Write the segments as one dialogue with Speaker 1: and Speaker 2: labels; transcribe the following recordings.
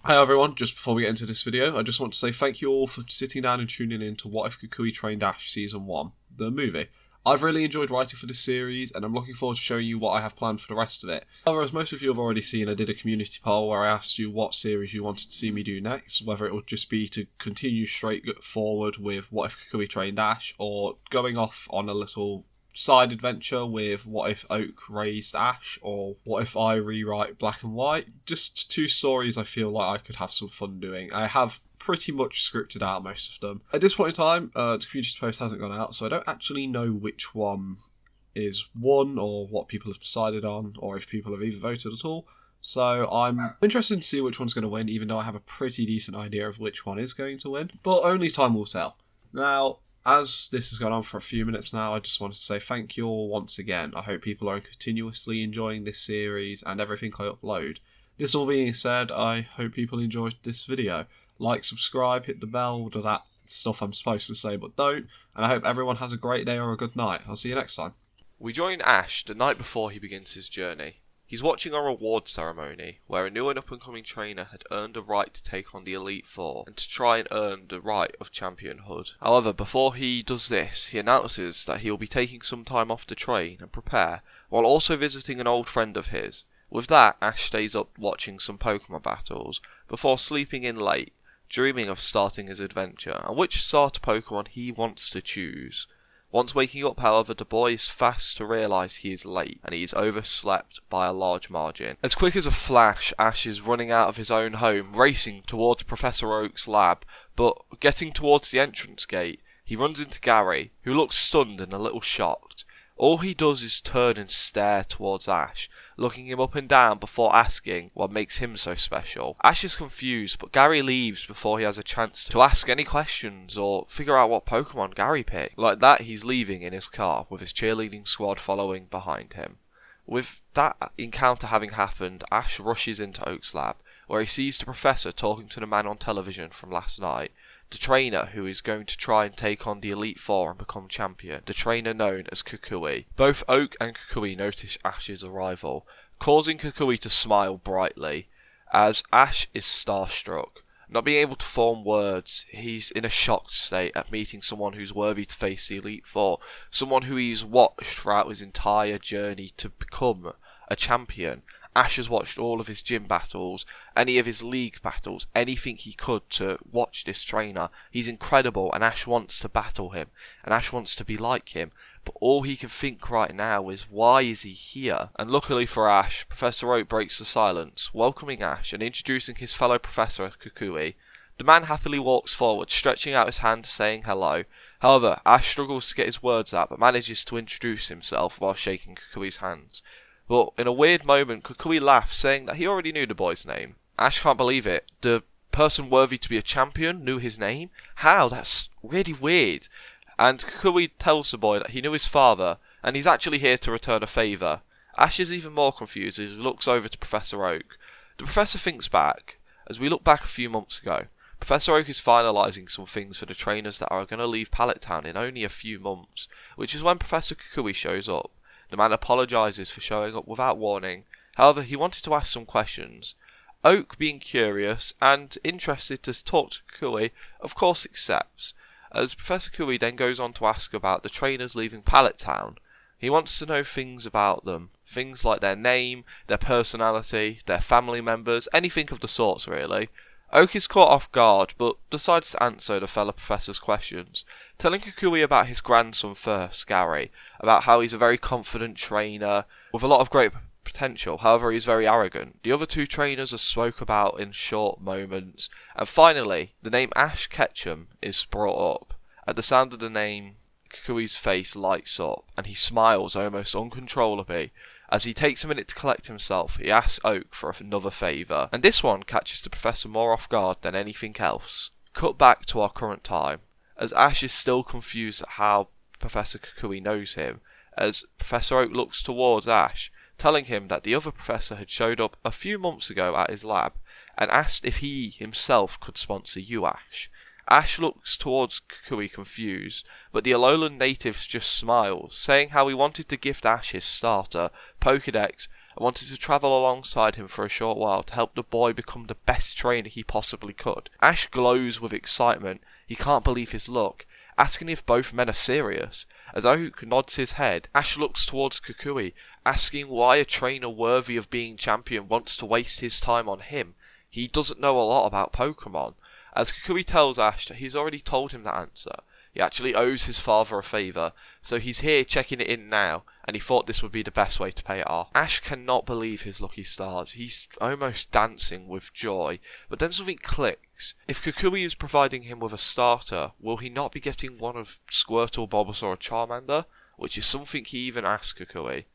Speaker 1: Hi everyone, just before we get into this video, I just want to say thank you all for sitting down and tuning in to What If Kukui Trained Ash Season 1, the movie. I've really enjoyed writing for this series, and I'm looking forward to showing you what I have planned for the rest of it. However, as most of you have already seen, I did a community poll where I asked you what series you wanted to see me do next, whether it would just be to continue straight forward with What If Kukui Trained Ash, or going off on a little side adventure with What If Oak Raised Ash, or What If I Rewrite Black and White. Just two stories I feel like I could have some fun doing. I have pretty much scripted out most of them. At this point in time, the community post hasn't gone out, so I don't actually know which one is won or what people have decided on, or if people have even voted at all. So I'm interested to see which one's going to win, even though I have a pretty decent idea of which one is going to win. But only time will tell. Now, as this has gone on for a few minutes now, I just wanted to say thank you all once again. I hope people are continuously enjoying this series and everything I upload. This all being said, I hope people enjoyed this video. Like, subscribe, hit the bell, all of that stuff I'm supposed to say but don't. And I hope everyone has a great day or a good night. I'll see you next time.
Speaker 2: We join Ash the night before he begins his journey. He's watching a reward ceremony, where a new and up-and-coming trainer had earned a right to take on the Elite Four, and to try and earn the right of championhood. However, before he does this, he announces that he will be taking some time off to train and prepare, while also visiting an old friend of his. With that, Ash stays up watching some Pokemon battles, before sleeping in late, dreaming of starting his adventure, and which starter Pokemon he wants to choose. Once waking up, however, the boy is fast to realise he is late, and he is overslept by a large margin. As quick as a flash, Ash is running out of his own home, racing towards Professor Oak's lab, but getting towards the entrance gate, he runs into Gary, who looks stunned and a little shocked. All he does is turn and stare towards Ash, looking him up and down before asking what makes him so special. Ash is confused, but Gary leaves before he has a chance to ask any questions or figure out what Pokemon Gary picked. Like that, he's leaving in his car, with his cheerleading squad following behind him. With that encounter having happened, Ash rushes into Oak's lab, where he sees the professor talking to the man on television from last night, the trainer who is going to try and take on the Elite Four and become champion, the trainer known as Kukui. Both Oak and Kukui notice Ash's arrival, causing Kukui to smile brightly, as Ash is starstruck. Not being able to form words, he's in a shocked state at meeting someone who's worthy to face the Elite Four, someone who he's watched throughout his entire journey to become a champion. Ash has watched all of his gym battles, any of his league battles, anything he could to watch this trainer. He's incredible, and Ash wants to battle him, and Ash wants to be like him, but all he can think right now is, why is he here? And luckily for Ash, Professor Oak breaks the silence, welcoming Ash and introducing his fellow professor, Kukui. The man happily walks forward, stretching out his hand saying hello. However, Ash struggles to get his words out, but manages to introduce himself while shaking Kukui's hands. But in a weird moment, Kukui laughs, saying that he already knew the boy's name. Ash can't believe it. The person worthy to be a champion knew his name? How? That's really weird. And Kukui tells the boy that he knew his father, and he's actually here to return a favour. Ash is even more confused as he looks over to Professor Oak. The professor thinks back. As we look back a few months ago, Professor Oak is finalising some things for the trainers that are going to leave Pallet Town in only a few months, which is when Professor Kukui shows up. The man apologises for showing up without warning. However, he wanted to ask some questions. Oak, being curious and interested to talk to Kukui, of course accepts, as Professor Kukui then goes on to ask about the trainers leaving Pallet Town. He wants to know things about them, things like their name, their personality, their family members, anything of the sorts really. Oak is caught off guard, but decides to answer the fellow professor's questions, telling Kukui about his grandson first, Gary, about how he's a very confident trainer, with a lot of great potential, however he's very arrogant. The other two trainers are spoke about in short moments, and finally, the name Ash Ketchum is brought up. At the sound of the name, Kukui's face lights up, and he smiles almost uncontrollably. As he takes a minute to collect himself, he asks Oak for another favour, and this one catches the professor more off guard than anything else. Cut back to our current time, as Ash is still confused at how Professor Kukui knows him, as Professor Oak looks towards Ash, telling him that the other professor had showed up a few months ago at his lab, and asked if he himself could sponsor you, Ash. Ash looks towards Kukui confused, but the Alolan native just smiles, saying how he wanted to gift Ash his starter, Pokédex, and wanted to travel alongside him for a short while to help the boy become the best trainer he possibly could. Ash glows with excitement. He can't believe his luck, asking if both men are serious. As Oak nods his head, Ash looks towards Kukui, asking why a trainer worthy of being champion wants to waste his time on him. He doesn't know a lot about Pokemon. As Kukui tells Ash that he's already told him the answer. He actually owes his father a favour, so he's here checking it in now, and he thought this would be the best way to pay it off. Ash cannot believe his lucky stars. He's almost dancing with joy, but then something clicks. If Kukui is providing him with a starter, will he not be getting one of Squirtle, Bulbasaur, or Charmander? Which is something he even asks Kukui.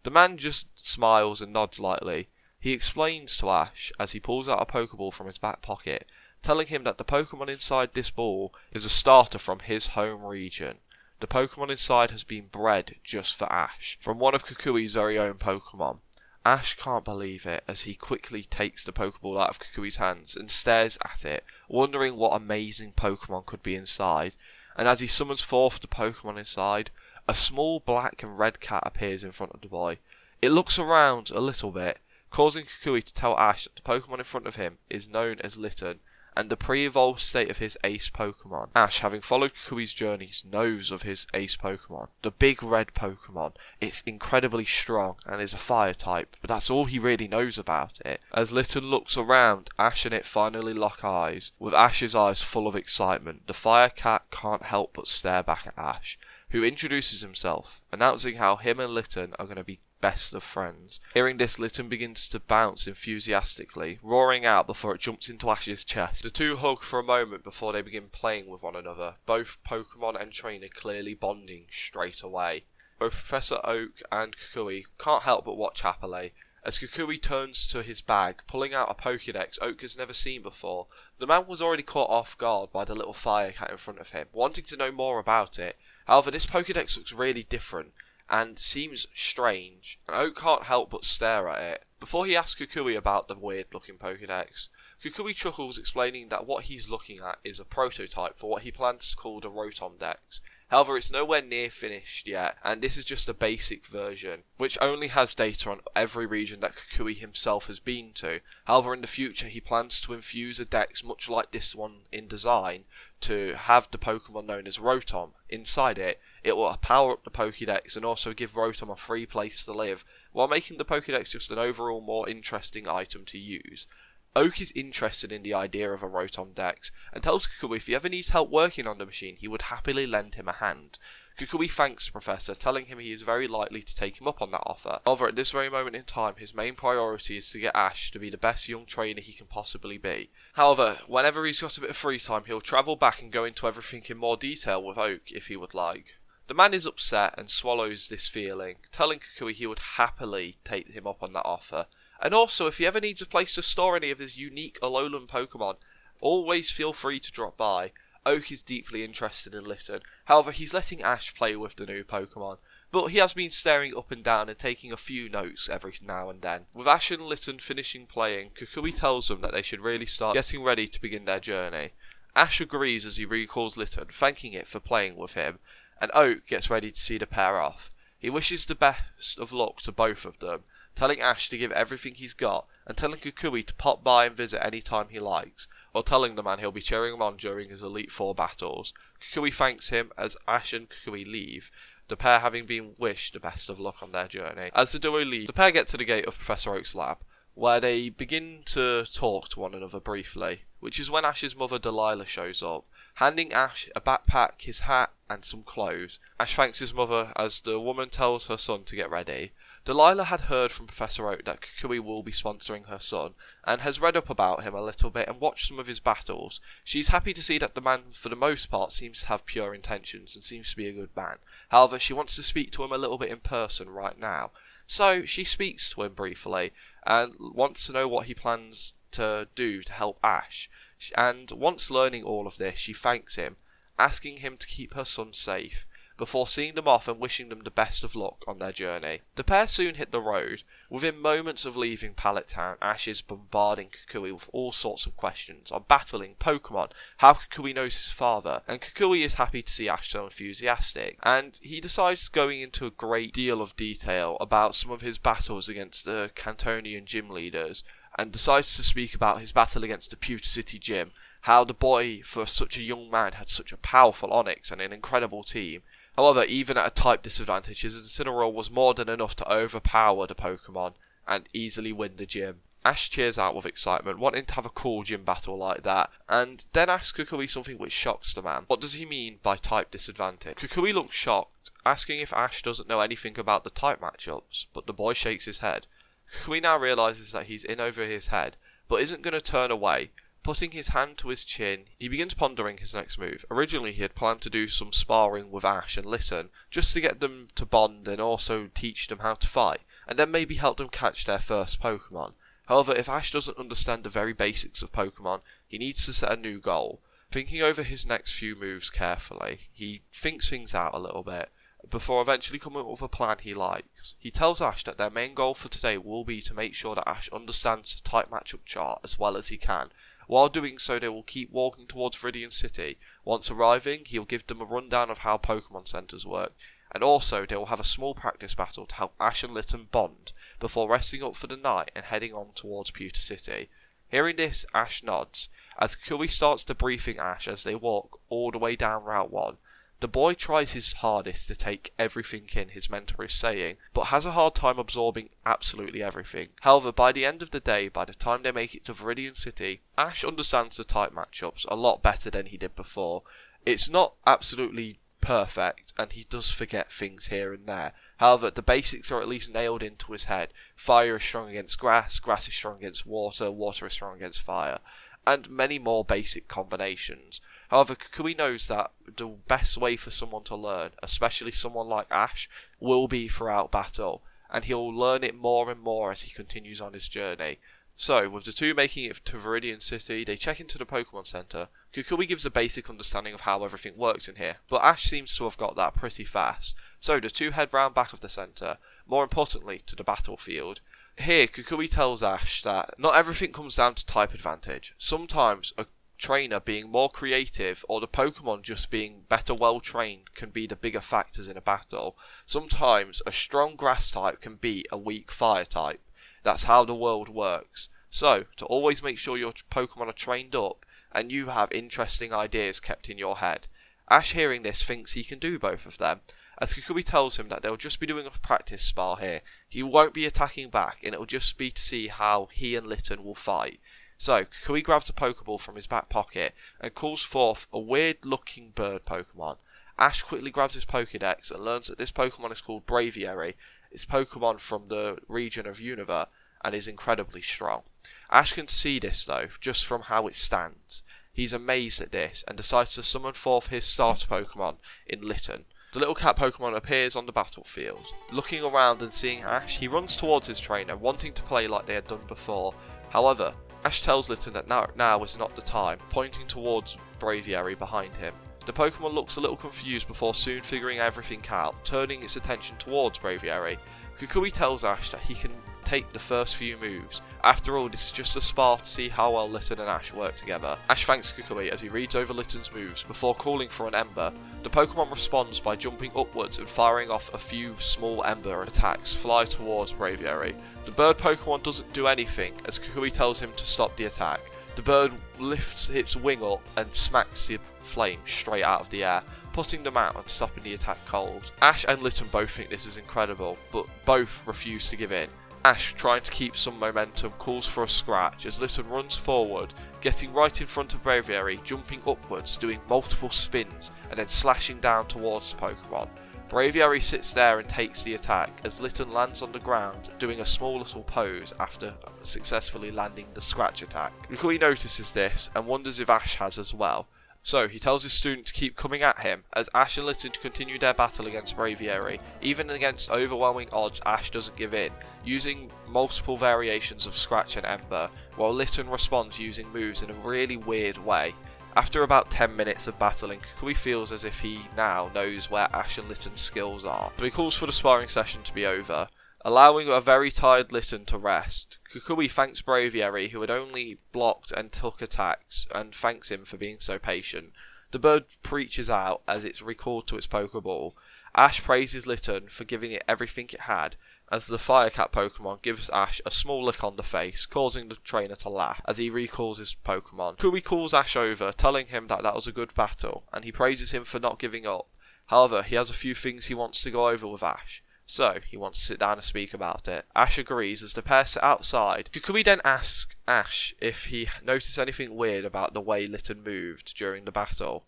Speaker 2: The man just smiles and nods lightly. He explains to Ash as he pulls out a Pokeball from his back pocket, telling him that the Pokemon inside this ball is a starter from his home region. The Pokemon inside has been bred just for Ash, from one of Kukui's very own Pokemon. Ash can't believe it as he quickly takes the Pokeball out of Kukui's hands and stares at it, wondering what amazing Pokemon could be inside. And as he summons forth the Pokemon inside, a small black and red cat appears in front of the boy. It looks around a little bit, causing Kukui to tell Ash that the Pokemon in front of him is known as Litten, and the pre-evolved state of his ace Pokemon. Ash, having followed Kukui's journeys, knows of his ace Pokemon, the big red Pokemon. It's incredibly strong and is a fire type, but that's all he really knows about it. As Litten looks around, Ash and it finally lock eyes. With Ash's eyes full of excitement, the fire cat can't help but stare back at Ash, who introduces himself, announcing how him and Litten are going to be best of friends. Hearing this, Litten begins to bounce enthusiastically, roaring out before it jumps into Ash's chest. The two hug for a moment before they begin playing with one another, both Pokemon and trainer clearly bonding straight away. Both Professor Oak and Kukui can't help but watch happily, as Kukui turns to his bag, pulling out a Pokédex Oak has never seen before. The man was already caught off guard by the little fire cat in front of him, wanting to know more about it. However, this Pokédex looks really different and seems strange, and Oak can't help but stare at it. Before he asks Kukui about the weird looking Pokédex, Kukui chuckles, explaining that what he's looking at is a prototype for what he plans to call the Rotom Dex. However, it's nowhere near finished yet, and this is just a basic version, which only has data on every region that Kukui himself has been to. However, in the future he plans to infuse a dex much like this one in design, to have the Pokemon known as Rotom inside it. It will power up the Pokédex and also give Rotom a free place to live, while making the Pokédex just an overall more interesting item to use. Oak is interested in the idea of a Rotom Dex, and tells Kukui if he ever needs help working on the machine, he would happily lend him a hand. Kukui thanks the Professor, telling him he is very likely to take him up on that offer. However, at this very moment in time, his main priority is to get Ash to be the best young trainer he can possibly be. However, whenever he's got a bit of free time, he'll travel back and go into everything in more detail with Oak if he would like. The man is upset and swallows this feeling, telling Kukui he would happily take him up on that offer. And also, if he ever needs a place to store any of his unique Alolan Pokemon, always feel free to drop by. Oak is deeply interested in Litten. However, he's letting Ash play with the new Pokemon, but he has been staring up and down and taking a few notes every now and then. With Ash and Litten finishing playing, Kukui tells them that they should really start getting ready to begin their journey. Ash agrees as he recalls Litten, thanking it for playing with him, and Oak gets ready to see the pair off. He wishes the best of luck to both of them, telling Ash to give everything he's got, and telling Kukui to pop by and visit any time he likes, or telling the man he'll be cheering him on during his Elite Four battles. Kukui thanks him as Ash and Kukui leave, the pair having been wished the best of luck on their journey. As the duo leave, the pair get to the gate of Professor Oak's lab, where they begin to talk to one another briefly, which is when Ash's mother Delilah shows up, handing Ash a backpack, his hat, and some clothes. Ash thanks his mother as the woman tells her son to get ready. Delilah had heard from Professor Oak that Kukui will be sponsoring her son, and has read up about him a little bit and watched some of his battles. She's happy to see that the man, for the most part, seems to have pure intentions and seems to be a good man. However, she wants to speak to him a little bit in person right now. So she speaks to him briefly, and wants to know what he plans to do to help Ash. And once learning all of this, she thanks him, asking him to keep her son safe. before seeing them off and wishing them the best of luck on their journey. The pair soon hit the road. Within moments of leaving Pallet Town, Ash is bombarding Kukui with all sorts of questions on battling Pokemon, how Kukui knows his father, and Kukui is happy to see Ash so enthusiastic, and he decides going into a great deal of detail about some of his battles against the Cantonian gym leaders, and decides to speak about his battle against the Pewter City Gym, how the boy, for such a young man, had such a powerful Onix and an incredible team. However, even at a type disadvantage, his Incineroar was more than enough to overpower the Pokemon and easily win the gym. Ash cheers out with excitement, wanting to have a cool gym battle like that, and then asks Kukui something which shocks the man. What does he mean by type disadvantage? Kukui looks shocked, asking if Ash doesn't know anything about the type matchups, but the boy shakes his head. Kukui now realises that he's in over his head, but isn't going to turn away. Putting his hand to his chin, he begins pondering his next move. Originally, he had planned to do some sparring with Ash and Litten, just to get them to bond and also teach them how to fight, and then maybe help them catch their first Pokemon. However, if Ash doesn't understand the very basics of Pokemon, he needs to set a new goal. Thinking over his next few moves carefully, he thinks things out a little bit, before eventually coming up with a plan he likes. He tells Ash that their main goal for today will be to make sure that Ash understands the type matchup chart as well as he can. While doing so, they will keep walking towards Viridian City. Once arriving, he'll give them a rundown of how Pokemon Centers work, and also they will have a small practice battle to help Ash and Litten bond, before resting up for the night and heading on towards Pewter City. Hearing this, Ash nods, as Kukui starts debriefing Ash as they walk all the way down Route 1. The boy tries his hardest to take everything in his mentor is saying, but has a hard time absorbing absolutely everything. However, by the end of the day, by the time they make it to Viridian City, Ash understands the type matchups a lot better than he did before. It's not absolutely perfect, and he does forget things here and there. However, the basics are at least nailed into his head. Fire is strong against grass, grass is strong against water, water is strong against fire, and many more basic combinations. However, Kukui knows that the best way for someone to learn, especially someone like Ash, will be throughout battle, and he'll learn it more and more as he continues on his journey. So, with the two making it to Viridian City, they check into the Pokemon Center. Kukui gives a basic understanding of how everything works in here, but Ash seems to have got that pretty fast. So the two head round back of the center, more importantly to the battlefield. Here, Kukui tells Ash that not everything comes down to type advantage. Sometimes a trainer being more creative or the Pokemon just being better well trained can be the bigger factors in a battle. Sometimes a strong grass type can beat a weak fire type. That's how the world works. So, to always make sure your Pokemon are trained up and you have interesting ideas kept in your head. Ash, hearing this, thinks he can do both of them, as Kukui tells him that they'll just be doing a practice spar here. He won't be attacking back, and it'll just be to see how he and Litten will fight. So, Kukui grabs a Pokeball from his back pocket and calls forth a weird-looking bird Pokemon. Ash quickly grabs his Pokédex and learns that this Pokemon is called Braviary. It's Pokemon from the region of Unova and is incredibly strong. Ash can see this though, just from how it stands. He's amazed at this and decides to summon forth his starter Pokemon in Litten. The little cat Pokemon appears on the battlefield. Looking around and seeing Ash, he runs towards his trainer, wanting to play like they had done before. However, Ash tells Litten that now is not the time, pointing towards Braviary behind him. The Pokemon looks a little confused before soon figuring everything out, turning its attention towards Braviary. Kukui tells Ash that he can take the first few moves. After all, this is just a spar to see how well Litten and Ash work together. Ash thanks Kukui as he reads over Litten's moves before calling for an Ember. The Pokemon responds by jumping upwards and firing off a few small Ember attacks fly towards Braviary. The bird Pokemon doesn't do anything as Kukui tells him to stop the attack. The bird lifts its wing up and smacks the flame straight out of the air, putting them out and stopping the attack cold. Ash and Litten both think this is incredible, but both refuse to give in. Ash, trying to keep some momentum, calls for a scratch as Litten runs forward, getting right in front of Braviary, jumping upwards, doing multiple spins, and then slashing down towards the Pokemon. Braviary sits there and takes the attack as Litten lands on the ground, doing a small little pose after successfully landing the scratch attack. Kukui notices this and wonders if Ash has as well. So, he tells his student to keep coming at him, as Ash and Litten continue their battle against Braviary. Even against overwhelming odds, Ash doesn't give in, using multiple variations of Scratch and Ember, while Litten responds using moves in a really weird way. After about 10 minutes of battling, Kukui feels as if he now knows where Ash and Litton's skills are, so he calls for the sparring session to be over. Allowing a very tired Litton to rest, Kukui thanks Braviary, who had only blocked and took attacks, and thanks him for being so patient. The bird preaches out as it's recalled to its Pokeball. Ash praises Litton for giving it everything it had, as the Firecat Pokemon gives Ash a small lick on the face, causing the trainer to laugh as he recalls his Pokemon. Kukui calls Ash over, telling him that was a good battle, and he praises him for not giving up. However, he has a few things he wants to go over with Ash, so he wants to sit down and speak about it. Ash agrees as the pair sit outside. Kukui then asks Ash if he noticed anything weird about the way Litton moved during the battle.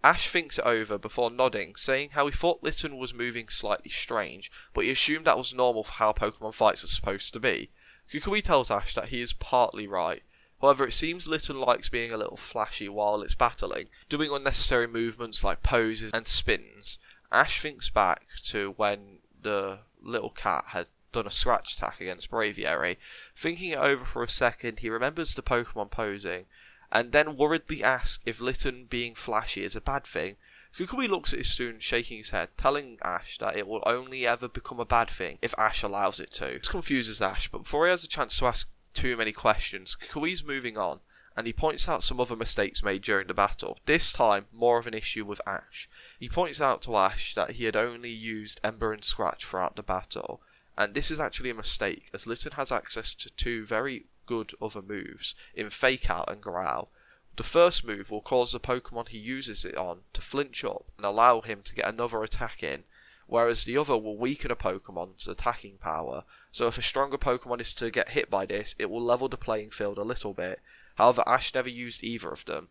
Speaker 2: Ash thinks it over before nodding, saying how he thought Litton was moving slightly strange, but he assumed that was normal for how Pokemon fights are supposed to be. Kukui tells Ash that he is partly right. However, it seems Litton likes being a little flashy while it's battling, doing unnecessary movements like poses and spins. Ash thinks back to when the little cat had done a scratch attack against Braviary. Thinking it over for a second, he remembers the Pokemon posing, and then worriedly asks if Litton being flashy is a bad thing. Kukui looks at his student, shaking his head, telling Ash that it will only ever become a bad thing if Ash allows it to. This confuses Ash, but before he has a chance to ask too many questions, Kukui's moving on, and he points out some other mistakes made during the battle, this time more of an issue with Ash. He points out to Ash that he had only used Ember and Scratch throughout the battle, and this is actually a mistake, as Litton has access to two very good other moves in Fake Out and Growl. The first move will cause the Pokemon he uses it on to flinch up and allow him to get another attack in, whereas the other will weaken a Pokemon's attacking power, so if a stronger Pokemon is to get hit by this, it will level the playing field a little bit. However, Ash never used either of them.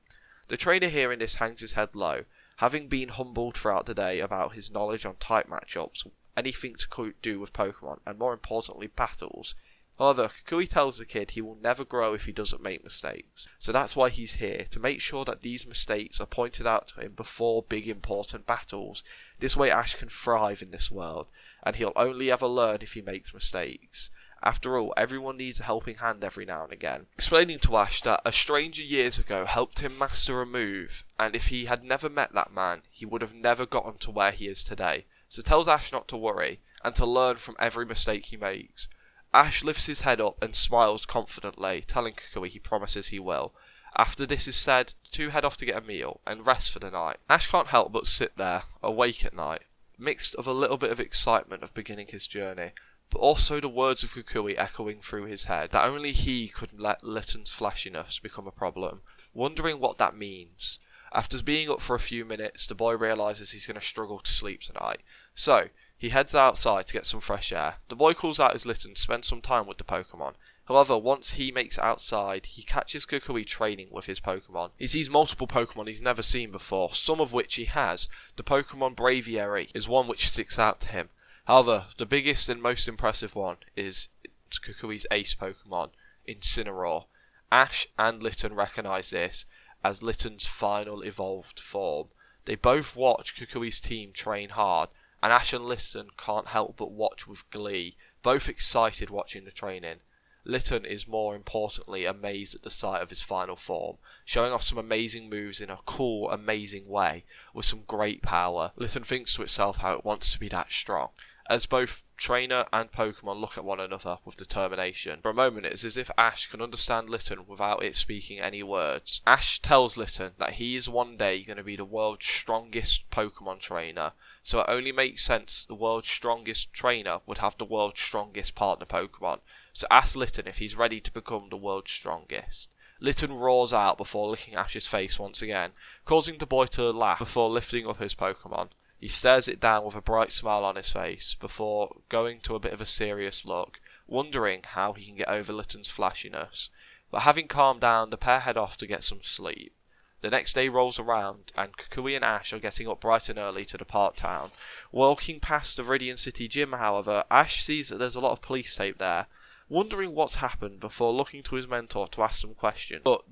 Speaker 2: The trainer hearing this hangs his head low, having been humbled throughout the day about his knowledge on type matchups, anything to do with Pokemon, and more importantly battles. However, Kukui tells the kid he will never grow if he doesn't make mistakes, so that's why he's here, to make sure that these mistakes are pointed out to him before big important battles. This way Ash can thrive in this world, and he'll only ever learn if he makes mistakes. After all, everyone needs a helping hand every now and again. Explaining to Ash that a stranger years ago helped him master a move, and if he had never met that man, he would have never gotten to where he is today. So tells Ash not to worry, and to learn from every mistake he makes. Ash lifts his head up and smiles confidently, telling Kukui he promises he will. After this is said, the two head off to get a meal and rest for the night. Ash can't help but sit there, awake at night, mixed of a little bit of excitement of beginning his journey, but also the words of Kukui echoing through his head, that only he could let Litton's flashiness become a problem, wondering what that means. After being up for a few minutes, the boy realises he's going to struggle to sleep tonight, so he heads outside to get some fresh air. The boy calls out his Litton to spend some time with the Pokemon. However, once he makes it outside, he catches Kukui training with his Pokemon. He sees multiple Pokemon he's never seen before, some of which he has. The Pokemon Braviary is one which sticks out to him. However, the biggest and most impressive one is Kukui's ace Pokemon, Incineroar. Ash and Litton recognise this as Litton's final evolved form. They both watch Kukui's team train hard, and Ash and Litton can't help but watch with glee, both excited watching the training. Litton is more importantly amazed at the sight of his final form, showing off some amazing moves in a cool, amazing way, with some great power. Litton thinks to itself how it wants to be that strong, as both trainer and Pokemon look at one another with determination. For a moment it is as if Ash can understand Litton without it speaking any words. Ash tells Litton that he is one day going to be the world's strongest Pokemon trainer, so it only makes sense the world's strongest trainer would have the world's strongest partner Pokemon. So asks Litton if he's ready to become the world's strongest. Litton roars out before licking Ash's face once again, causing the boy to laugh before lifting up his Pokemon. He stares it down with a bright smile on his face, before going to a bit of a serious look, wondering how he can get over Litton's flashiness. But having calmed down, the pair head off to get some sleep. The next day rolls around, and Kukui and Ash are getting up bright and early to depart town. Walking past the Viridian City gym, however, Ash sees that there's a lot of police tape there, wondering what's happened before looking to his mentor to ask some questions. But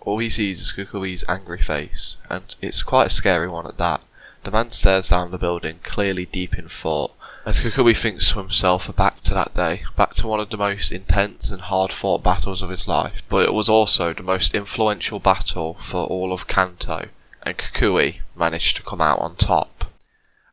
Speaker 2: all he sees is Kukui's angry face, and it's quite a scary one at that. The man stares down the building, clearly deep in thought, As Kukui thinks to himself back to that day, back to one of the most intense and hard fought battles of his life, but it was also the most influential battle for all of Kanto, and Kukui managed to come out on top.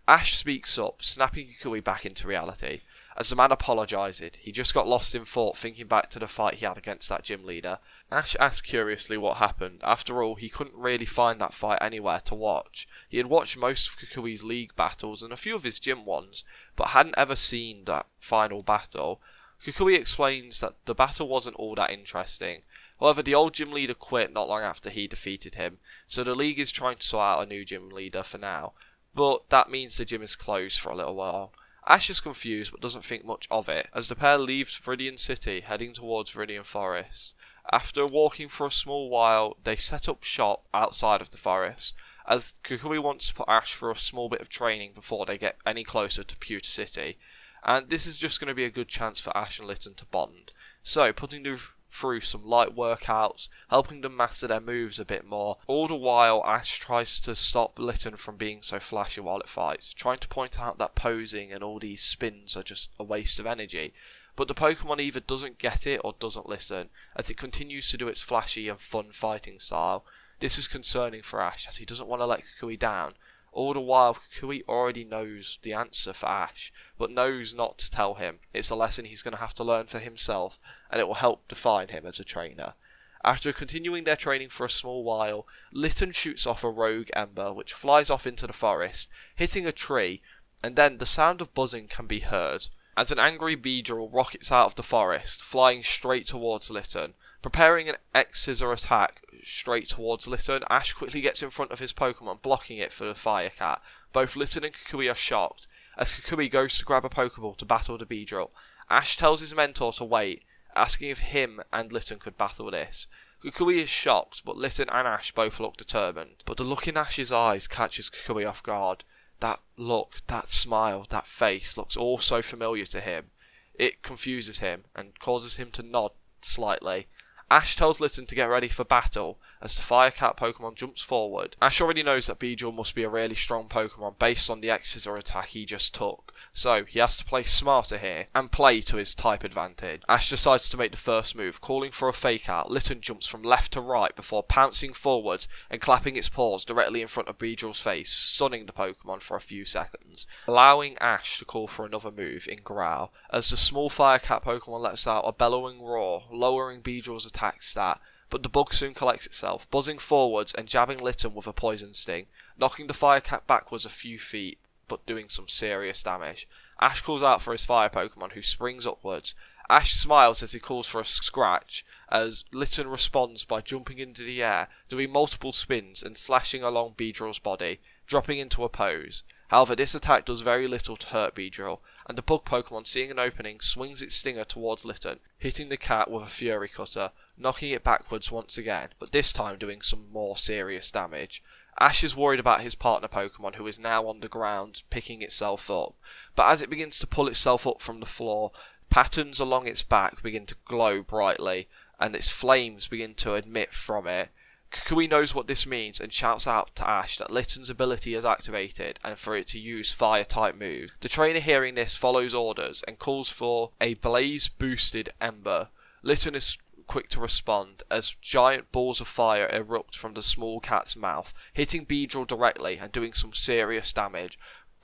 Speaker 2: Ash speaks up, snapping Kukui back into reality. As the man apologises, he just got lost in thought thinking back to the fight he had against that gym leader. Ash asked curiously what happened. After all, he couldn't really find that fight anywhere to watch. He had watched most of Kukui's league battles and a few of his gym ones, but hadn't ever seen that final battle. Kukui explains that the battle wasn't all that interesting. However, the old gym leader quit not long after he defeated him, so the league is trying to sort out a new gym leader for now. But that means the gym is closed for a little while. Ash is confused but doesn't think much of it, as the pair leaves Viridian City heading towards Viridian Forest. After walking for a small while, they set up shop outside of the forest, as Kukui wants to put Ash through a small bit of training before they get any closer to Pewter City, and this is just going to be a good chance for Ash and Litten to bond. So, putting them through some light workouts, helping them master their moves a bit more. All the while, Ash tries to stop Litten from being so flashy while it fights, trying to point out that posing and all these spins are just a waste of energy. But the Pokemon either doesn't get it or doesn't listen, as it continues to do its flashy and fun fighting style. This is concerning for Ash, as he doesn't want to let Kukui down. All the while, Kukui already knows the answer for Ash, but knows not to tell him. It's a lesson he's going to have to learn for himself, and it will help define him as a trainer. After continuing their training for a small while, Litten shoots off a rogue ember, which flies off into the forest, hitting a tree, and then the sound of buzzing can be heard, as an angry Beedrill rockets out of the forest, flying straight towards Litten. Preparing an X-Scissor attack straight towards Litten, Ash quickly gets in front of his Pokemon, blocking it for the Fire Cat. Both Litten and Kukui are shocked, as Kukui goes to grab a Pokeball to battle the Beedrill. Ash tells his mentor to wait, asking if him and Litten could battle this. Kukui is shocked, but Litten and Ash both look determined. But the look in Ash's eyes catches Kukui off guard. That look, that smile, that face looks all so familiar to him. It confuses him and causes him to nod slightly. Ash tells Litten to get ready for battle as the Fire Cat Pokemon jumps forward. Ash already knows that Beedrill must be a really strong Pokemon based on the X-Scissor attack he just took, so he has to play smarter here and play to his type advantage. Ash decides to make the first move, calling for a Fake Out. Litten jumps from left to right before pouncing forwards and clapping its paws directly in front of Beedrill's face, stunning the Pokemon for a few seconds, allowing Ash to call for another move in Growl, as the small Fire Cat Pokemon lets out a bellowing roar, lowering Beedrill's attack stat, but the bug soon collects itself, buzzing forwards and jabbing Litten with a poison sting, knocking the Fire Cat backwards a few feet, but doing some serious damage. Ash calls out for his Fire Pokemon, who springs upwards. Ash smiles as he calls for a scratch, as Litten responds by jumping into the air, doing multiple spins and slashing along Beedrill's body, dropping into a pose. However, this attack does very little to hurt Beedrill, and the bug Pokemon, seeing an opening, swings its stinger towards Litten, hitting the cat with a Fury Cutter, knocking it backwards once again, but this time doing some more serious damage. Ash is worried about his partner Pokemon, who is now on the ground, picking itself up, but as it begins to pull itself up from the floor, patterns along its back begin to glow brightly, and its flames begin to emit from it. Kukui knows what this means and shouts out to Ash that Litten's ability is activated and for it to use fire-type moves. The trainer, hearing this, follows orders and calls for a blaze-boosted ember. Litten is quick to respond as giant balls of fire erupt from the small cat's mouth, hitting Beedrill directly and doing some serious damage,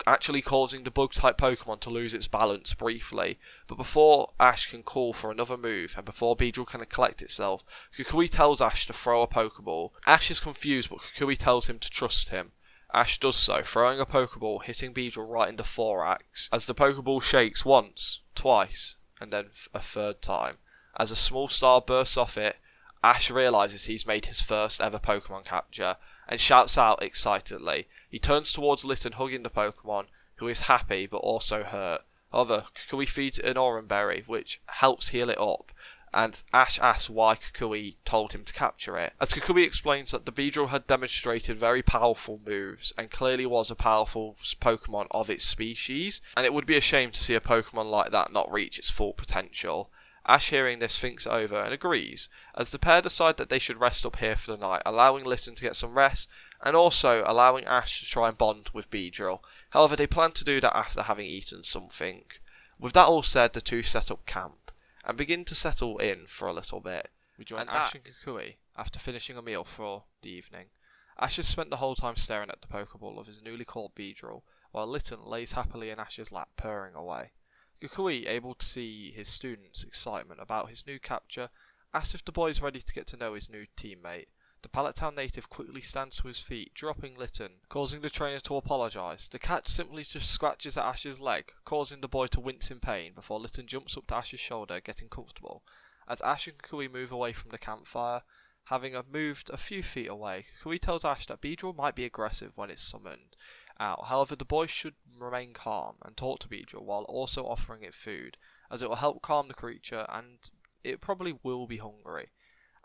Speaker 2: actually causing the bug-type Pokemon to lose its balance briefly. But before Ash can call for another move, and before Beedrill can collect itself, Kukui tells Ash to throw a Pokeball. Ash is confused, but Kukui tells him to trust him. Ash does so, throwing a Pokeball, hitting Beedrill right in the thorax, as the Pokeball shakes once, twice, and then a third time. As a small star bursts off it, Ash realises he's made his first ever Pokemon capture, and shouts out excitedly. He turns towards Litten, hugging the Pokemon, who is happy but also hurt. However, Kukui feeds it an Oran Berry, which helps heal it up, and Ash asks why Kukui told him to capture it. As Kukui explains that the Beedrill had demonstrated very powerful moves, and clearly was a powerful Pokemon of its species, and it would be a shame to see a Pokemon like that not reach its full potential. Ash, hearing this, thinks it over and agrees, as the pair decide that they should rest up here for the night, allowing Litten to get some rest, and also allowing Ash to try and bond with Beedrill. However, they plan to do that after having eaten something. With that all said, the two set up camp and begin to settle in for a little bit. We join Ash and Kukui after finishing a meal for the evening. Ash has spent the whole time staring at the Pokeball of his newly caught Beedrill, while Litten lays happily in Ash's lap, purring away. Kukui, able to see his students' excitement about his new capture, asks if the boy is ready to get to know his new teammate. The Pallet Town native quickly stands to his feet, dropping Litten, causing the trainer to apologise. The cat simply just scratches at Ash's leg, causing the boy to wince in pain before Litten jumps up to Ash's shoulder, getting comfortable. As Ash and Kukui move away from the campfire, having moved a few feet away, Kukui tells Ash that Beedrill might be aggressive when it's summoned out. However, the boy should remain calm and talk to Beedrill while also offering it food, as it will help calm the creature and it probably will be hungry.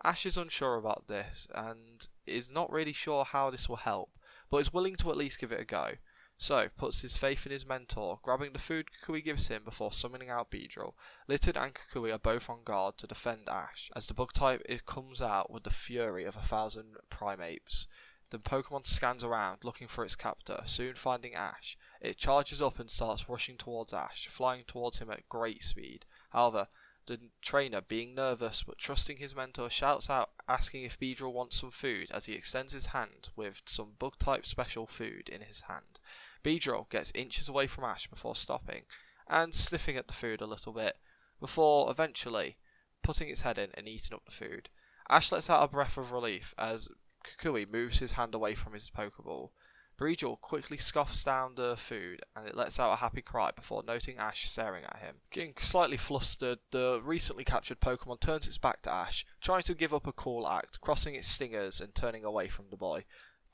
Speaker 2: Ash is unsure about this and is not really sure how this will help, but is willing to at least give it a go. So, puts his faith in his mentor, grabbing the food Kukui gives him before summoning out Beedrill. Litten and Kukui are both on guard to defend Ash, as the bug type comes out with the fury of 1,000 primates. The Pokemon scans around, looking for its captor, soon finding Ash. It charges up and starts rushing towards Ash, flying towards him at great speed. However, the trainer, being nervous but trusting his mentor, shouts out asking if Beedrill wants some food as he extends his hand with some bug-type special food in his hand. Beedrill gets inches away from Ash before stopping and sniffing at the food a little bit, before eventually putting its head in and eating up the food. Ash lets out a breath of relief as Kukui moves his hand away from his Pokeball. Beedrill quickly scoffs down the food and it lets out a happy cry before noting Ash staring at him. Getting slightly flustered, the recently captured Pokemon turns its back to Ash, trying to give up a cool act, crossing its stingers and turning away from the boy,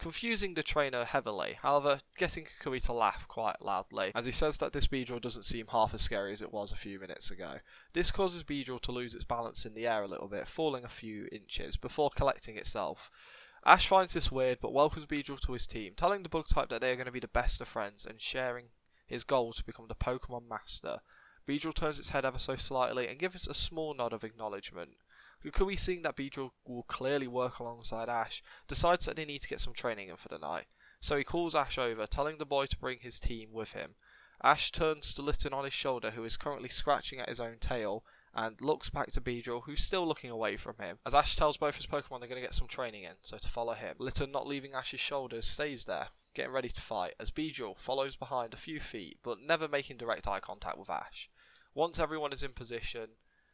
Speaker 2: confusing the trainer heavily, however getting Kukui to laugh quite loudly, as he says that this Beedrill doesn't seem half as scary as it was a few minutes ago. This causes Beedrill to lose its balance in the air a little bit, falling a few inches, before collecting itself. Ash finds this weird but welcomes Beedrill to his team, telling the bug type that they are going to be the best of friends and sharing his goal to become the Pokemon Master. Beedrill turns its head ever so slightly and gives a small nod of acknowledgement. Kukui, seeing that Beedrill will clearly work alongside Ash, decides that they need to get some training in for the night. So he calls Ash over, telling the boy to bring his team with him. Ash turns to Litten on his shoulder, who is currently scratching at his own tail, and looks back to Beedrill, who's still looking away from him, as Ash tells both his Pokemon they're going to get some training in, so to follow him. Litten, not leaving Ash's shoulders, stays there, getting ready to fight, as Beedrill follows behind a few feet, but never making direct eye contact with Ash. Once everyone is in position,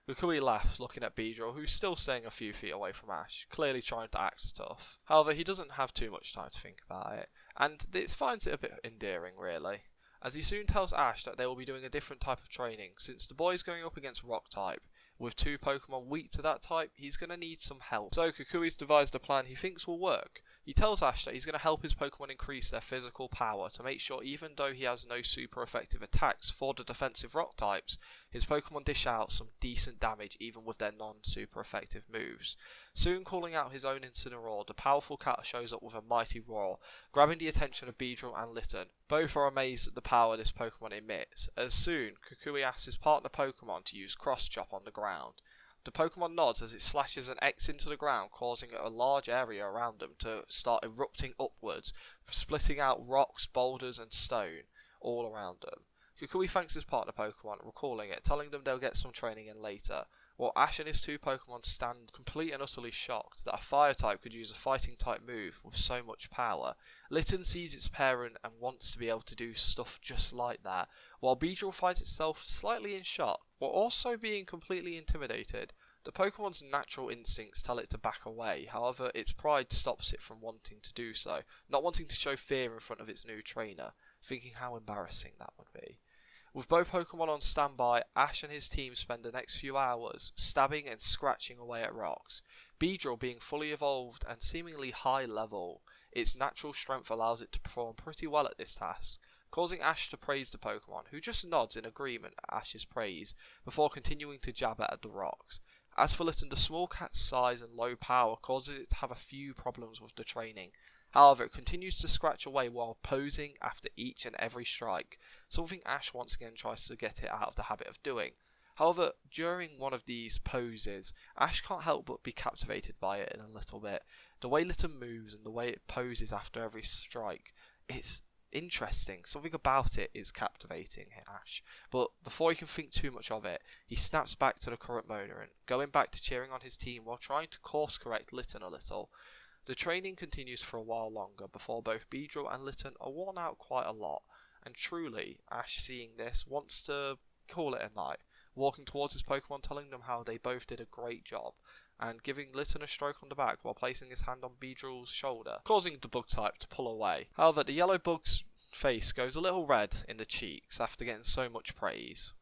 Speaker 2: Kukui laughs, looking at Beedrill, who's still staying a few feet away from Ash, clearly trying to act tough. However, he doesn't have too much time to think about it, and it finds it a bit endearing, really, as he soon tells Ash that they will be doing a different type of training. Since the boy is going up against Rock type, with two Pokemon weak to that type, he's going to need some help. So Kukui's devised a plan he thinks will work. He tells Ash that he's going to help his Pokemon increase their physical power to make sure even though he has no super effective attacks for the defensive rock types, his Pokemon dish out some decent damage even with their non-super effective moves. Soon calling out his own Incineroar, the powerful cat shows up with a mighty roar, grabbing the attention of Beedrill and Litten. Both are amazed at the power this Pokemon emits, as soon Kukui asks his partner Pokemon to use Cross Chop on the ground. The Pokemon nods as it slashes an X into the ground, causing a large area around them to start erupting upwards, splitting out rocks, boulders and stone all around them. Kukui thanks his partner Pokemon, recalling it, telling them they'll get some training in later, while Ash and his two Pokemon stand complete and utterly shocked that a fire type could use a fighting type move with so much power. Litten sees its parent and wants to be able to do stuff just like that, while Beedrill finds itself slightly in shock, while also being completely intimidated. The Pokemon's natural instincts tell it to back away, however its pride stops it from wanting to do so, not wanting to show fear in front of its new trainer, thinking how embarrassing that would be. With both Pokemon on standby, Ash and his team spend the next few hours stabbing and scratching away at rocks. Beedrill, being fully evolved and seemingly high level, its natural strength allows it to perform pretty well at this task, causing Ash to praise the Pokemon, who just nods in agreement at Ash's praise, before continuing to jab at the rocks. As for Litten, the small cat's size and low power causes it to have a few problems with the training. However, it continues to scratch away while posing after each and every strike, something Ash once again tries to get it out of the habit of doing. However, during one of these poses, Ash can't help but be captivated by it in a little bit. The way Litten moves and the way it poses after every strike, it's interesting. Something about it is captivating, Ash. But before he can think too much of it, he snaps back to the current moment, going back to cheering on his team while trying to course correct Litten a little. The training continues for a while longer before both Beedrill and Litten are worn out quite a lot, and truly, Ash, seeing this, wants to call it a night, walking towards his Pokemon telling them how they both did a great job, and giving Litten a stroke on the back while placing his hand on Beedrill's shoulder, causing the bug type to pull away. However, the yellow bug's face goes a little red in the cheeks after getting so much praise.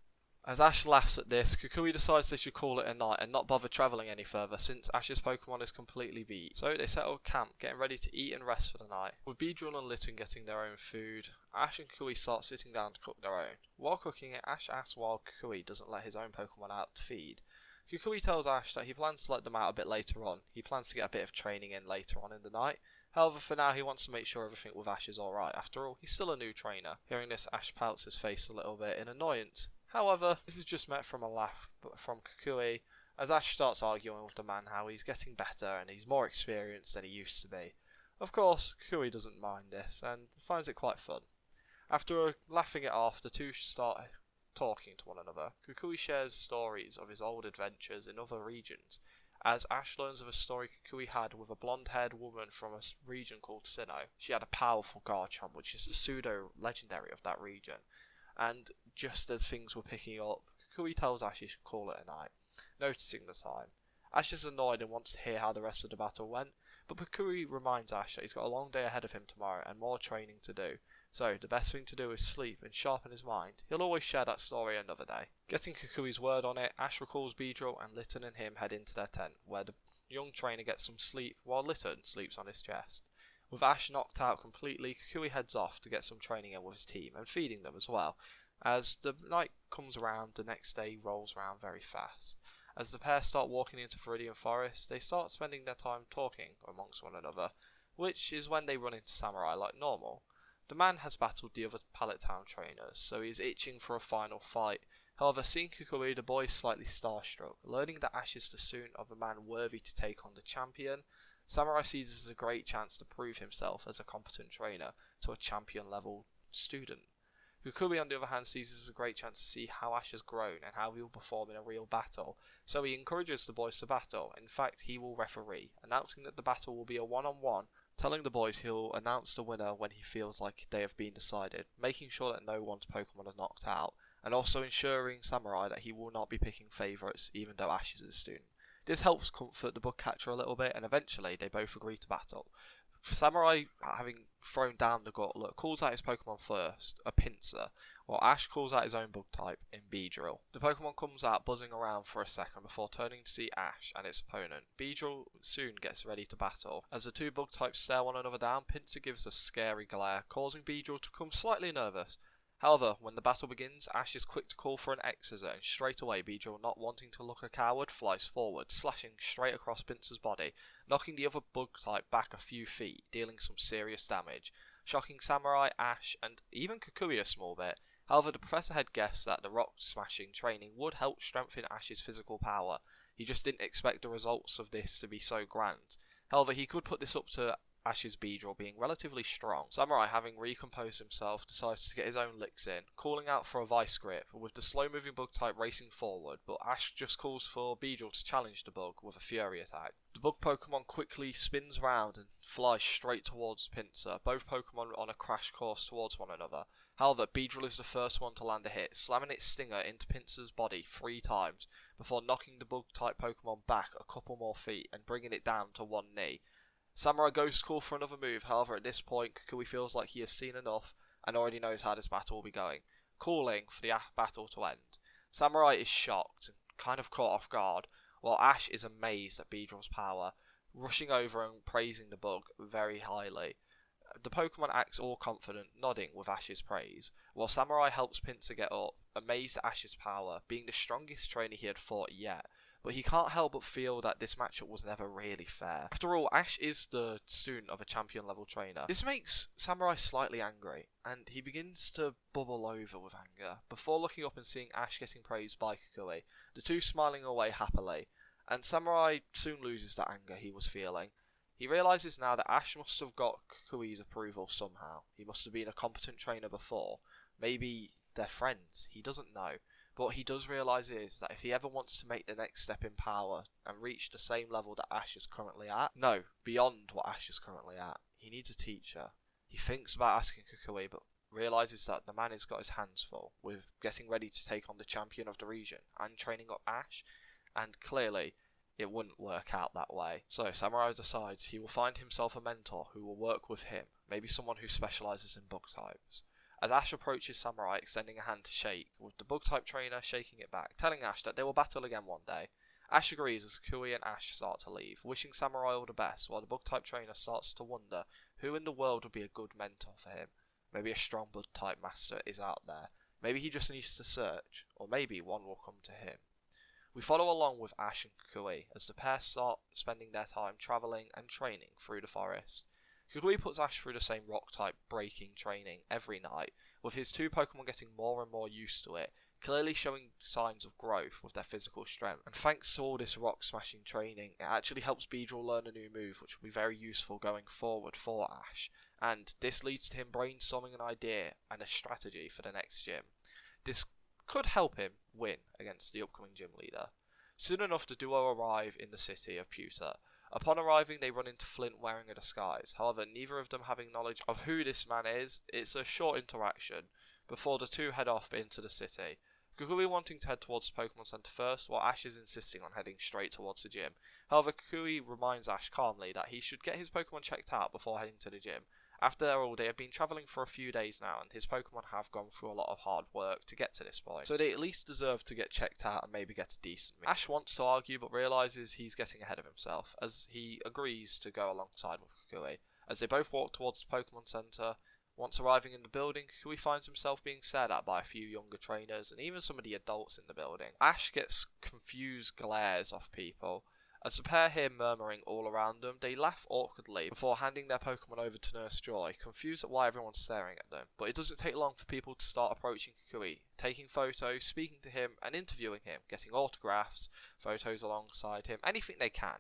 Speaker 2: As Ash laughs at this, Kukui decides they should call it a night and not bother travelling any further since Ash's Pokemon is completely beat. So they set up camp, getting ready to eat and rest for the night. With Beedrill and Litten getting their own food, Ash and Kukui start sitting down to cook their own. While cooking it, Ash asks why Kukui doesn't let his own Pokemon out to feed. Kukui tells Ash that he plans to let them out a bit later on. He plans to get a bit of training in later on in the night. However, for now he wants to make sure everything with Ash is alright. After all, he's still a new trainer. Hearing this, Ash pouts his face a little bit in annoyance. However, this is just met from a laugh from Kukui, as Ash starts arguing with the man how he's getting better and he's more experienced than he used to be. Of course, Kukui doesn't mind this and finds it quite fun. After laughing it off, the two start talking to one another. Kukui shares stories of his old adventures in other regions, as Ash learns of a story Kukui had with a blonde-haired woman from a region called Sinnoh. She had a powerful Garchomp, which is the pseudo-legendary of that region. And just as things were picking up, Kukui tells Ash he should call it a night, noticing the time. Ash is annoyed and wants to hear how the rest of the battle went, but Kukui reminds Ash that he's got a long day ahead of him tomorrow and more training to do, so the best thing to do is sleep and sharpen his mind. He'll always share that story another day. Getting Kukui's word on it, Ash recalls Beedrill and Litten and him head into their tent, where the young trainer gets some sleep while Litten sleeps on his chest. With Ash knocked out completely, Kukui heads off to get some training in with his team and feeding them as well. As the night comes around, the next day rolls around very fast. As the pair start walking into Viridian Forest, they start spending their time talking amongst one another, which is when they run into Samurai like normal. The man has battled the other Pallet Town trainers, so he is itching for a final fight. However, seeing Kukui, the boy is slightly starstruck. Learning that Ash is the student of a man worthy to take on the champion, Samurai sees this as a great chance to prove himself as a competent trainer to a champion level student. Kukui, on the other hand, sees this as a great chance to see how Ash has grown and how he will perform in a real battle, so he encourages the boys to battle. In fact, he will referee, announcing that the battle will be a one-on-one, telling the boys he'll announce the winner when he feels like they have been decided, making sure that no one's Pokemon are knocked out, and also ensuring Samurai that he will not be picking favourites even though Ash is a student. This helps comfort the bug catcher a little bit, and eventually they both agree to battle. Samurai, having thrown down the gauntlet, calls out his Pokemon first, a Pinsir, while Ash calls out his own bug type in Beedrill. The Pokemon comes out buzzing around for a second before turning to see Ash and its opponent. Beedrill soon gets ready to battle. As the two bug types stare one another down, Pinsir gives a scary glare, causing Beedrill to become slightly nervous. However, when the battle begins, Ash is quick to call for an X-Scissor, and straight away Beedrill, not wanting to look a coward, flies forward, slashing straight across Pinsir's body, knocking the other bug type back a few feet, dealing some serious damage, shocking Samurai, Ash, and even Kukui a small bit. However, the professor had guessed that the rock smashing training would help strengthen Ash's physical power. He just didn't expect the results of this to be so grand. However, he could put this up to Ash's Beedrill being relatively strong. Samurai, having recomposed himself, decides to get his own licks in, calling out for a Vice Grip, with the slow-moving bug type racing forward, but Ash just calls for Beedrill to challenge the bug with a Fury attack. The bug Pokemon quickly spins round and flies straight towards Pinsir, both Pokemon on a crash course towards one another. However, Beedrill is the first one to land a hit, slamming its stinger into Pinsir's body 3 times, before knocking the bug-type Pokemon back a couple more feet and bringing it down to one knee. Samurai goes to call for another move, however at this point Kukui feels like he has seen enough and already knows how this battle will be going, calling for the battle to end. Samurai is shocked and kind of caught off guard, while Ash is amazed at Beedrill's power, rushing over and praising the bug very highly. The Pokemon acts all confident, nodding with Ash's praise, while Samurai helps Pinsir get up, amazed at Ash's power, being the strongest trainer he had fought yet, but he can't help but feel that this matchup was never really fair. After all, Ash is the student of a champion level trainer. This makes Samurai slightly angry, and he begins to bubble over with anger, before looking up and seeing Ash getting praised by Kukui, the two smiling away happily, and Samurai soon loses that anger he was feeling. He realises now that Ash must have got Kukui's approval somehow. He must have been a competent trainer before. Maybe they're friends, he doesn't know. But what he does realise is that if he ever wants to make the next step in power and reach the same level that Ash is currently at, no, beyond what Ash is currently at, he needs a teacher. He thinks about asking Kukui, but realises that the man has got his hands full with getting ready to take on the champion of the region and training up Ash, and clearly it wouldn't work out that way. So Samurai decides he will find himself a mentor who will work with him, maybe someone who specialises in bug types. As Ash approaches Samurai extending a hand to shake, with the bug type trainer shaking it back, telling Ash that they will battle again one day. Ash agrees as Kukui and Ash start to leave, wishing Samurai all the best, while the bug type trainer starts to wonder who in the world would be a good mentor for him. Maybe a strong bug type master is out there. Maybe he just needs to search, or maybe one will come to him. We follow along with Ash and Kukui as the pair start spending their time travelling and training through the forest. Kukui puts Ash through the same rock type breaking training every night, with his two Pokemon getting more and more used to it, clearly showing signs of growth with their physical strength. And thanks to all this rock smashing training, it actually helps Beedrill learn a new move which will be very useful going forward for Ash, and this leads to him brainstorming an idea and a strategy for the next gym. This could help him win against the upcoming gym leader. Soon enough, the duo arrive in the city of Pewter. Upon arriving, they run into Flint wearing a disguise. However, neither of them having knowledge of who this man is, it's a short interaction before the two head off into the city. Kukui wanting to head towards the Pokemon Center first, while Ash is insisting on heading straight towards the gym. However, Kukui reminds Ash calmly that he should get his Pokemon checked out before heading to the gym. After all, they have been travelling for a few days now, and his Pokemon have gone through a lot of hard work to get to this point, so they at least deserve to get checked out and maybe get a decent meal. Ash wants to argue, but realises he's getting ahead of himself, as he agrees to go alongside with Kukui. As they both walk towards the Pokemon Center, once arriving in the building, Kukui finds himself being stared at by a few younger trainers, and even some of the adults in the building. Ash gets confused glares off people. As the pair hear murmuring all around them, they laugh awkwardly before handing their Pokemon over to Nurse Joy, confused at why everyone's staring at them. But it doesn't take long for people to start approaching Kukui, taking photos, speaking to him, and interviewing him, getting autographs, photos alongside him, anything they can.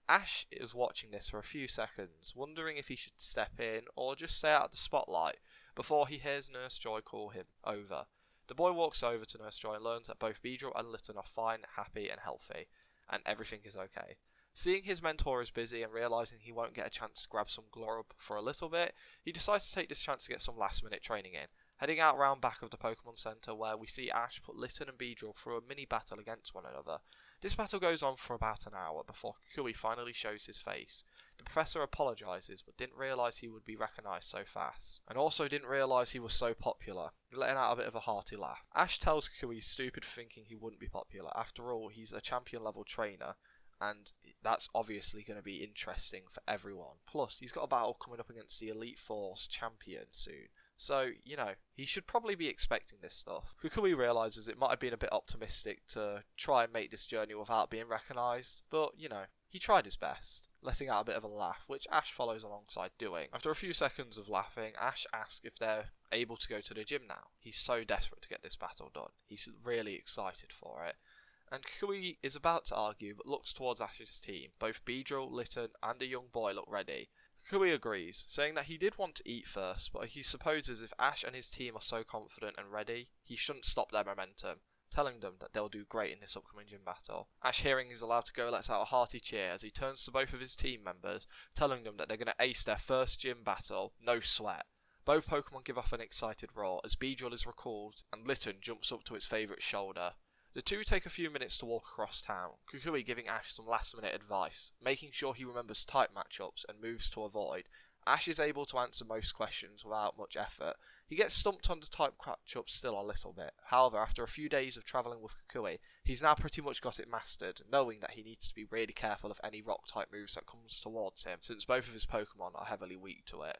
Speaker 2: Ash is watching this for a few seconds, wondering if he should step in or just stay out of the spotlight, before he hears Nurse Joy call him over. The boy walks over to Nurse Joy and learns that both Beedrill and Litten are fine, happy, and healthy, and everything is okay. Seeing his mentor is busy and realising he won't get a chance to grab some Glorb for a little bit, he decides to take this chance to get some last minute training in, heading out round back of the Pokemon Center where we see Ash put Litten and Beedrill through a mini battle against one another. This battle goes on for about an hour before Kukui finally shows his face. The professor apologises but didn't realise he would be recognised so fast, and also didn't realise he was so popular, letting out a bit of a hearty laugh. Ash tells Kukui he's stupid for thinking he wouldn't be popular. After all, he's a champion level trainer, and that's obviously going to be interesting for everyone. Plus, he's got a battle coming up against the Elite Four's champion soon. So, he should probably be expecting this stuff. Kukui realises it might have been a bit optimistic to try and make this journey without being recognised, but, he tried his best, letting out a bit of a laugh, which Ash follows alongside doing. After a few seconds of laughing, Ash asks if they're able to go to the gym now. He's so desperate to get this battle done. He's really excited for it. And Kukui is about to argue, but looks towards Ash's team. Both Beedrill, Litten, and a young boy look ready. Kukui agrees, saying that he did want to eat first, but he supposes if Ash and his team are so confident and ready, he shouldn't stop their momentum, telling them that they'll do great in this upcoming gym battle. Ash, hearing he's allowed to go, lets out a hearty cheer as he turns to both of his team members, telling them that they're going to ace their first gym battle, no sweat. Both Pokemon give off an excited roar as Beedrill is recalled and Litten jumps up to its favourite shoulder. The two take a few minutes to walk across town, Kukui giving Ash some last minute advice, making sure he remembers type matchups and moves to avoid. Ash is able to answer most questions without much effort. He gets stumped on the type matchups still a little bit. However, after a few days of travelling with Kukui, he's now pretty much got it mastered, knowing that he needs to be really careful of any rock type moves that comes towards him, since both of his Pokemon are heavily weak to it.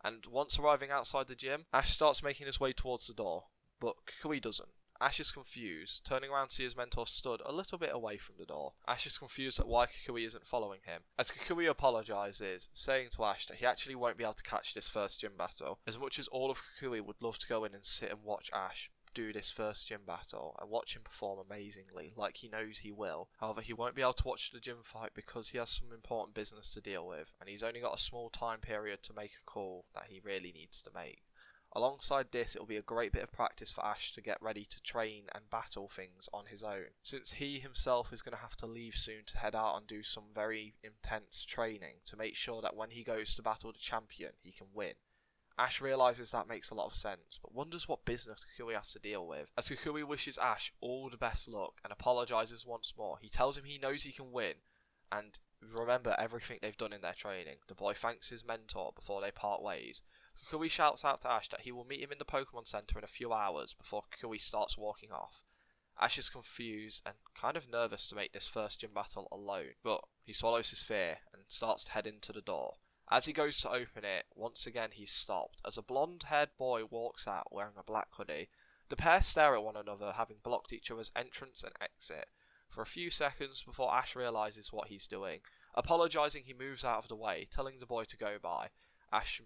Speaker 2: And once arriving outside the gym, Ash starts making his way towards the door, but Kukui doesn't. Ash is confused, turning around to see his mentor stood a little bit away from the door. Ash is confused at why Kukui isn't following him, as Kukui apologises, saying to Ash that he actually won't be able to catch this first gym battle. As much as all of Kukui would love to go in and sit and watch Ash do this first gym battle and watch him perform amazingly, like he knows he will. However, he won't be able to watch the gym fight because he has some important business to deal with, and he's only got a small time period to make a call that he really needs to make. Alongside this, it will be a great bit of practice for Ash to get ready to train and battle things on his own, since he himself is going to have to leave soon to head out and do some very intense training to make sure that when he goes to battle the champion, he can win. Ash realises that makes a lot of sense, but wonders what business Kukui has to deal with. As Kukui wishes Ash all the best luck and apologises once more, he tells him he knows he can win, and remember everything they've done in their training. The boy thanks his mentor before they part ways. Kukui shouts out to Ash that he will meet him in the Pokemon Center in a few hours before Kukui starts walking off. Ash is confused and kind of nervous to make this first gym battle alone, but he swallows his fear and starts to head into the door. As he goes to open it, once again he's stopped as a blonde-haired boy walks out wearing a black hoodie. The pair stare at one another, having blocked each other's entrance and exit for a few seconds before Ash realises what he's doing. Apologising, he moves out of the way, telling the boy to go by. Ash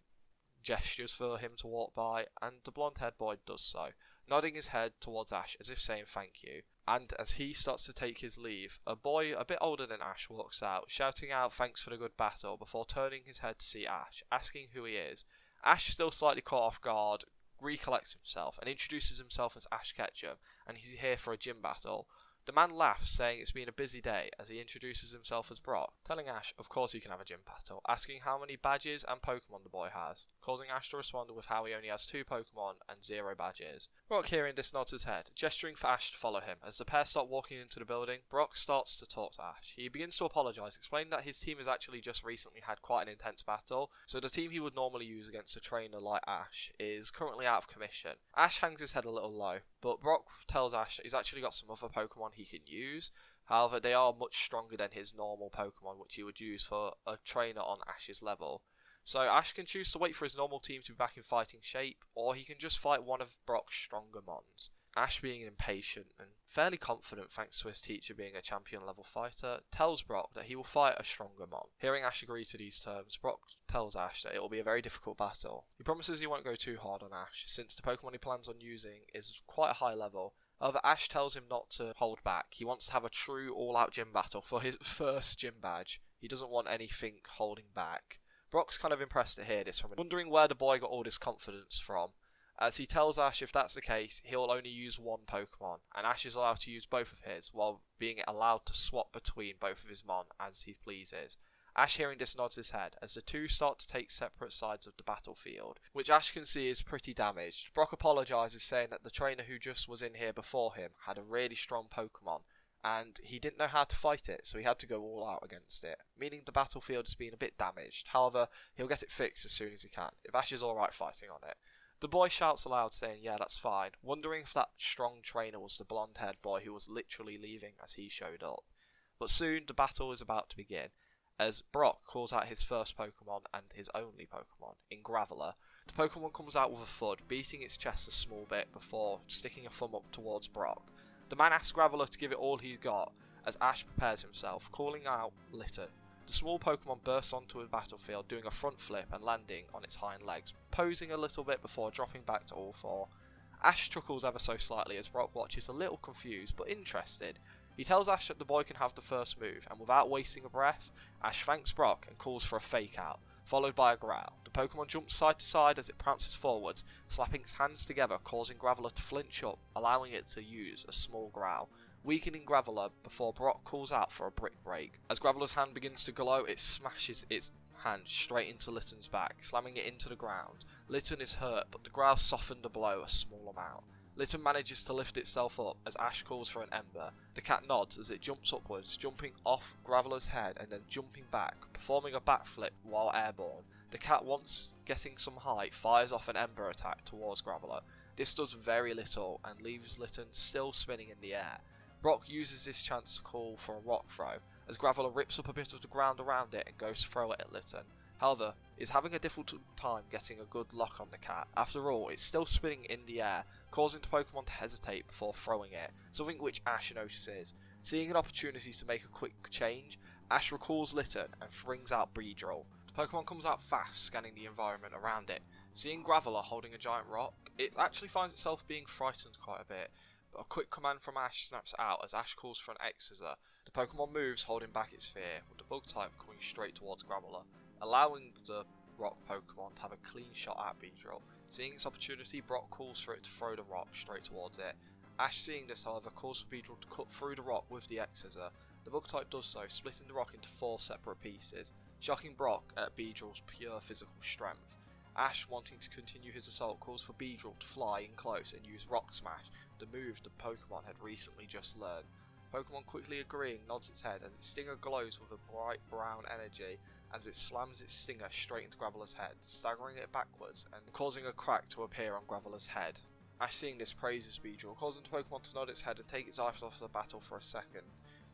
Speaker 2: gestures for him to walk by, and the blonde-haired boy does so, nodding his head towards Ash as if saying thank you. And as he starts to take his leave, a boy a bit older than Ash walks out, shouting out thanks for the good battle before turning his head to see Ash, asking who he is. Ash, still slightly caught off guard, recollects himself and introduces himself as Ash Ketchum, and he's here for a gym battle. The man laughs, saying it's been a busy day, as he introduces himself as Brock, telling Ash of course he can have a gym battle, asking how many badges and Pokemon the boy has, causing Ash to respond with how he only has 2 Pokemon and 0 badges. Brock hearing this nods his head, gesturing for Ash to follow him. As the pair start walking into the building, Brock starts to talk to Ash. He begins to apologise, explaining that his team has actually just recently had quite an intense battle, so the team he would normally use against a trainer like Ash is currently out of commission. Ash hangs his head a little low, but Brock tells Ash that he's actually got some other Pokemon he can use. However, they are much stronger than his normal Pokemon, which he would use for a trainer on Ash's level. So Ash can choose to wait for his normal team to be back in fighting shape, or he can just fight one of Brock's stronger mons. Ash, being impatient and fairly confident thanks to his teacher being a champion level fighter, tells Brock that he will fight a stronger mon. Hearing Ash agree to these terms, Brock tells Ash that it will be a very difficult battle. He promises he won't go too hard on Ash, since the Pokemon he plans on using is quite a high level. However, Ash tells him not to hold back. He wants to have a true all-out gym battle for his first gym badge. He doesn't want anything holding back. Brock's kind of impressed to hear this from him, wondering where the boy got all this confidence from, as he tells Ash if that's the case, he'll only use 1 Pokemon, and Ash is allowed to use both of his, while being allowed to swap between both of his mon as he pleases. Ash, hearing this, nods his head, as the two start to take separate sides of the battlefield, which Ash can see is pretty damaged. Brock apologises, saying that the trainer who just was in here before him had a really strong Pokemon, and he didn't know how to fight it, so he had to go all out against it, meaning the battlefield has been a bit damaged. However, he'll get it fixed as soon as he can, if Ash is alright fighting on it. The boy shouts aloud, saying yeah, that's fine, wondering if that strong trainer was the blonde-haired boy who was literally leaving as he showed up. But soon the battle is about to begin, as Brock calls out his first Pokemon and his only Pokemon, in Graveler. The Pokemon comes out with a thud, beating its chest a small bit before sticking a thumb up towards Brock. The man asks Graveler to give it all he's got, as Ash prepares himself, calling out Litten. The small Pokemon bursts onto the battlefield, doing a front flip and landing on its hind legs, posing a little bit before dropping back to all 4. Ash chuckles ever so slightly as Brock watches, a little confused but interested. He tells Ash that the boy can have the first move, and without wasting a breath, Ash thanks Brock and calls for a fake out, followed by a growl. The Pokemon jumps side to side as it pounces forwards, slapping its hands together, causing Graveler to flinch up, allowing it to use a small growl, weakening Graveler before Brock calls out for a brick break. As Graveler's hand begins to glow, it smashes its hand straight into Litten's back, slamming it into the ground. Litten is hurt, but the growl softened the blow a small amount. Litten manages to lift itself up as Ash calls for an ember. The cat nods as it jumps upwards, jumping off Graveler's head and then jumping back, performing a backflip while airborne. The cat, once getting some height, fires off an ember attack towards Graveler. This does very little and leaves Litten still spinning in the air. Brock uses this chance to call for a rock throw, as Graveler rips up a bit of the ground around it and goes to throw it at Litten. However, is having a difficult time getting a good lock on the cat. After all, it's still spinning in the air, causing the Pokemon to hesitate before throwing it, something which Ash notices. Seeing an opportunity to make a quick change, Ash recalls Litten and brings out Beedrill. The Pokemon comes out fast, scanning the environment around it, Seeing Graveler holding a giant rock, it actually finds itself being frightened quite a bit, but a quick command from Ash snaps out as Ash calls for an X-Scissor. The Pokemon moves, holding back its fear, with the bug type coming straight towards Graveler, allowing the rock Pokemon to have a clean shot at Beedrill. Seeing its opportunity, Brock calls for it to throw the rock straight towards it. Ash, seeing this, however, calls for Beedrill to cut through the rock with the X-Scissor. The bug type does so, splitting the rock into 4 separate pieces, shocking Brock at Beedrill's pure physical strength. Ash, wanting to continue his assault, calls for Beedrill to fly in close and use Rock Smash, the move the Pokemon had recently just learned. Pokemon, quickly agreeing, nods its head as its stinger glows with a bright brown energy as it slams its stinger straight into Graveler's head, staggering it backwards and causing a crack to appear on Graveler's head. Ash, seeing this, praises Beedrill, causing the Pokemon to nod its head and take its eyes off the battle for a second.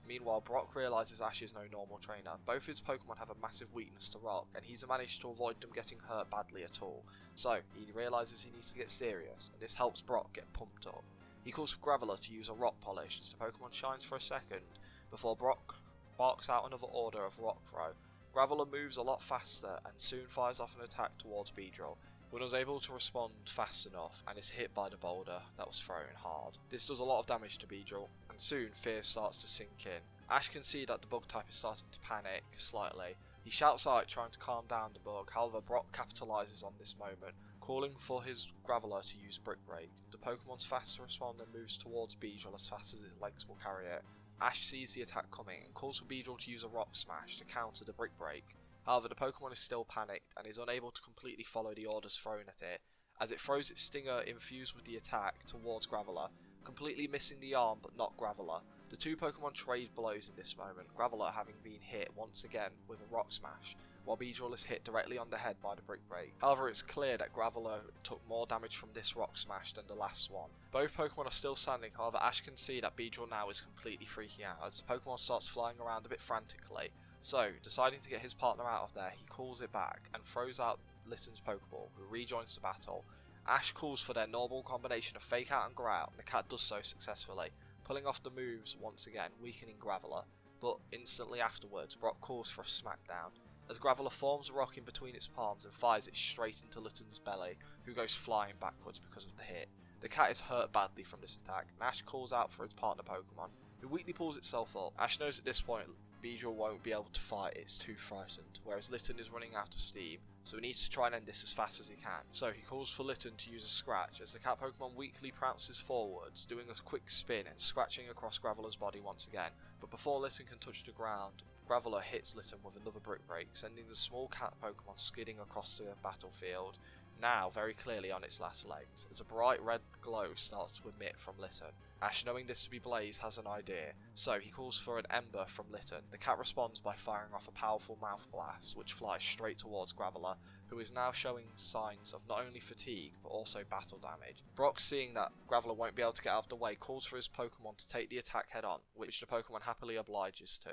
Speaker 2: Meanwhile, Brock realises Ash is no normal trainer. Both his Pokemon have a massive weakness to rock, and he's managed to avoid them getting hurt badly at all. So, he realises he needs to get serious, and this helps Brock get pumped up. He calls for Graveler to use a rock polish as the Pokemon shines for a second, before Brock barks out another order of rock throw. Graveler moves a lot faster, and soon fires off an attack towards Beedrill, but was able to respond fast enough and is hit by the boulder that was thrown hard. This does a lot of damage to Beedrill, and soon fear starts to sink in. Ash can see that the bug type is starting to panic slightly. He shouts out trying to calm down the bug, however Brock capitalises on this moment, calling for his Graveler to use Brick Break. The Pokemon's fast to respond and moves towards Beedrill as fast as its legs will carry it. Ash sees the attack coming and calls for Beedrill to use a Rock Smash to counter the Brick Break. However, the Pokemon is still panicked and is unable to completely follow the orders thrown at it, as it throws its stinger infused with the attack towards Graveler, completely missing the arm but not Graveler. The two Pokemon trade blows in this moment, Graveler having been hit once again with a Rock Smash, while Beedrill is hit directly on the head by the Brick Break. However, it's clear that Graveler took more damage from this Rock Smash than the last one. Both Pokemon are still standing, however Ash can see that Beedrill now is completely freaking out as the Pokemon starts flying around a bit frantically. So, deciding to get his partner out of there, he calls it back and throws out Litten's Pokeball, who rejoins the battle. Ash calls for their normal combination of Fake Out and Growl, and the cat does so successfully, pulling off the moves once again, weakening Graveler, but instantly afterwards, Brock calls for a smackdown, as Graveler forms a rock in between its palms and fires it straight into Litten's belly, who goes flying backwards because of the hit. The cat is hurt badly from this attack, and Ash calls out for his partner Pokemon, who weakly pulls itself up. Ash knows at this point Beedrill won't be able to fight, it's too frightened, whereas Litten is running out of steam, so he needs to try and end this as fast as he can. So he calls for Litten to use a scratch as the cat Pokemon weakly pounces forwards, doing a quick spin and scratching across Graveler's body once again, but before Litten can touch the ground, Graveler hits Litten with another Brick Break, sending the small cat Pokemon skidding across the battlefield, now very clearly on its last legs, as a bright red glow starts to emit from Litten. Ash, knowing this to be Blaze, has an idea, so he calls for an Ember from Litten. The cat responds by firing off a powerful mouth blast, which flies straight towards Graveler, who is now showing signs of not only fatigue, but also battle damage. Brock, seeing that Graveler won't be able to get out of the way, calls for his Pokemon to take the attack head on, which the Pokemon happily obliges to.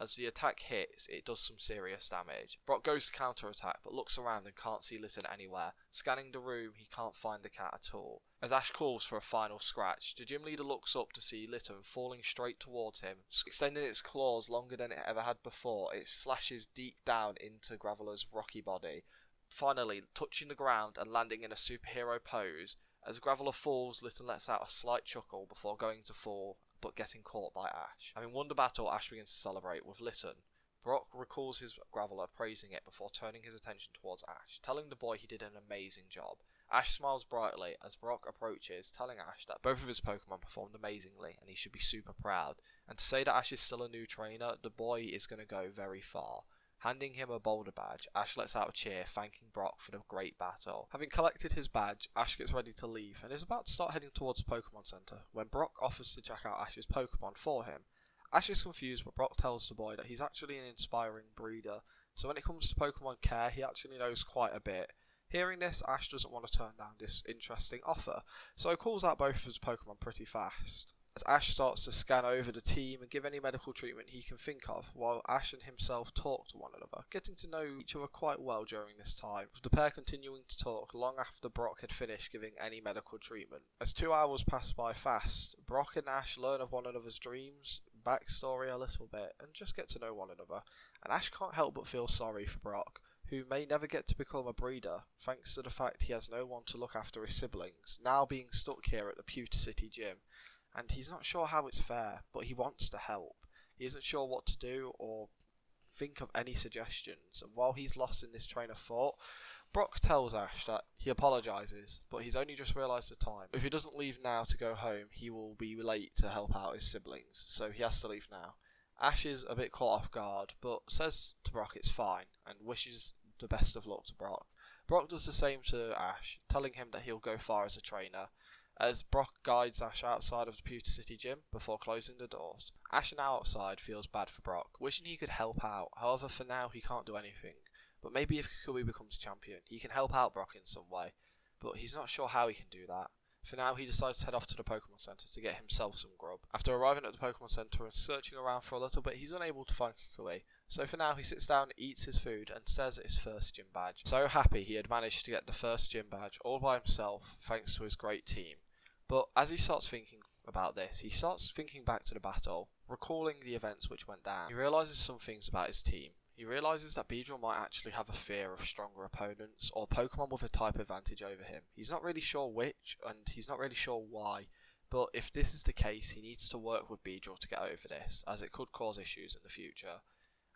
Speaker 2: As the attack hits, it does some serious damage. Brock goes to counter-attack, but looks around and can't see Litten anywhere. Scanning the room, he can't find the cat at all. As Ash calls for a final scratch, the gym leader looks up to see Litten falling straight towards him. Extending its claws longer than it ever had before, it slashes deep down into Graveler's rocky body, finally touching the ground and landing in a superhero pose. As Graveler falls, Litten lets out a slight chuckle before going to fall, but getting caught by Ash. Having won the battle, Ash begins to celebrate with Litten. Brock recalls his Graveler, praising it before turning his attention towards Ash, telling the boy he did an amazing job. Ash smiles brightly as Brock approaches, telling Ash that both of his Pokemon performed amazingly and he should be super proud. And to say that Ash is still a new trainer, the boy is going to go very far. Handing him a boulder badge, Ash lets out a cheer, thanking Brock for the great battle. Having collected his badge, Ash gets ready to leave and is about to start heading towards the Pokemon Center when Brock offers to check out Ash's Pokemon for him. Ash is confused, but Brock tells the boy that he's actually an inspiring breeder, so when it comes to Pokemon care, he actually knows quite a bit. Hearing this, Ash doesn't want to turn down this interesting offer, so he calls out both of his Pokemon pretty fast. As Ash starts to scan over the team and give any medical treatment he can think of, while Ash and himself talk to one another, getting to know each other quite well during this time, with the pair continuing to talk long after Brock had finished giving any medical treatment. As 2 hours pass by fast, Brock and Ash learn of one another's dreams, backstory a little bit, and just get to know one another, and Ash can't help but feel sorry for Brock,
Speaker 3: who may never get to become a breeder thanks to the fact he has no one to look after his siblings, now being stuck here at the Pewter City gym. And he's not sure how it's fair, but he wants to help. He isn't sure what to do or think of any suggestions, and while he's lost in this train of thought, Brock tells Ash that he apologises, but he's only just realised the time. If he doesn't leave now to go home, he will be late to help out his siblings, so he has to leave now. Ash is a bit caught off guard, but says to Brock it's fine, and wishes the best of luck to Brock. Brock does the same to Ash, telling him that he'll go far as a trainer, as Brock guides Ash outside of the Pewter City gym before closing the doors. Ash now outside feels bad for Brock, wishing he could help out. However, for now he can't do anything. But maybe if Kukui becomes champion, he can help out Brock in some way. But he's not sure how he can do that. For now, he decides to head off to the Pokemon Center to get himself some grub. After arriving at the Pokemon Center and searching around for a little bit, he's unable to find Kukui. So for now, he sits down, eats his food, and stares at his first gym badge. So happy he had managed to get the first gym badge all by himself, thanks to his great team. But as he starts thinking about this, he starts thinking back to the battle, recalling the events which went down. He realises some things about his team. He realises that Beedrill might actually have a fear of stronger opponents, or Pokemon with a type advantage over him. He's not really sure which, and he's not really sure why, but if this is the case, he needs to work with Beedrill to get over this, as it could cause issues in the future.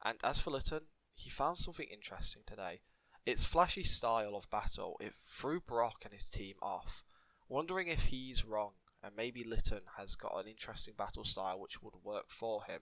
Speaker 3: And as for Litten, he found something interesting today. Its flashy style of battle, it threw Brock and his team off. Wondering if he's wrong, and maybe Litten has got an interesting battle style which would work for him.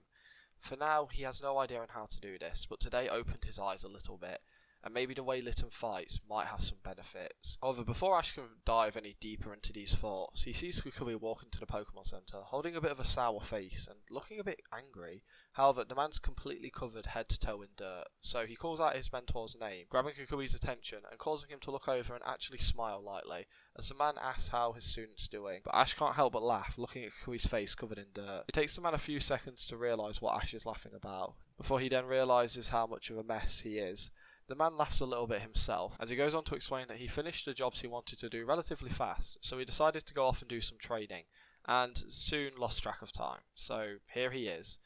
Speaker 3: For now, he has no idea on how to do this, but today opened his eyes a little bit, and maybe the way Litten fights might have some benefits. However, before Ash can dive any deeper into these thoughts, he sees Kukui walk into the Pokemon Center, holding a bit of a sour face and looking a bit angry. However, the man's completely covered head to toe in dirt, so he calls out his mentor's name, grabbing Kukui's attention and causing him to look over and actually smile lightly, as the man asks how his student's doing. But Ash can't help but laugh, looking at Kukui's face covered in dirt. It takes the man a few seconds to realise what Ash is laughing about, before he then realises how much of a mess he is. The man laughs a little bit himself, as he goes on to explain that he finished the jobs he wanted to do relatively fast, so he decided to go off and do some training, and soon lost track of time. So here he is.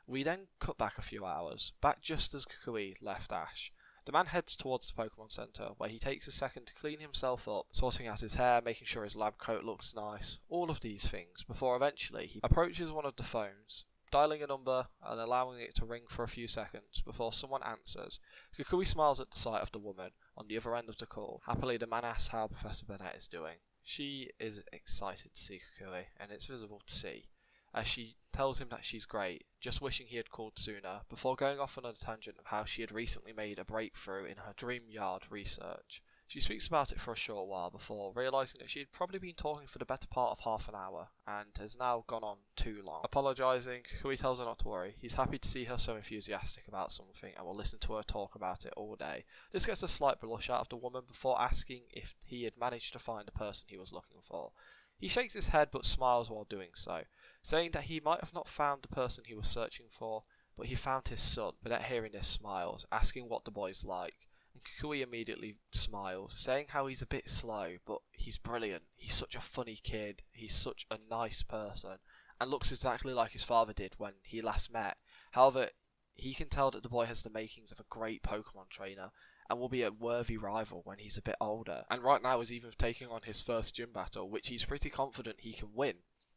Speaker 3: We then cut back a few hours, back just as Kukui left Ash. The man heads towards the Pokemon Center, where he takes a second to clean himself up, sorting out his hair, making sure his lab coat looks nice, all of these things, before eventually he approaches one of the phones, dialing a number and allowing it to ring for a few seconds before someone answers. Kukui smiles at the sight of the woman on the other end of the call. Happily, the man asks how Professor Burnett is doing. She is excited to see Kukui, and it's visible to see, as she tells him that she's great, just wishing he had called sooner, before going off on a tangent of how she had recently made a breakthrough in her dream yard research. She speaks about it for a short while before realising that she had probably been talking for the better part of half an hour, and has now gone on too long. Apologising, Kukui tells her not to worry. He's happy to see her so enthusiastic about something and will listen to her talk about it all day. This gets a slight blush out of the woman before asking if he had managed to find the person he was looking for. He shakes his head but smiles while doing so, saying that he might have not found the person he was searching for, but he found his son. Burnett, hearing this, smiles, asking what the boy's like. And Kukui immediately smiles, saying how he's a bit slow, but he's brilliant. He's such a funny kid, he's such a nice person, and looks exactly like his father did when he last met. However, he can tell that the boy has the makings of a great Pokemon trainer, and will be a worthy rival when he's a bit older. And right now is even taking on his first gym battle, which he's pretty confident he can win.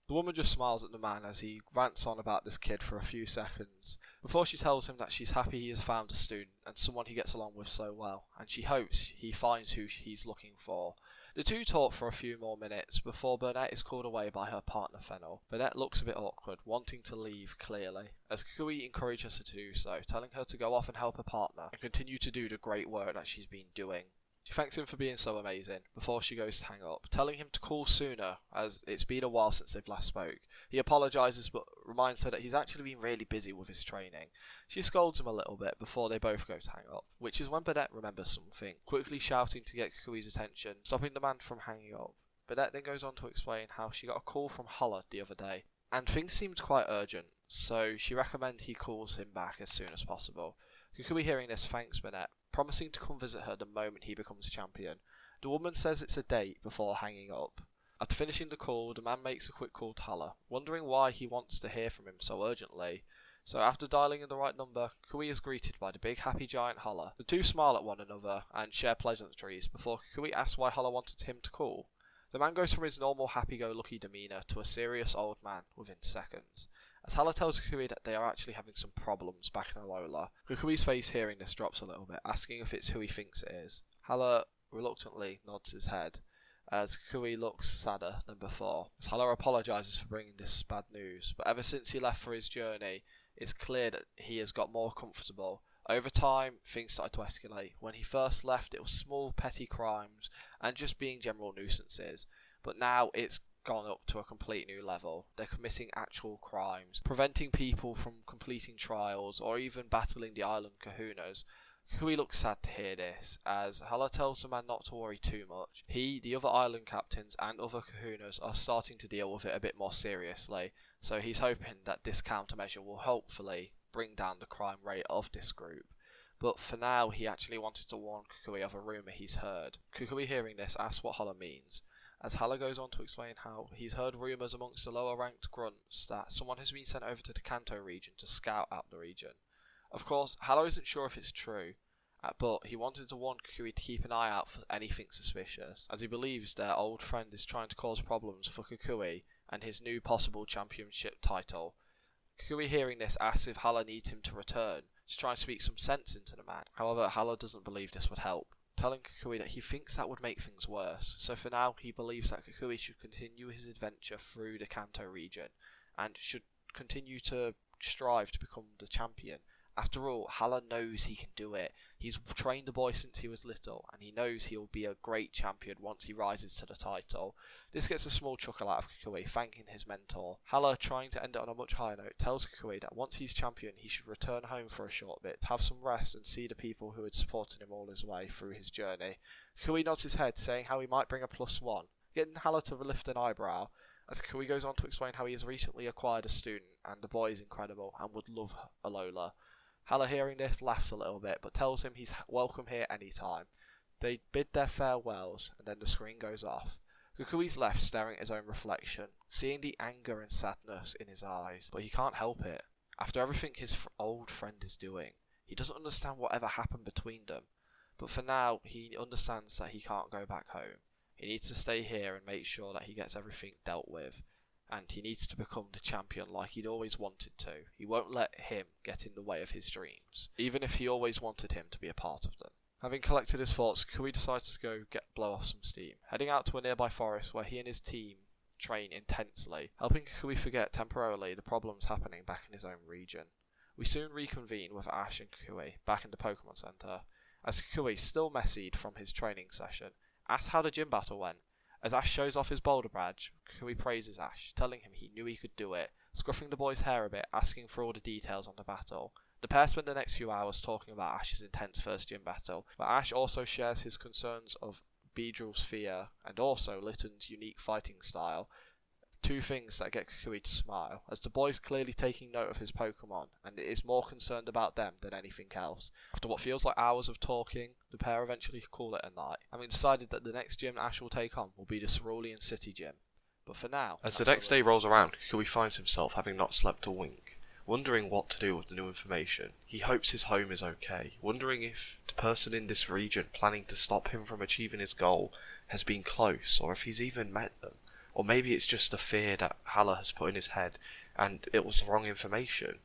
Speaker 3: The woman just smiles at the man as he rants on about this kid for a few seconds, before she tells him that she's happy he has found a student and someone he gets along with so well, and she hopes he finds who he's looking for. The two talk for a few more minutes before Burnett is called away by her partner Fennel. Burnett looks a bit awkward, wanting to leave clearly, as Kukui encourages her to do so, telling her to go off and help her partner and continue to do the great work that she's been doing. She thanks him for being so amazing before she goes to hang up, telling him to call sooner as it's been a while since they've last spoke. He apologises but reminds her that he's actually been really busy with his training. She scolds him a little bit before they both go to hang up, which is when Burnett remembers something, quickly shouting to get Kukui's attention, stopping the man from hanging up. Burnett then goes on to explain how she got a call from Holler the other day, and things seemed quite urgent, so she recommends he calls him back as soon as possible. Kukui, hearing this, thanks Burnett, promising to come visit her the moment he becomes champion. The woman says it's a date before hanging up. After finishing the call, the man makes a quick call to Holler, wondering why he wants to hear from him so urgently. So after dialing in the right number, Kukui is greeted by the big happy giant Hala. The two smile at one another and share pleasantries before Kukui asks why Hala wanted him to call. The man goes from his normal happy-go-lucky demeanour to a serious old man within seconds, as Hala tells Kukui that they are actually having some problems back in Alola. Kukui's face hearing this drops a little bit, asking if it's who he thinks it is. Hala reluctantly nods his head, as Kukui looks sadder than before, as Hala apologises for bringing this bad news, but ever since he left for his journey, it's clear that he has got more comfortable. Over time, things started to escalate. When he first left, it was small petty crimes and just being general nuisances, but now it's gone up to a complete new level. They're committing actual crimes, preventing people from completing trials or even battling the island kahunas. Kukui looks sad to hear this, as Hala tells the man not to worry too much. He, the other island captains and other kahunas are starting to deal with it a bit more seriously, so he's hoping that this countermeasure will hopefully bring down the crime rate of this group. But for now, he actually wanted to warn Kukui of a rumour he's heard. Kukui hearing this asks what Hala means, as Hala goes on to explain how he's heard rumours amongst the lower ranked grunts that someone has been sent over to the Kanto region to scout out the region. Of course, Hala isn't sure if it's true, but he wanted to warn Kukui to keep an eye out for anything suspicious, as he believes their old friend is trying to cause problems for Kukui and his new possible championship title. Kukui hearing this asks if Hala needs him to return, to try and speak some sense into the man. However, Hala doesn't believe this would help, telling Kukui that he thinks that would make things worse, so for now he believes that Kukui should continue his adventure through the Kanto region, and should continue to strive to become the champion. After all, Hala knows he can do it. He's trained the boy since he was little, and he knows he'll be a great champion once he rises to the title. This gets a small chuckle out of Kukui, thanking his mentor. Hala, trying to end it on a much higher note, tells Kukui that once he's champion, he should return home for a short bit, have some rest, and see the people who had supported him all his way through his journey. Kukui nods his head, saying how he might bring a +1, getting Hala to lift an eyebrow, as Kukui goes on to explain how he has recently acquired a student, and the boy is incredible, and would love Alola. Hala hearing this laughs a little bit, but tells him he's welcome here anytime. They bid their farewells, and then the screen goes off. Kukui's left staring at his own reflection, seeing the anger and sadness in his eyes, but he can't help it. After everything his old friend is doing, he doesn't understand whatever happened between them, but for now he understands that he can't go back home. He needs to stay here and make sure that he gets everything dealt with. And he needs to become the champion like he'd always wanted to. He won't let him get in the way of his dreams, even if he always wanted him to be a part of them. Having collected his thoughts, Kukui decides to go blow off some steam, heading out to a nearby forest where he and his team train intensely, helping Kukui forget temporarily the problems happening back in his own region. We soon reconvene with Ash and Kukui back in the Pokemon Center, as Kukui, still messied from his training session, asks how the gym battle went. As Ash shows off his boulder badge, Kukui praises Ash, telling him he knew he could do it, scruffing the boy's hair a bit, asking for all the details on the battle. The pair spend the next few hours talking about Ash's intense first gym battle, but Ash also shares his concerns of Beedrill's fear, and also Litton's unique fighting style, two things that get Kukui to smile, as the boy's clearly taking note of his Pokemon, and is more concerned about them than anything else. After what feels like hours of talking, the pair eventually call it a night, having decided that the next gym Ash will take on will be the Cerulean City gym. But for now...
Speaker 2: As the next day rolls around, Kukui finds himself having not slept a wink, wondering what to do with the new information. He hopes his home is okay, wondering if the person in this region planning to stop him from achieving his goal has been close, or if he's even met them. Or maybe it's just a fear that Hala has put in his head, and it was the wrong information.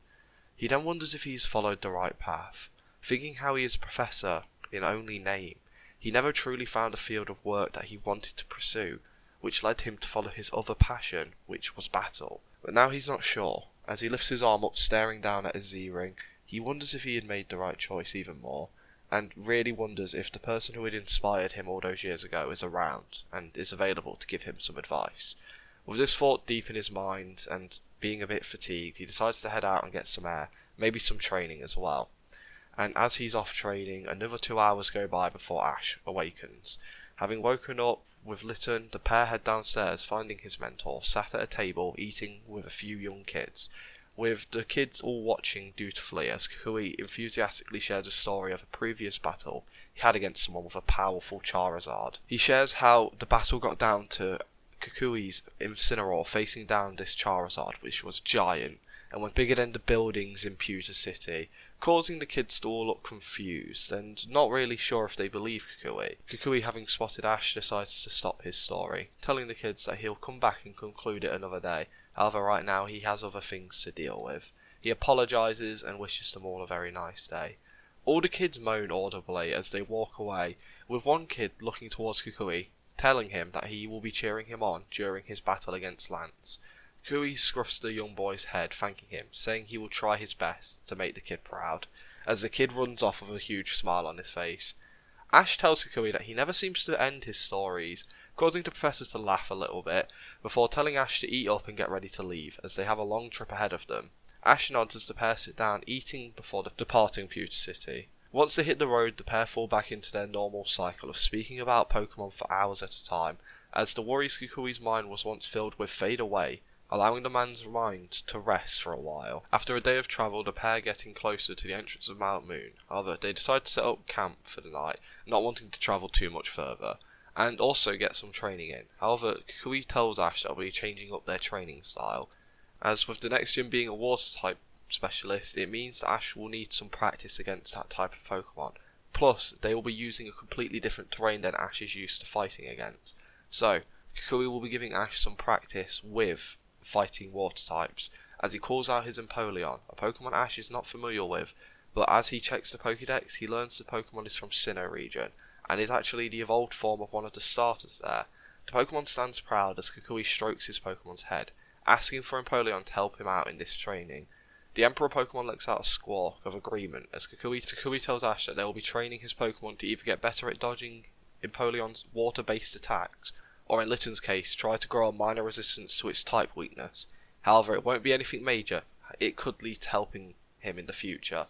Speaker 2: He then wonders if he's followed the right path, thinking how he is a professor in only name. He never truly found a field of work that he wanted to pursue, which led him to follow his other passion, which was battle. But now he's not sure. As he lifts his arm up staring down at his Z-ring, he wonders if he had made the right choice even more, and really wonders if the person who had inspired him all those years ago is around and is available to give him some advice. With this thought deep in his mind and being a bit fatigued, he decides to head out and get some air, maybe some training as well. And as he's off training, another 2 hours go by before Ash awakens. Having woken up with Litton, the pair head downstairs, finding his mentor sat at a table eating with a few young kids, with the kids all watching dutifully as Kukui enthusiastically shares a story of a previous battle he had against someone with a powerful Charizard. He shares how the battle got down to Kukui's Incineroar facing down this Charizard, which was giant, and went bigger than the buildings in Pewter City, causing the kids to all look confused and not really sure if they believe Kukui. Kukui, having spotted Ash, decides to stop his story, telling the kids that he'll come back and conclude it another day. However, right now he has other things to deal with. He apologises and wishes them all a very nice day. All the kids moan audibly as they walk away, with one kid looking towards Kukui, telling him that he will be cheering him on during his battle against Lance. Kukui scruffs the young boy's head, thanking him, saying he will try his best to make the kid proud, as the kid runs off with a huge smile on his face. Ash tells Kukui that he never seems to end his stories, causing the professor to laugh a little bit, before telling Ash to eat up and get ready to leave, as they have a long trip ahead of them. Ash nods as the pair sit down, eating before departing Pewter City. Once they hit the road, the pair fall back into their normal cycle of speaking about Pokemon for hours at a time, as the worries Kukui's mind was once filled with fade away, allowing the man's mind to rest for a while. After a day of travel, the pair getting closer to the entrance of Mount Moon. However, they decide to set up camp for the night, not wanting to travel too much further, and also get some training in. However, Kukui tells Ash that they'll be changing up their training style, as with the next gym being a water type specialist, it means that Ash will need some practice against that type of Pokemon. Plus, they will be using a completely different terrain than Ash is used to fighting against. So, Kukui will be giving Ash some practice with fighting water types, as he calls out his Empoleon, a Pokemon Ash is not familiar with, but as he checks the Pokédex, he learns the Pokemon is from Sinnoh region, and is actually the evolved form of one of the starters there. The Pokemon stands proud as Kukui strokes his Pokemon's head, asking for Empoleon to help him out in this training. The Emperor Pokemon lets out a squawk of agreement as Kukui tells Ash that they will be training his Pokemon to either get better at dodging Empoleon's water-based attacks, or in Litten's case, try to grow a minor resistance to its type weakness. However, it won't be anything major. It could lead to helping him in the future.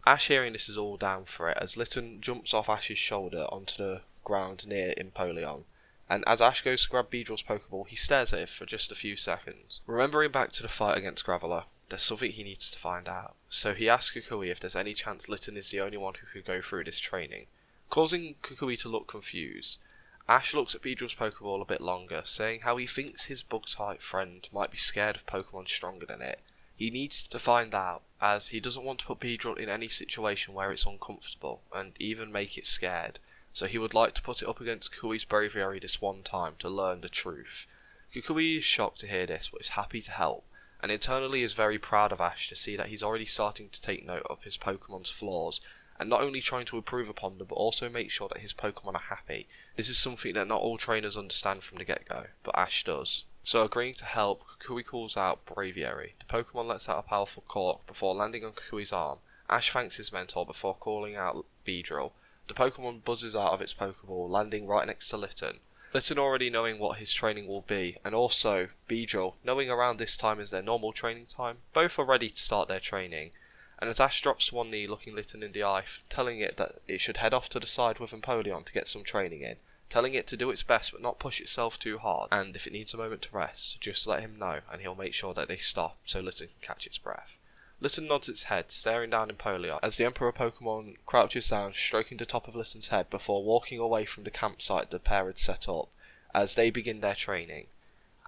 Speaker 2: Ash, hearing this, is all down for it, as Litten jumps off Ash's shoulder onto the ground near Empoleon, and as Ash goes to grab Beedrill's Pokeball, he stares at it for just a few seconds. Remembering back to the fight against Graveler, there's something he needs to find out, so he asks Kukui if there's any chance Litten is the only one who could go through this training, causing Kukui to look confused. Ash looks at Beedrill's Pokeball a bit longer, saying how he thinks his bug-type friend might be scared of Pokemon stronger than it. He needs to find out, as he doesn't want to put Beedrill in any situation where it's uncomfortable, and even make it scared, so he would like to put it up against Kukui's bravery this one time to learn the truth. Kukui is shocked to hear this, but is happy to help, and internally is very proud of Ash to see that he's already starting to take note of his Pokemon's flaws, and not only trying to improve upon them, but also make sure that his Pokemon are happy. This is something that not all trainers understand from the get-go, but Ash does. So agreeing to help, Kukui calls out Braviary. The Pokemon lets out a powerful cork before landing on Kukui's arm. Ash thanks his mentor before calling out Beedrill. The Pokemon buzzes out of its Pokeball, landing right next to Litten. Litten already knowing what his training will be, and also Beedrill knowing around this time is their normal training time, both are ready to start their training. And as Ash drops to one knee, looking Litten in the eye, telling it that it should head off to the side with Empoleon to get some training in, telling it to do its best but not push itself too hard, and if it needs a moment to rest, just let him know and he'll make sure that they stop so Litten can catch its breath. Litten nods its head, staring down Empoleon, as the Emperor Pokemon crouches down, stroking the top of Litten's head before walking away from the campsite the pair had set up, as they begin their training.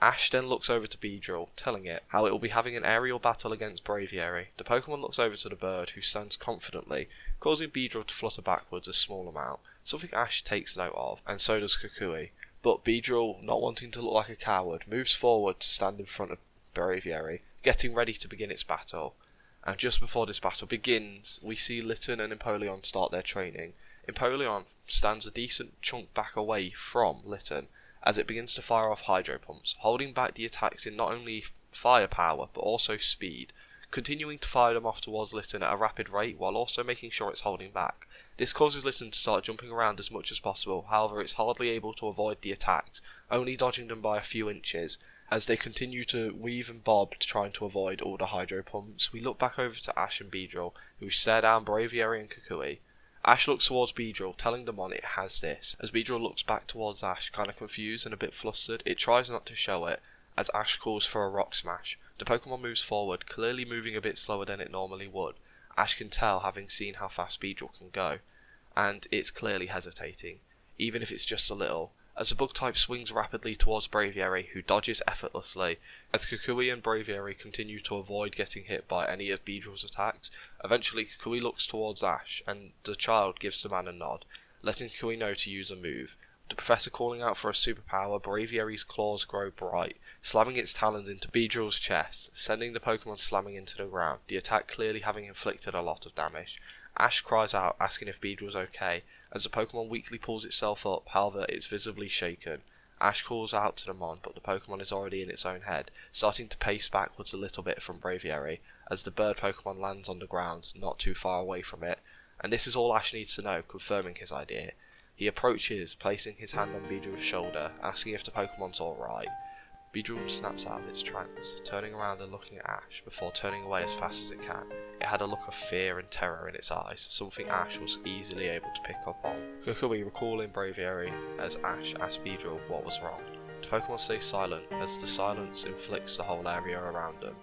Speaker 2: Ash then looks over to Beedrill, telling it how it will be having an aerial battle against Braviary. The Pokemon looks over to the bird, who stands confidently, causing Beedrill to flutter backwards a small amount, something Ash takes note of, and so does Kukui. But Beedrill, not wanting to look like a coward, moves forward to stand in front of Braviary, getting ready to begin its battle. And just before this battle begins, we see Litten and Empoleon start their training. Empoleon stands a decent chunk back away from Litten, as it begins to fire off hydro pumps, holding back the attacks in not only firepower but also speed, continuing to fire them off towards Litten at a rapid rate while also making sure it's holding back. This causes Litten to start jumping around as much as possible, however it's hardly able to avoid the attacks, only dodging them by a few inches, as they continue to weave and bob trying to avoid all the hydro pumps. We look back over to Ash and Beedrill, who stare down Braviary and Kukui. Ash looks towards Beedrill, telling them on it has this. As Beedrill looks back towards Ash, kinda confused and a bit flustered, it tries not to show it, as Ash calls for a rock smash. The Pokemon moves forward, clearly moving a bit slower than it normally would. Ash can tell, having seen how fast Beedrill can go, and it's clearly hesitating, even if it's just a little, as the bug type swings rapidly towards Braviary, who dodges effortlessly. As Kukui and Braviary continue to avoid getting hit by any of Beedrill's attacks, eventually Kukui looks towards Ash, and the child gives the man a nod, letting Kukui know to use a move. The professor calling out for a superpower, Braviary's claws grow bright, slamming its talons into Beedrill's chest, sending the Pokemon slamming into the ground, the attack clearly having inflicted a lot of damage. Ash cries out, asking if Beedrill's okay, as the Pokemon weakly pulls itself up, however it's visibly shaken. Ash calls out to the Mon, but the Pokemon is already in its own head, starting to pace backwards a little bit from Braviary, as the bird Pokemon lands on the ground, not too far away from it, and this is all Ash needs to know, confirming his idea. He approaches, placing his hand on Beedrill's shoulder, asking if the Pokemon's alright. Beedrill snaps out of its trance, turning around and looking at Ash, before turning away as fast as it can. It had a look of fear and terror in its eyes, something Ash was easily able to pick up on. Kukui recalling Braviary as Ash asked Beedrill what was wrong. The Pokemon stay silent, as the silence inflicts the whole area around them.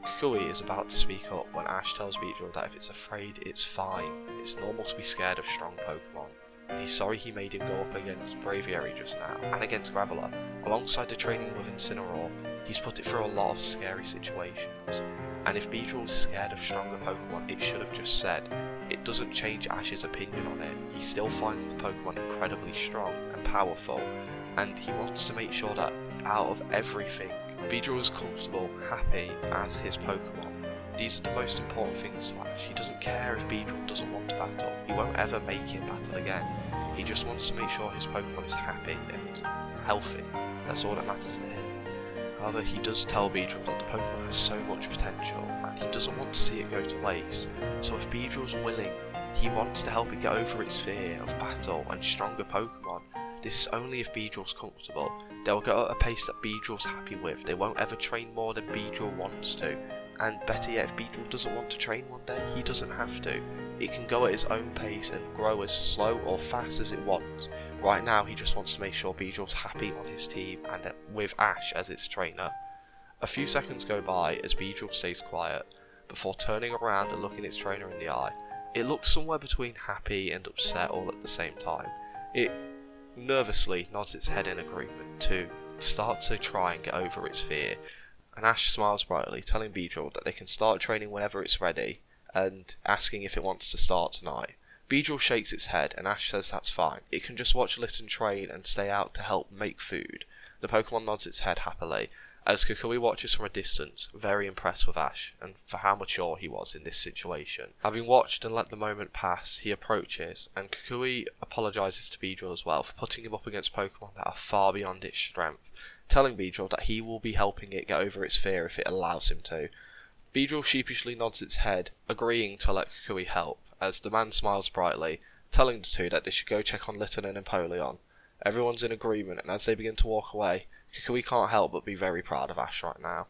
Speaker 2: Kukui is about to speak up when Ash tells Beedrill that if it's afraid, it's fine. It's normal to be scared of strong Pokemon. And he's sorry he made him go up against Braviary just now, and against Graveler. Alongside the training with Incineroar, he's put it through a lot of scary situations. And if Beedrill is scared of stronger Pokemon, it should have just said. It doesn't change Ash's opinion on it. He still finds the Pokemon incredibly strong and powerful, and he wants to make sure that out of everything, Beedrill is comfortable, happy as his Pokemon. These are the most important things to Ash. He doesn't care if Beedrill doesn't want to battle. He won't ever make him battle again. He just wants to make sure his Pokemon is happy and healthy. That's all that matters to him. However, he does tell Beedrill that the Pokemon has so much potential, and he doesn't want to see it go to waste. So if Beedrill's willing, he wants to help it get over its fear of battle and stronger Pokemon. This is only if Beedrill's comfortable. They'll go at a pace that Beedrill's happy with. They won't ever train more than Beedrill wants to. And better yet, if Beedrill doesn't want to train one day, he doesn't have to. It can go at its own pace and grow as slow or fast as it wants. Right now, he just wants to make sure Beedrill's happy on his team and with Ash as its trainer. A few seconds go by as Beedrill stays quiet, before turning around and looking its trainer in the eye. It looks somewhere between happy and upset all at the same time. It nervously nods its head in agreement to start to try and get over its fear. And Ash smiles brightly, telling Beedrill that they can start training whenever it's ready, and asking if it wants to start tonight. Beedrill shakes its head, and Ash says that's fine. It can just watch Litten train and stay out to help make food. The Pokemon nods its head happily, as Kukui watches from a distance, very impressed with Ash, and for how mature he was in this situation. Having watched and let the moment pass, he approaches, and Kukui apologises to Beedrill as well for putting him up against Pokemon that are far beyond its strength, telling Beedrill that he will be helping it get over its fear if it allows him to. Beedrill sheepishly nods its head, agreeing to let Kukui help, as the man smiles brightly, telling the two that they should go check on Litten and Empoleon. Everyone's in agreement, and as they begin to walk away, Kukui can't help but be very proud of Ash right now.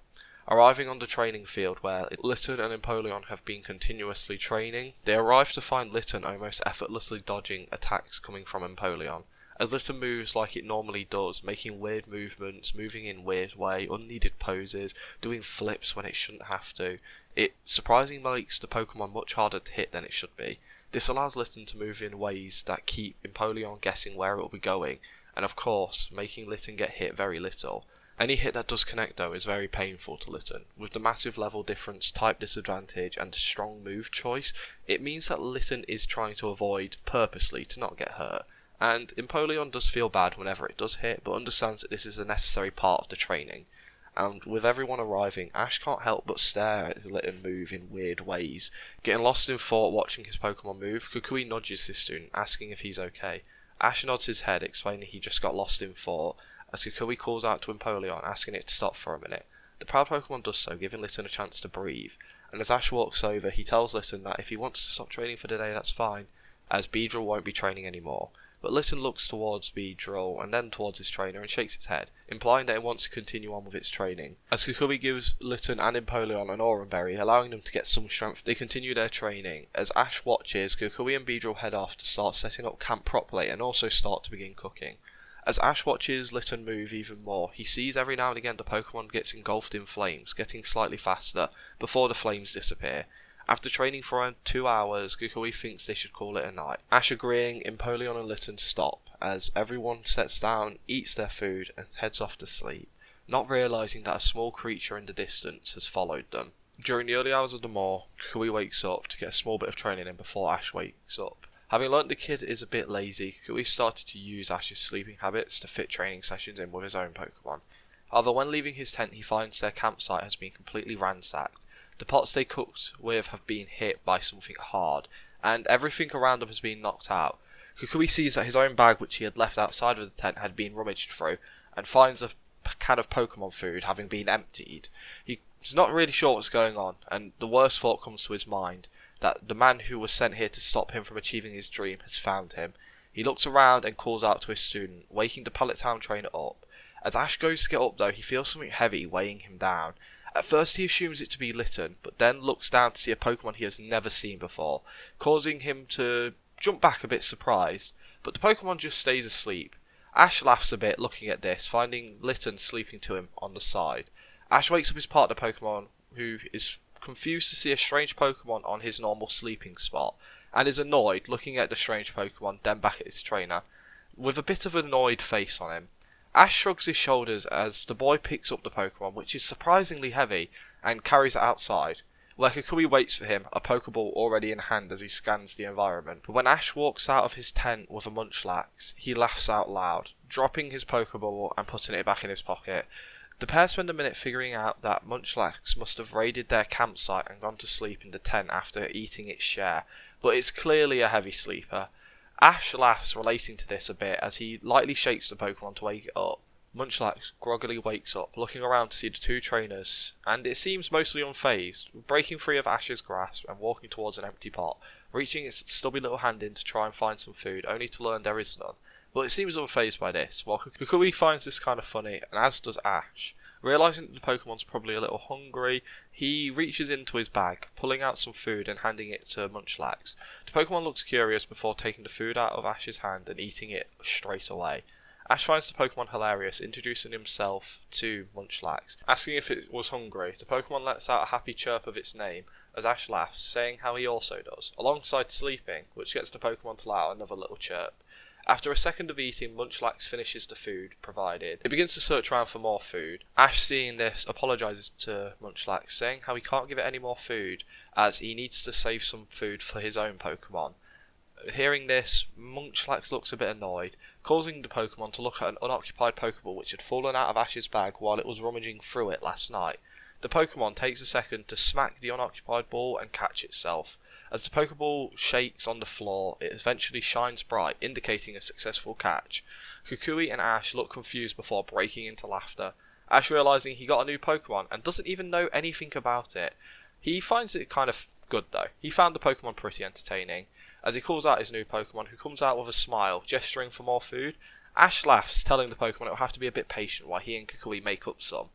Speaker 2: Arriving on the training field where Litten and Empoleon have been continuously training, they arrive to find Litten almost effortlessly dodging attacks coming from Empoleon. As Litten moves like it normally does, making weird movements, moving in weird way, unneeded poses, doing flips when it shouldn't have to, it surprisingly makes the Pokemon much harder to hit than it should be. This allows Litten to move in ways that keep Empoleon guessing where it will be going, and of course, making Litten get hit very little. Any hit that does connect though is very painful to Litten. With the massive level difference, type disadvantage, and strong move choice, it means that Litten is trying to avoid purposely to not get hurt. And Empoleon does feel bad whenever it does hit, but understands that this is a necessary part of the training. And with everyone arriving, Ash can't help but stare at Litten move in weird ways. Getting lost in thought watching his Pokemon move, Kukui nudges his student, asking if he's okay. Ash nods his head, explaining he just got lost in thought, as Kukui calls out to Empoleon, asking it to stop for a minute. The proud Pokemon does so, giving Litten a chance to breathe, and as Ash walks over, he tells Litten that if he wants to stop training for the day, that's fine, as Beedrill won't be training anymore. But Litten looks towards Beedrill and then towards his trainer and shakes its head, implying that it wants to continue on with its training. As Kukui gives Litten and Empoleon an Aurum Berry, allowing them to get some strength, they continue their training. As Ash watches, Kukui and Beedrill head off to start setting up camp properly and also start to begin cooking. As Ash watches Litten move even more, he sees every now and again the Pokemon gets engulfed in flames, getting slightly faster, before the flames disappear. After training for around 2 hours, Kukui thinks they should call it a night. Ash agreeing, Empoleon and Litten stop, as everyone sets down, eats their food, and heads off to sleep, not realising that a small creature in the distance has followed them. During the early hours of the morning, Kukui wakes up to get a small bit of training in before Ash wakes up. Having learnt the kid is a bit lazy, Kukui started to use Ash's sleeping habits to fit training sessions in with his own Pokemon. However, when leaving his tent, he finds their campsite has been completely ransacked. The pots they cooked with have been hit by something hard, and everything around them has been knocked out. Kukui sees that his own bag, which he had left outside of the tent, had been rummaged through, and finds a can of Pokemon food having been emptied. He's not really sure what's going on, and the worst thought comes to his mind, that the man who was sent here to stop him from achieving his dream has found him. He looks around and calls out to his student, waking the Pallet Town trainer up. As Ash goes to get up though, he feels something heavy weighing him down. At first he assumes it to be Litten, but then looks down to see a Pokemon he has never seen before, causing him to jump back a bit surprised, but the Pokemon just stays asleep. Ash laughs a bit looking at this, finding Litten sleeping to him on the side. Ash wakes up his partner Pokemon, who is confused to see a strange Pokemon on his normal sleeping spot, and is annoyed looking at the strange Pokemon, then back at his trainer, with a bit of an annoyed face on him. Ash shrugs his shoulders as the boy picks up the Pokemon, which is surprisingly heavy, and carries it outside, where Kukui waits for him, a Pokeball already in hand as he scans the environment. But when Ash walks out of his tent with a Munchlax, he laughs out loud, dropping his Pokeball and putting it back in his pocket. The pair spend a minute figuring out that Munchlax must have raided their campsite and gone to sleep in the tent after eating its share, but it's clearly a heavy sleeper. Ash laughs relating to this a bit as he lightly shakes the Pokemon to wake it up. Munchlax groggily wakes up, looking around to see the two trainers, and it seems mostly unfazed, breaking free of Ash's grasp and walking towards an empty pot, reaching its stubby little hand in to try and find some food, only to learn there is none. But it seems unfazed by this, while Kukui finds this kind of funny, and as does Ash. Realising that the Pokemon's probably a little hungry, he reaches into his bag, pulling out some food and handing it to Munchlax. The Pokemon looks curious before taking the food out of Ash's hand and eating it straight away. Ash finds the Pokemon hilarious, introducing himself to Munchlax. Asking if it was hungry, the Pokemon lets out a happy chirp of its name, as Ash laughs, saying how he also does, alongside sleeping, which gets the Pokemon to let out another little chirp. After a second of eating, Munchlax finishes the food provided. It begins to search around for more food. Ash, seeing this, apologises to Munchlax, saying how he can't give it any more food, as he needs to save some food for his own Pokemon. Hearing this, Munchlax looks a bit annoyed, causing the Pokemon to look at an unoccupied Pokeball which had fallen out of Ash's bag while it was rummaging through it last night. The Pokemon takes a second to smack the unoccupied ball and catch itself. As the Pokeball shakes on the floor, it eventually shines bright, indicating a successful catch. Kukui and Ash look confused before breaking into laughter. Ash realising he got a new Pokemon and doesn't even know anything about it. He finds it kind of good though. He found the Pokemon pretty entertaining. As he calls out his new Pokemon, who comes out with a smile, gesturing for more food, Ash laughs, telling the Pokemon it will have to be a bit patient while he and Kukui make up some.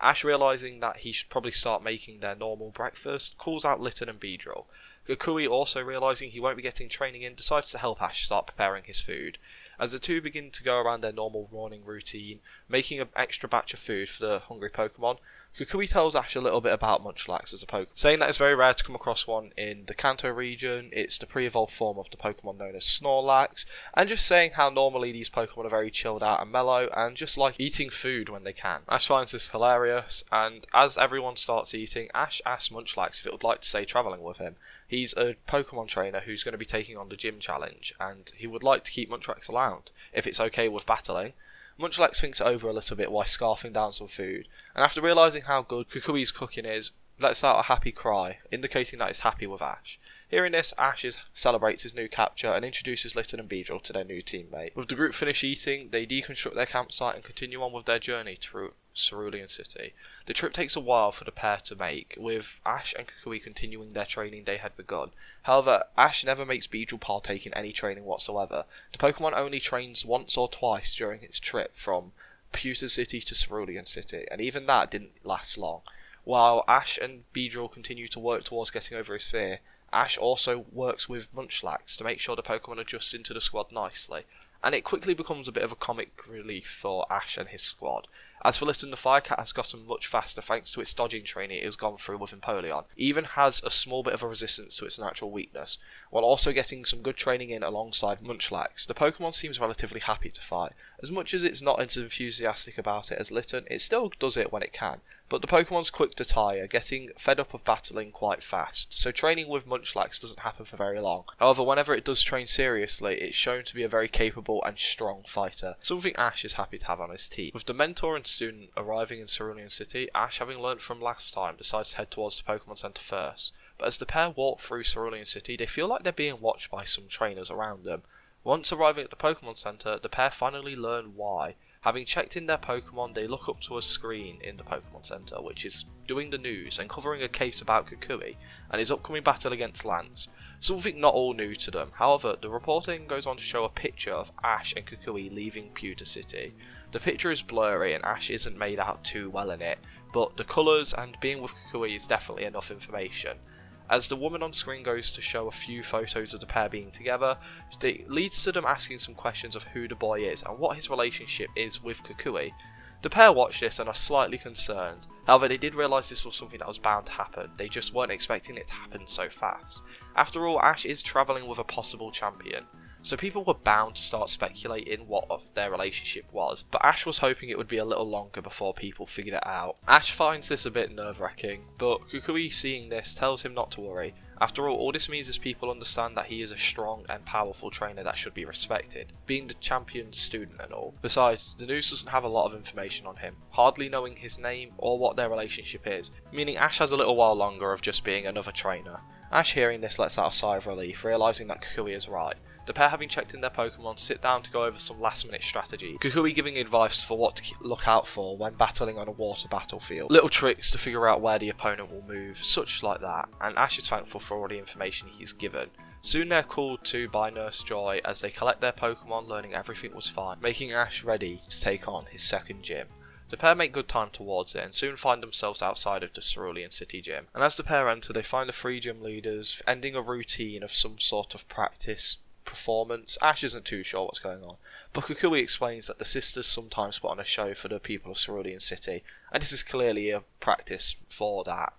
Speaker 2: Ash, realising that he should probably start making their normal breakfast, calls out Litten and Beedrill. Kukui, also realising he won't be getting training in, decides to help Ash start preparing his food. As the two begin to go around their normal morning routine, making an extra batch of food for the hungry Pokemon, Kukui tells Ash a little bit about Munchlax as a Pokemon, saying that it's very rare to come across one in the Kanto region, it's the pre-evolved form of the Pokemon known as Snorlax, and just saying how normally these Pokemon are very chilled out and mellow, and just like eating food when they can. Ash finds this hilarious, and as everyone starts eating, Ash asks Munchlax if it would like to stay travelling with him. He's a Pokemon trainer who's going to be taking on the gym challenge, and he would like to keep Munchlax around, if it's okay with battling. Munchlax thinks it over a little bit while scarfing down some food, and after realising how good Kukui's cooking is, lets out a happy cry, indicating that he's happy with Ash. Hearing this, Ash celebrates his new capture and introduces Litten and Beedrill to their new teammate. With the group finished eating, they deconstruct their campsite and continue on with their journey through Cerulean City. The trip takes a while for the pair to make, with Ash and Kukui continuing their training they had begun. However, Ash never makes Beedrill partake in any training whatsoever. The Pokemon only trains once or twice during its trip from Pewter City to Cerulean City, and even that didn't last long. While Ash and Beedrill continue to work towards getting over his fear, Ash also works with Munchlax to make sure the Pokemon adjust into the squad nicely, and it quickly becomes a bit of a comic relief for Ash and his squad, As for Litten, the Firecat has gotten much faster thanks to its dodging training it has gone through with Empoleon. It even has a small bit of a resistance to its natural weakness, while also getting some good training in alongside Munchlax. The Pokemon seems relatively happy to fight. As much as it's not as enthusiastic about it as Litten, it still does it when it can. But the Pokemon's quick to tire, getting fed up of battling quite fast, so training with Munchlax doesn't happen for very long. However, whenever it does train seriously, it's shown to be a very capable and strong fighter, something Ash is happy to have on his team. With the mentor and student arriving in Cerulean City, Ash, having learnt from last time, decides to head towards the Pokemon Center first. But as the pair walk through Cerulean City, they feel like they're being watched by some trainers around them. Once arriving at the Pokemon Center, the pair finally learn why. Having checked in their Pokemon, they look up to a screen in the Pokemon Center, which is doing the news and covering a case about Kukui and his upcoming battle against Lance. Something not all new to them. However, the reporting goes on to show a picture of Ash and Kukui leaving Pewter City. The picture is blurry and Ash isn't made out too well in it, but the colours and being with Kukui is definitely enough information. As the woman on screen goes to show a few photos of the pair being together, it leads to them asking some questions of who the boy is and what his relationship is with Kukui. The pair watch this and are slightly concerned. However, they did realise this was something that was bound to happen. They just weren't expecting it to happen so fast. After all, Ash is travelling with a possible champion, so people were bound to start speculating what their relationship was, but Ash was hoping it would be a little longer before people figured it out. Ash finds this a bit nerve-wracking, but Kukui, seeing this, tells him not to worry. After all this means is people understand that he is a strong and powerful trainer that should be respected, being the champion's student and all. Besides, the news doesn't have a lot of information on him, hardly knowing his name or what their relationship is, meaning Ash has a little while longer of just being another trainer. Ash, hearing this, lets out a sigh of relief, realising that Kukui is right. The pair, having checked in their Pokemon, sit down to go over some last minute strategy, Kukui giving advice for what to look out for when battling on a water battlefield, little tricks to figure out where the opponent will move, such like that, and Ash is thankful for all the information he's given. Soon they're called to by Nurse Joy as they collect their Pokemon, learning everything was fine, making Ash ready to take on his second gym. The pair make good time towards it and soon find themselves outside of the Cerulean City gym, and as the pair enter they find the three gym leaders ending a routine of some sort of practice performance. Ash isn't too sure what's going on, but Kukui explains that the sisters sometimes put on a show for the people of Cerulean City, and this is clearly a practice for that.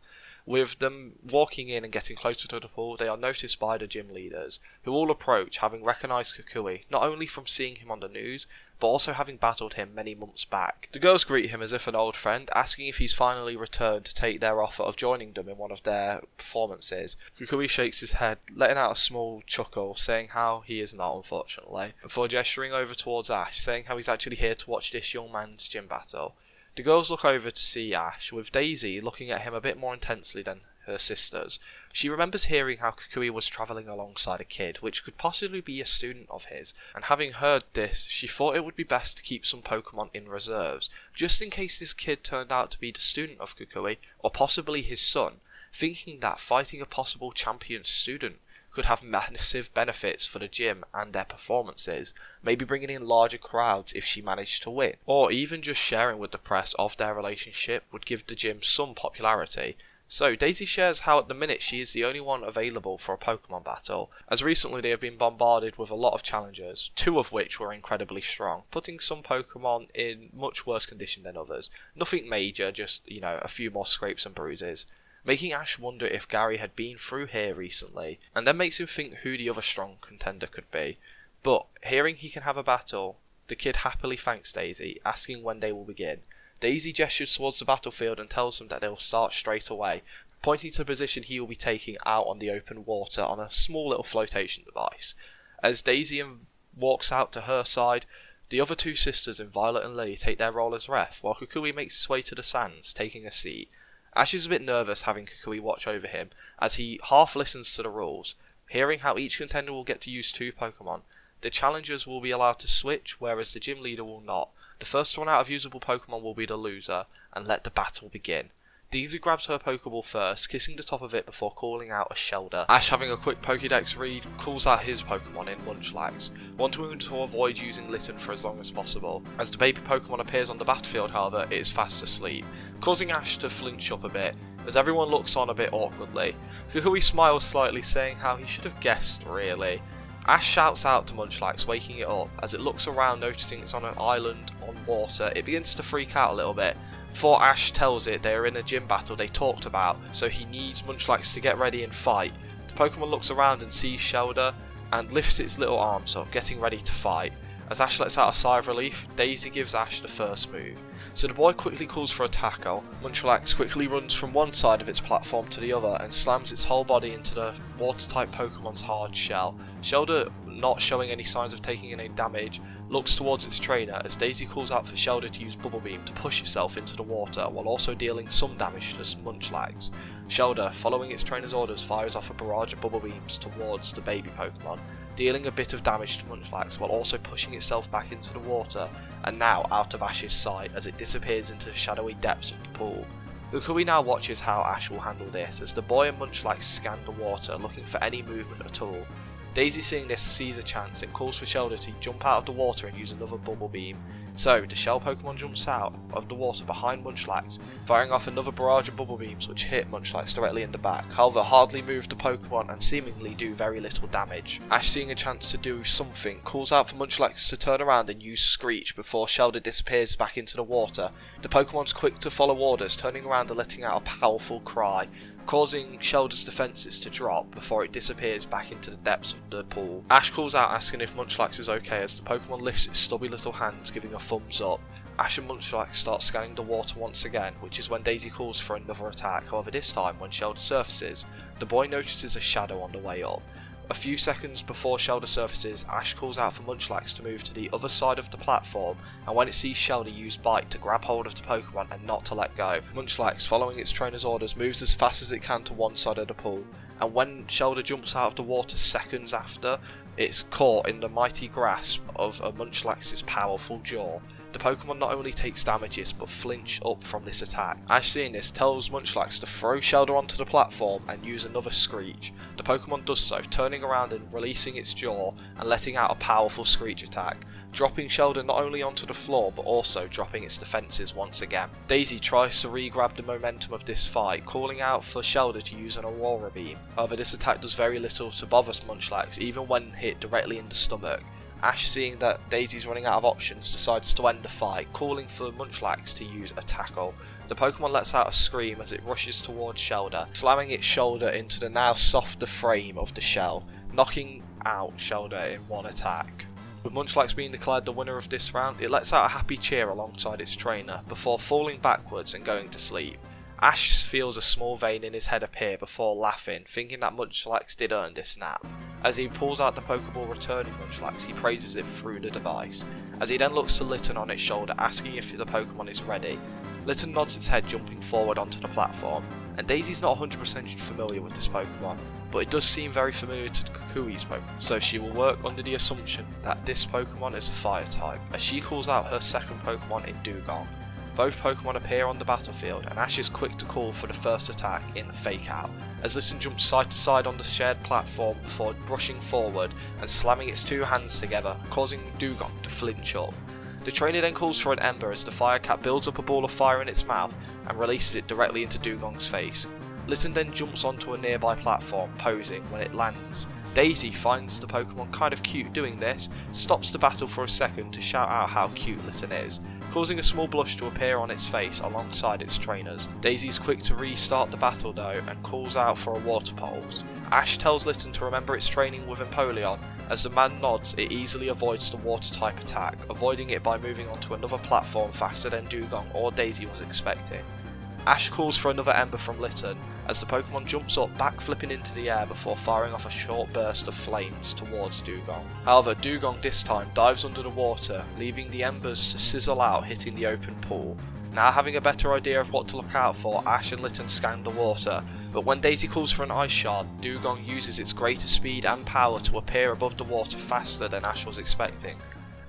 Speaker 2: With them walking in and getting closer to the pool, they are noticed by the gym leaders, who all approach, having recognised Kukui, not only from seeing him on the news, but also having battled him many months back. The girls greet him as if an old friend, asking if he's finally returned to take their offer of joining them in one of their performances. Kukui shakes his head, letting out a small chuckle, saying how he is not, unfortunately, before gesturing over towards Ash, saying how he's actually here to watch this young man's gym battle. The girls look over to see Ash, with Daisy looking at him a bit more intensely than her sisters. She remembers hearing how Kukui was travelling alongside a kid, which could possibly be a student of his, and having heard this, she thought it would be best to keep some Pokemon in reserves, just in case this kid turned out to be the student of Kukui, or possibly his son, thinking that fighting a possible champion student could have massive benefits for the gym and their performances, maybe bringing in larger crowds if she managed to win, or even just sharing with the press of their relationship would give the gym some popularity. So Daisy shares how at the minute she is the only one available for a Pokemon battle, as recently they have been bombarded with a lot of challengers, two of which were incredibly strong, putting some Pokemon in much worse condition than others. Nothing major, just, a few more scrapes and bruises, making Ash wonder if Gary had been through here recently, and then makes him think who the other strong contender could be. But hearing he can have a battle, the kid happily thanks Daisy, asking when they will begin. Daisy gestures towards the battlefield and tells them that they will start straight away, pointing to the position he will be taking out on the open water on a small little flotation device. As Daisy walks out to her side, the other two sisters in Violet and Lily take their role as ref, while Kukui makes his way to the sands, taking a seat. Ash is a bit nervous having Kukui watch over him, as he half listens to the rules, hearing how each contender will get to use two Pokemon. The challengers will be allowed to switch, whereas the gym leader will not. The first one out of usable Pokemon will be the loser, and let the battle begin. Daisy grabs her Pokeball first, kissing the top of it before calling out a Shelder. Ash, having a quick Pokédex read, calls out his Pokemon in Munchlax, wanting to avoid using Litten for as long as possible. As the baby Pokemon appears on the battlefield, however, it is fast asleep, causing Ash to flinch up a bit, as everyone looks on a bit awkwardly. Kukui smiles slightly, saying how he should have guessed, really. Ash shouts out to Munchlax, waking it up. As it looks around, noticing it's on an island on water, it begins to freak out a little bit. Before Ash tells it they are in a gym battle they talked about, so he needs Munchlax to get ready and fight. The Pokemon looks around and sees Shelder and lifts its little arms up, getting ready to fight. As Ash lets out a sigh of relief, Daisy gives Ash the first move. So the boy quickly calls for a tackle. Munchlax quickly runs from one side of its platform to the other and slams its whole body into the water-type Pokemon's hard shell. Shelder, not showing any signs of taking any damage, looks towards its trainer as Daisy calls out for Shelder to use Bubble Beam to push itself into the water while also dealing some damage to Munchlax. Shelder, following its trainer's orders, fires off a barrage of Bubble Beams towards the baby Pokemon, dealing a bit of damage to Munchlax while also pushing itself back into the water and now out of Ash's sight as it disappears into the shadowy depths of the pool. Kukui now watches how Ash will handle this as the boy and Munchlax scan the water looking for any movement at all. Daisy, seeing this, sees a chance and calls for Shelder to jump out of the water and use another Bubble Beam. So, the shell Pokemon jumps out of the water behind Munchlax, firing off another barrage of Bubble Beams which hit Munchlax directly in the back, however hardly move the Pokemon and seemingly do very little damage. Ash, seeing a chance to do something, calls out for Munchlax to turn around and use Screech before Shelder disappears back into the water. The Pokemon's quick to follow orders, turning around and letting out a powerful cry, causing Shelder's defences to drop before it disappears back into the depths of the pool. Ash calls out asking if Munchlax is okay as the Pokemon lifts its stubby little hands, giving a thumbs up. Ash and Munchlax start scanning the water once again, which is when Daisy calls for another attack. However, this time when Shelder surfaces, the boy notices a shadow on the way up. A few seconds before Shelder surfaces, Ash calls out for Munchlax to move to the other side of the platform, and when it sees Shelder use Bite to grab hold of the Pokemon and not to let go, Munchlax, following its trainer's orders, moves as fast as it can to one side of the pool, and when Shelder jumps out of the water seconds after, it's caught in the mighty grasp of Munchlax's powerful jaw. The Pokemon not only takes damages but flinch up from this attack. Ash, seeing this, tells Munchlax to throw Shelder onto the platform and use another Screech. The Pokemon does so, turning around and releasing its jaw and letting out a powerful Screech attack, dropping Shelder not only onto the floor but also dropping its defences once again. Daisy tries to re-grab the momentum of this fight, calling out for Shelder to use an Aurora Beam. However, this attack does very little to bother Munchlax, even when hit directly in the stomach. Ash, seeing that Daisy's running out of options, decides to end the fight, calling for Munchlax to use a tackle. The Pokemon lets out a scream as it rushes towards Shelder, slamming its shoulder into the now softer frame of the shell, knocking out Shelder in one attack. With Munchlax being declared the winner of this round, it lets out a happy cheer alongside its trainer, before falling backwards and going to sleep. Ash feels a small vein in his head appear before laughing, thinking that Munchlax did earn this nap. As he pulls out the Pokeball returning Munchlax, he praises it through the device, as he then looks to Litten on its shoulder, asking if the Pokemon is ready. Litten nods its head, jumping forward onto the platform, and Daisy's not 100% familiar with this Pokemon, but it does seem very familiar to Kukui's Pokemon, so she will work under the assumption that this Pokemon is a Fire type, as she calls out her second Pokemon in Dugong. Both Pokemon appear on the battlefield, and Ash is quick to call for the first attack in Fake Out, as Litten jumps side to side on the shared platform before brushing forward and slamming its two hands together, causing Dugong to flinch up. The trainer then calls for an Ember as the Fire Cat builds up a ball of fire in its mouth and releases it directly into Dugong's face. Litten then jumps onto a nearby platform, posing when it lands. Daisy finds the Pokemon kind of cute doing this, stops the battle for a second to shout out how cute Litten is, causing a small blush to appear on its face alongside its trainers. Daisy's quick to restart the battle though and calls out for a Water Pulse. Ash tells Litten to remember its training with Empoleon. As the man nods, it easily avoids the water type attack, avoiding it by moving onto another platform faster than Dugong or Daisy was expecting. Ash calls for another Ember from Litten, as the Pokemon jumps up, backflipping into the air before firing off a short burst of flames towards Dugong. However, Dugong this time dives under the water, leaving the embers to sizzle out, hitting the open pool. Now having a better idea of what to look out for, Ash and Litten scan the water, but when Daisy calls for an Ice Shard, Dugong uses its greater speed and power to appear above the water faster than Ash was expecting.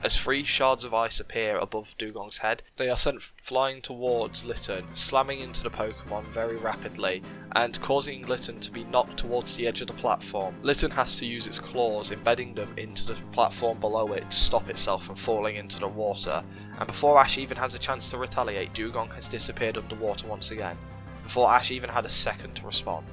Speaker 2: As 3 shards of ice appear above Dugong's head, they are sent flying towards Litten, slamming into the Pokemon very rapidly, and causing Litten to be knocked towards the edge of the platform. Litten has to use its claws, embedding them into the platform below it to stop itself from falling into the water, and before Ash even has a chance to retaliate, Dugong has disappeared underwater once again, before Ash even had a second to respond.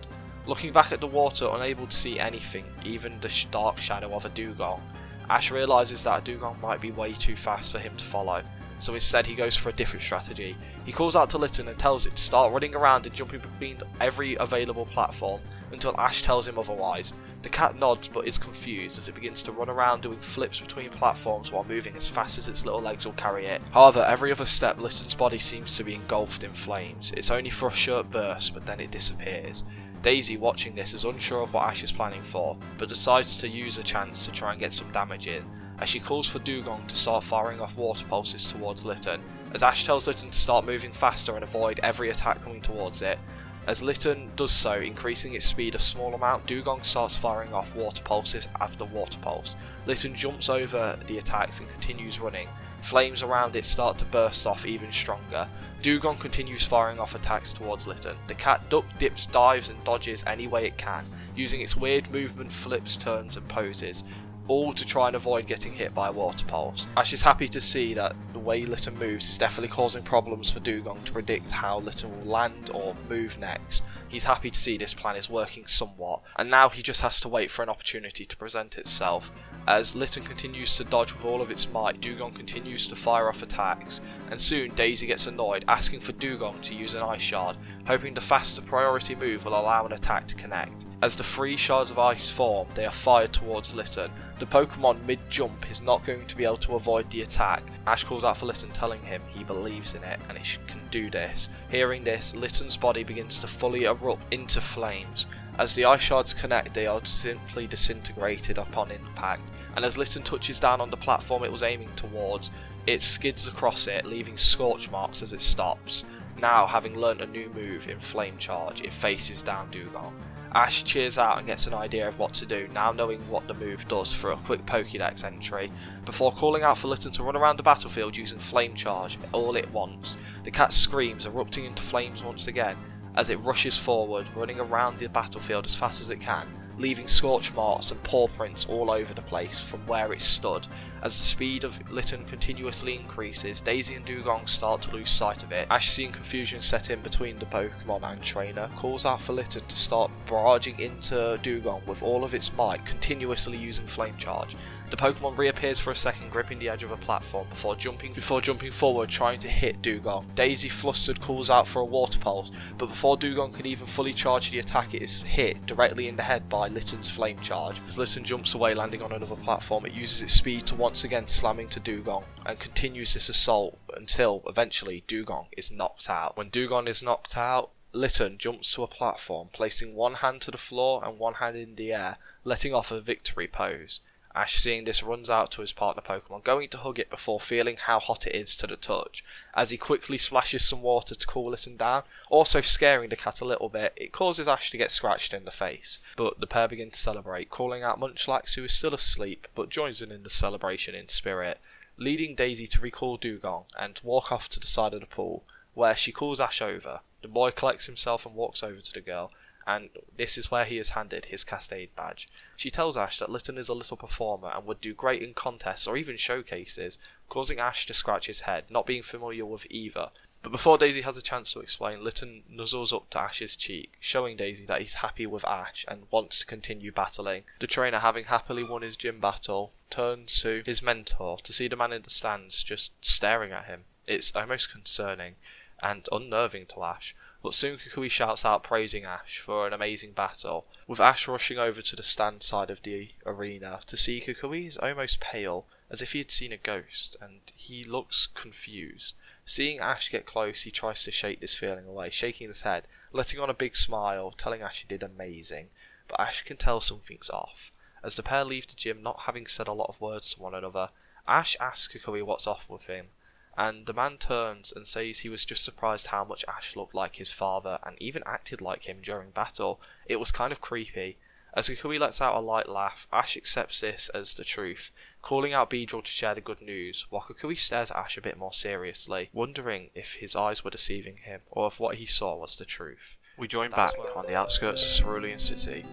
Speaker 3: Looking back at the water, unable to see anything, even the dark shadow of a dugong, Ash realises that a dugong might be way too fast for him to follow, so instead he goes for a different strategy. He calls out to Litten and tells it to start running around and jumping between every available platform until Ash tells him otherwise. The cat nods but is confused as it begins to run around doing flips between platforms while moving as fast as its little legs will carry it. However, every other step Litten's body seems to be engulfed in flames. It's only for a short burst, but then it disappears. Daisy, watching this, is unsure of what Ash is planning for, but decides to use a chance to try and get some damage in, as she calls for Dugong to start firing off water pulses towards Litten, as Ash tells Litten to start moving faster and avoid every attack coming towards it. As Litten does so, increasing its speed a small amount, Dugong starts firing off water pulses after water pulse. Litten jumps over the attacks and continues running. Flames around it start to burst off even stronger. Dugong continues firing off attacks towards Litten. The cat ducks, dips, dives and dodges any way it can, using its weird movement, flips, turns and poses, all to try and avoid getting hit by a water pulse. Ash is happy to see that the way Litten moves is definitely causing problems for Dugong to predict how Litten will land or move next. He's happy to see this plan is working somewhat, and now he just has to wait for an opportunity to present itself. As Litten continues to dodge with all of its might, Dugong continues to fire off attacks, and soon Daisy gets annoyed, asking for Dugong to use an ice shard, hoping the faster priority move will allow an attack to connect. As the 3 shards of ice form, they are fired towards Litten. The Pokemon mid-jump is not going to be able to avoid the attack. Ash calls out for Litten, telling him he believes in it and it can do this. Hearing this, Litten's body begins to fully erupt into flames. As the ice shards connect, they are simply disintegrated upon impact, and as Litten touches down on the platform it was aiming towards, it skids across it, leaving scorch marks as it stops. Now, having learnt a new move in Flame Charge, it faces down Dugong. Ash cheers out and gets an idea of what to do, now knowing what the move does for a quick Pokédex entry, before calling out for Litten to run around the battlefield using Flame Charge all at once. The cat screams, erupting into flames once again, as it rushes forward, running around the battlefield as fast as it can, leaving scorch marks and paw prints all over the place from where it stood. As the speed of Litten continuously increases, Daisy and Dugong start to lose sight of it. Ash, seeing confusion set in between the Pokemon and trainer, calls out for Litten to start barraging into Dugong with all of its might, continuously using Flame Charge. The Pokemon reappears for a second, gripping the edge of a platform before jumping forward, trying to hit Dugong. Daisy, flustered, calls out for a water pulse, but before Dugong can even fully charge the attack, it is hit directly in the head by Litten's Flame Charge. As Litten jumps away, landing on another platform, it uses its speed to once again slamming to Dugong, and continues this assault until eventually Dugong is knocked out. When Dugong is knocked out, Litten jumps to a platform, placing one hand to the floor and one hand in the air, letting off a victory pose. Ash, seeing this, runs out to his partner Pokemon, going to hug it before feeling how hot it is to the touch. As he quickly splashes some water to cool Litten down, also scaring the cat a little bit, it causes Ash to get scratched in the face. But the pair begin to celebrate, calling out Munchlax, who is still asleep, but joins in the celebration in spirit, leading Daisy to recall Dugong and walk off to the side of the pool, where she calls Ash over. The boy collects himself and walks over to the girl, and this is where he is handed his Cascade badge. She tells Ash that Litten is a little performer and would do great in contests or even showcases, causing Ash to scratch his head, not being familiar with either. But before Daisy has a chance to explain, Litten nuzzles up to Ash's cheek, showing Daisy that he's happy with Ash and wants to continue battling. The trainer, having happily won his gym battle, turns to his mentor to see the man in the stands just staring at him. It's almost concerning and unnerving to Ash, but soon Kukui shouts out praising Ash for an amazing battle, with Ash rushing over to the stand side of the arena to see Kukui is almost pale, as if he had seen a ghost, and he looks confused. Seeing Ash get close, he tries to shake this feeling away, shaking his head, letting on a big smile, telling Ash he did amazing, but Ash can tell something's off. As the pair leave the gym, not having said a lot of words to one another, Ash asks Kukui what's off with him, and the man turns and says he was just surprised how much Ash looked like his father and even acted like him during battle. It was kind of creepy. As Kukui lets out a light laugh, Ash accepts this as the truth, calling out Beedrill to share the good news, while Kukui stares at Ash a bit more seriously, wondering if his eyes were deceiving him or if what he saw was the truth. We join back on the outskirts of Cerulean City,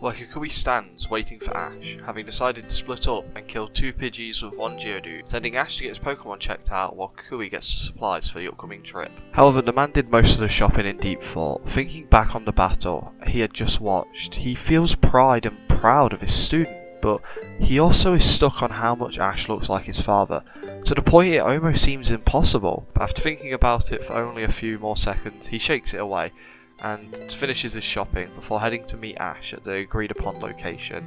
Speaker 2: where Kukui stands waiting for Ash, having decided to split up and kill 2 Pidgeys with 1 Geodude, sending Ash to get his Pokemon checked out while Kukui gets the supplies for the upcoming trip. However, the man did most of the shopping in deep thought. Thinking back on the battle he had just watched, he feels pride and proud of his student, but he also is stuck on how much Ash looks like his father, to the point it almost seems impossible. But after thinking about it for only a few more seconds, he shakes it away and finishes his shopping before heading to meet Ash at the agreed upon location.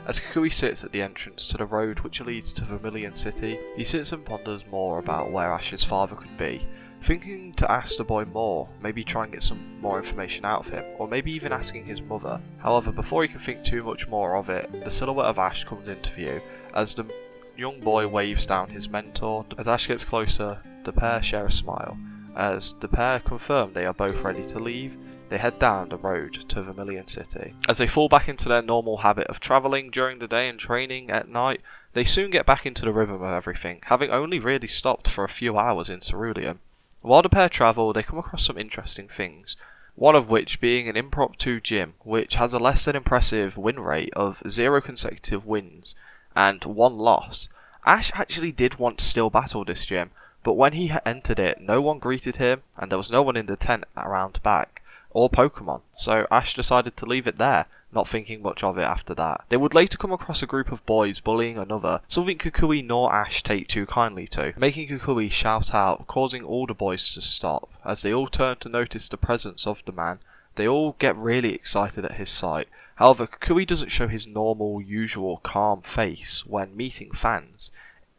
Speaker 2: As Kukui sits at the entrance to the road which leads to Vermilion City, he sits and ponders more about where Ash's father could be, thinking to ask the boy more, maybe try and get some more information out of him, or maybe even asking his mother. However, before he can think too much more of it, the silhouette of Ash comes into view as the young boy waves down his mentor. As Ash gets closer, the pair share a smile. As the pair confirm they are both ready to leave, they head down the road to Vermilion City. As they fall back into their normal habit of travelling during the day and training at night, they soon get back into the rhythm of everything, having only really stopped for a few hours in Cerulean. While the pair travel, they come across some interesting things, one of which being an impromptu gym, which has a less than impressive win rate of 0 consecutive wins and 1 loss. Ash actually did want to still battle this gym, but when he entered it, no one greeted him, and there was no one in the tent around back, or Pokemon, so Ash decided to leave it there, not thinking much of it after that. They would later come across a group of boys bullying another, something Kukui nor Ash take too kindly to, making Kukui shout out, causing all the boys to stop. As they all turn to notice the presence of the man, they all get really excited at his sight. However, Kukui doesn't show his normal, usual calm face when meeting fans.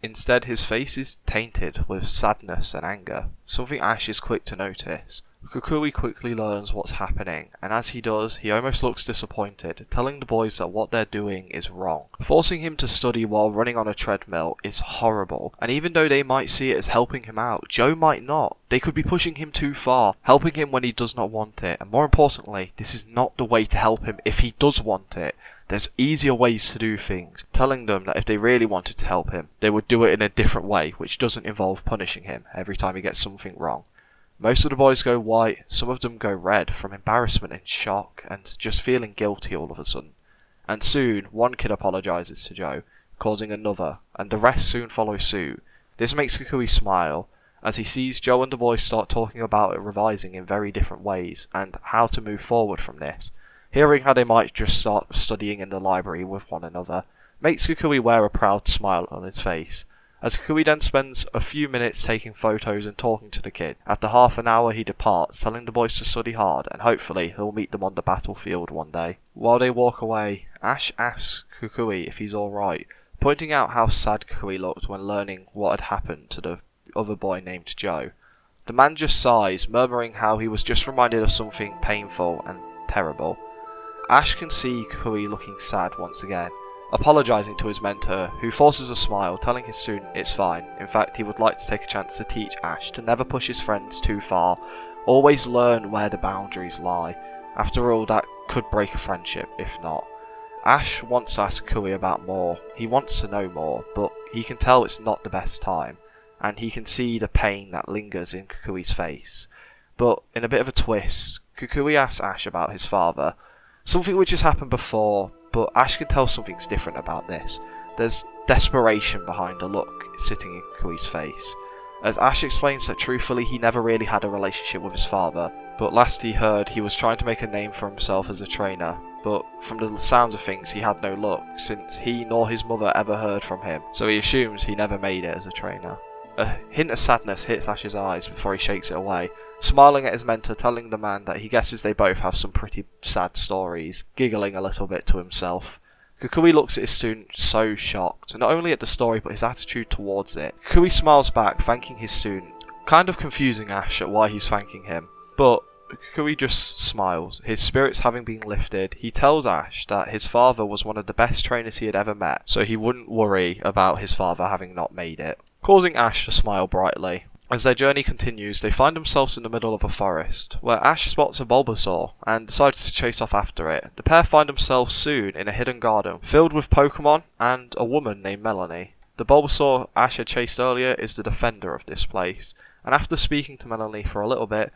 Speaker 2: Instead, his face is tainted with sadness and anger, something Ash is quick to notice. Kukui quickly learns what's happening, and as he does, he almost looks disappointed, telling the boys that what they're doing is wrong. Forcing him to study while running on a treadmill is horrible, and even though they might see it as helping him out, Joe might not. They could be pushing him too far, helping him when he does not want it, and more importantly, this is not the way to help him if he does want it. There's easier ways to do things, telling them that if they really wanted to help him, they would do it in a different way, which doesn't involve punishing him every time he gets something wrong. Most of the boys go white, some of them go red from embarrassment and shock and just feeling guilty all of a sudden. And soon, one kid apologises to Joe, causing another, and the rest soon follow suit. This makes Kukui smile, as he sees Joe and the boys start talking about revising in very different ways, and how to move forward from this. Hearing how they might just start studying in the library with one another, makes Kukui wear a proud smile on his face. As Kukui then spends a few minutes taking photos and talking to the kid. After half an hour he departs, telling the boys to study hard and hopefully he'll meet them on the battlefield one day. While they walk away, Ash asks Kukui if he's alright, pointing out how sad Kukui looked when learning what had happened to the other boy named Joe. The man just sighs, murmuring how he was just reminded of something painful and terrible. Ash can see Kukui looking sad once again, apologising to his mentor, who forces a smile, telling his student it's fine. In fact, he would like to take a chance to teach Ash to never push his friends too far, always learn where the boundaries lie. After all, that could break a friendship, if not. Ash wants to ask Kukui about more, he wants to know more, but he can tell it's not the best time, and he can see the pain that lingers in Kukui's face. But, in a bit of a twist, Kukui asks Ash about his father, something which has happened before, but Ash can tell something's different about this. There's desperation behind the look sitting in Kukui's face, as Ash explains that truthfully he never really had a relationship with his father, but last he heard he was trying to make a name for himself as a trainer, but from the sounds of things he had no luck, since he nor his mother ever heard from him, so he assumes he never made it as a trainer. A hint of sadness hits Ash's eyes before he shakes it away, smiling at his mentor, telling the man that he guesses they both have some pretty sad stories, giggling a little bit to himself. Kukui looks at his student so shocked, not only at the story but his attitude towards it. Kukui smiles back, thanking his student, kind of confusing Ash at why he's thanking him, but Kukui just smiles, his spirits having been lifted. He tells Ash that his father was one of the best trainers he had ever met, so he wouldn't worry about his father having not made it, causing Ash to smile brightly. As their journey continues, they find themselves in the middle of a forest, where Ash spots a Bulbasaur and decides to chase off after it. The pair find themselves soon in a hidden garden, filled with Pokemon and a woman named Melanie. The Bulbasaur Ash had chased earlier is the defender of this place, and after speaking to Melanie for a little bit,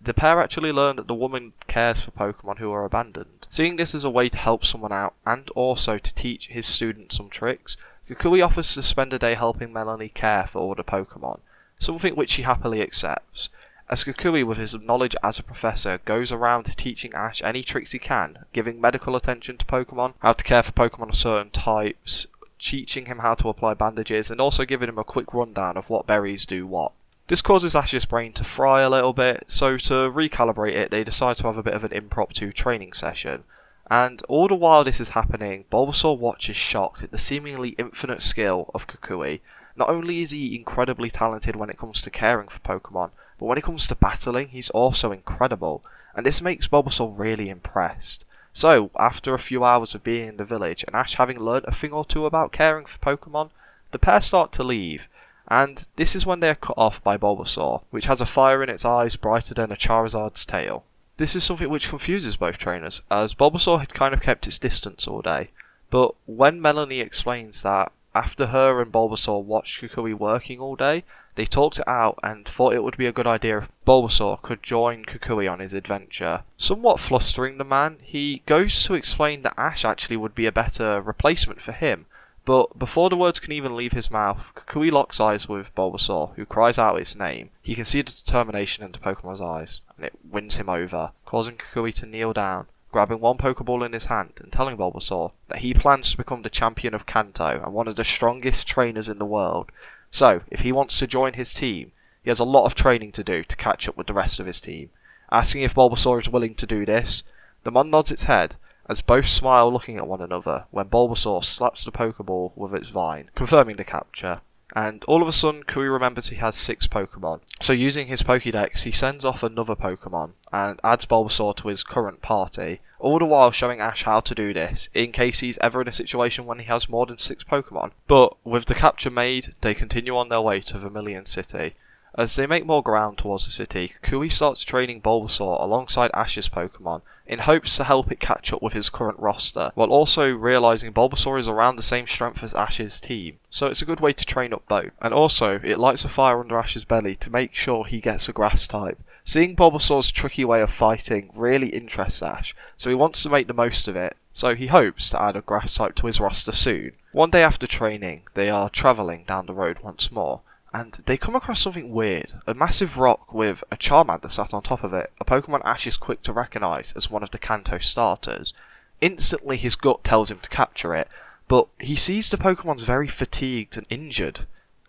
Speaker 2: The pair actually learn that the woman cares for Pokemon who are abandoned. Seeing this as a way to help someone out and also to teach his students some tricks, Kukui offers to spend a day helping Melanie care for all the Pokemon, something which she happily accepts, as Kukui, with his knowledge as a professor, goes around teaching Ash any tricks he can, giving medical attention to Pokemon, how to care for Pokemon of certain types, teaching him how to apply bandages, and also giving him a quick rundown of what berries do what. This causes Ash's brain to fry a little bit, so to recalibrate it, they decide to have a bit of an impromptu training session. And all the while this is happening, Bulbasaur watches shocked at the seemingly infinite skill of Kukui. Not only is he incredibly talented when it comes to caring for Pokemon, but when it comes to battling, he's also incredible, and this makes Bulbasaur really impressed. So, after a few hours of being in the village, and Ash having learnt a thing or two about caring for Pokemon, the pair start to leave, and this is when they are cut off by Bulbasaur, which has a fire in its eyes brighter than a Charizard's tail. This is something which confuses both trainers, as Bulbasaur had kind of kept its distance all day, but when Melanie explains that after her and Bulbasaur watched Kukui working all day, they talked it out and thought it would be a good idea if Bulbasaur could join Kukui on his adventure. Somewhat flustering the man, he goes to explain that Ash actually would be a better replacement for him, but before the words can even leave his mouth, Kukui locks eyes with Bulbasaur, who cries out its name. He can see the determination in the Pokemon's eyes, and it wins him over, causing Kukui to kneel down, grabbing one Pokeball in his hand and telling Bulbasaur that he plans to become the champion of Kanto and one of the strongest trainers in the world. So, if he wants to join his team, he has a lot of training to do to catch up with the rest of his team. Asking if Bulbasaur is willing to do this, the mon nods its head, as both smile looking at one another when Bulbasaur slaps the Pokeball with its vine, confirming the capture. And all of a sudden, Kui remembers he has 6 Pokemon. So using his Pokédex, he sends off another Pokemon and adds Bulbasaur to his current party, all the while showing Ash how to do this, in case he's ever in a situation when he has more than 6 Pokemon. But with the capture made, they continue on their way to Vermilion City. As they make more ground towards the city, Kui starts training Bulbasaur alongside Ash's Pokemon, in hopes to help it catch up with his current roster, while also realising Bulbasaur is around the same strength as Ash's team, so it's a good way to train up both. And also, it lights a fire under Ash's belly to make sure he gets a grass type. Seeing Bulbasaur's tricky way of fighting really interests Ash, so he wants to make the most of it, so he hopes to add a grass type to his roster soon. One day after training, they are travelling down the road once more, and they come across something weird, a massive rock with a Charmander sat on top of it, a Pokemon Ash is quick to recognise as one of the Kanto starters. Instantly his gut tells him to capture it, but he sees the Pokemon's very fatigued and injured.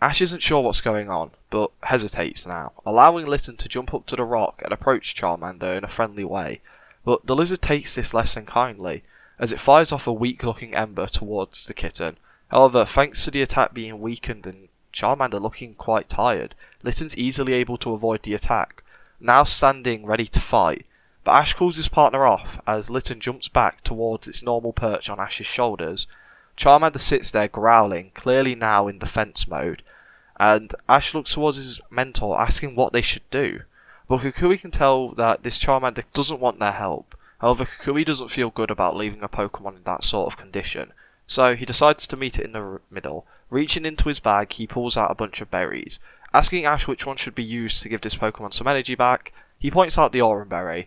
Speaker 2: Ash isn't sure what's going on, but hesitates now, allowing Litten to jump up to the rock and approach Charmander in a friendly way, but the lizard takes this less than kindly, as it fires off a weak-looking ember towards the kitten. However, thanks to the attack being weakened and Charmander looking quite tired, Litten's easily able to avoid the attack, now standing ready to fight, but Ash calls his partner off as Litten jumps back towards its normal perch on Ash's shoulders. Charmander sits there growling, clearly now in defense mode, and Ash looks towards his mentor asking what they should do, but Kukui can tell that this Charmander doesn't want their help. However, Kukui doesn't feel good about leaving a Pokemon in that sort of condition, so he decides to meet it in the middle. Reaching into his bag, he pulls out a bunch of berries. Asking Ash which one should be used to give this Pokemon some energy back, he points out the Oran Berry.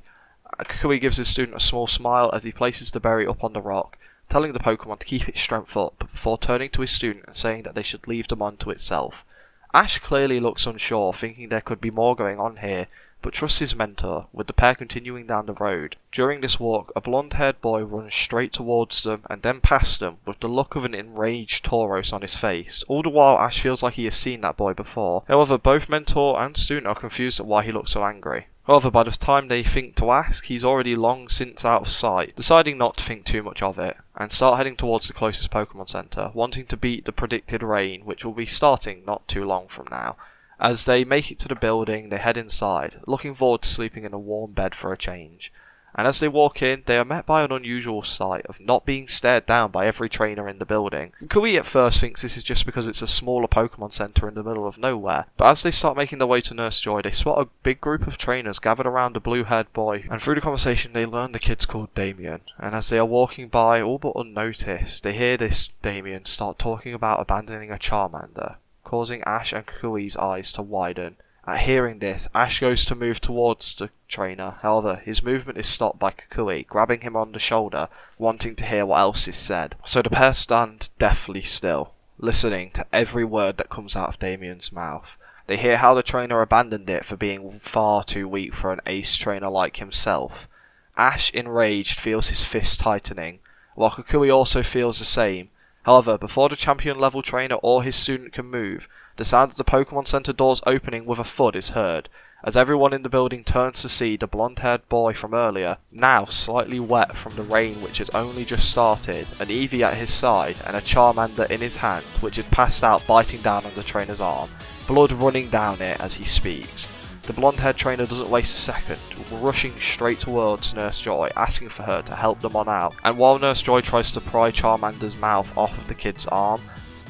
Speaker 2: Kukui gives his student a small smile as he places the berry up on the rock, telling the Pokemon to keep its strength up before turning to his student and saying that they should leave the mon to itself. Ash clearly looks unsure, thinking there could be more going on here, but trusts his mentor, with the pair continuing down the road. During this walk, a blonde-haired boy runs straight towards them and then past them, with the look of an enraged Tauros on his face. All the while, Ash feels like he has seen that boy before. However, both mentor and student are confused at why he looks so angry. However, by the time they think to ask, he's already long since out of sight, deciding not to think too much of it, and start heading towards the closest Pokemon Center, wanting to beat the predicted rain, which will be starting not too long from now. As they make it to the building, they head inside, looking forward to sleeping in a warm bed for a change. And as they walk in, they are met by an unusual sight of not being stared down by every trainer in the building. Kukui at first thinks this is just because it's a smaller Pokemon Center in the middle of nowhere, but as they start making their way to Nurse Joy, they spot a big group of trainers gathered around a blue-haired boy, and through the conversation they learn the kid's called Damien. And as they are walking by, all but unnoticed, they hear this Damien start talking about abandoning a Charmander, causing Ash and Kukui's eyes to widen,
Speaker 3: At hearing this, Ash goes to move towards the trainer. However, his movement is stopped by Kukui, grabbing him on the shoulder, wanting to hear what else is said. So the pair stand deathly still, listening to every word that comes out of Damien's mouth. They hear how the trainer abandoned it for being far too weak for an ace trainer like himself. Ash, enraged, feels his fist tightening, while Kukui also feels the same. However, before the champion level trainer or his student can move, the sound of the Pokemon Center doors opening with a thud is heard, as everyone in the building turns to see the blonde-haired boy from earlier, now slightly wet from the rain which has only just started, an Eevee at his side, and a Charmander in his hand, which had passed out biting down on the trainer's arm, blood running down it as he speaks. The blonde-haired trainer doesn't waste a second, rushing straight towards Nurse Joy, asking for her to help them on out, and while Nurse Joy tries to pry Charmander's mouth off of the kid's arm,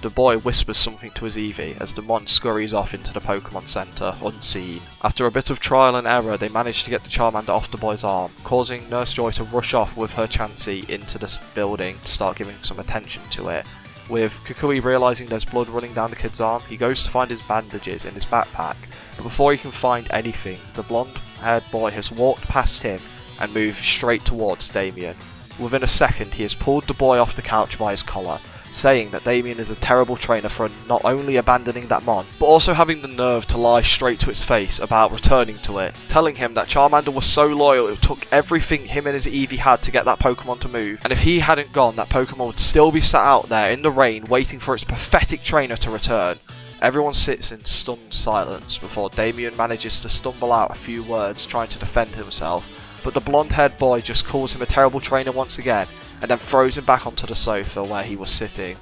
Speaker 3: the boy whispers something to his Eevee as the mon scurries off into the Pokemon Center, unseen. After a bit of trial and error, they manage to get the Charmander off the boy's arm, causing Nurse Joy to rush off with her Chansey into the building to start giving some attention to it. With Kukui realising there's blood running down the kid's arm, he goes to find his bandages in his backpack, but before he can find anything, the blonde-haired boy has walked past him and moved straight towards Damien. Within a second, he has pulled the boy off the couch by his collar, saying that Damien is a terrible trainer for not only abandoning that mon, but also having the nerve to lie straight to its face about returning to it, telling him that Charmander was so loyal it took everything him and his Eevee had to get that Pokemon to move, and if he hadn't gone, that Pokemon would still be sat out there in the rain waiting for its pathetic trainer to return. Everyone sits in stunned silence before Damien manages to stumble out a few words trying to defend himself, but the blonde-haired boy just calls him a terrible trainer once again, and then throws him back onto the sofa where he was sitting.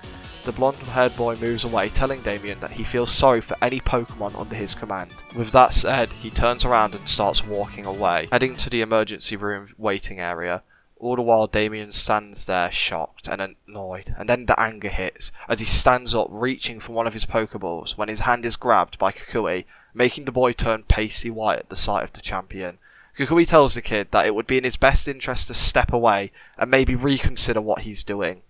Speaker 3: The blonde-haired boy moves away, telling Damien that he feels sorry for any Pokemon under his command. With that said, he turns around and starts walking away, heading to the emergency room waiting area. All the while, Damien stands there shocked and annoyed, and then the anger hits, as he stands up reaching for one of his Pokeballs, when his hand is grabbed by Kukui, making the boy turn pasty white at the sight of the champion. Kukui tells the kid that it would be in his best interest to step away and maybe reconsider what he's doing.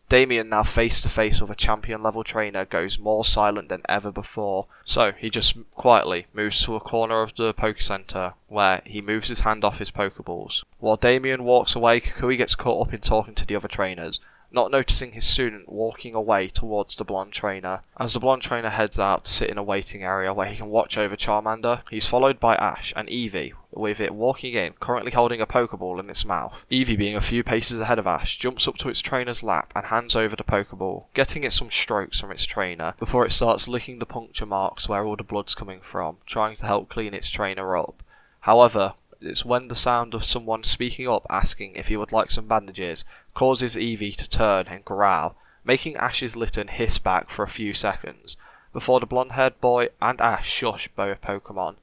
Speaker 3: Damien, now face to face with a champion level trainer, goes more silent than ever before, so he just quietly moves to a corner of the Poke Center where he moves his hand off his Pokeballs. While Damien walks away, Kukui gets caught up in talking to the other trainers, not noticing his student walking away towards the blonde trainer. As the blonde trainer heads out to sit in a waiting area where he can watch over Charmander, he's followed by Ash and Eevee, with it walking in, currently holding a Pokeball in its mouth. Eevee, being a few paces ahead of Ash, jumps up to its trainer's lap and hands over the Pokeball, getting it some strokes from its trainer, before it starts licking the puncture marks where all the blood's coming from, trying to help clean its trainer up. However, it's when the sound of someone speaking up asking if he would like some bandages causes Eevee to turn and growl, making Ash's Litten hiss back for a few seconds, before the blonde-haired boy and Ash shush both Pokemon.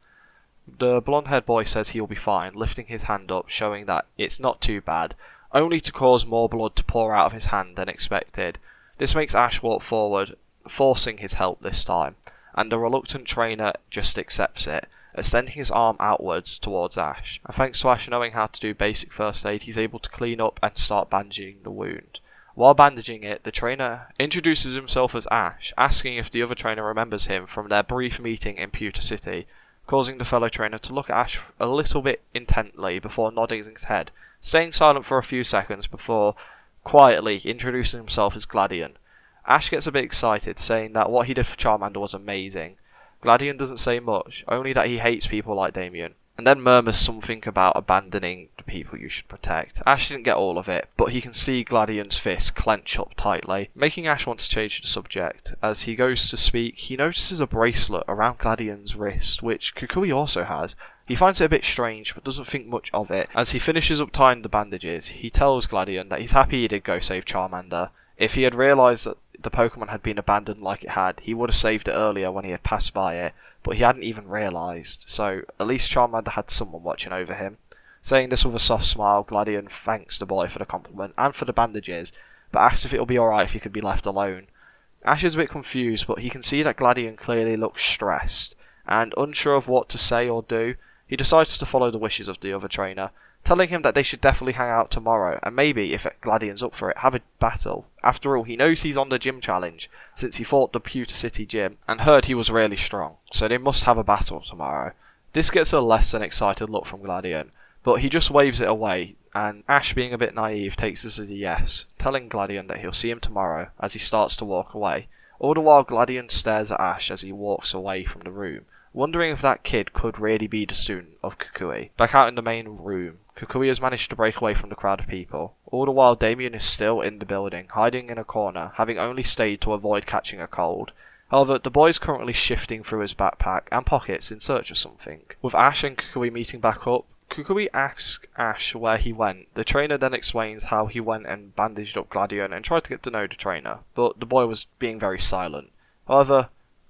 Speaker 3: The blonde-haired boy says he'll be fine, lifting his hand up, showing that it's not too bad, only to cause more blood to pour out of his hand than expected. This makes Ash walk forward, forcing his help this time, and the reluctant trainer just accepts it, extending his arm outwards towards Ash. And thanks to Ash knowing how to do basic first aid, he's able to clean up and start bandaging the wound. While bandaging it, the trainer introduces himself as Ash, asking if the other trainer remembers him from their brief meeting in Pewter City, causing the fellow trainer to look at Ash a little bit intently before nodding his head, staying silent for a few seconds before quietly introducing himself as Gladion. Ash gets a bit excited, saying that what he did for Charmander was amazing. Gladion doesn't say much, only that he hates people like Damien, and then murmurs something about abandoning the people you should protect. Ash didn't get all of it, but he can see Gladion's fist clench up tightly, making Ash want to change the subject. As he goes to speak, he notices a bracelet around Gladion's wrist, which Kukui also has. He finds it a bit strange, but doesn't think much of it. As he finishes up tying the bandages, he tells Gladion that he's happy he did go save Charmander. If he had realised that the Pokemon had been abandoned like it had, he would have saved it earlier when he had passed by it, but he hadn't even realised, so at least Charmander had someone watching over him. Saying this with a soft smile, Gladion thanks the boy for the compliment and for the bandages, but asks if it'll be alright if he could be left alone. Ash is a bit confused, but he can see that Gladion clearly looks stressed, and unsure of what to say or do, he decides to follow the wishes of the other trainer, telling him that they should definitely hang out tomorrow, and maybe, if Gladion's up for it, have a battle. After all, he knows he's on the gym challenge, since he fought the Pewter City gym, and heard he was really strong, so they must have a battle tomorrow. This gets a less than excited look from Gladion, but he just waves it away, and Ash, being a bit naive, takes this as a yes, telling Gladion that he'll see him tomorrow as he starts to walk away. All the while, Gladion stares at Ash as he walks away from the room, wondering if that kid could really be the student of Kukui. Back out in the main room, Kukui has managed to break away from the crowd of people. All the while, Damien is still in the building, hiding in a corner, having only stayed to avoid catching a cold. However, the boy is currently shifting through his backpack and pockets in search of something. With Ash and Kukui meeting back up, Kukui asks Ash where he went. The trainer then explains how he went and bandaged up Gladion and tried to get to know the trainer, but the boy was being very silent. However,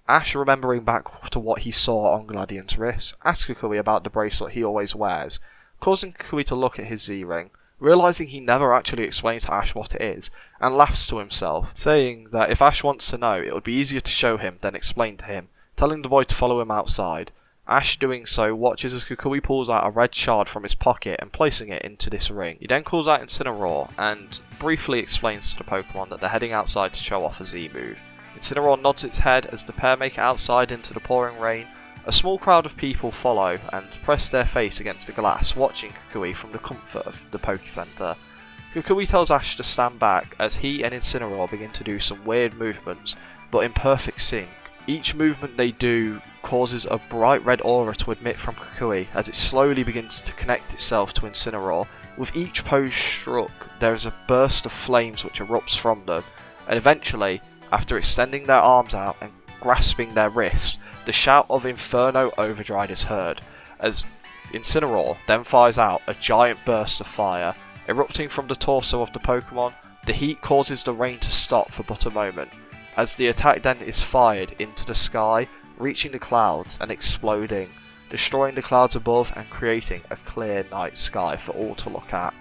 Speaker 3: Ash, remembering back to what he saw on Gladion's wrist, asks Kukui about the bracelet he always wears, causing Kukui to look at his Z-ring, realising he never actually explained to Ash what it is, and laughs to himself, saying that if Ash wants to know, it would be easier to show him than explain to him, telling the boy to follow him outside. Ash, doing so, watches as Kukui pulls out a red shard from his pocket and placing it into this ring. He then calls out Incineroar and briefly explains to the Pokemon that they're heading outside to show off a Z move. Incineroar nods its head as the pair make it outside into the pouring rain. A small crowd of people follow and press their face against the glass, watching Kukui from the comfort of the Poke Center. Kukui tells Ash to stand back as he and Incineroar begin to do some weird movements, but in perfect sync. Each movement they do causes a bright red aura to emit from Kukui as it slowly begins to connect itself to Incineroar. With each pose struck, there is a burst of flames which erupts from them, and eventually, after extending their arms out and grasping their wrists, the shout of Inferno Overdrive is heard, as Incineroar then fires out a giant burst of fire. Erupting from the torso of the Pokemon, the heat causes the rain to stop for but a moment, as the attack then is fired into the sky, reaching the clouds and exploding, destroying the clouds above and creating a clear night sky for all to look at.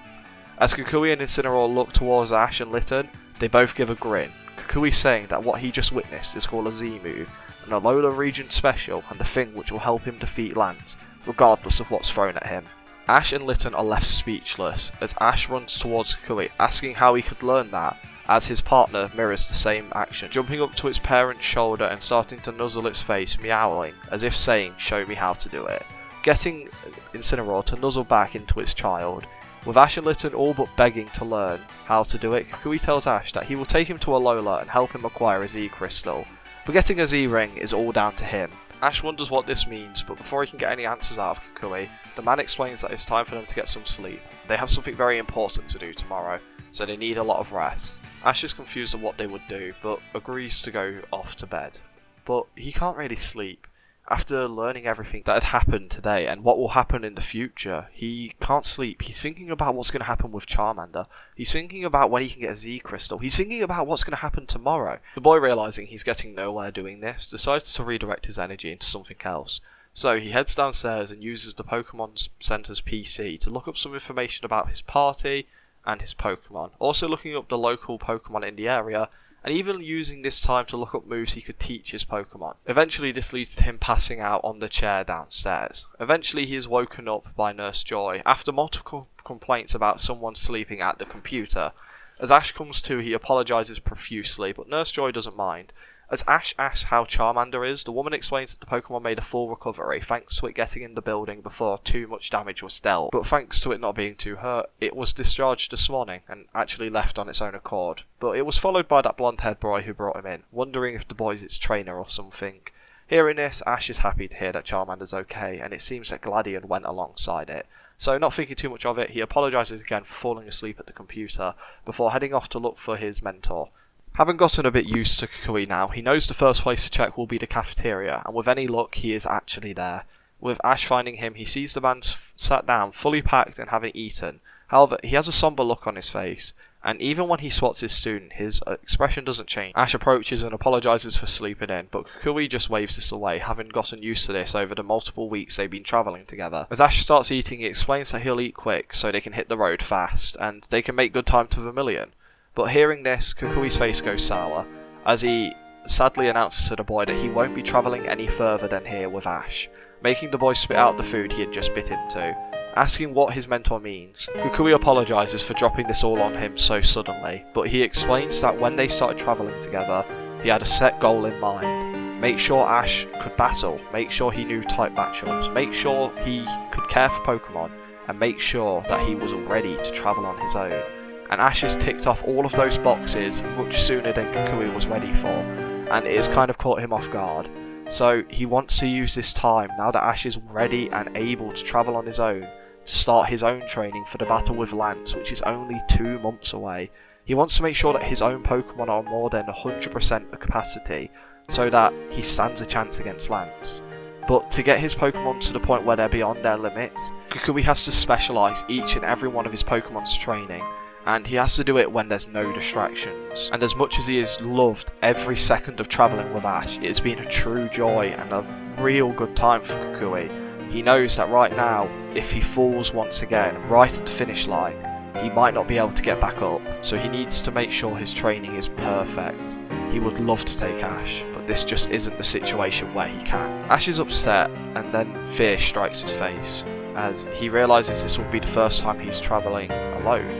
Speaker 3: As Kukui and Incineroar look towards Ash and Litten, they both give a grin, Kukui saying that what he just witnessed is called a Z move, an Alola region special and the thing which will help him defeat Lance, regardless of what's thrown at him. Ash and Litten are left speechless as Ash runs towards Kukui, asking how he could learn that, as his partner mirrors the same action, jumping up to its parent's shoulder and starting to nuzzle its face, meowing, as if saying, "Show me how to do it," getting Incineroar to nuzzle back into its child. With Ash and Litten all but begging to learn how to do it, Kukui tells Ash that he will take him to Alola and help him acquire a Z crystal, but getting a Z ring is all down to him. Ash wonders what this means, but before he can get any answers out of Kukui, the man explains that it's time for them to get some sleep. They have something very important to do tomorrow, so they need a lot of rest. Ash is confused on what they would do, but agrees to go off to bed. But he can't really sleep. After learning everything that had happened today and what will happen in the future, he can't sleep. He's thinking about what's going to happen with Charmander. He's thinking about when he can get a Z crystal. He's thinking about what's going to happen tomorrow. The boy, realising he's getting nowhere doing this, decides to redirect his energy into something else. So he heads downstairs and uses the Pokemon Center's PC to look up some information about his party and his Pokemon, also looking up the local Pokemon in the area, and even using this time to look up moves he could teach his Pokemon. Eventually this leads to him passing out on the chair downstairs. Eventually he is woken up by Nurse Joy after multiple complaints about someone sleeping at the computer. As Ash comes to, he apologises profusely, but Nurse Joy doesn't mind. As Ash asks how Charmander is, the woman explains that the Pokemon made a full recovery thanks to it getting in the building before too much damage was dealt. But thanks to it not being too hurt, it was discharged this morning and actually left on its own accord. But it was followed by that blonde-haired boy who brought him in, wondering if the boy's its trainer or something. Hearing this, Ash is happy to hear that Charmander's okay, and it seems that Gladion went alongside it. So not thinking too much of it, he apologises again for falling asleep at the computer, before heading off to look for his mentor. Having gotten a bit used to Kukui now, he knows the first place to check will be the cafeteria, and with any luck he is actually there. With Ash finding him, he sees the man sat down, fully packed and having eaten. However, he has a somber look on his face, and even when he swats his student, his expression doesn't change. Ash approaches and apologises for sleeping in, but Kukui just waves this away, having gotten used to this over the multiple weeks they've been travelling together. As Ash starts eating, he explains that he'll eat quick, so they can hit the road fast, and they can make good time to Vermilion. But hearing this, Kukui's face goes sour, as he sadly announces to the boy that he won't be travelling any further than here with Ash, making the boy spit out the food he had just bit into. Asking what his mentor means, Kukui apologises for dropping this all on him so suddenly, but he explains that when they started travelling together, he had a set goal in mind. Make sure Ash could battle, make sure he knew type matchups, make sure he could care for Pokemon, and make sure that he was ready to travel on his own. And Ash has ticked off all of those boxes much sooner than Kukui was ready for, and it has kind of caught him off guard. So he wants to use this time, now that Ash is ready and able to travel on his own, to start his own training for the battle with Lance, which is only 2 months away. He wants to make sure that his own Pokemon are more than 100% of capacity, so that he stands a chance against Lance. But to get his Pokemon to the point where they're beyond their limits, Kukui has to specialise each and every one of his Pokemon's training, and he has to do it when there's no distractions. And as much as he has loved every second of travelling with Ash, it has been a true joy and a real good time for Kukui. He knows that right now, if he falls once again right at the finish line, he might not be able to get back up, so he needs to make sure his training is perfect. He would love to take Ash, but this just isn't the situation where he can. Ash is upset, and then fear strikes his face, as he realises this will be the first time he's travelling alone.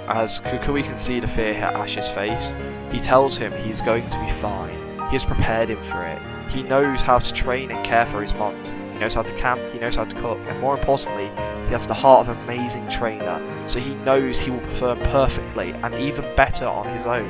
Speaker 3: As Kukui can see the fear hit Ash's face, he tells him he's going to be fine. He has prepared him for it. He knows how to train and care for his Mont. He knows how to camp, he knows how to cook, and more importantly, he has the heart of an amazing trainer, so he knows he will perform perfectly and even better on his own.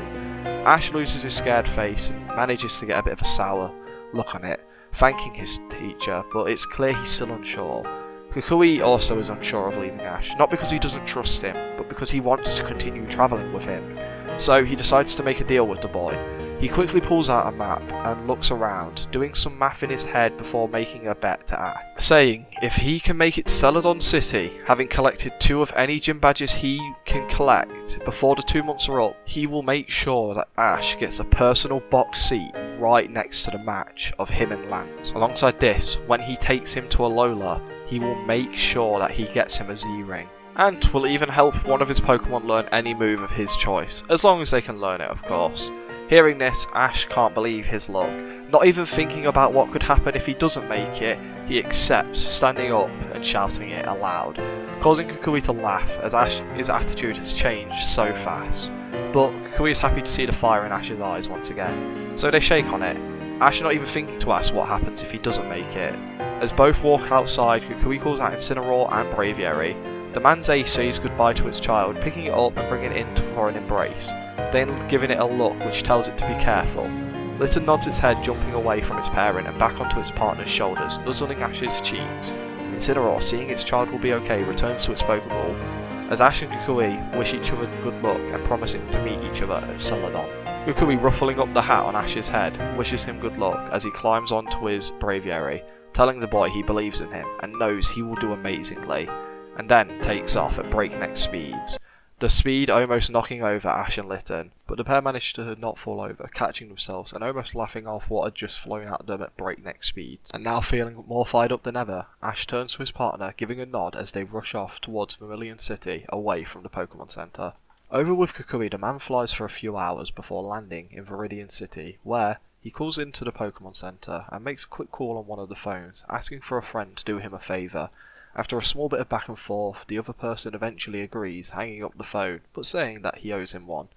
Speaker 3: Ash loses his scared face and manages to get a bit of a sour look on it, thanking his teacher, but it's clear he's still unsure. Kukui also is unsure of leaving Ash, not because he doesn't trust him, but because he wants to continue travelling with him. So he decides to make a deal with the boy. He quickly pulls out a map and looks around, doing some math in his head before making a bet to Ash, saying if he can make it to Celadon City, having collected 2 of any gym badges he can collect before the 2 months are up, he will make sure that Ash gets a personal box seat right next to the match of him and Lance. Alongside this, when he takes him to Alola, he will make sure that he gets him a Z-Ring. And will even help one of his Pokemon learn any move of his choice, as long as they can learn it, of course. Hearing this, Ash can't believe his luck. Not even thinking about what could happen if he doesn't make it, he accepts, standing up and shouting it aloud, causing Kukui to laugh as Ash's attitude has changed so fast. But Kukui is happy to see the fire in Ash's eyes once again, so they shake on it. Ash not even thinking to ask what happens if he doesn't make it. As both walk outside, Kukui calls out Incineroar and Braviary. The man's ace says goodbye to its child, picking it up and bringing it in for an embrace, then giving it a look which tells it to be careful. Litten nods its head, jumping away from its parent and back onto its partner's shoulders, nuzzling Ash's cheeks. Incineroar, seeing its child will be okay, returns to its Pokeball, as Ash and Kukui wish each other good luck and promising to meet each other at Celadon. Kukui, ruffling up the hat on Ash's head, wishes him good luck as he climbs onto his Braviary, telling the boy he believes in him and knows he will do amazingly, and then takes off at breakneck speeds, the speed almost knocking over Ash and Litten, but the pair manage to not fall over, catching themselves and almost laughing off what had just flown at them at breakneck speeds. And now feeling more fired up than ever, Ash turns to his partner, giving a nod as they rush off towards Vermilion City, away from the Pokemon Center. Over with Kukui, the man flies for a few hours before landing in Viridian City, where he calls into the Pokemon Center and makes a quick call on one of the phones, asking for a friend to do him a favour. After a small bit of back and forth, the other person eventually agrees, hanging up the phone, but saying that he owes him one,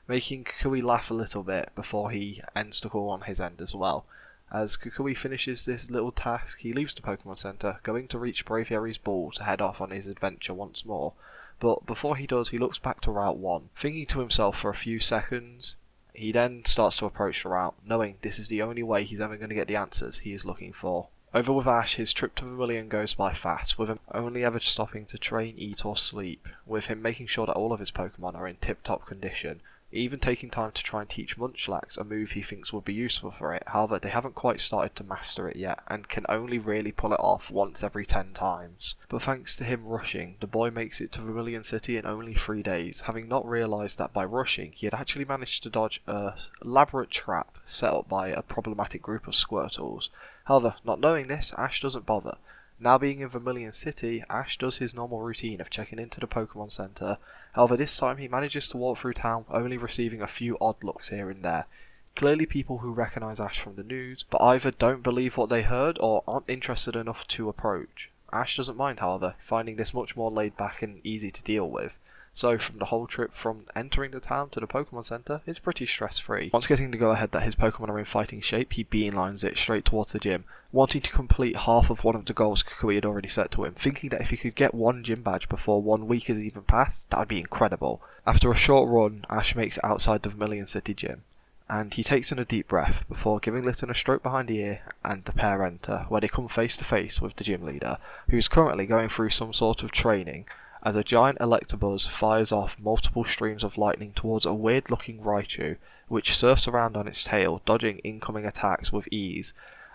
Speaker 3: making Kukui laugh a little bit before he ends the call on his end as well. As Kukui finishes this little task, he leaves the Pokemon Center, going to reach Braviary's ball to head off on his adventure once more, but before he does, he looks back to Route 1, thinking to himself for a few seconds. He then starts to approach the route, knowing this is the only way he's ever going to get the answers he is looking for. Over with Ash, his trip to Vermilion goes by fast, with him only ever stopping to train, eat or sleep, with him making sure that all of his Pokemon are in tip-top condition, even taking time to try and teach Munchlax a move he thinks would be useful for it. However, they haven't quite started to master it yet, and can only really pull it off once every 10 times. But thanks to him rushing, the boy makes it to Vermilion City in only 3 days, having not realised that by rushing, he had actually managed to dodge a elaborate trap set up by a problematic group of Squirtles. However, not knowing this, Ash doesn't bother. Now being in Vermilion City, Ash does his normal routine of checking into the Pokemon Center. However, this time he manages to walk through town, only receiving a few odd looks here and there. Clearly people who recognise Ash from the news, but either don't believe what they heard or aren't interested enough to approach. Ash doesn't mind, however, finding this much more laid back and easy to deal with. So from the whole trip from entering the town to the Pokemon Center, it's pretty stress-free. Once getting the go-ahead that his Pokemon are in fighting shape, he beelines it straight towards the gym, wanting to complete half of one of the goals Kukui had already set to him, thinking that if he could get one gym badge before 1 week has even passed, that would be incredible. After a short run, Ash makes it outside the Vermilion City gym, and he takes in a deep breath before giving Litten a stroke behind the ear, and the pair enter, where they come face to face with the gym leader, who is currently going through some sort of training, as a giant Electabuzz fires off multiple streams of lightning towards a weird looking Raichu, which surfs around on its tail, dodging incoming attacks with ease.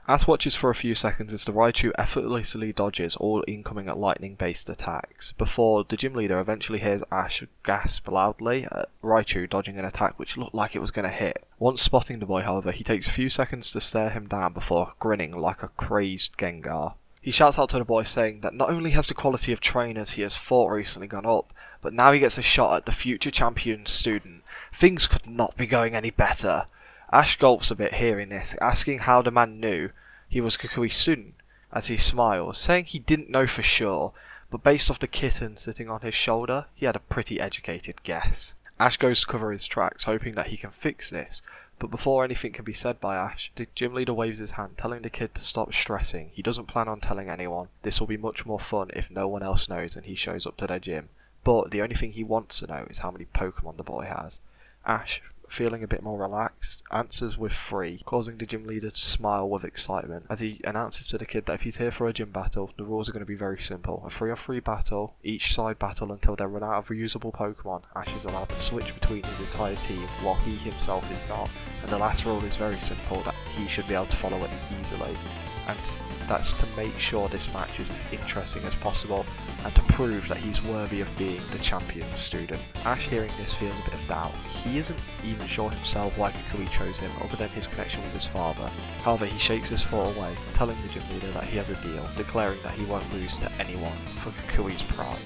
Speaker 3: Ash watches for a few seconds as the Raichu effortlessly dodges all incoming lightning based attacks, before the gym leader eventually hears Ash gasp loudly at Raichu dodging an attack which looked like it was going to hit. Once spotting the boy, however, he takes a few seconds to stare him down before grinning like a crazed Gengar. He shouts out to the boy, saying that not only has the quality of trainers he has fought recently gone up, but now he gets a shot at the future champion student. Things could not be going any better. Ash gulps a bit hearing this, asking how the man knew he was Kukui's student, as he smiles, saying he didn't know for sure, but based off the kitten sitting on his shoulder, he had a pretty educated guess. Ash goes to cover his tracks, hoping that he can fix this, but before anything can be said by Ash, the gym leader waves his hand, telling the kid to stop stressing. He doesn't plan on telling anyone. This will be much more fun if no one else knows and he shows up to their gym. But the only thing he wants to know is how many Pokemon the boy has. Ash, feeling a bit more relaxed, answers with 3, causing the gym leader to smile with excitement as he announces to the kid that if he's here for a gym battle, the rules are going to be very simple. A 3-on-3 battle, each side battle until they run out of reusable Pokemon. Ash is allowed to switch between his entire team while he himself is not, and the last rule is very simple, that he should be able to follow it easily, and that's to make sure this match is as interesting as possible and to prove that he's worthy of being the champion student. Ash, hearing this, feels a bit of doubt. He isn't even sure himself why Kukui chose him other than his connection with his father. However, he shakes his thought away, telling the gym leader that he has a deal, declaring that he won't lose to anyone for Kukui's pride.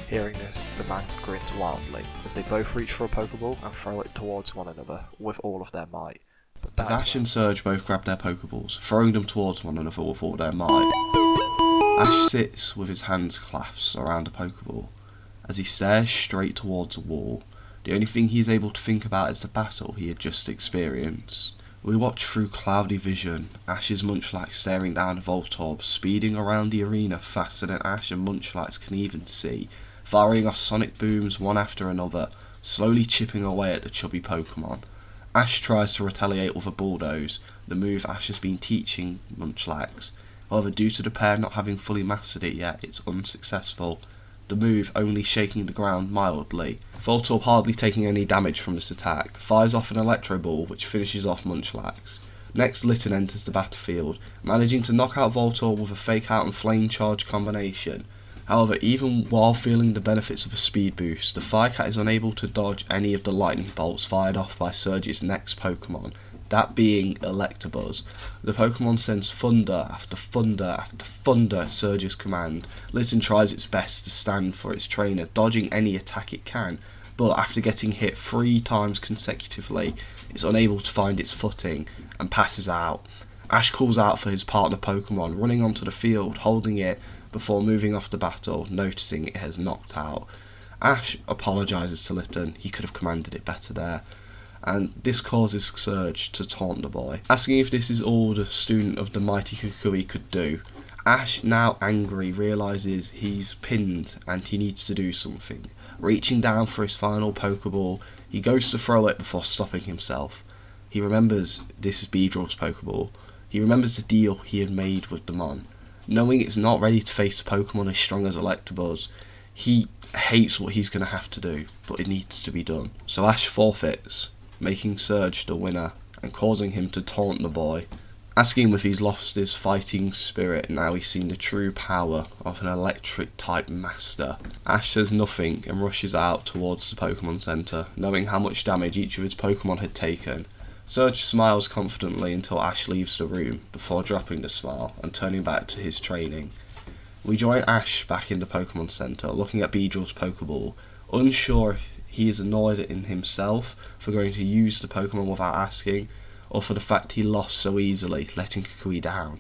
Speaker 3: Hearing this, the man grins wildly as they both reach for a Pokeball and throw it towards one another with all of their might.
Speaker 1: As Ash and Surge both grab their Pokeballs, throwing them towards one another with all their might, Ash sits with his hands clasped around a Pokeball as he stares straight towards a wall. The only thing he is able to think about is the battle he had just experienced. We watch through cloudy vision, Ash's Munchlax staring down a Voltorb, speeding around the arena faster than Ash and Munchlax can even see, firing off sonic booms one after another, slowly chipping away at the chubby Pokemon. Ash tries to retaliate with a Bulldoze, the move Ash has been teaching Munchlax. However, due to the pair not having fully mastered it yet, it's unsuccessful, the move only shaking the ground mildly. Voltorb, hardly taking any damage from this attack, fires off an Electro Ball which finishes off Munchlax. Next, Litten enters the battlefield, managing to knock out Voltorb with a Fake Out and Flame Charge combination. However, even while feeling the benefits of a speed boost, the Firecat is unable to dodge any of the lightning bolts fired off by Surge's next Pokemon, that being Electabuzz. The Pokemon sends thunder after thunder after thunder at Surge's command. Litten tries its best to stand for its trainer, dodging any attack it can, but after getting hit 3 times consecutively, it's unable to find its footing and passes out. Ash calls out for his partner Pokemon, running onto the field, holding it before moving off the battle, noticing it has knocked out. Ash apologises to Litten, he could have commanded it better there, and this causes Surge to taunt the boy, asking if this is all the student of the mighty Kukui could do. Ash, now angry, realises he's pinned and he needs to do something. Reaching down for his final Pokeball, he goes to throw it before stopping himself. He remembers this is Beedrill's Pokeball. He remembers the deal he had made with the Mon. Knowing it's not ready to face a Pokemon as strong as Electabuzz, he hates what he's going to have to do, but it needs to be done. So Ash forfeits, making Surge the winner and causing him to taunt the boy, asking him if he's lost his fighting spirit now he's seen the true power of an electric type master. Ash says nothing and rushes out towards the Pokemon Center, knowing how much damage each of his Pokemon had taken. Surge smiles confidently until Ash leaves the room, before dropping the smile and turning back to his training. We join Ash back in the Pokemon Center, looking at Beedrill's Pokeball, unsure if he is annoyed in himself for going to use the Pokemon without asking, or for the fact he lost so easily, letting Kukui down.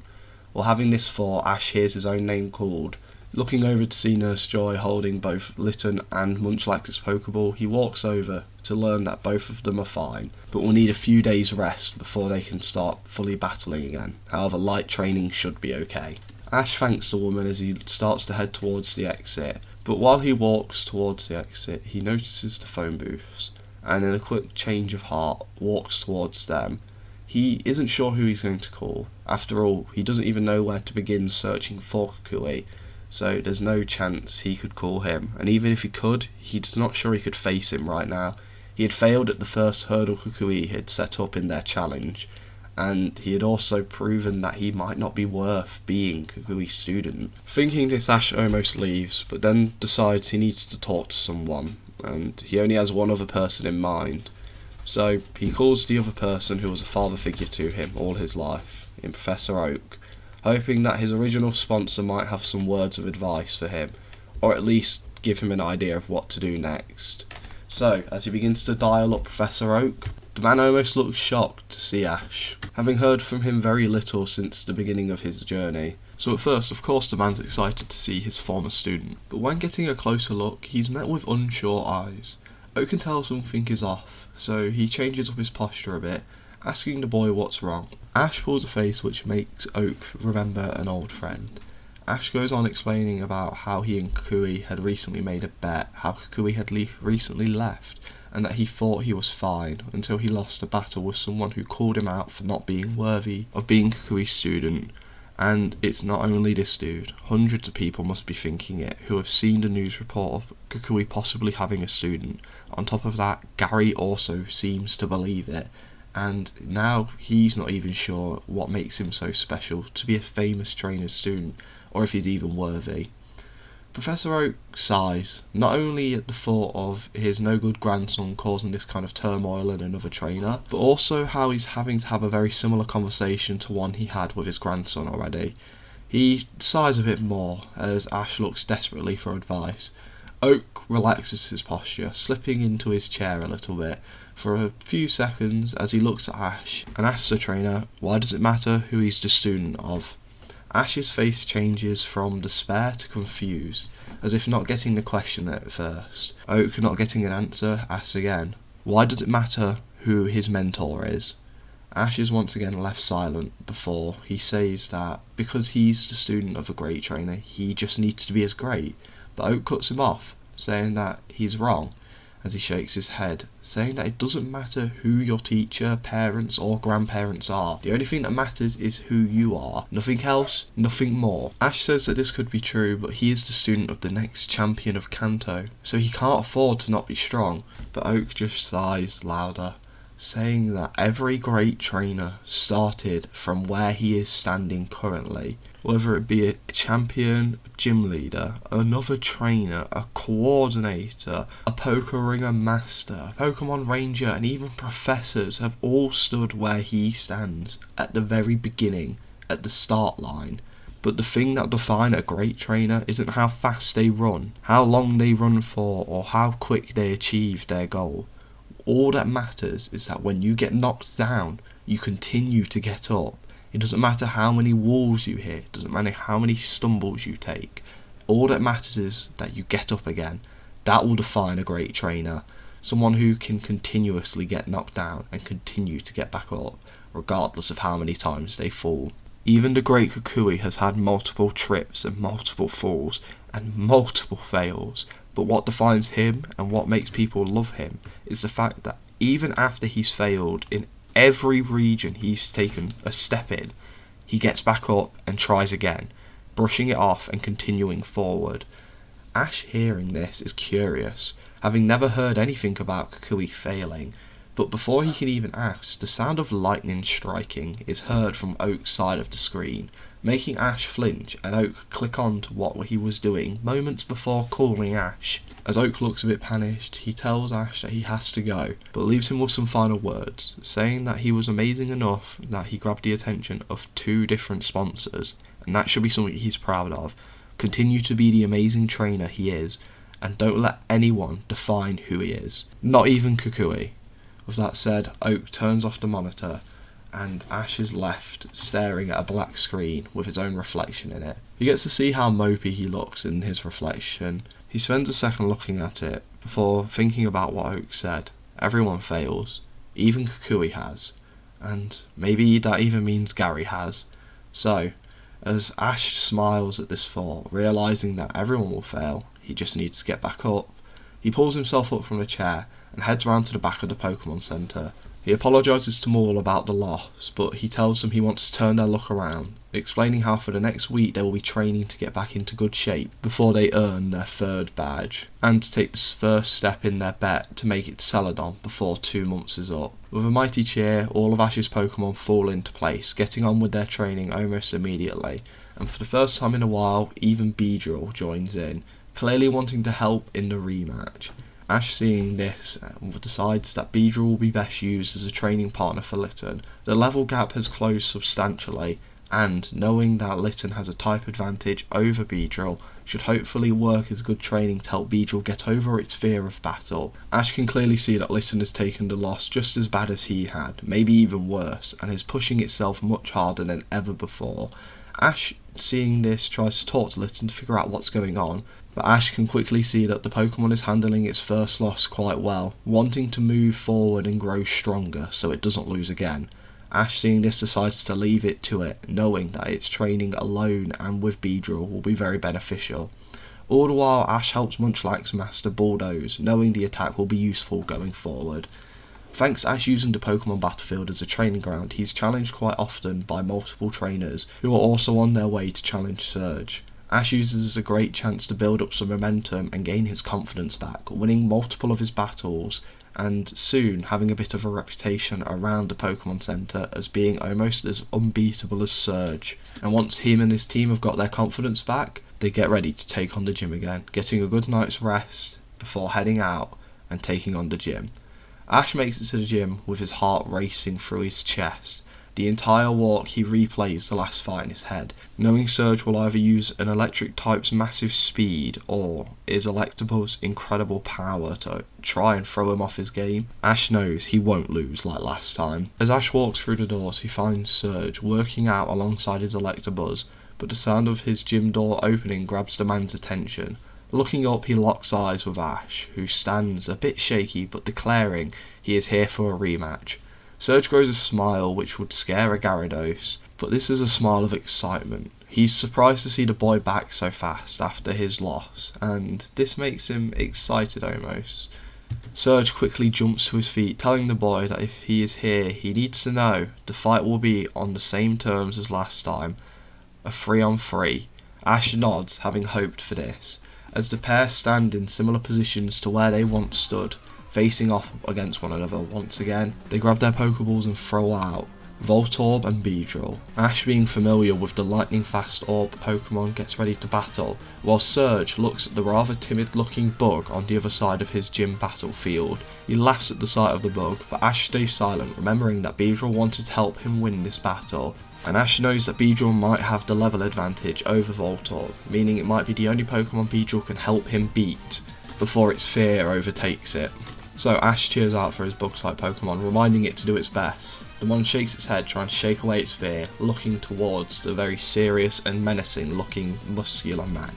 Speaker 1: While having this thought, Ash hears his own name called, Looking over to see Nurse Joy holding both Litten and Munchlax's Pokeball, he walks over to learn that both of them are fine, but will need a few days rest before they can start fully battling again. However, light training should be okay. Ash thanks the woman as he starts to head towards the exit, but while he walks towards the exit, he notices the phone booths, and in a quick change of heart, walks towards them. He isn't sure who he's going to call. After all, he doesn't even know where to begin searching for Kukui, so there's no chance he could call him, and even if he could, he's not sure he could face him right now. He had failed at the first hurdle Kukui had set up in their challenge, and he had also proven that he might not be worth being Kukui's student. Thinking this, Ash almost leaves, but then decides he needs to talk to someone, and he only has one other person in mind. So he calls the other person who was a father figure to him all his life, in Professor Oak, hoping that his original sponsor might have some words of advice for him, or at least give him an idea of what to do next. So, as he begins to dial up Professor Oak, the man almost looks shocked to see Ash, having heard from him very little since the beginning of his journey. So at first, of course, the man's excited to see his former student, but when getting a closer look, he's met with unsure eyes. Oak can tell something is off, so he changes up his posture a bit, asking the boy what's wrong. Ash pulls a face which makes Oak remember an old friend. Ash goes on explaining about how he and Kukui had recently made a bet, how Kukui had recently left, and that he thought he was fine until he lost a battle with someone who called him out for not being worthy of being Kukui's student. And it's not only this dude, hundreds of people must be thinking it, who have seen the news report of Kukui possibly having a student. On top of that, Gary also seems to believe it, and now he's not even sure what makes him so special to be a famous trainer's student, or if he's even worthy. Professor Oak sighs, not only at the thought of his no-good grandson causing this kind of turmoil in another trainer, but also how he's having to have a very similar conversation to one he had with his grandson already. He sighs a bit more as Ash looks desperately for advice. Oak relaxes his posture, slipping into his chair a little bit for a few seconds as he looks at Ash and asks the trainer why does it matter who he's the student of. Ash's face changes from despair to confused, as if not getting the question at first. Oak, not getting an answer, asks again, why does it matter who his mentor is? Ash is once again left silent before he says that because he's the student of a great trainer, he just needs to be as great. But Oak cuts him off, saying that he's wrong, as he shakes his head, saying that it doesn't matter who your teacher, parents or grandparents are. The only thing that matters is who you are. Nothing else, nothing more. Ash says that this could be true, but he is the student of the next champion of Kanto, so he can't afford to not be strong. But Oak just sighs louder, saying that every great trainer started from where he is standing currently. Whether it be a champion, a gym leader, another trainer, a coordinator, a Pokeringer master, a Pokemon ranger, and even professors have all stood where he stands, at the very beginning, at the start line. But the thing that defines a great trainer isn't how fast they run, how long they run for, or how quick they achieve their goal. All that matters is that when you get knocked down, you continue to get up. It doesn't matter how many walls you hit, it doesn't matter how many stumbles you take. All that matters is that you get up again. That will define a great trainer. Someone who can continuously get knocked down and continue to get back up, regardless of how many times they fall. Even the great Kukui has had multiple trips and multiple falls and multiple fails, but what defines him and what makes people love him is the fact that even after he's failed in every region he's taken a step in, he gets back up and tries again, brushing it off and continuing forward. Ash, hearing this, is curious, having never heard anything about Kukui failing, but before he can even ask, the sound of lightning striking is heard from Oak's side of the screen, making Ash flinch and Oak click on to what he was doing moments before calling Ash. As Oak looks a bit panicked, he tells Ash that he has to go, but leaves him with some final words, saying that he was amazing enough that he grabbed the attention of 2 different sponsors, and that should be something he's proud of. Continue to be the amazing trainer he is, and don't let anyone define who he is, not even Kukui. With that said, Oak turns off the monitor and Ash is left staring at a black screen with his own reflection in it. He gets to see how mopey he looks in his reflection. He spends a second looking at it before thinking about what Oak said. Everyone fails. Even Kukui has. And maybe that even means Gary has. So, as Ash smiles at this thought, realising that everyone will fail, he just needs to get back up. He pulls himself up from the chair and heads round to the back of the Pokemon Centre. He apologises to them all about the loss, but he tells them he wants to turn their luck around, explaining how for the next week they will be training to get back into good shape before they earn their 3rd badge, and to take this first step in their bet to make it to Celadon before 2 months is up. With a mighty cheer, all of Ash's Pokemon fall into place, getting on with their training almost immediately, and for the first time in a while, even Beedrill joins in, clearly wanting to help in the rematch. Ash, seeing this, decides that Beedrill will be best used as a training partner for Litten. The level gap has closed substantially, and knowing that Litten has a type advantage over Beedrill should hopefully work as good training to help Beedrill get over its fear of battle. Ash can clearly see that Litten has taken the loss just as bad as he had, maybe even worse, and is pushing itself much harder than ever before. Ash, seeing this, tries to talk to Litten to figure out what's going on, but Ash can quickly see that the Pokemon is handling its first loss quite well, wanting to move forward and grow stronger so it doesn't lose again. Ash, seeing this, decides to leave it to it, knowing that its training alone and with Beedrill will be very beneficial. All the while, Ash helps Munchlax master Bulldoze, knowing the attack will be useful going forward. Thanks to Ash using the Pokemon battlefield as a training ground, he's challenged quite often by multiple trainers who are also on their way to challenge Surge. Ash uses as a great chance to build up some momentum and gain his confidence back, winning multiple of his battles, and soon having a bit of a reputation around the Pokemon Centre as being almost as unbeatable as Surge. And once him and his team have got their confidence back, they get ready to take on the gym again, getting a good night's rest before heading out and taking on the gym. Ash makes it to the gym with his heart racing through his chest. The entire walk he replays the last fight in his head, knowing Surge will either use an electric type's massive speed or is Electabuzz' incredible power to try and throw him off his game. Ash knows he won't lose like last time. As Ash walks through the doors, he finds Surge working out alongside his Electabuzz, but the sound of his gym door opening grabs the man's attention. Looking up, he locks eyes with Ash, who stands a bit shaky but declaring he is here for a rematch. Surge grows a smile which would scare a Gyarados, but this is a smile of excitement. He's surprised to see the boy back so fast after his loss, and this makes him excited almost. Surge quickly jumps to his feet, telling the boy that if he is here, he needs to know the fight will be on the same terms as last time, a 3-on-3. Ash nods, having hoped for this, as the pair stand in similar positions to where they once stood, facing off against one another once again. They grab their Pokeballs and throw out Voltorb and Beedrill. Ash, being familiar with the lightning fast orb Pokemon, gets ready to battle, while Surge looks at the rather timid looking bug on the other side of his gym battlefield. He laughs at the sight of the bug, but Ash stays silent, remembering that Beedrill wanted to help him win this battle. And Ash knows that Beedrill might have the level advantage over Voltorb, meaning it might be the only Pokemon Beedrill can help him beat before its fear overtakes it. So Ash cheers out for his bug-type Pokemon, reminding it to do its best. The one shakes its head, trying to shake away its fear, looking towards the very serious and menacing looking muscular man.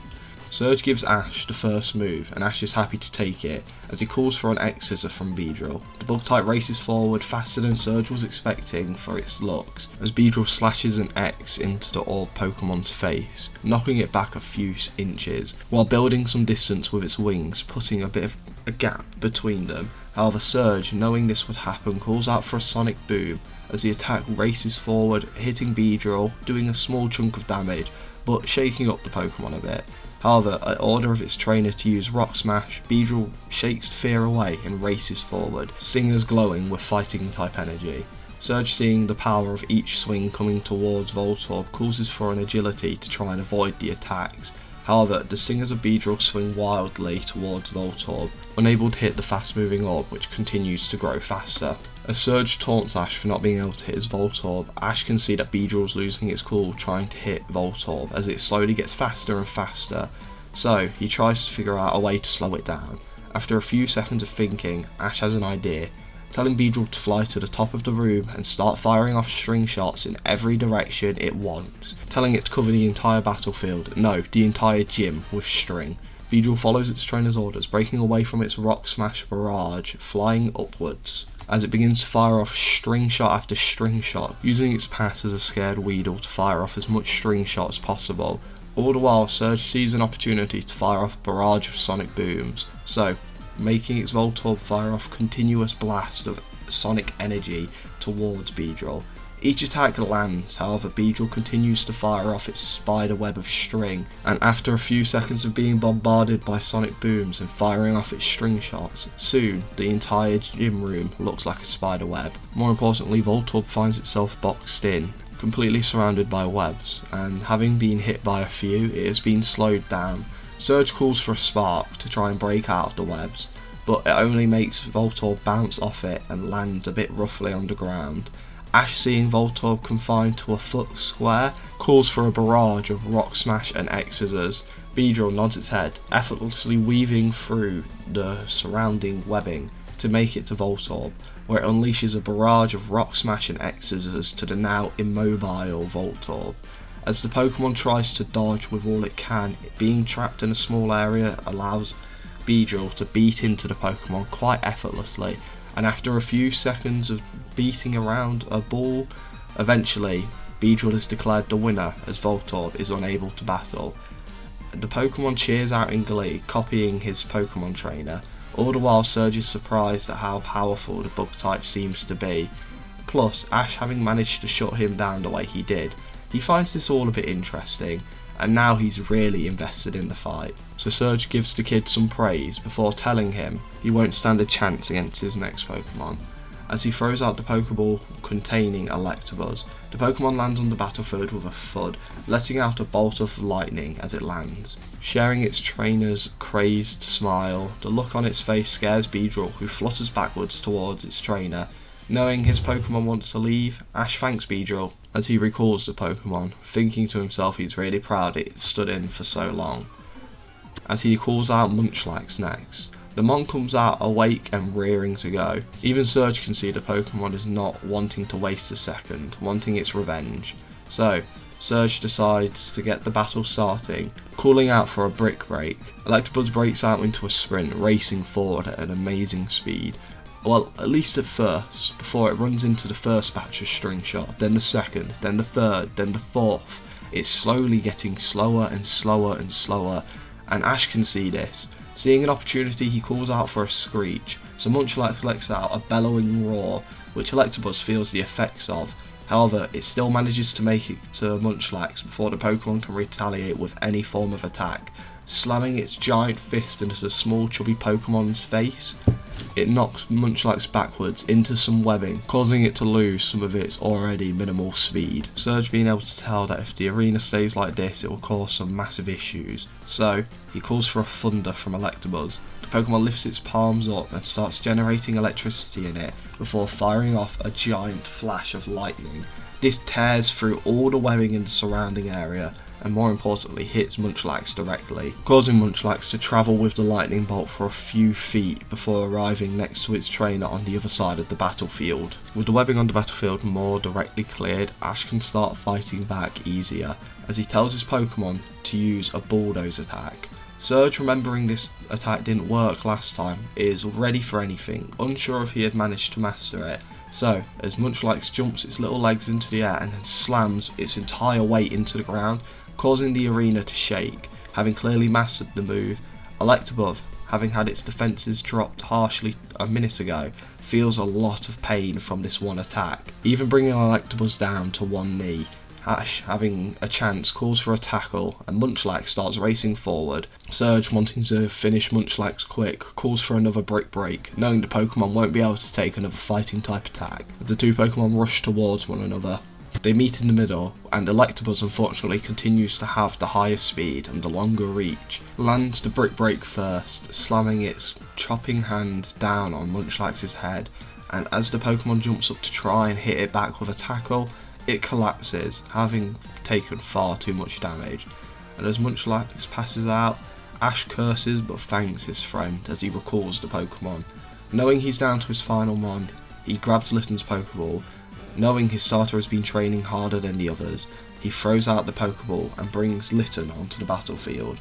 Speaker 1: Surge gives Ash the first move, and Ash is happy to take it, as he calls for an X-Scissor from Beedrill. The bug-type races forward faster than Surge was expecting for its looks, as Beedrill slashes an X into the orb Pokemon's face, knocking it back a few inches, while building some distance with its wings, putting a bit of a gap between them. However, Surge, knowing this would happen, calls out for a Sonic Boom, as the attack races forward, hitting Beedrill, doing a small chunk of damage, but shaking up the Pokemon a bit. However, at order of its trainer to use Rock Smash, Beedrill shakes the fear away and races forward, stingers glowing with fighting type energy. Surge, seeing the power of each swing coming towards Voltorb, calls for an agility to try and avoid the attacks. However, the stingers of Beedrill swing wildly towards Voltorb, unable to hit the fast moving orb, which continues to grow faster. As Surge taunts Ash for not being able to hit his Voltorb, Ash can see that Beedrill's losing its cool trying to hit Voltorb as it slowly gets faster and faster, so he tries to figure out a way to slow it down. After a few seconds of thinking, Ash has an idea, telling Beedrill to fly to the top of the room and start firing off string shots in every direction it wants, telling it to cover the entire battlefield, no, the entire gym with string. Beedrill follows its trainer's orders, breaking away from its rock smash barrage, flying upwards as it begins to fire off string shot after string shot, using its pass as a scared Weedle to fire off as much string shot as possible. All the while, Surge sees an opportunity to fire off a barrage of sonic booms, so making its Voltorb fire off continuous blast of sonic energy towards Beedrill. Each attack lands, however Beedrill continues to fire off its spider web of string, and after a few seconds of being bombarded by sonic booms and firing off its string shots, soon the entire gym room looks like a spider web. More importantly, Voltorb finds itself boxed in, completely surrounded by webs, and having been hit by a few, it has been slowed down. Surge calls for a spark to try and break out of the webs, but it only makes Voltorb bounce off it and land a bit roughly on the ground. Ash, seeing Voltorb confined to a foot square, calls for a barrage of Rock Smash and X-Scissors. Beedrill nods its head, effortlessly weaving through the surrounding webbing to make it to Voltorb, where it unleashes a barrage of Rock Smash and X-Scissors to the now immobile Voltorb. As the Pokemon tries to dodge with all it can, being trapped in a small area allows Beedrill to beat into the Pokemon quite effortlessly, and after a few seconds of beating around a ball, eventually Beedrill is declared the winner as Voltorb is unable to battle. The Pokemon cheers out in glee, copying his Pokemon trainer. All the while Surge is surprised at how powerful the bug type seems to be. Plus, Ash having managed to shut him down the way he did, he finds this all a bit interesting, and now he's really invested in the fight. So Surge gives the kid some praise before telling him he won't stand a chance against his next Pokemon. As he throws out the Pokeball containing Electabuzz, the Pokemon lands on the battlefield with a thud, letting out a bolt of lightning as it lands. Sharing its trainer's crazed smile, the look on its face scares Beedrill, who flutters backwards towards its trainer. Knowing his Pokemon wants to leave, Ash thanks Beedrill as he recalls the Pokemon, thinking to himself he's really proud it stood in for so long. As he calls out Munchlax next, the Mon comes out awake and rearing to go. Even Surge can see the Pokemon is not wanting to waste a second, wanting its revenge. So, Surge decides to get the battle starting, calling out for a brick break. Electabuzz breaks out into a sprint, racing forward at an amazing speed. Well, at least at first, before it runs into the first batch of string shot, then the second, then the third, then the fourth. It's slowly getting slower and slower and slower, and Ash can see this. Seeing an opportunity, he calls out for a screech, so Munchlax lets out a bellowing roar, which Electabuzz feels the effects of. However, it still manages to make it to Munchlax before the Pokemon can retaliate with any form of attack. Slamming its giant fist into the small chubby Pokemon's face, it knocks Munchlax backwards into some webbing, causing it to lose some of its already minimal speed. Surge being able to tell that if the arena stays like this, it will cause some massive issues. So, he calls for a thunder from Electabuzz. The Pokemon lifts its palms up and starts generating electricity in it before firing off a giant flash of lightning. This tears through all the webbing in the surrounding area, and more importantly hits Munchlax directly, causing Munchlax to travel with the lightning bolt for a few feet before arriving next to its trainer on the other side of the battlefield. With the webbing on the battlefield more directly cleared, Ash can start fighting back easier, as he tells his Pokemon to use a bulldoze attack. Surge, remembering this attack didn't work last time, is ready for anything, unsure if he had managed to master it. So, as Munchlax jumps its little legs into the air and then slams its entire weight into the ground, causing the arena to shake. Having clearly mastered the move, Electabuzz, having had its defences dropped harshly a minute ago, feels a lot of pain from this one attack, even bringing Electabuzz down to one knee. Ash, having a chance, calls for a tackle, and Munchlax starts racing forward. Surge, wanting to finish Munchlax quick, calls for another brick break, knowing the Pokemon won't be able to take another fighting type attack, as the two Pokemon rush towards one another. They meet in the middle, and Electabuzz unfortunately continues to have the higher speed and the longer reach. Lands the brick break first, slamming its chopping hand down on Munchlax's head, and as the Pokemon jumps up to try and hit it back with a tackle, it collapses, having taken far too much damage. And as Munchlax passes out, Ash curses but thanks his friend as he recalls the Pokemon. Knowing he's down to his final mon, he grabs Litten's Pokeball. Knowing his starter has been training harder than the others, he throws out the Pokeball and brings Litten onto the battlefield.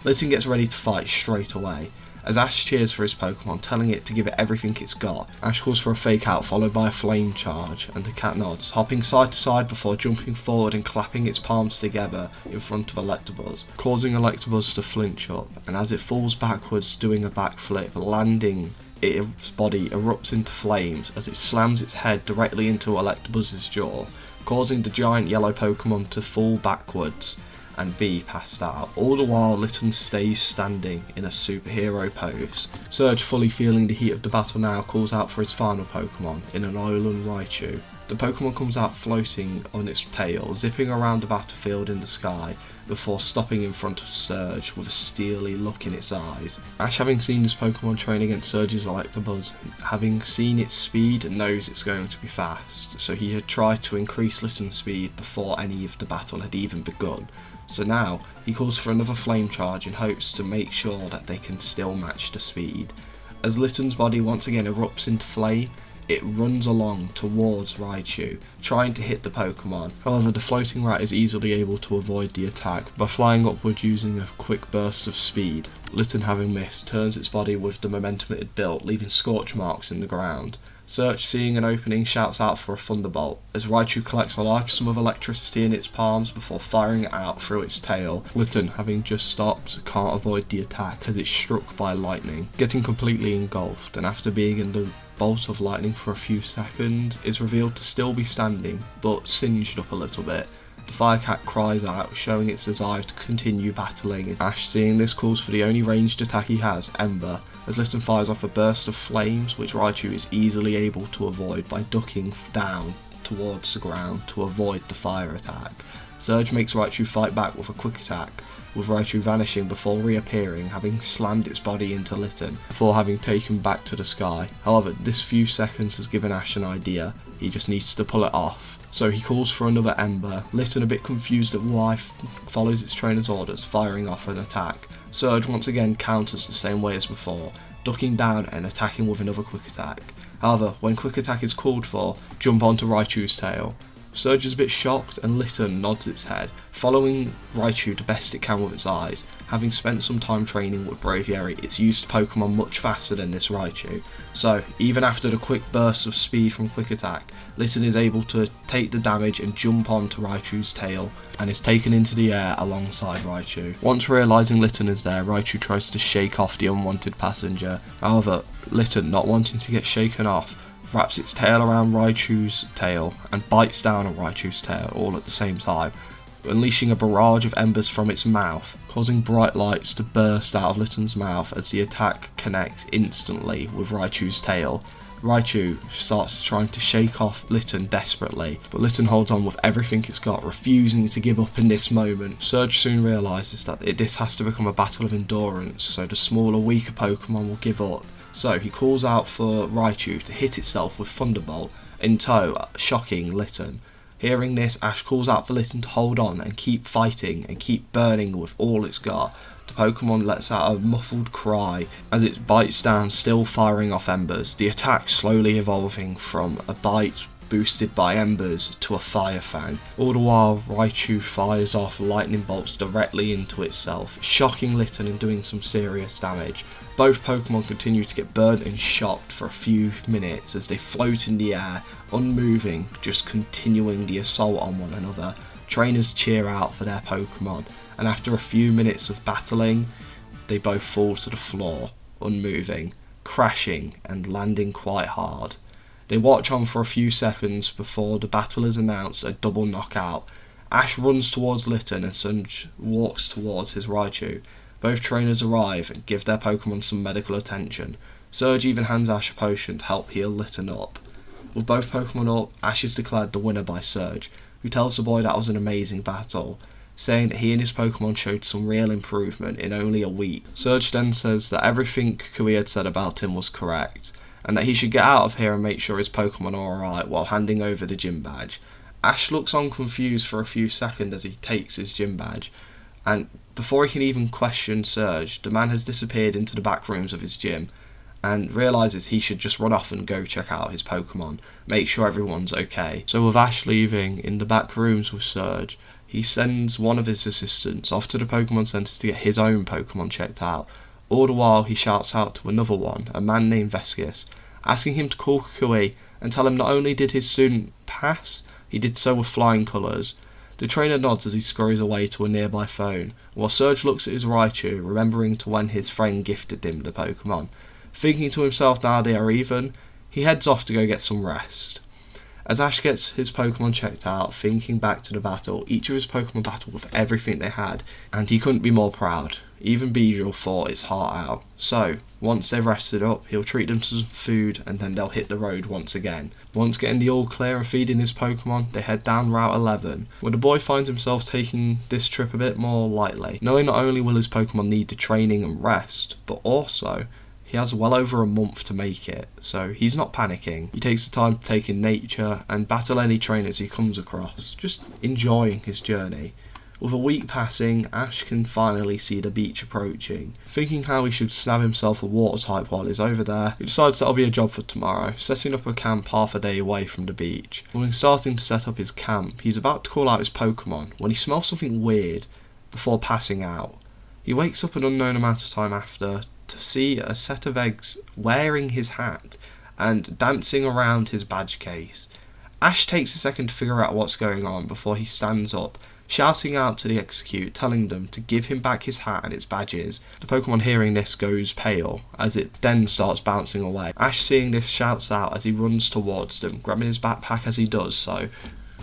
Speaker 1: Litten gets ready to fight straight away, as Ash cheers for his Pokemon, telling it to give it everything it's got. Ash calls for a fake out followed by a flame charge, and the cat nods, hopping side to side before jumping forward and clapping its palms together in front of Electabuzz, causing Electabuzz to flinch up, and as it falls backwards doing a backflip, landing, its body erupts into flames as it slams its head directly into Electabuzz's jaw, causing the giant yellow Pokemon to fall backwards and be passed out. All the while, Litten stays standing in a superhero pose. Surge, fully feeling the heat of the battle now, calls out for his final Pokemon in an Alolan Raichu. The Pokemon comes out floating on its tail, zipping around the battlefield in the sky, before stopping in front of Surge with a steely look in its eyes. Ash, having seen this Pokemon train against Surge's Electabuzz, having seen its speed, knows it's going to be fast, so he had tried to increase Litten's speed before any of the battle had even begun. So now, he calls for another flame charge in hopes to make sure that they can still match the speed. As Litten's body once again erupts into flame, it runs along towards Raichu, trying to hit the Pokemon. However, the floating rat is easily able to avoid the attack by flying upward using a quick burst of speed. Litten, having missed, turns its body with the momentum it had built, leaving scorch marks in the ground. Search, seeing an opening, shouts out for a thunderbolt, as Raichu collects a large sum of electricity in its palms before firing it out through its tail. Litten, having just stopped, can't avoid the attack as it's struck by lightning, getting completely engulfed, and after being in the bolt of lightning for a few seconds, is revealed to still be standing, but singed up a little bit. The Firecat cries out, showing its desire to continue battling. Ash, seeing this, calls for the only ranged attack he has, Ember, as Litten fires off a burst of flames, which Raichu is easily able to avoid by ducking down towards the ground to avoid the fire attack. Surge makes Raichu fight back with a quick attack, with Raichu vanishing before reappearing, having slammed its body into Litten, before having taken back to the sky. However, this few seconds has given Ash an idea, he just needs to pull it off. So he calls for another Ember. Litten, a bit confused at why, follows its trainer's orders, firing off an attack. Surge once again counters the same way as before, ducking down and attacking with another quick attack. However, when quick attack is called for, jump onto Raichu's tail. Surge is a bit shocked and Litten nods its head, following Raichu the best it can with its eyes. Having spent some time training with Braviary, it's used Pokemon much faster than this Raichu. So, even after the quick burst of speed from quick attack, Litten is able to take the damage and jump onto Raichu's tail, and is taken into the air alongside Raichu. Once realising Litten is there, Raichu tries to shake off the unwanted passenger. However, Litten, not wanting to get shaken off, wraps its tail around Raichu's tail and bites down on Raichu's tail all at the same time, unleashing a barrage of embers from its mouth, causing bright lights to burst out of Litten's mouth as the attack connects instantly with Raichu's tail. Raichu starts trying to shake off Litten desperately, but Litten holds on with everything it's got, refusing to give up in this moment. Surge soon realises that this has to become a battle of endurance, so the smaller, weaker Pokemon will give up. So he calls out for Raichu to hit itself with Thunderbolt in tow, shocking Litten. Hearing this, Ash calls out for Litten to hold on and keep fighting and keep burning with all it's got. The Pokemon lets out a muffled cry as it bites down, still firing off embers, the attack slowly evolving from a bite boosted by embers to a fire fang. All the while, Raichu fires off lightning bolts directly into itself, shocking Litten and doing some serious damage. Both Pokemon continue to get burnt and shocked for a few minutes as they float in the air, unmoving, just continuing the assault on one another. Trainers cheer out for their Pokemon, and after a few minutes of battling, they both fall to the floor, unmoving, crashing and landing quite hard. They watch on for a few seconds before the battle is announced a double knockout. Ash runs towards Litten and Surge walks towards his Raichu. Both trainers arrive and give their Pokemon some medical attention. Surge even hands Ash a potion to help heal Litten up. With both Pokemon up, Ash is declared the winner by Surge, who tells the boy that was an amazing battle, saying that he and his Pokemon showed some real improvement in only a week. Surge then says that everything Kukui had said about him was correct, and that he should get out of here and make sure his Pokemon are alright while handing over the gym badge. Ash looks on confused for a few seconds as he takes his gym badge, and before he can even question Surge, the man has disappeared into the back rooms of his gym. and realises he should just run off and go check out his Pokemon, make sure everyone's okay. So with Ash leaving, in the back rooms with Surge, he sends one of his assistants off to the Pokemon Centre to get his own Pokemon checked out. All the while he shouts out to another one, a man named Vescus, asking him to call Kukui and tell him not only did his student pass, he did so with flying colours. The trainer nods as he scurries away to a nearby phone, while Surge looks at his Raichu, remembering to when his friend gifted him the Pokemon. Thinking to himself now they are even, he heads off to go get some rest. As Ash gets his Pokemon checked out, thinking back to the battle, each of his Pokemon battled with everything they had, and he couldn't be more proud. Even Beedrill fought its heart out. So, once they've rested up, he'll treat them to some food, and then they'll hit the road once again. Once getting the all clear and feeding his Pokemon, they head down Route 11, where the boy finds himself taking this trip a bit more lightly, knowing not only will his Pokemon need the training and rest, but also he has well over a month to make it, so he's not panicking. He takes the time to take in nature and battle any trainers he comes across, just enjoying his journey. With a week passing, Ash can finally see the beach approaching. Thinking how he should snag himself a water type while he's over there, he decides that'll be a job for tomorrow, setting up a camp half a day away from the beach. When starting to set up his camp, he's about to call out his Pokemon when he smells something weird before passing out. He wakes up an unknown amount of time after to see a set of eggs wearing his hat and dancing around his badge case. Ash takes a second to figure out what's going on before he stands up, shouting out to the Execute, telling them to give him back his hat and its badges. The Pokemon hearing this goes pale, as it then starts bouncing away. Ash seeing this shouts out as he runs towards them, grabbing his backpack as he does so.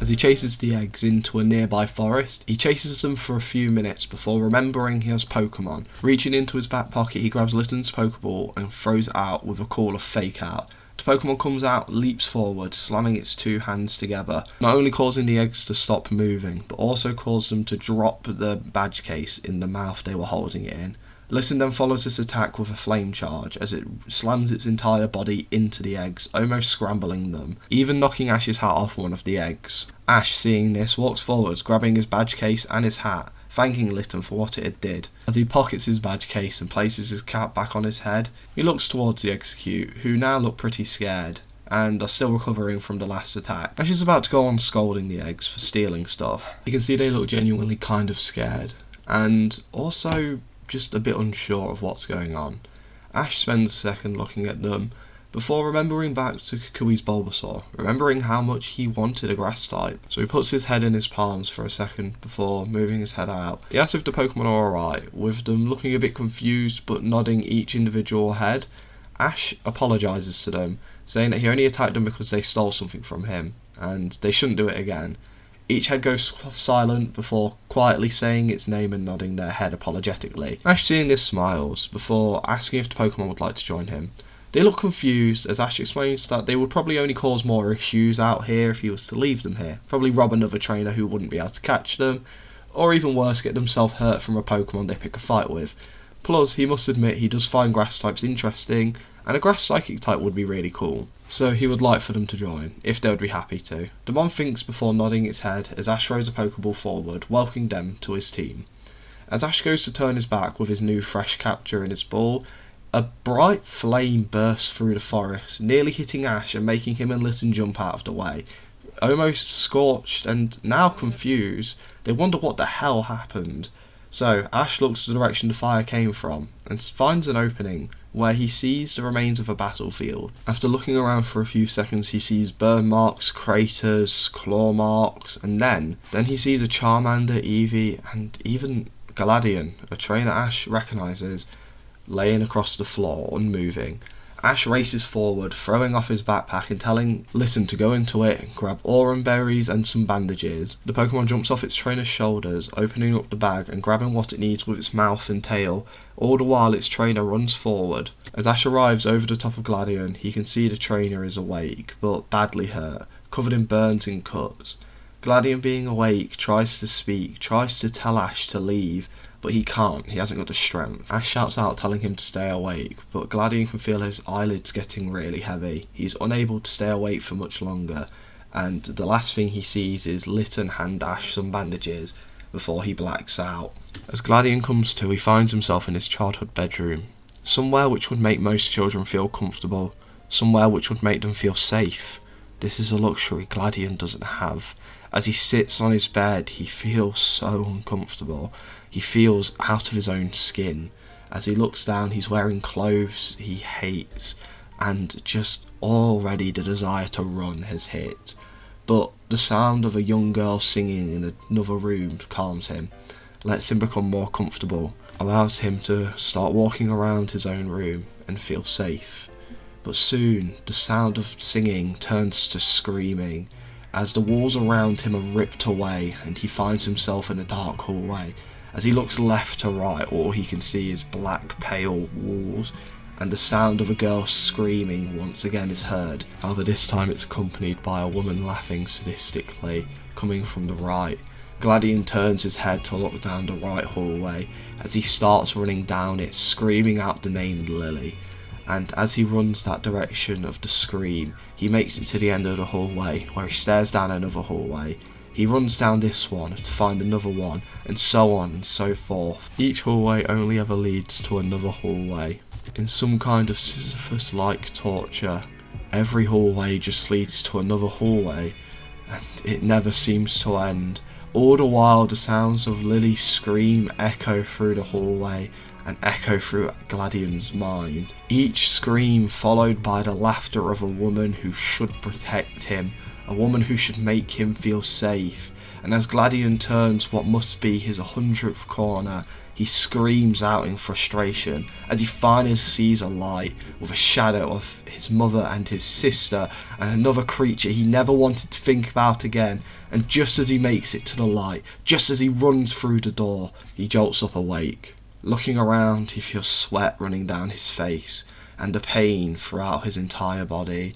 Speaker 1: As he chases the eggs into a nearby forest, he chases them for a few minutes before remembering he has Pokemon. Reaching into his back pocket, he grabs Litten's Pokeball and throws it out with a call of Fake Out. The Pokemon comes out, leaps forward, slamming its two hands together, not only causing the eggs to stop moving, but also caused them to drop the badge case in the mouth they were holding it in. Litten then follows this attack with a flame charge as it slams its entire body into the eggs, almost scrambling them, even knocking Ash's hat off one of the eggs. Ash, seeing this, walks forwards, grabbing his badge case and his hat, thanking Litten for what it had did. As he pockets his badge case and places his cap back on his head, he looks towards the Execute, who now look pretty scared and are still recovering from the last attack. Ash is about to go on scolding the eggs for stealing stuff. You can see they look genuinely kind of scared, and also just a bit unsure of what's going on. Ash spends a second looking at them before remembering back to Kukui's Bulbasaur, remembering how much he wanted a grass type. So he puts his head in his palms for a second before moving his head out. He asks if the Pokemon are alright, with them looking a bit confused but nodding each individual head. Ash apologises to them, saying that he only attacked them because they stole something from him, and they shouldn't do it again. Each head goes silent before quietly saying its name and nodding their head apologetically. Ash, seeing this, smiles before asking if the Pokemon would like to join him. They look confused as Ash explains that they would probably only cause more issues out here if he was to leave them here. Probably rob another trainer who wouldn't be able to catch them, or even worse, get themselves hurt from a Pokemon they pick a fight with. Plus, he must admit he does find grass types interesting, and a grass psychic type would be really cool. So he would like for them to join, if they would be happy to. The Mon thinks before nodding its head as Ash throws a Pokeball forward, welcoming them to his team. As Ash goes to turn his back with his new fresh capture in his ball, a bright flame bursts through the forest, nearly hitting Ash and making him and Litten jump out of the way. Almost scorched and now confused, they wonder what the hell happened. So Ash looks the direction the fire came from and finds an opening where he sees the remains of a battlefield. After looking around for a few seconds, he sees burn marks, craters, claw marks, and then he sees a Charmander, Eevee, and even Galadian, a trainer Ash recognises, laying across the floor, unmoving. Ash races forward, throwing off his backpack and telling Litten to go into it and grab aurum berries and some bandages. The Pokemon jumps off its trainer's shoulders, opening up the bag and grabbing what it needs with its mouth and tail, all the while its trainer runs forward. As Ash arrives over the top of Gladion, he can see the trainer is awake, but badly hurt, covered in burns and cuts. Gladion, being awake, tries to speak, tries to tell Ash to leave, but he can't, he hasn't got the strength. Ash shouts out telling him to stay awake, but Gladion can feel his eyelids getting really heavy. He's unable to stay awake for much longer, and the last thing he sees is Litten hand Ash some bandages before he blacks out. As Gladion comes to, he finds himself in his childhood bedroom,
Speaker 4: somewhere which would make most children feel comfortable, somewhere which would make them feel safe. This is a luxury Gladion doesn't have. As he sits on his bed, he feels so uncomfortable. He feels out of his own skin. As he looks down, he's wearing clothes he hates, and just already the desire to run has hit. But the sound of a young girl singing in another room calms him, lets him become more comfortable, allows him to start walking around his own room and feel safe. But soon, the sound of singing turns to screaming, as the walls around him are ripped away and he finds himself in a dark hallway. As he looks left to right, all he can see is black, pale walls, and the sound of a girl screaming once again is heard. However, this time it's accompanied by a woman laughing sadistically, coming from the right. Gladion turns his head to look down the right hallway as he starts running down it, screaming out the name Lily. And as he runs that direction of the scream, he makes it to the end of the hallway, where he stares down another hallway. He runs down this one to find another one, and so on and so forth. Each hallway only ever leads to another hallway. In some kind of Sisyphus-like torture, every hallway just leads to another hallway, and it never seems to end. All the while, the sounds of Lily's scream echo through the hallway and echo through Gladion's mind. Each scream followed by the laughter of a woman who should protect him, a woman who should make him feel safe. And as Gladion turns what must be his 100th corner, he screams out in frustration as he finally sees a light with a shadow of his mother and his sister and another creature he never wanted to think about again. And just as he makes it to the light, just as he runs through the door, he jolts up awake. Looking around, he feels sweat running down his face and the pain throughout his entire body.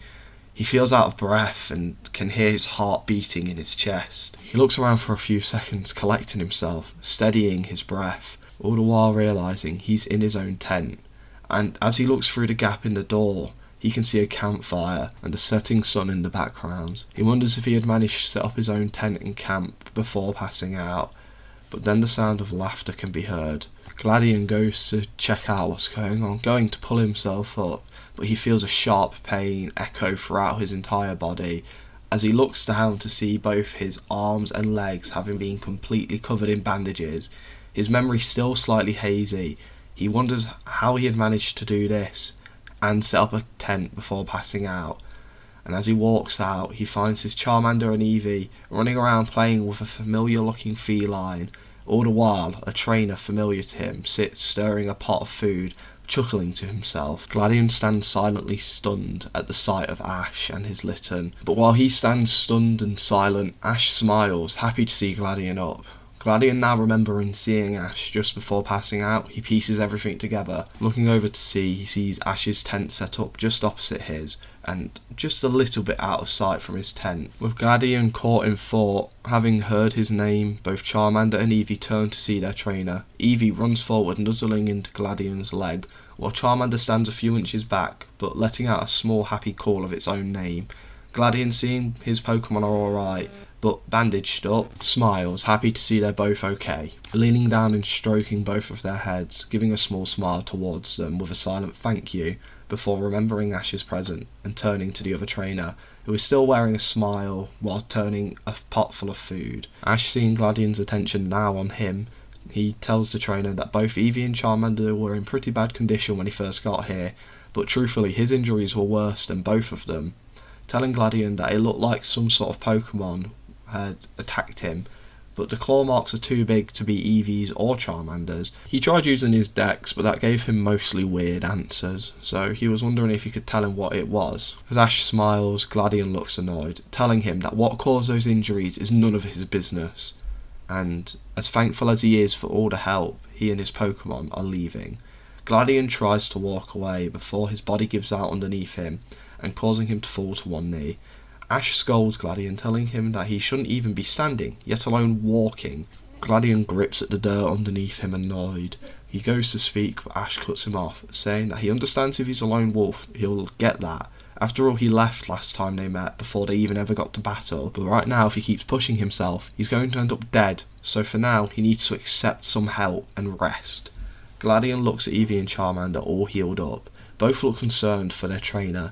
Speaker 4: He feels out of breath and can hear his heart beating in his chest. He looks around for a few seconds, collecting himself, steadying his breath, all the while realising he's in his own tent. And as he looks through the gap in the door, he can see a campfire and a setting sun in the background. He wonders if he had managed to set up his own tent and camp before passing out, but then the sound of laughter can be heard. Gladion goes to check out what's going on, going to pull himself up, but he feels a sharp pain echo throughout his entire body as he looks down to see both his arms and legs having been completely covered in bandages. His memory still slightly hazy. He wonders how he had managed to do this and set up a tent before passing out. And as he walks out, he finds his Charmander and Eevee running around playing with a familiar looking feline. All the while, a trainer familiar to him sits stirring a pot of food, chuckling to himself. Gladion stands silently stunned at the sight of Ash and his Litten, but while he stands stunned and silent, Ash smiles, happy to see Gladion up. Gladion, now remembering seeing Ash just before passing out, he pieces everything together. Looking over to see, he sees Ash's tent set up just opposite his, and just a little bit out of sight from his tent. With Gladion caught in thought, having heard his name, both Charmander and Eevee turn to see their trainer. Eevee runs forward, nuzzling into Gladion's leg, while Charmander stands a few inches back, but letting out a small happy call of its own name. Gladion, seeing his Pokemon are alright, but bandaged up, smiles, happy to see they're both okay. Leaning down and stroking both of their heads, giving a small smile towards them with a silent thank you, before remembering Ash's present and turning to the other trainer, who is still wearing a smile while turning a pot full of food. Ash, seeing Gladion's attention now on him, he tells the trainer that both Eevee and Charmander were in pretty bad condition when he first got here, but truthfully his injuries were worse than both of them, telling Gladion that it looked like some sort of Pokemon had attacked him, but the claw marks are too big to be Eevee's or Charmander's. He tried using his dex, but that gave him mostly weird answers, so he was wondering if he could tell him what it was. As Ash smiles, Gladion looks annoyed, telling him that what caused those injuries is none of his business, and as thankful as he is for all the help, he and his Pokemon are leaving. Gladion tries to walk away before his body gives out underneath him and causing him to fall to one knee. Ash scolds Gladion, telling him that he shouldn't even be standing, yet alone walking. Gladion grips at the dirt underneath him, annoyed. He goes to speak, but Ash cuts him off, saying that he understands if he's a lone wolf, he'll get that. After all, he left last time they met, before they even ever got to battle, but right now, if he keeps pushing himself, he's going to end up dead, so for now, he needs to accept some help and rest. Gladion looks at Eevee and Charmander all healed up. Both look concerned for their trainer.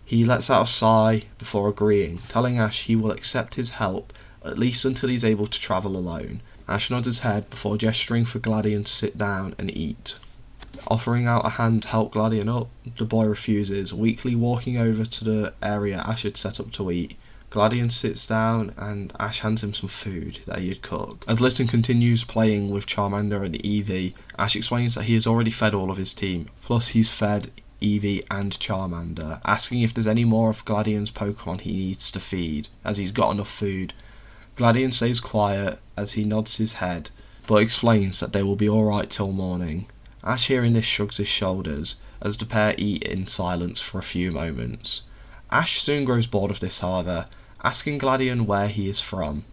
Speaker 4: He lets out a sigh before agreeing, telling Ash he will accept his help, at least until he's able to travel alone. Ash nods his head before gesturing for Gladion to sit down and eat. Offering out a hand to help Gladion up, the boy refuses, weakly walking over to the area Ash had set up to eat. Gladion sits down and Ash hands him some food that he had cooked. As Litten continues playing with Charmander and Eevee, Ash explains that he has already fed all of his team, plus he's fed Eevee and Charmander, asking if there's any more of Gladion's Pokemon he needs to feed, as he's got enough food. Gladion stays quiet as he nods his head, but explains that they will be alright till morning. Ash hearing this shrugs his shoulders, as the pair eat in silence for a few moments. Ash soon grows bored of this, however, asking Gladion where he is from.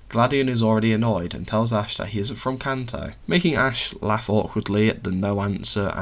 Speaker 4: Gladion is already annoyed and tells Ash that he isn't from Kanto, making Ash laugh awkwardly at the no answer,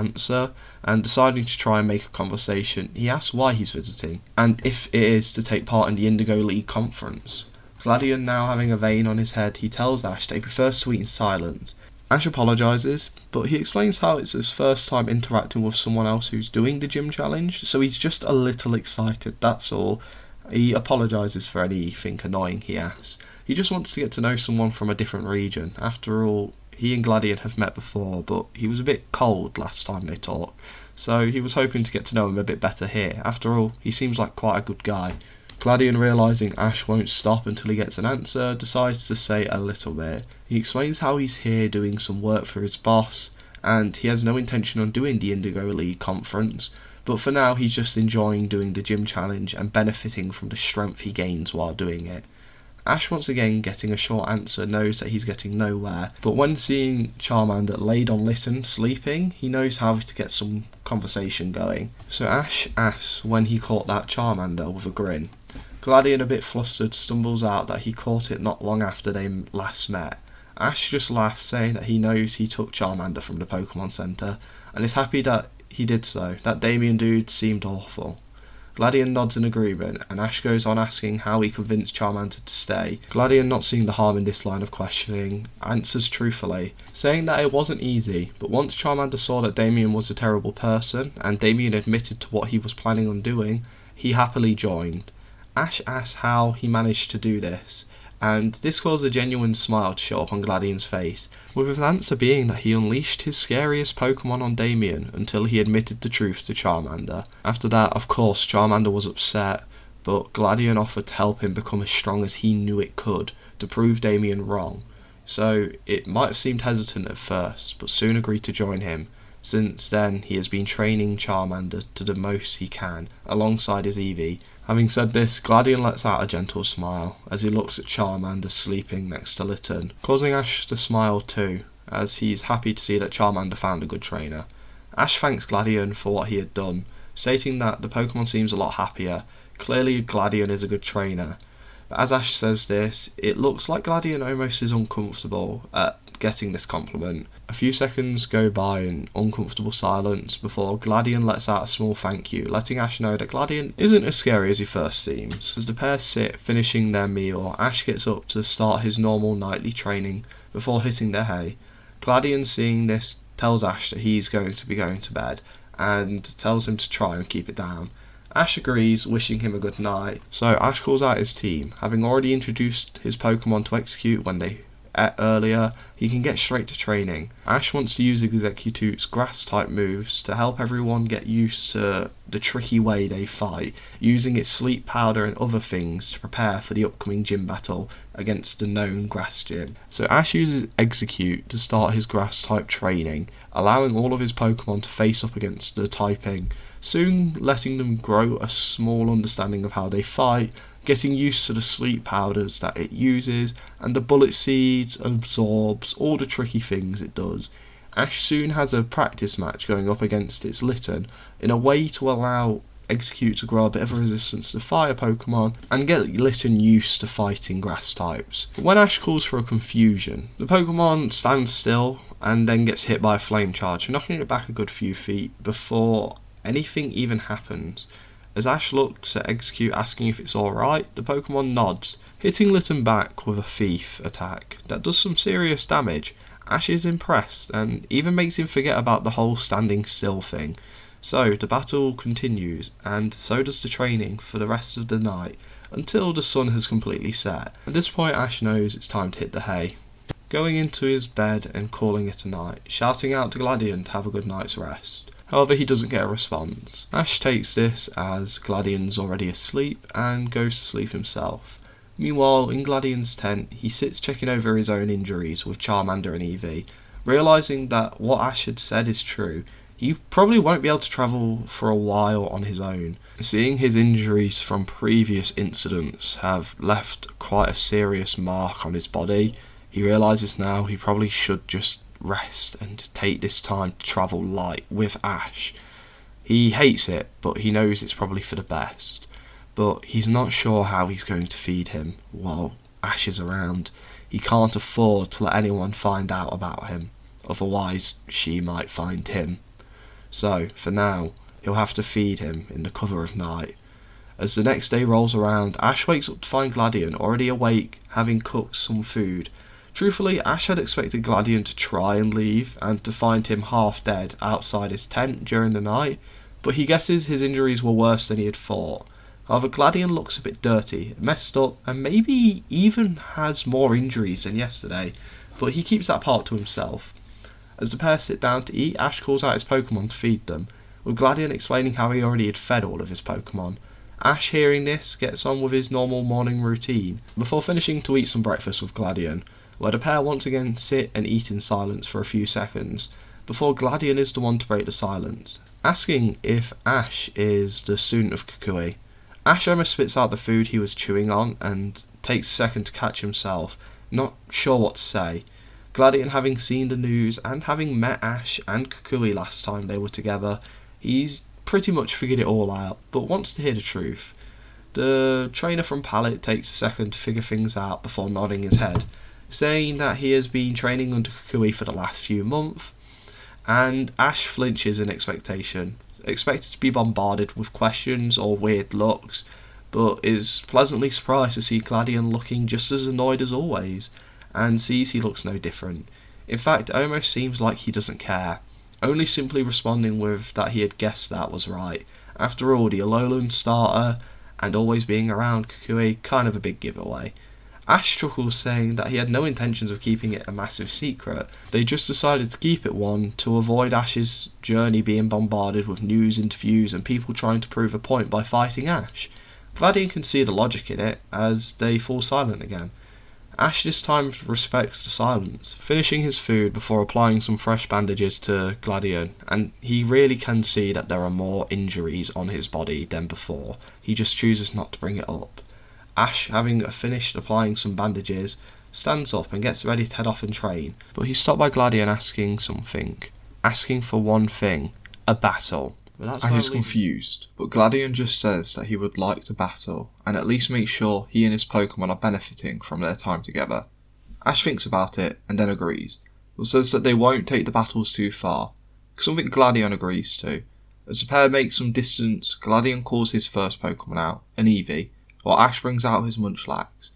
Speaker 4: and deciding to try and make a conversation, he asks why he's visiting, and if it is to take part in the Indigo League conference. Gladion now having a vein on his head, he tells Ash that he prefers to eat in silence. Ash apologises, but he explains how it's his first time interacting with someone else who's doing the gym challenge, so he's just a little excited, that's all. He apologises for anything annoying he asks. He just wants to get to know someone from a different region. After all, he and Gladion have met before, but he was a bit cold last time they talked, so he was hoping to get to know him a bit better here. After all, he seems like quite a good guy. Gladion, realising Ash won't stop until he gets an answer, decides to say a little bit. He explains how he's here doing some work for his boss, and he has no intention on doing the Indigo League conference, but for now he's just enjoying doing the gym challenge and benefiting from the strength he gains while doing it. Ash, once again getting a short answer, knows that he's getting nowhere, but when seeing Charmander laid on Litten sleeping, he knows how to get some conversation going. So Ash asks when he caught that Charmander with a grin. Gladion, a bit flustered, stumbles out that he caught it not long after they last met. Ash just laughs, saying that he knows he took Charmander from the Pokemon Center, and is happy that he did so. That Damien dude seemed awful. Gladion nods in agreement, and Ash goes on asking how he convinced Charmander to stay. Gladion, not seeing the harm in this line of questioning, answers truthfully, saying that it wasn't easy, but once Charmander saw that Damien was a terrible person, and Damien admitted to what he was planning on doing, he happily joined. Ash asks how he managed to do this, and this caused a genuine smile to show up on Gladion's face, with his answer being that he unleashed his scariest Pokemon on Damien until he admitted the truth to Charmander. After that, of course, Charmander was upset, but Gladion offered to help him become as strong as he knew it could, to prove Damien wrong. So it might have seemed hesitant at first, but soon agreed to join him. Since then, he has been training Charmander to the most he can, alongside his Eevee. Having said this, Gladion lets out a gentle smile as he looks at Charmander sleeping next to Litten, causing Ash to smile too, as he's happy to see that Charmander found a good trainer. Ash thanks Gladion for what he had done, stating that the Pokemon seems a lot happier. Clearly Gladion is a good trainer. But as Ash says this, it looks like Gladion almost is uncomfortable at getting this compliment. A few seconds go by in uncomfortable silence before Gladion lets out a small thank you, letting Ash know that Gladion isn't as scary as he first seems. As the pair sit finishing their meal, Ash gets up to start his normal nightly training before hitting their hay. Gladion, seeing this, tells Ash that he's going to be going to bed, and tells him to try and keep it down. Ash agrees, wishing him a good night, so Ash calls out his team. Having already introduced his Pokemon to execute when they ate earlier, he can get straight to training. Ash wants to use Executute's grass-type moves to help everyone get used to the tricky way they fight, using its sleep powder and other things to prepare for the upcoming gym battle against the known grass gym. So Ash uses Execute to start his grass-type training, allowing all of his Pokemon to face up against the typing, soon letting them grow a small understanding of how they fight, getting used to the sleep powders that it uses, and the bullet seeds absorbs all the tricky things it does. Ash soon has a practice match going up against its Litten, in a way to allow Execute to grow a bit of a resistance to fire Pokemon, and get Litten used to fighting grass types. But when Ash calls for a confusion, the Pokemon stands still, and then gets hit by a flame charge, knocking it back a good few feet before anything even happens. As Ash looks at Execute asking if it's alright, the Pokemon nods, hitting Litten back with a Thief attack that does some serious damage. Ash is impressed and even makes him forget about the whole standing still thing. So the battle continues, and so does the training for the rest of the night until the sun has completely set. At this point Ash knows it's time to hit the hay. Going into his bed and calling it a night, shouting out to Gladion to have a good night's rest. However, he doesn't get a response. Ash takes this as Gladion's already asleep and goes to sleep himself. Meanwhile, in Gladion's tent, he sits checking over his own injuries with Charmander and Eevee, realising that what Ash had said is true. He probably won't be able to travel for a while on his own. Seeing his injuries from previous incidents have left quite a serious mark on his body, he realises now he probably should just rest and take this time to travel light with Ash. He hates it, but he knows it's probably for the best. But he's not sure how he's going to feed him while Ash is around. He can't afford to let anyone find out about him, otherwise she might find him. So, for now, he'll have to feed him in the cover of night. As the next day rolls around, Ash wakes up to find Gladion already awake, having cooked some food. Truthfully, Ash had expected Gladion to try and leave, and to find him half dead outside his tent during the night, but he guesses his injuries were worse than he had thought. However, Gladion looks a bit dirty, messed up, and maybe even has more injuries than yesterday, but he keeps that part to himself. As the pair sit down to eat, Ash calls out his Pokemon to feed them, with Gladion explaining how he already had fed all of his Pokemon. Ash, hearing this, gets on with his normal morning routine, before finishing to eat some breakfast with Gladion, where the pair once again sit and eat in silence for a few seconds, before Gladion is the one to break the silence, asking if Ash is the student of Kukui. Ash almost spits out the food he was chewing on, and takes a second to catch himself, not sure what to say. Gladion, having seen the news and having met Ash and Kukui last time they were together, he's pretty much figured it all out, but wants to hear the truth. The trainer from Pallet takes a second to figure things out before nodding his head, saying that he has been training under Kukui for the last few months, and Ash flinches in expectation, expected to be bombarded with questions or weird looks, but is pleasantly surprised to see Gladion looking just as annoyed as always, and sees he looks no different. In fact, it almost seems like he doesn't care, only simply responding with that he had guessed that was right. After all, the Alolan starter and always being around Kukui, kind of a big giveaway. Ash chuckles, saying that he had no intentions of keeping it a massive secret. They just decided to keep it one to avoid Ash's journey being bombarded with news interviews and people trying to prove a point by fighting Ash. Gladion can see the logic in it, as they fall silent again. Ash this time respects the silence, finishing his food before applying some fresh bandages to Gladion, and he really can see that there are more injuries on his body than before. He just chooses not to bring it up. Ash, having finished applying some bandages, stands up and gets ready to head off and train, but he's stopped by Gladion asking for one thing, a battle.
Speaker 1: And he's confused, but Gladion just says that he would like to battle, and at least make sure he and his Pokemon are benefiting from their time together. Ash thinks about it, and then agrees, but says that they won't take the battles too far, something Gladion agrees to. As the pair make some distance, Gladion calls his first Pokemon out, an Eevee, while Ash brings out his Munchlax.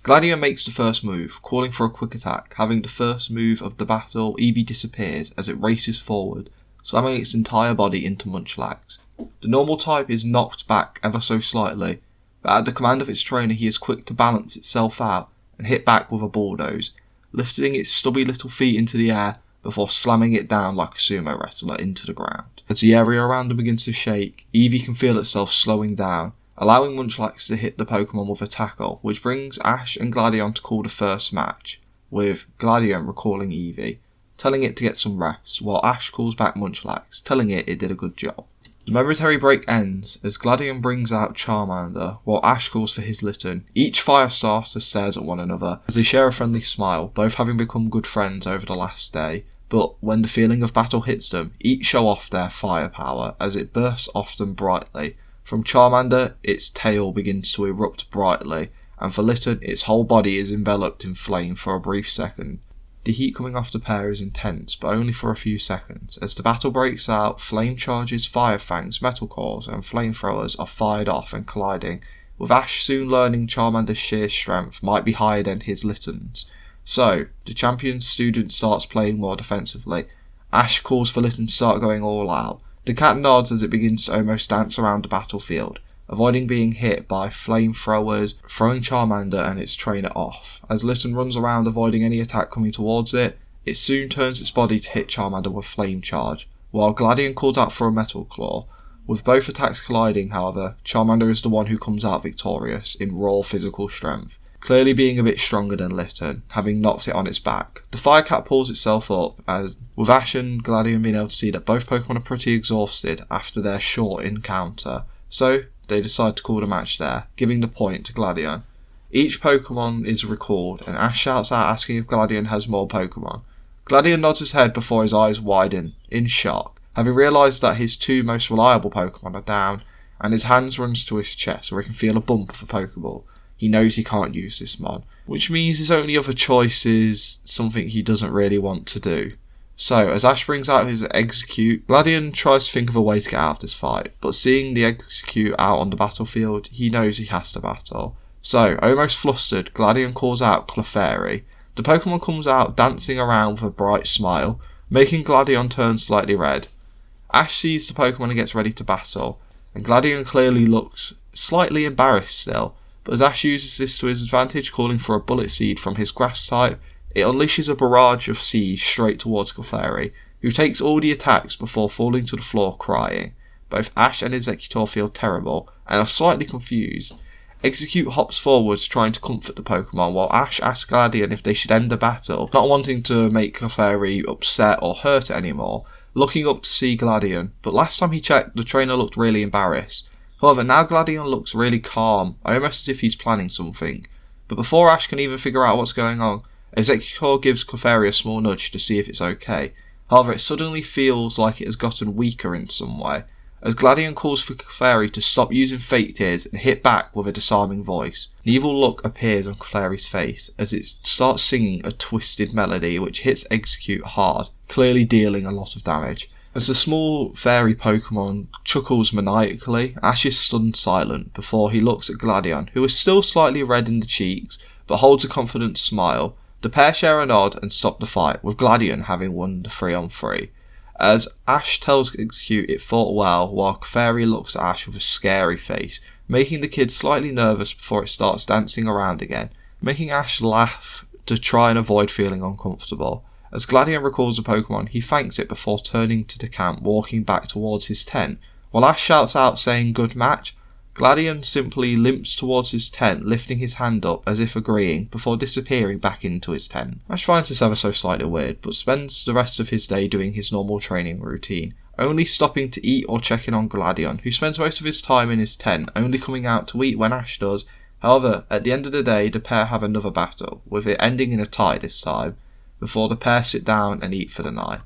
Speaker 1: Gladion makes the first move, calling for a quick attack. Having the first move of the battle, Eevee disappears as it races forward, slamming its entire body into Munchlax. The normal type is knocked back ever so slightly, but at the command of its trainer he is quick to balance itself out and hit back with a bulldoze, lifting its stubby little feet into the air before slamming it down like a sumo wrestler into the ground. As the area around him begins to shake, Eevee can feel itself slowing down, allowing Munchlax to hit the Pokemon with a tackle, which brings Ash and Gladion to call the first match, with Gladion recalling Eevee, telling it to get some rest, while Ash calls back Munchlax, telling it did a good job. The momentary break ends as Gladion brings out Charmander, while Ash calls for his Litten. Each fire starter stares at one another as they share a friendly smile, both having become good friends over the last day, but when the feeling of battle hits them, each show off their firepower as it bursts off them brightly. From Charmander, its tail begins to erupt brightly, and for Litten, its whole body is enveloped in flame for a brief second. The heat coming off the pair is intense, but only for a few seconds. As the battle breaks out, flame charges, fire fangs, metal cores, and flamethrowers are fired off and colliding, with Ash soon learning Charmander's sheer strength might be higher than his Litten's.
Speaker 4: So, the champion student starts playing more defensively. Ash calls for Litten to start going all out. The cat nods as it begins to almost dance around the battlefield, avoiding being hit by flamethrowers, throwing Charmander and its trainer off. As Litten runs around avoiding any attack coming towards it, it soon turns its body to hit Charmander with Flame Charge, while Gladion calls out for a Metal Claw. With both attacks colliding, however, Charmander is the one who comes out victorious in raw physical strength, clearly being a bit stronger than Litten, having knocked it on its back. The Fire Cat pulls itself up, as with Ash and Gladion being able to see that both Pokemon are pretty exhausted after their short encounter, so they decide to call the match there, giving the point to Gladion. Each Pokemon is recalled, and Ash shouts out asking if Gladion has more Pokemon. Gladion nods his head before his eyes widen, in shock, having realised that his two most reliable Pokemon are down, and his hands runs to his chest where he can feel a bump of a Pokeball. He knows he can't use this mod, which means his only other choice is something he doesn't really want to do. So, as Ash brings out his Execute, Gladion tries to think of a way to get out of this fight, but seeing the Execute out on the battlefield, he knows he has to battle. So, almost flustered, Gladion calls out Clefairy. The Pokemon comes out dancing around with a bright smile, making Gladion turn slightly red. Ash sees the Pokemon and gets ready to battle, and Gladion clearly looks slightly embarrassed still, but as Ash uses this to his advantage, calling for a Bullet Seed from his Grass type, it unleashes a barrage of seeds straight towards Clefairy, who takes all the attacks before falling to the floor crying. Both Ash and Executor feel terrible, and are slightly confused. Execute hops forwards trying to comfort the Pokemon, while Ash asks Gladion if they should end the battle, not wanting to make Clefairy upset or hurt it anymore, looking up to see Gladion, but last time he checked the trainer looked really embarrassed. However, now Gladion looks really calm, almost as if he's planning something. But before Ash can even figure out what's going on, Executor gives Clefairy a small nudge to see if it's okay. However, it suddenly feels like it has gotten weaker in some way, as Gladion calls for Clefairy to stop using Fake Tears and hit back with a disarming voice. An evil look appears on Clefairy's face as it starts singing a twisted melody which hits Execute hard, clearly dealing a lot of damage. As the small fairy Pokemon chuckles maniacally, Ash is stunned silent before he looks at Gladion, who is still slightly red in the cheeks, but holds a confident smile. The pair share a nod and stop the fight, with Gladion having won the 3-on-3. As Ash tells Execute it fought well, while Clefairy looks at Ash with a scary face, making the kid slightly nervous before it starts dancing around again, making Ash laugh to try and avoid feeling uncomfortable. As Gladion recalls the Pokemon, he thanks it before turning to the camp, walking back towards his tent. While Ash shouts out saying good match, Gladion simply limps towards his tent, lifting his hand up as if agreeing, before disappearing back into his tent. Ash finds this ever so slightly weird, but spends the rest of his day doing his normal training routine, only stopping to eat or check in on Gladion, who spends most of his time in his tent, only coming out to eat when Ash does. However, at the end of the day, the pair have another battle, with it ending in a tie this time, before the pair sit down and eat for the night.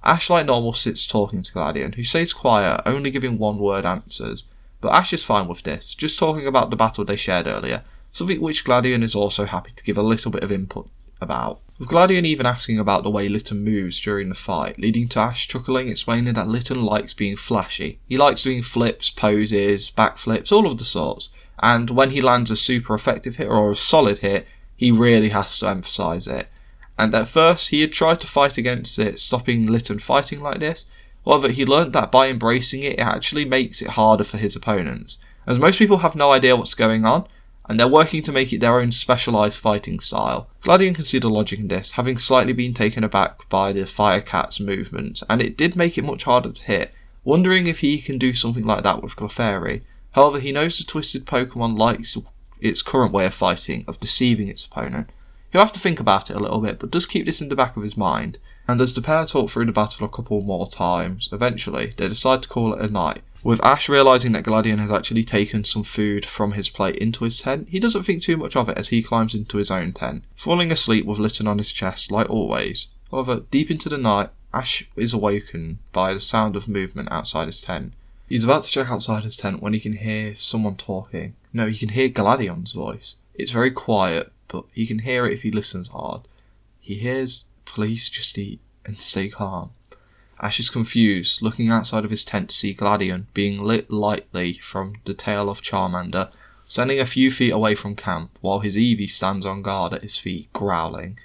Speaker 4: Ash, like normal, sits talking to Gladion, who stays quiet, only giving one-word answers. But Ash is fine with this, just talking about the battle they shared earlier, something which Gladion is also happy to give a little bit of input about. With Gladion even asking about the way Litten moves during the fight, leading to Ash chuckling, explaining that Litten likes being flashy. He likes doing flips, poses, backflips, all of the sorts, and when he lands a super effective hit or a solid hit, he really has to emphasise it. And at first he had tried to fight against it, stopping Litten fighting like this. However, he learnt that by embracing it, it actually makes it harder for his opponents, as most people have no idea what's going on, and they're working to make it their own specialised fighting style. Gladion can see the logic in this, having slightly been taken aback by the Fire Cat's movements, and it did make it much harder to hit, wondering if he can do something like that with Clefairy. However, he knows the twisted Pokemon likes its current way of fighting, of deceiving its opponent. He'll have to think about it a little bit, but does keep this in the back of his mind. And as the pair talk through the battle a couple more times, eventually they decide to call it a night. With Ash realising that Gladion has actually taken some food from his plate into his tent, he doesn't think too much of it as he climbs into his own tent, falling asleep with Litten on his chest like always. However, deep into the night, Ash is awakened by the sound of movement outside his tent. He's about to check outside his tent when he can hear someone talking. No, he can hear Gladion's voice. It's very quiet, but he can hear it if he listens hard. He hears, "Please just eat and stay calm." Ash is confused, looking outside of his tent to see Gladion being lit lightly from the tail of Charmander, standing a few feet away from camp, while his Eevee stands on guard at his feet, growling.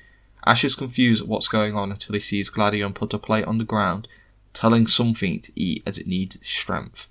Speaker 4: Ash is confused at what's going on until he sees Gladion put a plate on the ground, telling something to eat as it needs its strength.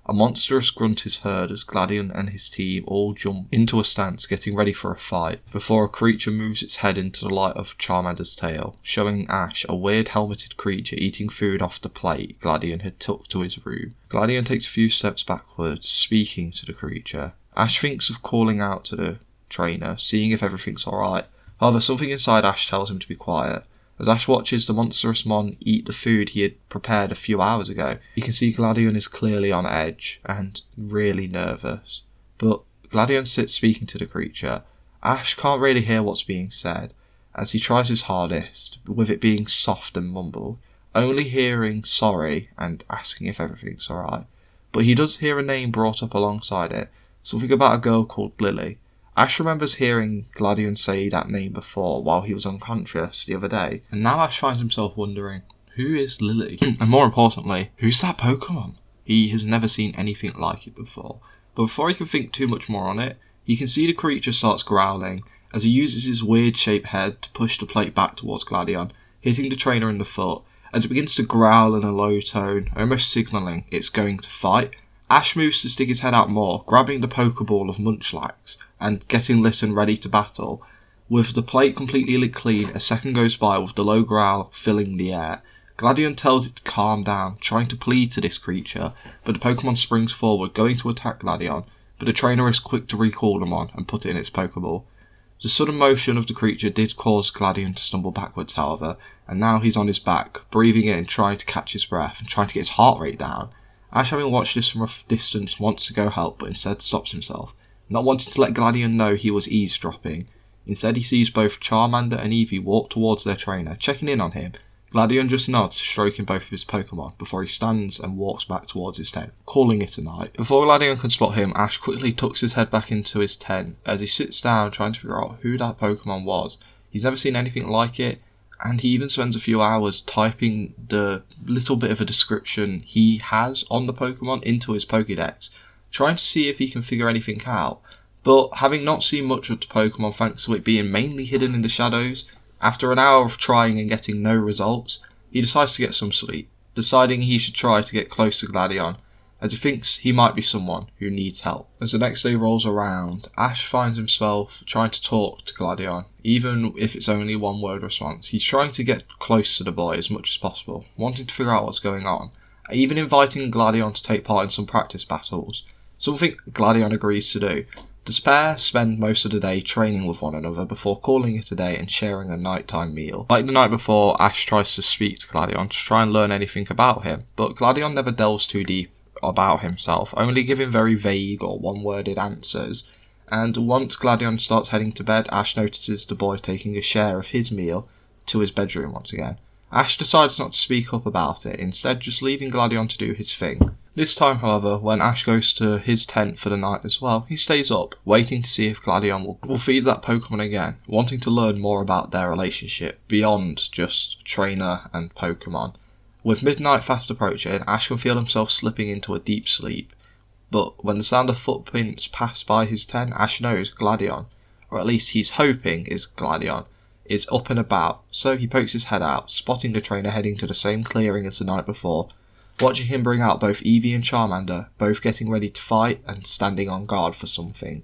Speaker 4: A monstrous grunt is heard as Gladion and his team all jump into a stance getting ready for a fight, before a creature moves its head into the light of Charmander's tail, showing Ash a weird helmeted creature eating food off the plate Gladion had took to his room. Gladion takes a few steps backwards, speaking to the creature. Ash thinks of calling out to the trainer, seeing if everything's alright. However, something inside Ash tells him to be quiet. As Ash watches the monstrous mon eat the food he had prepared a few hours ago, you can see Gladion is clearly on edge and really nervous. But Gladion sits speaking to the creature. Ash can't really hear what's being said, as he tries his hardest, with it being soft and mumbled, only hearing sorry and asking if everything's alright. But he does hear a name brought up alongside it, something about a girl called Lily. Ash remembers hearing Gladion say that name before while he was unconscious the other day, and now Ash finds himself wondering, who is Lily? And more importantly, who's that Pokemon? He has never seen anything like it before. But before he can think too much more on it, you can see the creature starts growling as he uses his weird shaped head to push the plate back towards Gladion, hitting the trainer in the foot. As it begins to growl in a low tone, almost signalling it's going to fight, Ash moves to stick his head out more, grabbing the Pokeball of Munchlax and getting lit and ready to battle. With the plate completely lit clean, a second goes by with the low growl filling the air. Gladion tells it to calm down, trying to plead to this creature, but the Pokemon springs forward, going to attack Gladion, but the trainer is quick to recall them on and put it in its Pokeball. The sudden motion of the creature did cause Gladion to stumble backwards, however, and now he's on his back, breathing in, trying to catch his breath and trying to get his heart rate down. Ash, having watched this from a distance, wants to go help, but instead stops himself, not wanting to let Gladion know he was eavesdropping. Instead, he sees both Charmander and Eevee walk towards their trainer, checking in on him. Gladion just nods, stroking both of his Pokemon, before he stands and walks back towards his tent, calling it a night. Before Gladion can spot him, Ash quickly tucks his head back into his tent, as he sits down trying to figure out who that Pokemon was. He's never seen anything like it, and he even spends a few hours typing the little bit of a description he has on the Pokemon into his Pokédex, trying to see if he can figure anything out. But having not seen much of the Pokemon thanks to it being mainly hidden in the shadows, after an hour of trying and getting no results, he decides to get some sleep, deciding he should try to get close to Gladion, as he thinks he might be someone who needs help. As the next day rolls around, Ash finds himself trying to talk to Gladion, even if it's only one word response. He's trying to get close to the boy as much as possible, wanting to figure out what's going on, even inviting Gladion to take part in some practice battles, something Gladion agrees to do. The pair spend most of the day training with one another before calling it a day and sharing a nighttime meal. Like the night before, Ash tries to speak to Gladion to try and learn anything about him, but Gladion never delves too deep about himself, only giving very vague or one-worded answers. And once Gladion starts heading to bed, Ash notices the boy taking a share of his meal to his bedroom once again. Ash decides not to speak up about it, instead just leaving Gladion to do his thing. This time, however, when Ash goes to his tent for the night as well, he stays up, waiting to see if Gladion will feed that Pokemon again, wanting to learn more about their relationship, beyond just trainer and Pokemon. With midnight fast approaching, Ash can feel himself slipping into a deep sleep, but when the sound of footprints pass by his tent, Ash knows Gladion, or at least he's hoping is Gladion, is up and about, so he pokes his head out, spotting the trainer heading to the same clearing as the night before, watching him bring out both Eevee and Charmander, both getting ready to fight and standing on guard for something.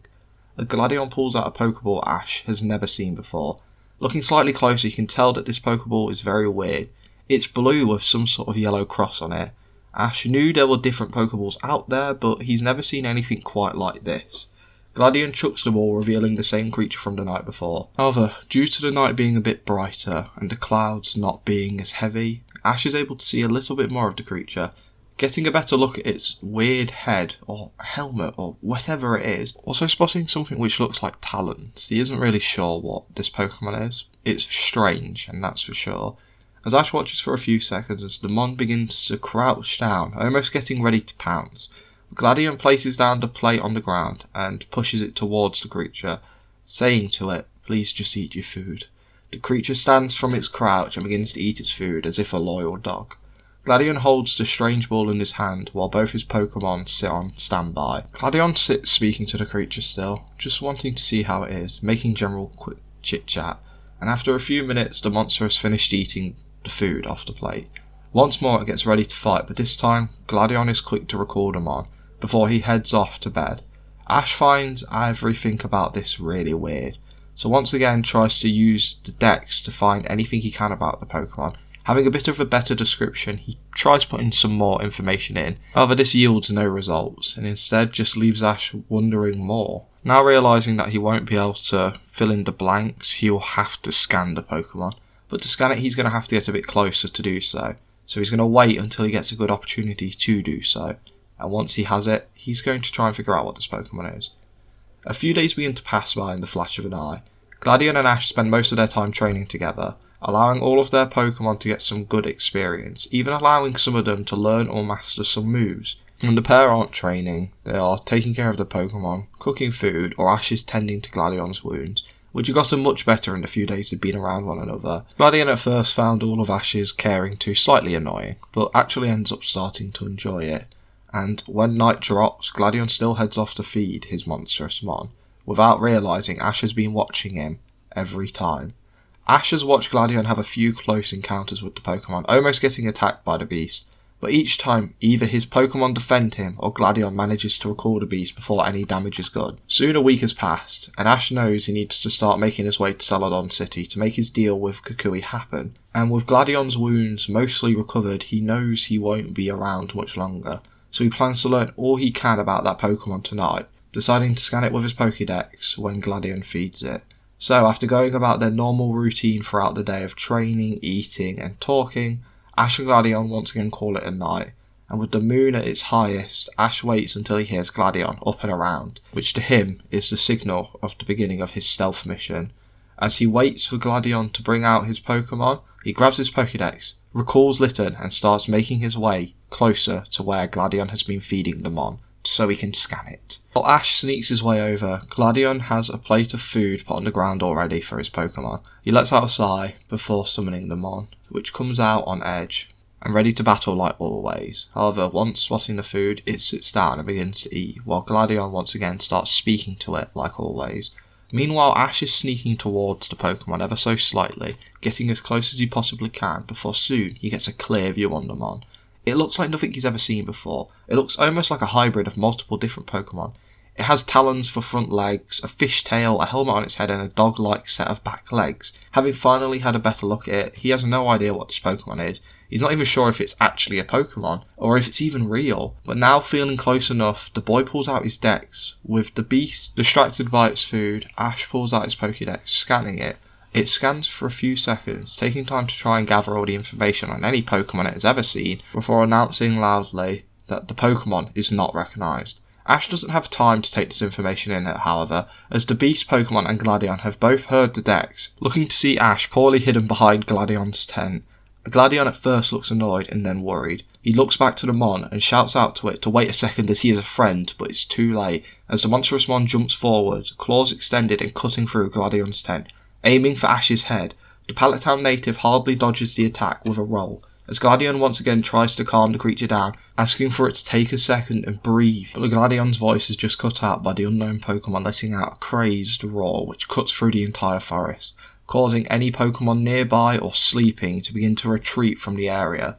Speaker 4: A Gladion pulls out a Pokeball Ash has never seen before. Looking slightly closer, you can tell that this Pokeball is very weird. It's blue with some sort of yellow cross on it. Ash knew there were different Pokeballs out there, but he's never seen anything quite like this. Gladion chucks the ball, revealing the same creature from the night before. However, due to the night being a bit brighter and the clouds not being as heavy, Ash is able to see a little bit more of the creature, getting a better look at its weird head or helmet or whatever it is, also spotting something which looks like talons. He isn't really sure what this Pokemon is. It's strange, and that's for sure. As Ash watches for a few seconds as the Mon begins to crouch down, almost getting ready to pounce, Gladion places down the plate on the ground and pushes it towards the creature, saying to it, "Please just eat your food." The creature stands from its crouch and begins to eat its food as if a loyal dog. Gladion holds the strange ball in his hand while both his Pokemon sit on standby. Gladion sits speaking to the creature still, just wanting to see how it is, making general quick chit-chat, and after a few minutes the monster has finished eating the food off the plate. Once more it gets ready to fight, but this time Gladion is quick to recall them on before he heads off to bed. Ash finds everything about this really weird, so once again tries to use the dex to find anything he can about the Pokemon. Having a bit of a better description, he tries putting some more information in. However, this yields no results, and instead just leaves Ash wondering more. Now realising that he won't be able to fill in the blanks, he will have to scan the Pokemon. But to scan it, he's going to have to get a bit closer to do so. So he's going to wait until he gets a good opportunity to do so. And once he has it, he's going to try and figure out what this Pokemon is. A few days begin to pass by in the flash of an eye. Gladion and Ash spend most of their time training together, allowing all of their Pokemon to get some good experience, even allowing some of them to learn or master some moves. When the pair aren't training, they are taking care of the Pokemon, cooking food, or Ash is tending to Gladion's wounds, which have gotten much better in the few days they've been around one another. Gladion at first found all of Ash's caring too slightly annoying, but actually ends up starting to enjoy it. And when night drops, Gladion still heads off to feed his monstrous mon, without realising Ash has been watching him every time. Ash has watched Gladion have a few close encounters with the Pokemon, almost getting attacked by the beast, but each time either his Pokemon defend him or Gladion manages to recall the beast before any damage is done. Soon a week has passed, and Ash knows he needs to start making his way to Celadon City to make his deal with Kukui happen, and with Gladion's wounds mostly recovered, he knows he won't be around much longer, so he plans to learn all he can about that Pokemon tonight, deciding to scan it with his Pokédex when Gladion feeds it. So, after going about their normal routine throughout the day of training, eating, and talking, Ash and Gladion once again call it a night, and with the moon at its highest, Ash waits until he hears Gladion up and around, which to him is the signal of the beginning of his stealth mission. As he waits for Gladion to bring out his Pokemon, he grabs his Pokédex, recalls Litten, and starts making his way closer to where Gladion has been feeding them on, so he can scan it. While Ash sneaks his way over, Gladion has a plate of food put on the ground already for his Pokemon. He lets out a sigh before summoning them on, which comes out on edge and ready to battle like always. However, once spotting the food, it sits down and begins to eat, while Gladion once again starts speaking to it like always. Meanwhile, Ash is sneaking towards the Pokemon ever so slightly, getting as close as he possibly can before soon he gets a clear view on them on. It looks like nothing he's ever seen before. It looks almost like a hybrid of multiple different Pokemon. It has talons for front legs, a fish tail, a helmet on its head, and a dog-like set of back legs. Having finally had a better look at it, he has no idea what this Pokemon is. He's not even sure if it's actually a Pokemon, or if it's even real. But now, feeling close enough, the boy pulls out his dex. With the beast distracted by its food, Ash pulls out his Pokédex, scanning it. It scans for a few seconds, taking time to try and gather all the information on any Pokemon it has ever seen, before announcing loudly that the Pokemon is not recognised. Ash doesn't have time to take this information in, however, as the Beast Pokemon and Gladion have both heard the dex, looking to see Ash poorly hidden behind Gladion's tent. Gladion at first looks annoyed and then worried. He looks back to the Mon and shouts out to it to wait a second as he is a friend, but it's too late, as the monstrous Mon jumps forward, claws extended and cutting through Gladion's tent, aiming for Ash's head. The Pallet Town native hardly dodges the attack with a roll, as Gladion once again tries to calm the creature down, asking for it to take a second and breathe, but the Gladion's voice is just cut out by the unknown Pokemon letting out a crazed roar which cuts through the entire forest, causing any Pokemon nearby or sleeping to begin to retreat from the area.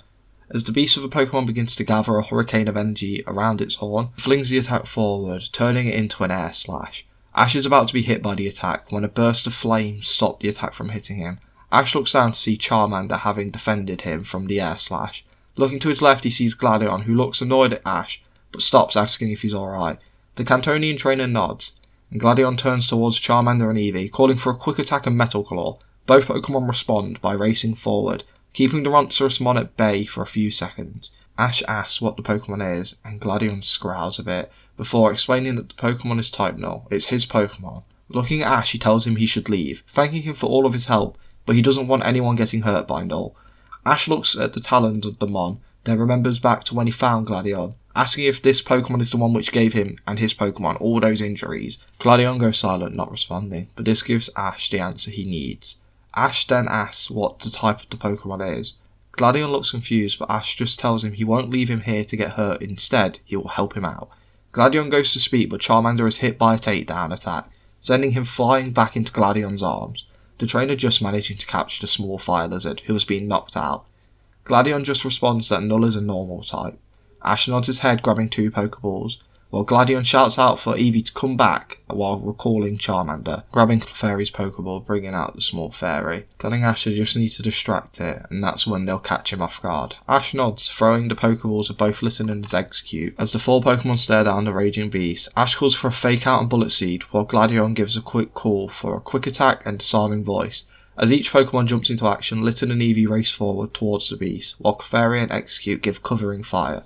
Speaker 4: As the beast of the Pokemon begins to gather a hurricane of energy around its horn, it flings the attack forward, turning it into an air slash. Ash is about to be hit by the attack when a burst of flames stops the attack from hitting him. Ash looks down to see Charmander having defended him from the air slash. Looking to his left, he sees Gladion, who looks annoyed at Ash, but stops asking if he's alright. The Cantonian trainer nods, and Gladion turns towards Charmander and Eevee, calling for a quick attack and Metal Claw. Both Pokemon respond by racing forward, keeping the monstrous Mon at bay for a few seconds. Ash asks what the Pokemon is, and Gladion scowls a bit, before explaining that the Pokemon is type Null. It's his Pokemon. Looking at Ash, he tells him he should leave, thanking him for all of his help, but he doesn't want anyone getting hurt by Null. Ash looks at the talons of the Mon, then remembers back to when he found Gladion, asking if this Pokemon is the one which gave him and his Pokemon all those injuries. Gladion goes silent, not responding, but this gives Ash the answer he needs. Ash then asks what the type of the Pokemon is. Gladion looks confused, but Ash just tells him he won't leave him here to get hurt, instead he will help him out. Gladion goes to speak, but Charmander is hit by a takedown attack, sending him flying back into Gladion's arms. the trainer just managing to capture the small fire lizard, who was being knocked out. Gladion just responds that Null is a normal type. Ash nods his head, grabbing 2 Pokeballs, while Gladion shouts out for Eevee to come back while recalling Charmander, grabbing Clefairy's Pokeball, bringing out the small fairy, telling Ash they just need to distract it, and that's when they'll catch him off guard. Ash nods, throwing the Pokeballs at both Litten and his Execute. As the 4 Pokemon stare down the raging beast, Ash calls for a Fake Out and Bullet Seed, while Gladion gives a quick call for a Quick Attack and Disarming Voice. As each Pokemon jumps into action, Litten and Eevee race forward towards the beast, while Clefairy and Execute give covering fire.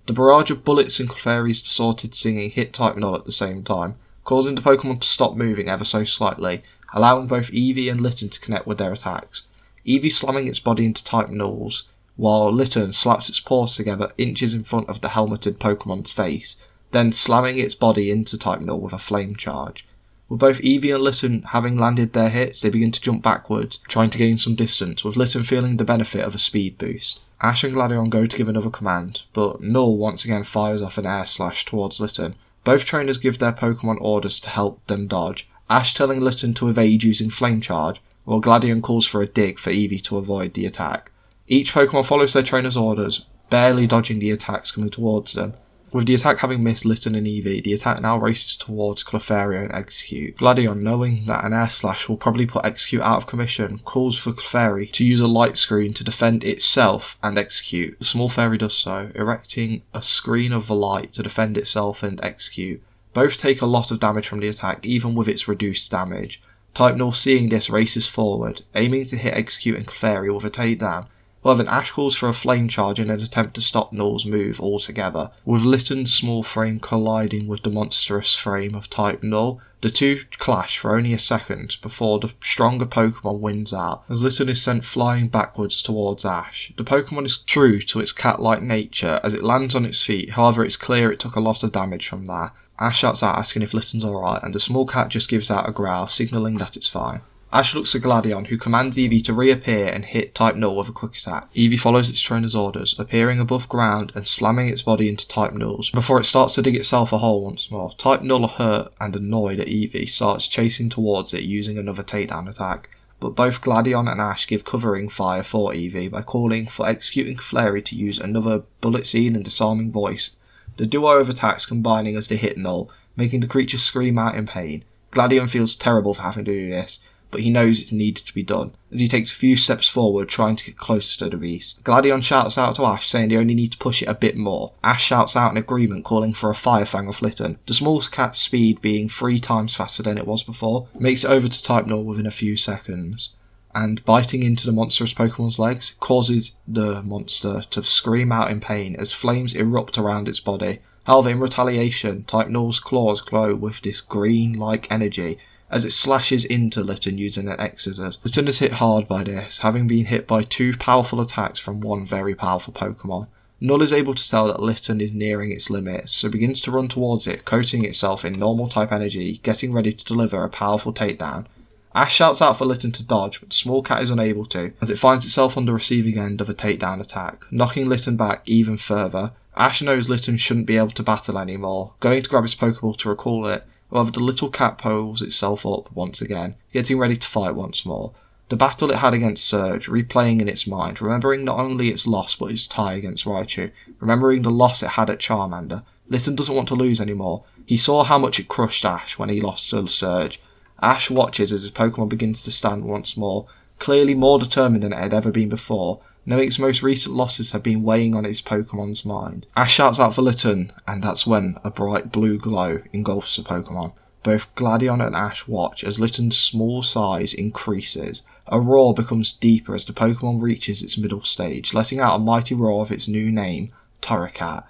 Speaker 4: The barrage of bullets and Clefairy's distorted singing hit Type Null at the same time, causing the Pokemon to stop moving ever so slightly, allowing both Eevee and Litten to connect with their attacks. Eevee slamming its body into Type Null's, while Litten slaps its paws together inches in front of the helmeted Pokemon's face, then slamming its body into Type Null with a flame charge. With both Eevee and Litten having landed their hits, they begin to jump backwards, trying to gain some distance, with Litten feeling the benefit of a speed boost. Ash and Gladion go to give another command, but Null once again fires off an air slash towards Litten. Both trainers give their Pokemon orders to help them dodge, Ash telling Litten to evade using Flame Charge, while Gladion calls for a dig for Eevee to avoid the attack. Each Pokemon follows their trainer's orders, barely dodging the attacks coming towards them. With the attack having missed Litten and Eevee, the attack now races towards Clefairy and Execute. Gladion, knowing that an air slash will probably put Execute out of commission, calls for Clefairy to use a light screen to defend itself and Execute. The small fairy does so, erecting a screen of light to defend itself and Execute. Both take a lot of damage from the attack, even with its reduced damage. Type Null, seeing this, races forward, aiming to hit Execute and Clefairy with a takedown. However, Ash calls for a flame charge in an attempt to stop Null's move altogether. With Litten's small frame colliding with the monstrous frame of Type Null, the two clash for only a second before the stronger Pokemon wins out, as Litten is sent flying backwards towards Ash. The Pokemon is true to its cat-like nature as it lands on its feet, however it's clear it took a lot of damage from that. Ash shouts out asking if Litten's alright, and the small cat just gives out a growl, signalling that it's fine. Ash looks at Gladion, who commands Eevee to reappear and hit Type Null with a quick attack. Eevee follows its trainer's orders, appearing above ground and slamming its body into Type Null's before it starts to dig itself a hole once more. Type Null, hurt and annoyed at Eevee, starts chasing towards it using another takedown attack, but both Gladion and Ash give covering fire for Eevee by calling for Executing Clefairy to use another Bullet Seed and Disarming Voice. The duo of attacks combining as they hit Null, making the creature scream out in pain. Gladion feels terrible for having to do this, but he knows it needed to be done, as he takes a few steps forward trying to get closer to the beast. Gladion shouts out to Ash, saying they only need to push it a bit more. Ash shouts out in agreement, calling for a Fire Fang off Litten. The small cat's speed, being 3 times faster than it was before, makes it over to Type Null within a few seconds, and biting into the monstrous Pokemon's legs causes the monster to scream out in pain as flames erupt around its body. However, in retaliation, Type Null's claws glow with this green-like energy as it slashes into Litten using an X-Scissors. Litten is hit hard by this, having been hit by 2 powerful attacks from one very powerful Pokemon. Null is able to tell that Litten is nearing its limits, so begins to run towards it, coating itself in normal type energy, getting ready to deliver a powerful takedown. Ash shouts out for Litten to dodge, but the small cat is unable to, as it finds itself on the receiving end of a takedown attack, knocking Litten back even further. Ash knows Litten shouldn't be able to battle anymore, going to grab its Pokeball to recall it. However, the little cat pulls itself up once again, getting ready to fight once more. The battle it had against Surge, replaying in its mind, remembering not only its loss but its tie against Raichu, remembering the loss it had at Charmander. Litten doesn't want to lose anymore. He saw how much it crushed Ash when he lost to Surge. Ash watches as his Pokemon begins to stand once more, clearly more determined than it had ever been before, knowing its most recent losses have been weighing on its Pokemon's mind. Ash shouts out for Litten, and that's when a bright blue glow engulfs the Pokemon. Both Gladion and Ash watch as Litten's small size increases. A roar becomes deeper as the Pokemon reaches its middle stage, letting out a mighty roar of its new name, Torracat.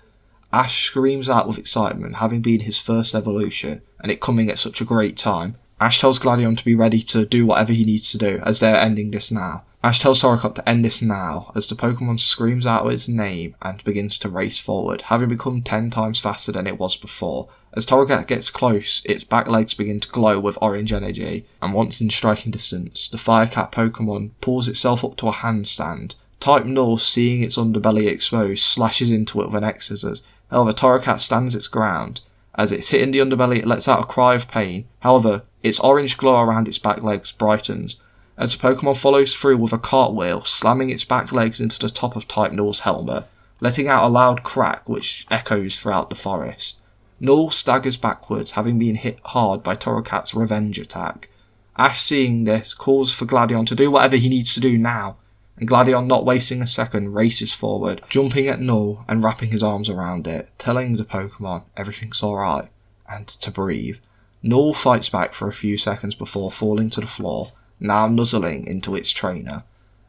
Speaker 4: Ash screams out with excitement, having been his first evolution, and it coming at such a great time. Ash tells Gladion to be ready to do whatever he needs to do, as they're ending this now. Ash tells Torracat to end this now, as the Pokemon screams out its name and begins to race forward, having become 10 times faster than it was before. As Torracat gets close, its back legs begin to glow with orange energy, and once in striking distance, the Firecat Pokemon pulls itself up to a handstand. Type Null, seeing its underbelly exposed, slashes into it with an X-Scissors. However, Torracat stands its ground. As it's hitting the underbelly, it lets out a cry of pain. However, its orange glow around its back legs brightens, as the Pokemon follows through with a cartwheel, slamming its back legs into the top of Type Null's helmet, letting out a loud crack which echoes throughout the forest. Null staggers backwards, having been hit hard by Torracat's revenge attack. Ash, seeing this, calls for Gladion to do whatever he needs to do now, and Gladion, not wasting a second, races forward, jumping at Null and wrapping his arms around it, telling the Pokemon everything's alright, and to breathe. Null fights back for a few seconds before falling to the floor, now nuzzling into its trainer.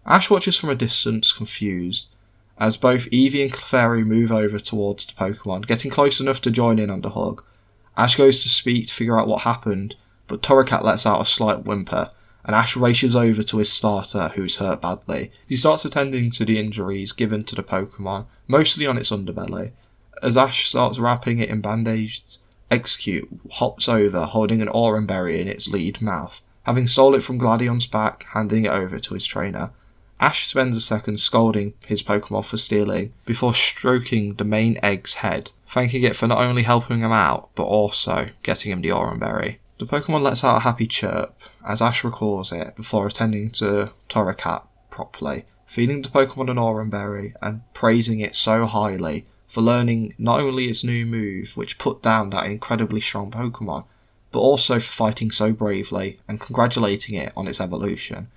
Speaker 4: Ash watches from a distance, confused, as both Eevee and Clefairy move over towards the Pokemon, getting close enough to join in on the hug. Ash goes to speak to figure out what happened, but Torracat lets out a slight whimper, and Ash races over to his starter, who's hurt badly. He starts attending to the injuries given to the Pokemon, mostly on its underbelly. As Ash starts wrapping it in bandages, Execute hops over, holding an Oran Berry in its lead mouth, having stole it from Gladion's back, handing it over to his trainer. Ash spends a second scolding his Pokemon for stealing, before stroking the main egg's head, thanking it for not only helping him out, but also getting him the Oran Berry. The Pokemon lets out a happy chirp, as Ash recalls it, before attending to Torracat properly, feeding the Pokemon an Oran Berry, and praising it so highly for learning not only its new move, which put down that incredibly strong Pokemon, but also for fighting so bravely, and congratulating it on its evolution.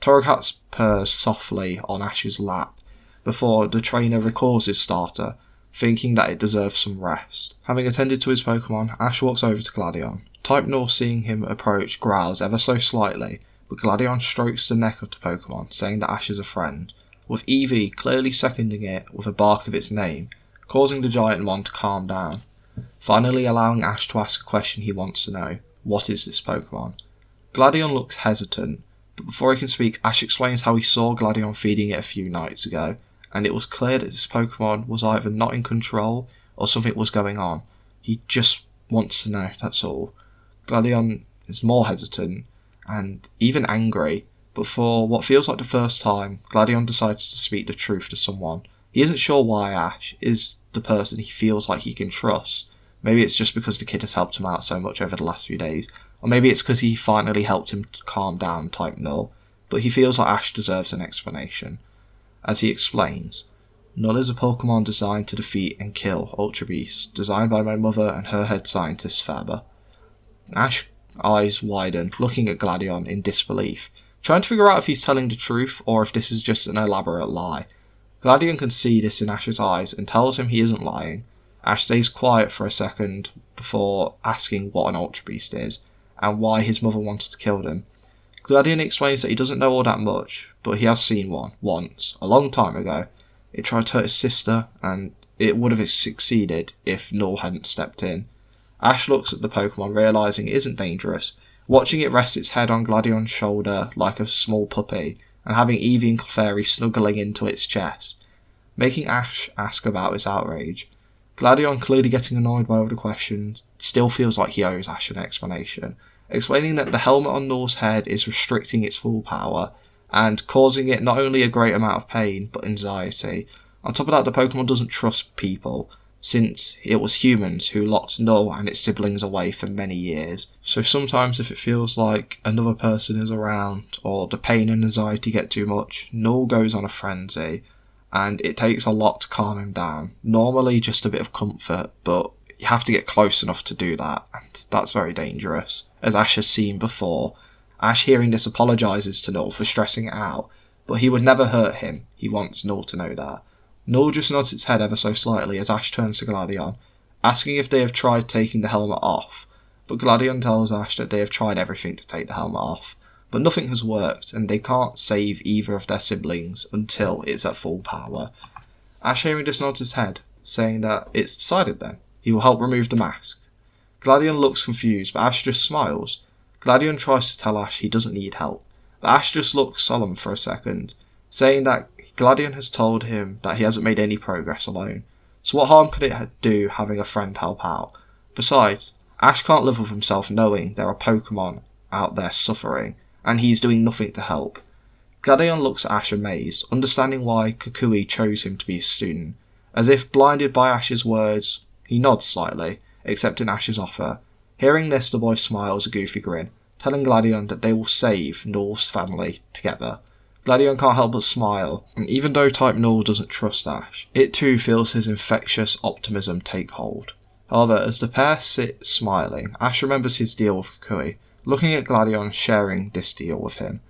Speaker 4: Torracat purrs softly on Ash's lap, before the trainer recalls his starter, thinking that it deserves some rest. Having attended to his Pokemon, Ash walks over to Gladion. Type Null, seeing him approach, growls ever so slightly, but Gladion strokes the neck of the Pokemon, saying that Ash is a friend, with Eevee clearly seconding it with a bark of its name, causing the giant one to calm down, finally allowing Ash to ask a question he wants to know. What is this Pokemon? Gladion looks hesitant, but before he can speak, Ash explains how he saw Gladion feeding it a few nights ago, and it was clear that this Pokemon was either not in control or something was going on. He just wants to know, that's all. Gladion is more hesitant, and even angry, but for what feels like the first time, Gladion decides to speak the truth to someone. He isn't sure why Ash is the person he feels like he can trust. Maybe it's just because the kid has helped him out so much over the last few days, or maybe it's because he finally helped him to calm down Type Null, but he feels like Ash deserves an explanation. As he explains, Null is a Pokemon designed to defeat and kill Ultra Beasts, designed by my mother and her head scientist Faber. Ash's eyes widen, looking at Gladion in disbelief, trying to figure out if he's telling the truth or if this is just an elaborate lie. Gladion can see this in Ash's eyes and tells him he isn't lying. Ash stays quiet for a second before asking what an Ultra Beast is, and why his mother wanted to kill them. Gladion explains that he doesn't know all that much, but he has seen one, once, a long time ago. It tried to hurt his sister, and it would have succeeded if Null hadn't stepped in. Ash looks at the Pokemon, realising it isn't dangerous, watching it rest its head on Gladion's shoulder like a small puppy, and having Eevee and Clefairy snuggling into its chest, making Ash ask about its outrage. Gladion, clearly getting annoyed by all the questions, still feels like he owes Ash an explanation, explaining that the helmet on Null's head is restricting its full power, and causing it not only a great amount of pain, but anxiety. On top of that, the Pokemon doesn't trust people, since it was humans who locked Null and its siblings away for many years. So sometimes if it feels like another person is around, or the pain and anxiety get too much, Null goes on a frenzy, and it takes a lot to calm him down. Normally just a bit of comfort, but you have to get close enough to do that, and that's very dangerous, as Ash has seen before. Ash, hearing this, apologises to Null for stressing it out, but he would never hurt him. He wants Null to know that. Null just nods its head ever so slightly as Ash turns to Gladion, asking if they have tried taking the helmet off, but Gladion tells Ash that they have tried everything to take the helmet off, but nothing has worked, and they can't save either of their siblings until it's at full power. Ash, hearing this, nods his head, saying that it's decided then. He will help remove the mask. Gladion looks confused, but Ash just smiles. Gladion tries to tell Ash he doesn't need help, but Ash just looks solemn for a second, saying that Gladion has told him that he hasn't made any progress alone, so what harm could it do having a friend help out? Besides, Ash can't live with himself knowing there are Pokemon out there suffering, and he's doing nothing to help. Gladion looks at Ash amazed, understanding why Kukui chose him to be his student. As if blinded by Ash's words, he nods slightly, accepting Ash's offer. Hearing this, the boy smiles a goofy grin, telling Gladion that they will save Null's family together. Gladion can't help but smile, and even though Type Null doesn't trust Ash, it too feels his infectious optimism take hold. However, as the pair sit smiling, Ash remembers his deal with Kukui, looking at Gladion sharing this deal with him.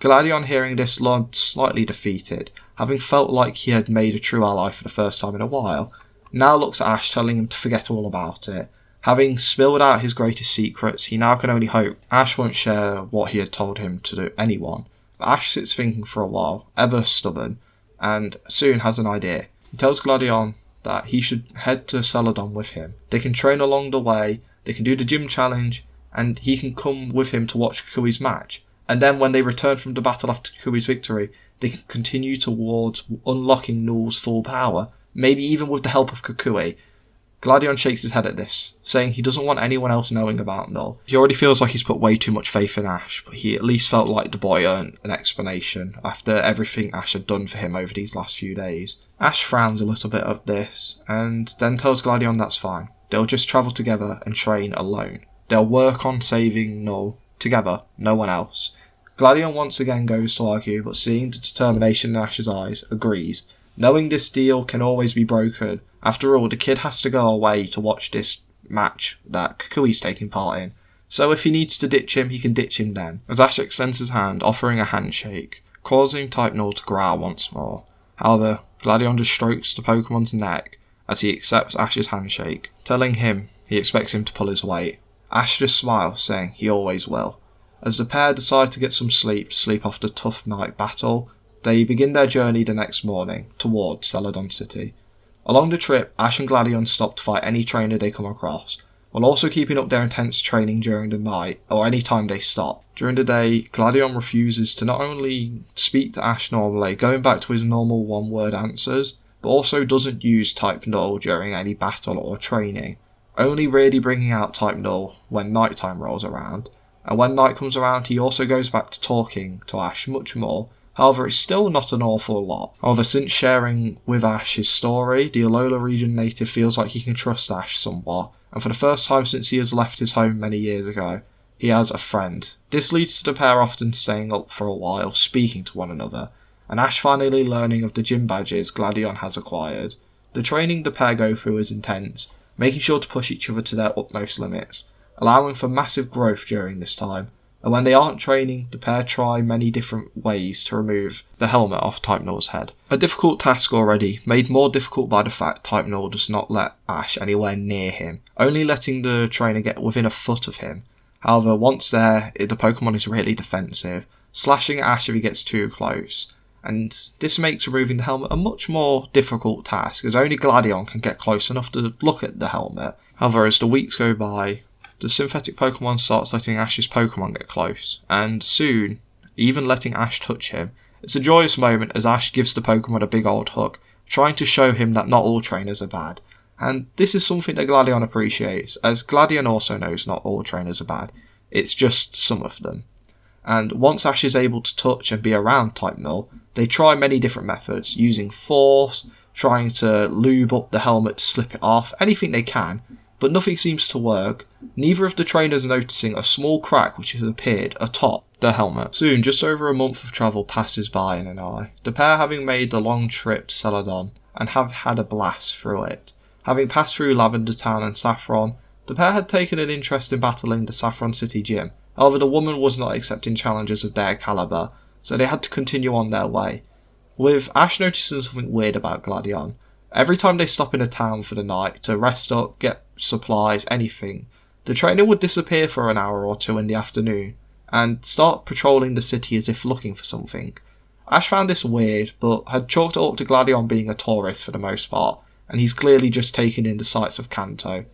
Speaker 4: Gladion, hearing this, looked slightly defeated, having felt like he had made a true ally for the first time in a while. Now looks at Ash, telling him to forget all about it. Having spilled out his greatest secrets, he now can only hope Ash won't share what he had told him to anyone. But Ash sits thinking for a while, ever stubborn, and soon has an idea. He tells Gladion that he should head to Celadon with him. They can train along the way, they can do the gym challenge, and he can come with him to watch Kukui's match. And then when they return from the battle after Kukui's victory, they can continue towards unlocking Null's full power, maybe even with the help of Kukui. Gladion shakes his head at this, saying he doesn't want anyone else knowing about Null. He already feels like he's put way too much faith in Ash, but he at least felt like the boy earned an explanation after everything Ash had done for him over these last few days. Ash frowns a little bit at this, and then tells Gladion that's fine. They'll just travel together and train alone. They'll work on saving Null together, no one else. Gladion once again goes to argue, but seeing the determination in Ash's eyes, agrees. Knowing this deal can always be broken, after all, the kid has to go away to watch this match that Kukui's taking part in. So if he needs to ditch him, he can ditch him then. As Ash extends his hand, offering a handshake, causing Type Null to growl once more. However, Gladion just strokes the Pokemon's neck as he accepts Ash's handshake, telling him he expects him to pull his weight. Ash just smiles, saying he always will. As the pair decide to get some sleep to sleep off the tough night battle, they begin their journey the next morning towards Celadon City. Along the trip, Ash and Gladion stop to fight any trainer they come across, while also keeping up their intense training during the night or any time they stop. During the day, Gladion refuses to not only speak to Ash normally, going back to his normal one-word answers, but also doesn't use Type Null during any battle or training, only really bringing out Type Null when nighttime rolls around. And when night comes around, he also goes back to talking to Ash much more. However, it's still not an awful lot. However, since sharing with Ash his story, the Alola region native feels like he can trust Ash somewhat, and for the first time since he has left his home many years ago, he has a friend. This leads to the pair often staying up for a while, speaking to one another, and Ash finally learning of the gym badges Gladion has acquired. The training the pair go through is intense, making sure to push each other to their utmost limits, allowing for massive growth during this time. And when they aren't training, the pair try many different ways to remove the helmet off Type Null's head. A difficult task already, made more difficult by the fact Type Null does not let Ash anywhere near him, only letting the trainer get within a foot of him. However, once there, the Pokemon is really defensive, slashing at Ash if he gets too close. And this makes removing the helmet a much more difficult task, as only Gladion can get close enough to look at the helmet. However, as the weeks go by, the synthetic Pokemon starts letting Ash's Pokemon get close, and soon, even letting Ash touch him. It's a joyous moment as Ash gives the Pokemon a big old hug, trying to show him that not all trainers are bad. And this is something that Gladion appreciates, as Gladion also knows not all trainers are bad, it's just some of them. And once Ash is able to touch and be around Type Null, they try many different methods, using force, trying to lube up the helmet to slip it off, anything they can, but nothing seems to work, neither of the trainers noticing a small crack which has appeared atop the helmet. Soon, just over a month of travel passes by in an eye, the pair having made the long trip to Celadon and have had a blast through it. Having passed through Lavender Town and Saffron, the pair had taken an interest in battling the Saffron City gym. However, the woman was not accepting challenges of their calibre, so they had to continue on their way. With Ash noticing something weird about Gladion, every time they stop in a town for the night to rest up, get supplies, anything, the trainer would disappear for an hour or two in the afternoon and start patrolling the city as if looking for something. Ash found this weird, but had chalked it up to Gladion being a tourist for the most part, and he's clearly just taken in the sights of Kanto.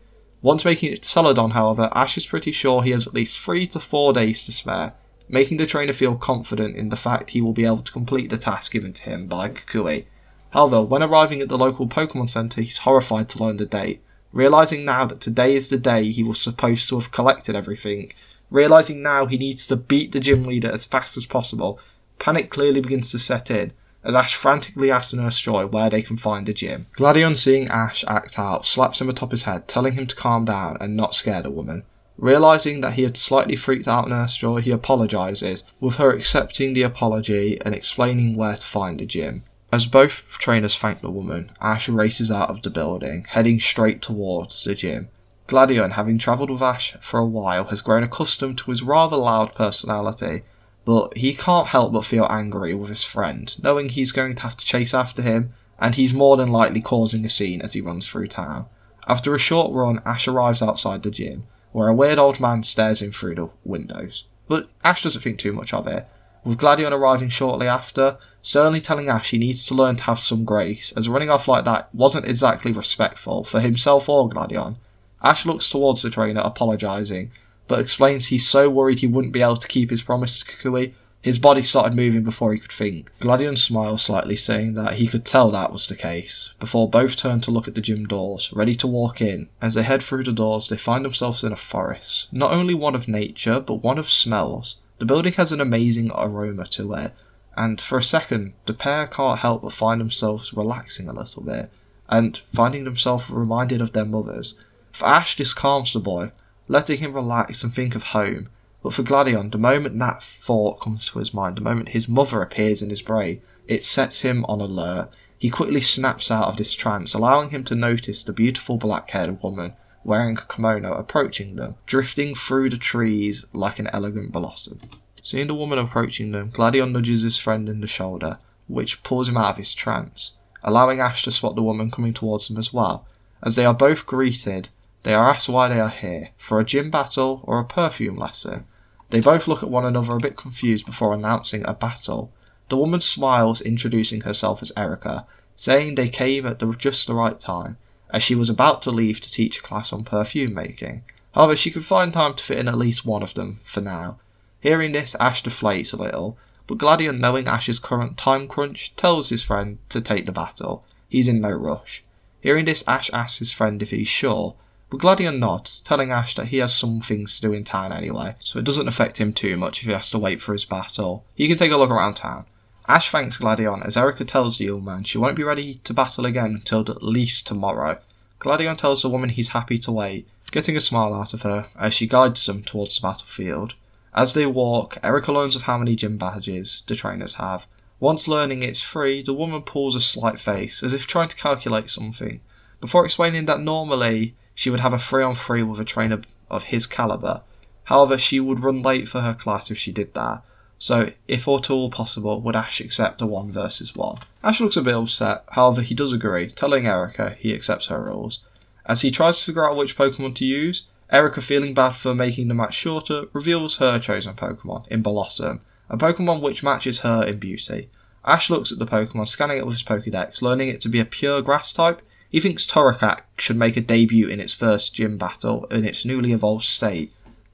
Speaker 4: Once making it to Celadon, however, Ash is pretty sure he has at least 3 to 4 days to spare, making the trainer feel confident in the fact he will be able to complete the task given to him by Kukui. However, when arriving at the local Pokemon Center, he's horrified to learn the date, realizing now that today is the day he was supposed to have collected everything. Realizing now he needs to beat the gym leader as fast as possible, panic clearly begins to set in, as Ash frantically asks Nurse Joy where they can find a gym. Gladion, seeing Ash act out, slaps him atop his head, telling him to calm down and not scare the woman. Realising that he had slightly freaked out Nurse Joy, he apologises, with her accepting the apology and explaining where to find the gym. As both trainers thank the woman, Ash races out of the building, heading straight towards the gym. Gladion, having travelled with Ash for a while, has grown accustomed to his rather loud personality, but he can't help but feel angry with his friend, knowing he's going to have to chase after him, and he's more than likely causing a scene as he runs through town. After a short run, Ash arrives outside the gym, where a weird old man stares in through the windows. But Ash doesn't think too much of it, with Gladion arriving shortly after, sternly telling Ash he needs to learn to have some grace, as running off like that wasn't exactly respectful for himself or Gladion. Ash looks towards the trainer, apologising, but explains he's so worried he wouldn't be able to keep his promise to Kukui. His body started moving before he could think. Gladion smiles slightly, saying that he could tell that was the case, before both turn to look at the gym doors, ready to walk in. As they head through the doors, they find themselves in a forest, not only one of nature, but one of smells. The building has an amazing aroma to it, and for a second, the pair can't help but find themselves relaxing a little bit, and finding themselves reminded of their mothers. For Ash, this calms the boy, letting him relax and think of home. But for Gladion, the moment that thought comes to his mind, the moment his mother appears in his brain, it sets him on alert. He quickly snaps out of this trance, allowing him to notice the beautiful black-haired woman wearing a kimono approaching them, drifting through the trees like an elegant blossom. Seeing the woman approaching them, Gladion nudges his friend in the shoulder, which pulls him out of his trance, allowing Ash to spot the woman coming towards them as well. As they are both greeted, they are asked why they are here, for a gym battle or a perfume lesson. They both look at one another a bit confused before announcing a battle. The woman smiles, introducing herself as Erica, saying they came at just the right time, as she was about to leave to teach a class on perfume making. However, she could find time to fit in at least one of them for now. Hearing this, Ash deflates a little, but Gladion, knowing Ash's current time crunch, tells his friend to take the battle. He's in no rush. Hearing this, Ash asks his friend if he's sure, but Gladion nods, telling Ash that he has some things to do in town anyway, so it doesn't affect him too much if he has to wait for his battle. He can take a look around town. Ash thanks Gladion, as Erica tells the young man she won't be ready to battle again until at least tomorrow. Gladion tells the woman he's happy to wait, getting a smile out of her as she guides them towards the battlefield. As they walk, Erica learns of how many gym badges the trainers have. Once learning it's free, the woman pulls a slight face, as if trying to calculate something, before explaining that normally she would have a 3-on-3 with a trainer of his calibre. However, she would run late for her class if she did that, so if at all possible, would Ash accept a 1 versus 1. Ash looks a bit upset, however he does agree, telling Erica he accepts her rules. As he tries to figure out which Pokemon to use, Erica, feeling bad for making the match shorter, reveals her chosen Pokemon in Blossom, a Pokemon which matches her in beauty. Ash looks at the Pokemon, scanning it with his Pokédex, learning it to be a pure grass type. He thinks Torracat should make a debut in its first gym battle in its newly evolved state.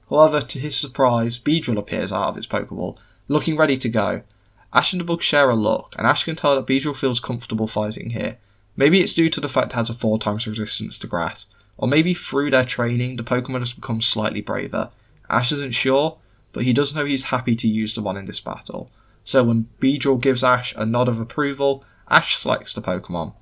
Speaker 4: However, to his surprise, Beedrill appears out of its Pokeball, looking ready to go. Ash and the bug share a look, and Ash can tell that Beedrill feels comfortable fighting here. Maybe it's due to the fact it has a 4 times resistance to grass, or maybe through their training the Pokemon has become slightly braver. Ash isn't sure, but he does know he's happy to use the one in this battle. So when Beedrill gives Ash a nod of approval, Ash selects the Pokemon.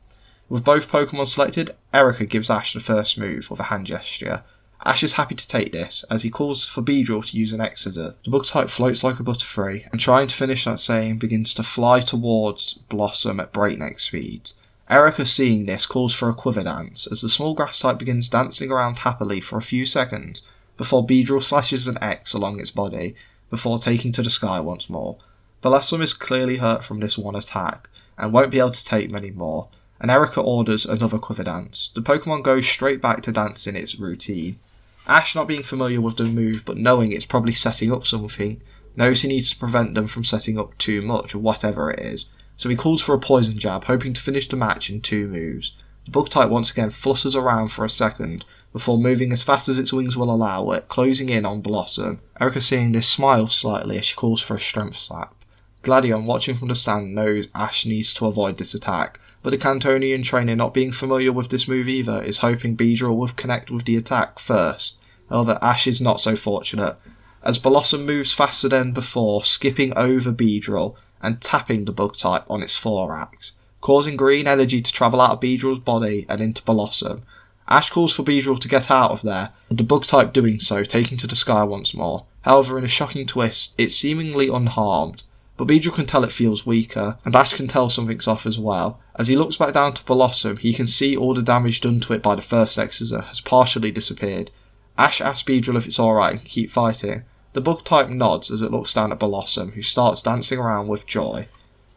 Speaker 4: With both Pokemon selected, Erica gives Ash the first move with a hand gesture. Ash is happy to take this, as he calls for Beedrill to use an Exeter. The bug type floats like a butterfree, and trying to finish that saying, begins to fly towards Blossom at breakneck speeds. Erica, seeing this, calls for a quiver dance, as the small grass type begins dancing around happily for a few seconds, before Beedrill slashes an X along its body, before taking to the sky once more. Blossom is clearly hurt from this one attack, and won't be able to take many more, and Erica orders another quiver dance. The Pokemon goes straight back to dancing its routine. Ash, not being familiar with the move, but knowing it's probably setting up something, knows he needs to prevent them from setting up too much, or whatever it is, so he calls for a poison jab, hoping to finish the match in 2 moves. The bug type once again flutters around for a second, before moving as fast as its wings will allow it, closing in on Blossom. Erica, seeing this, smiles slightly as she calls for a strength slap. Gladion, watching from the stand, knows Ash needs to avoid this attack, but the Cantonian trainer, not being familiar with this move either, is hoping Beedrill will connect with the attack first. However, Ash is not so fortunate, as Blossom moves faster than before, skipping over Beedrill and tapping the bug type on its thorax, causing green energy to travel out of Beedrill's body and into Blossom. Ash calls for Beedrill to get out of there, with the bug type doing so, taking to the sky once more. However, in a shocking twist, it's seemingly unharmed, but Beedrill can tell it feels weaker, and Ash can tell something's off as well. As he looks back down to Blossom, he can see all the damage done to it by the first Exeter has partially disappeared. Ash asks Beedrill if it's alright and can keep fighting. The bug type nods as it looks down at Blossom, who starts dancing around with joy.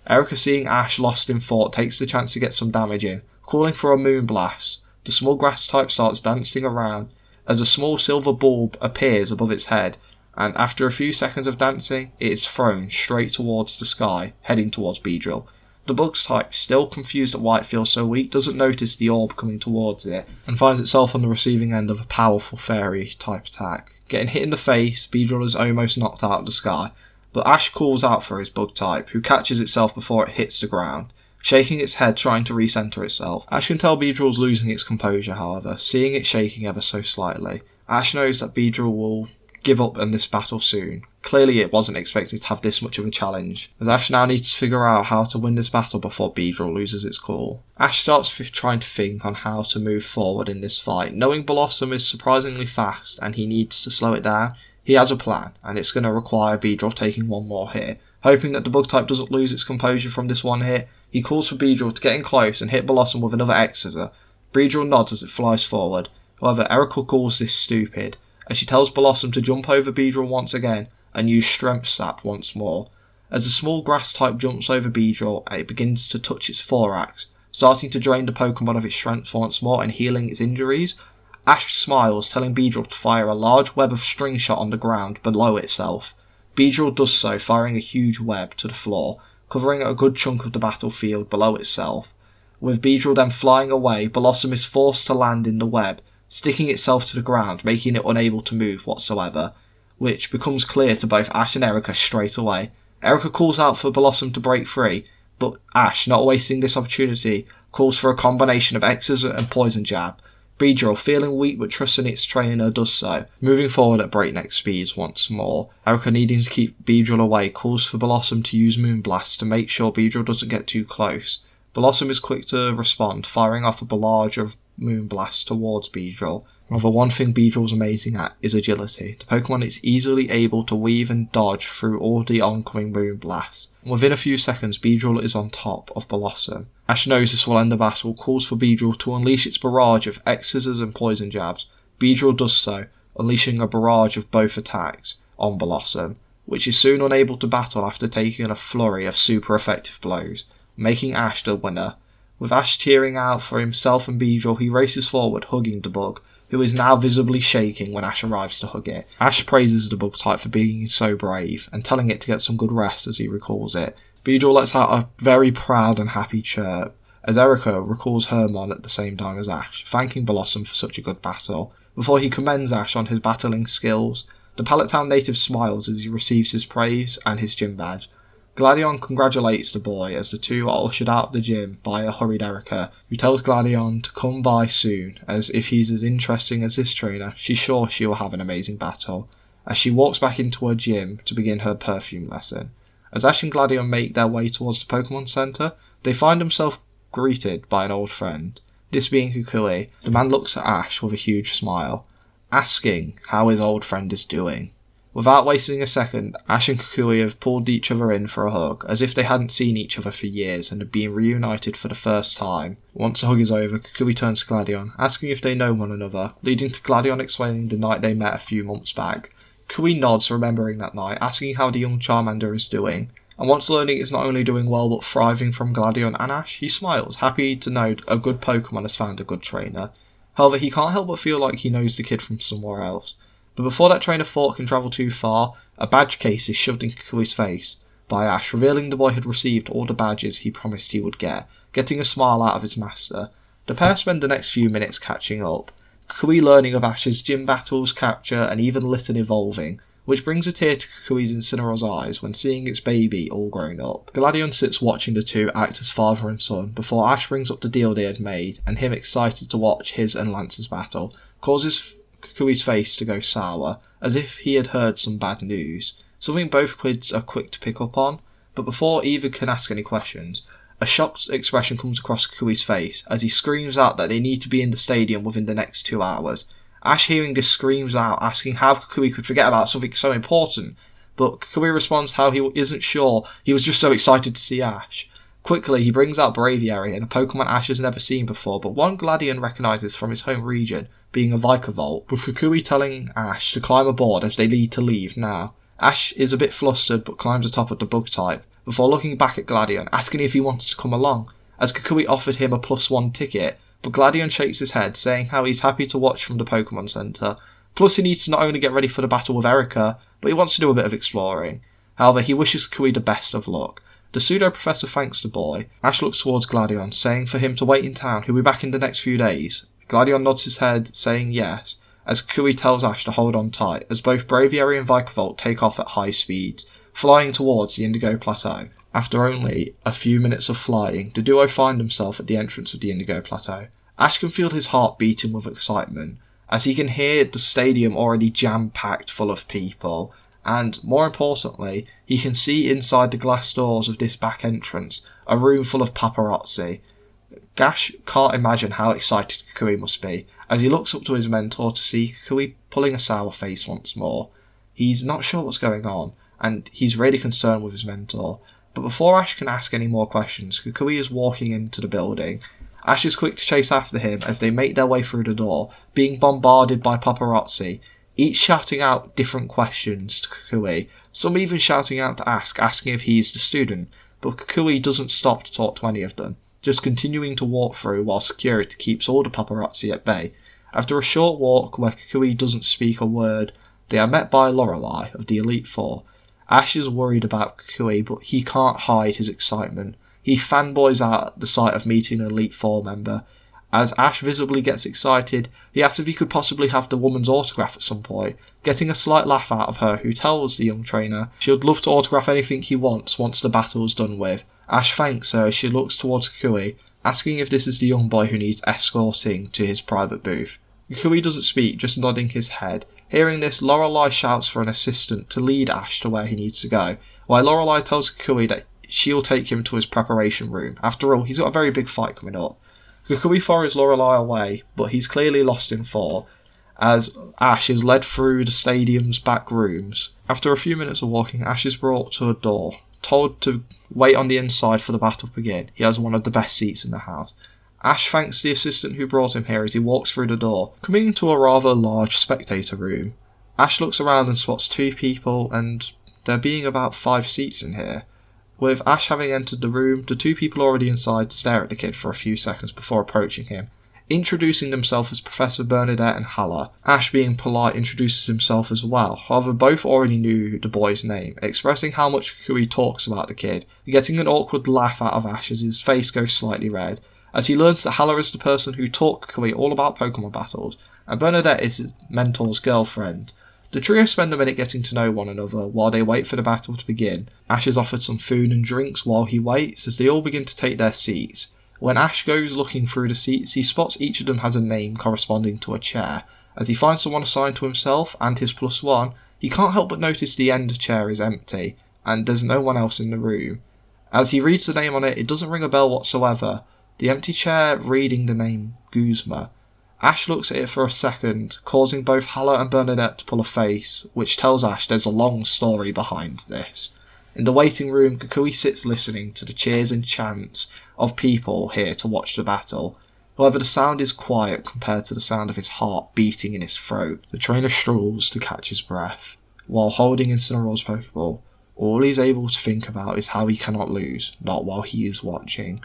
Speaker 4: Erica, seeing Ash lost in thought, takes the chance to get some damage in, calling for a Moonblast. The small grass type starts dancing around as a small silver bulb appears above its head, and after a few seconds of dancing, it is thrown straight towards the sky, heading towards Beedrill. The bug type, still confused at why it feels so weak, doesn't notice the orb coming towards it, and finds itself on the receiving end of a powerful fairy type attack. Getting hit in the face, Beedrill is almost knocked out of the sky, but Ash calls out for his bug type, who catches itself before it hits the ground, shaking its head trying to recenter itself. Ash can tell Beedrill's losing its composure, however, seeing it shaking ever so slightly. Ash knows that Beedrill will give up in this battle soon. Clearly it wasn't expected to have this much of a challenge, as Ash now needs to figure out how to win this battle before Beedrill loses its cool. Ash starts trying to think on how to move forward in this fight. Knowing Blossom is surprisingly fast and he needs to slow it down, he has a plan, and it's going to require Beedrill taking one more hit. Hoping that the bug type doesn't lose its composure from this one hit, he calls for Beedrill to get in close and hit Blossom with another X-Scissor. Beedrill nods as it flies forward. However, Erica calls this stupid, as she tells Blossom to jump over Beedrill once again and use Strength Sap once more. As the small grass type jumps over Beedrill and it begins to touch its thorax, starting to drain the Pokemon of its strength once more and healing its injuries, Ash smiles, telling Beedrill to fire a large web of string shot on the ground below itself. Beedrill does so, firing a huge web to the floor, covering a good chunk of the battlefield below itself. With Beedrill then flying away, Blossom is forced to land in the web, sticking itself to the ground, making it unable to move whatsoever, which becomes clear to both Ash and Erica straight away. Erica calls out for Blossom to break free, but Ash, not wasting this opportunity, calls for a combination of X-Scissor and Poison Jab. Beedrill, feeling weak but trusting its trainer, does so, moving forward at breakneck speeds once more. Erica, needing to keep Beedrill away, calls for Blossom to use Moonblast to make sure Beedrill doesn't get too close. Blossom is quick to respond, firing off a barrage of Moonblast towards Beedrill. However, one thing Beedrill's amazing at is agility. The Pokemon is easily able to weave and dodge through all the oncoming Moonblasts. Within a few seconds, Beedrill is on top of Blossom. Ash knows this will end the battle, calls for Beedrill to unleash its barrage of X-Scissors and Poison Jabs. Beedrill does so, unleashing a barrage of both attacks on Blossom, which is soon unable to battle after taking a flurry of super effective blows, making Ash the winner. With Ash tearing out for himself and Beedrill, he races forward, hugging the bug, who is now visibly shaking when Ash arrives to hug it. Ash praises the bug type for being so brave, and telling it to get some good rest as he recalls it. Beedrill lets out a very proud and happy chirp, as Erica recalls Hermon at the same time as Ash, thanking Blossom for such a good battle. Before he commends Ash on his battling skills, the Pallet Town native smiles as he receives his praise and his gym badge. Gladion congratulates the boy as the two are ushered out of the gym by a hurried Erica, who tells Gladion to come by soon, as if he's as interesting as this trainer, she's sure she will have an amazing battle, as she walks back into her gym to begin her perfume lesson. As Ash and Gladion make their way towards the Pokemon Center, they find themselves greeted by an old friend, this being Kukui. The man looks at Ash with a huge smile, asking how his old friend is doing. Without wasting a second, Ash and Kukui have pulled each other in for a hug, as if they hadn't seen each other for years and had been reunited for the first time. Once the hug is over, Kukui turns to Gladion, asking if they know one another, leading to Gladion explaining the night they met a few months back. Kukui nods, remembering that night, asking how the young Charmander is doing, and once learning it's not only doing well but thriving from Gladion and Ash, he smiles, happy to know a good Pokemon has found a good trainer. However, he can't help but feel like he knows the kid from somewhere else. But before that train of thought can travel too far, a badge case is shoved in Kukui's face by Ash, revealing the boy had received all the badges he promised he would get, getting a smile out of his master. The pair spend the next few minutes catching up, Kukui learning of Ash's gym battles, capture, and even Litten evolving, which brings a tear to Kukui's Incineroar's eyes when seeing its baby all grown up. Gladion sits watching the two act as father and son before Ash brings up the deal they had made, and him excited to watch his and Lance's battle, causes Kukui's face to go sour, as if he had heard some bad news, something both kids are quick to pick up on. But before either can ask any questions, A shocked expression comes across Kukui's face as he screams out that they need to be in the stadium within the next 2 hours. Ash, hearing this, screams out, asking how Kukui could forget about something so important, but Kukui responds how he isn't sure, he was just so excited to see Ash. Quickly, he brings out Braviary and a Pokemon Ash has never seen before, but one Gladion recognises from his home region, being a Vikavolt, with Kukui telling Ash to climb aboard as they need to leave now. Ash is a bit flustered but climbs atop of the bug type, before looking back at Gladion, asking if he wants to come along, as Kukui offered him a +1 ticket, but Gladion shakes his head, saying how he's happy to watch from the Pokemon Center. Plus he needs to not only get ready for the battle with Erica, but he wants to do a bit of exploring. However, he wishes Kukui the best of luck. The pseudo-professor thanks the boy. Ash looks towards Gladion, saying for him to wait in town, he'll be back in the next few days. Gladion nods his head, saying yes, as Kukui tells Ash to hold on tight, as both Braviary and Vikavolt take off at high speeds, flying towards the Indigo Plateau. After only a few minutes of flying, the duo find themselves at the entrance of the Indigo Plateau. Ash can feel his heart beating with excitement, as he can hear the stadium already jam-packed full of people, and, more importantly, he can see inside the glass doors of this back entrance a room full of paparazzi. Ash can't imagine how excited Kukui must be, as he looks up to his mentor to see Kukui pulling a sour face once more. He's not sure what's going on, and he's really concerned with his mentor. But before Ash can ask any more questions, Kukui is walking into the building. Ash is quick to chase after him as they make their way through the door, being bombarded by paparazzi, each shouting out different questions to Kukui, some even shouting out to asking if he's the student, but Kukui doesn't stop to talk to any of them, just continuing to walk through while security keeps all the paparazzi at bay. After a short walk where Kukui doesn't speak a word, they are met by Lorelei of the Elite Four. Ash is worried about Kukui, but he can't hide his excitement. He fanboys out at the sight of meeting an Elite Four member. As Ash visibly gets excited, he asks if he could possibly have the woman's autograph at some point, getting a slight laugh out of her, who tells the young trainer she would love to autograph anything he wants once the battle is done with. Ash thanks her as she looks towards Kukui, asking if this is the young boy who needs escorting to his private booth. Kukui doesn't speak, just nodding his head. Hearing this, Lorelei shouts for an assistant to lead Ash to where he needs to go, while Lorelei tells Kukui that she'll take him to his preparation room. After all, he's got a very big fight coming up. Kukui follows Lorelei away, but he's clearly lost in thought, as Ash is led through the stadium's back rooms. After a few minutes of walking, Ash is brought to a door, told to wait on the inside for the battle to begin. He has one of the best seats in the house. Ash thanks the assistant who brought him here as he walks through the door, coming into a rather large spectator room. Ash looks around and spots 2 people, and there being about 5 seats in here. With Ash having entered the room, the 2 people already inside stare at the kid for a few seconds before approaching him, introducing themselves as Professor Bernadette and Hala. Ash, being polite, introduces himself as well, however both already knew the boy's name, expressing how much Kukui talks about the kid, getting an awkward laugh out of Ash as his face goes slightly red, as he learns that Hala is the person who taught Kukui all about Pokemon battles, and Bernadette is his mentor's girlfriend. The trio spend a minute getting to know one another while they wait for the battle to begin. Ash is offered some food and drinks while he waits as they all begin to take their seats. When Ash goes looking through the seats, he spots each of them has a name corresponding to a chair. As he finds someone assigned to himself and his +1, he can't help but notice the end chair is empty, and there's no one else in the room. As he reads the name on it, it doesn't ring a bell whatsoever, the empty chair reading the name Guzma. Ash looks at it for a second, causing both Hala and Bernadette to pull a face, which tells Ash there's a long story behind this. In the waiting room, Kukui sits listening to the cheers and chants of people here to watch the battle. However, the sound is quiet compared to the sound of his heart beating in his throat. The trainer struggles to catch his breath. While holding Incineroar's Pokeball, all he's able to think about is how he cannot lose, not while he is watching.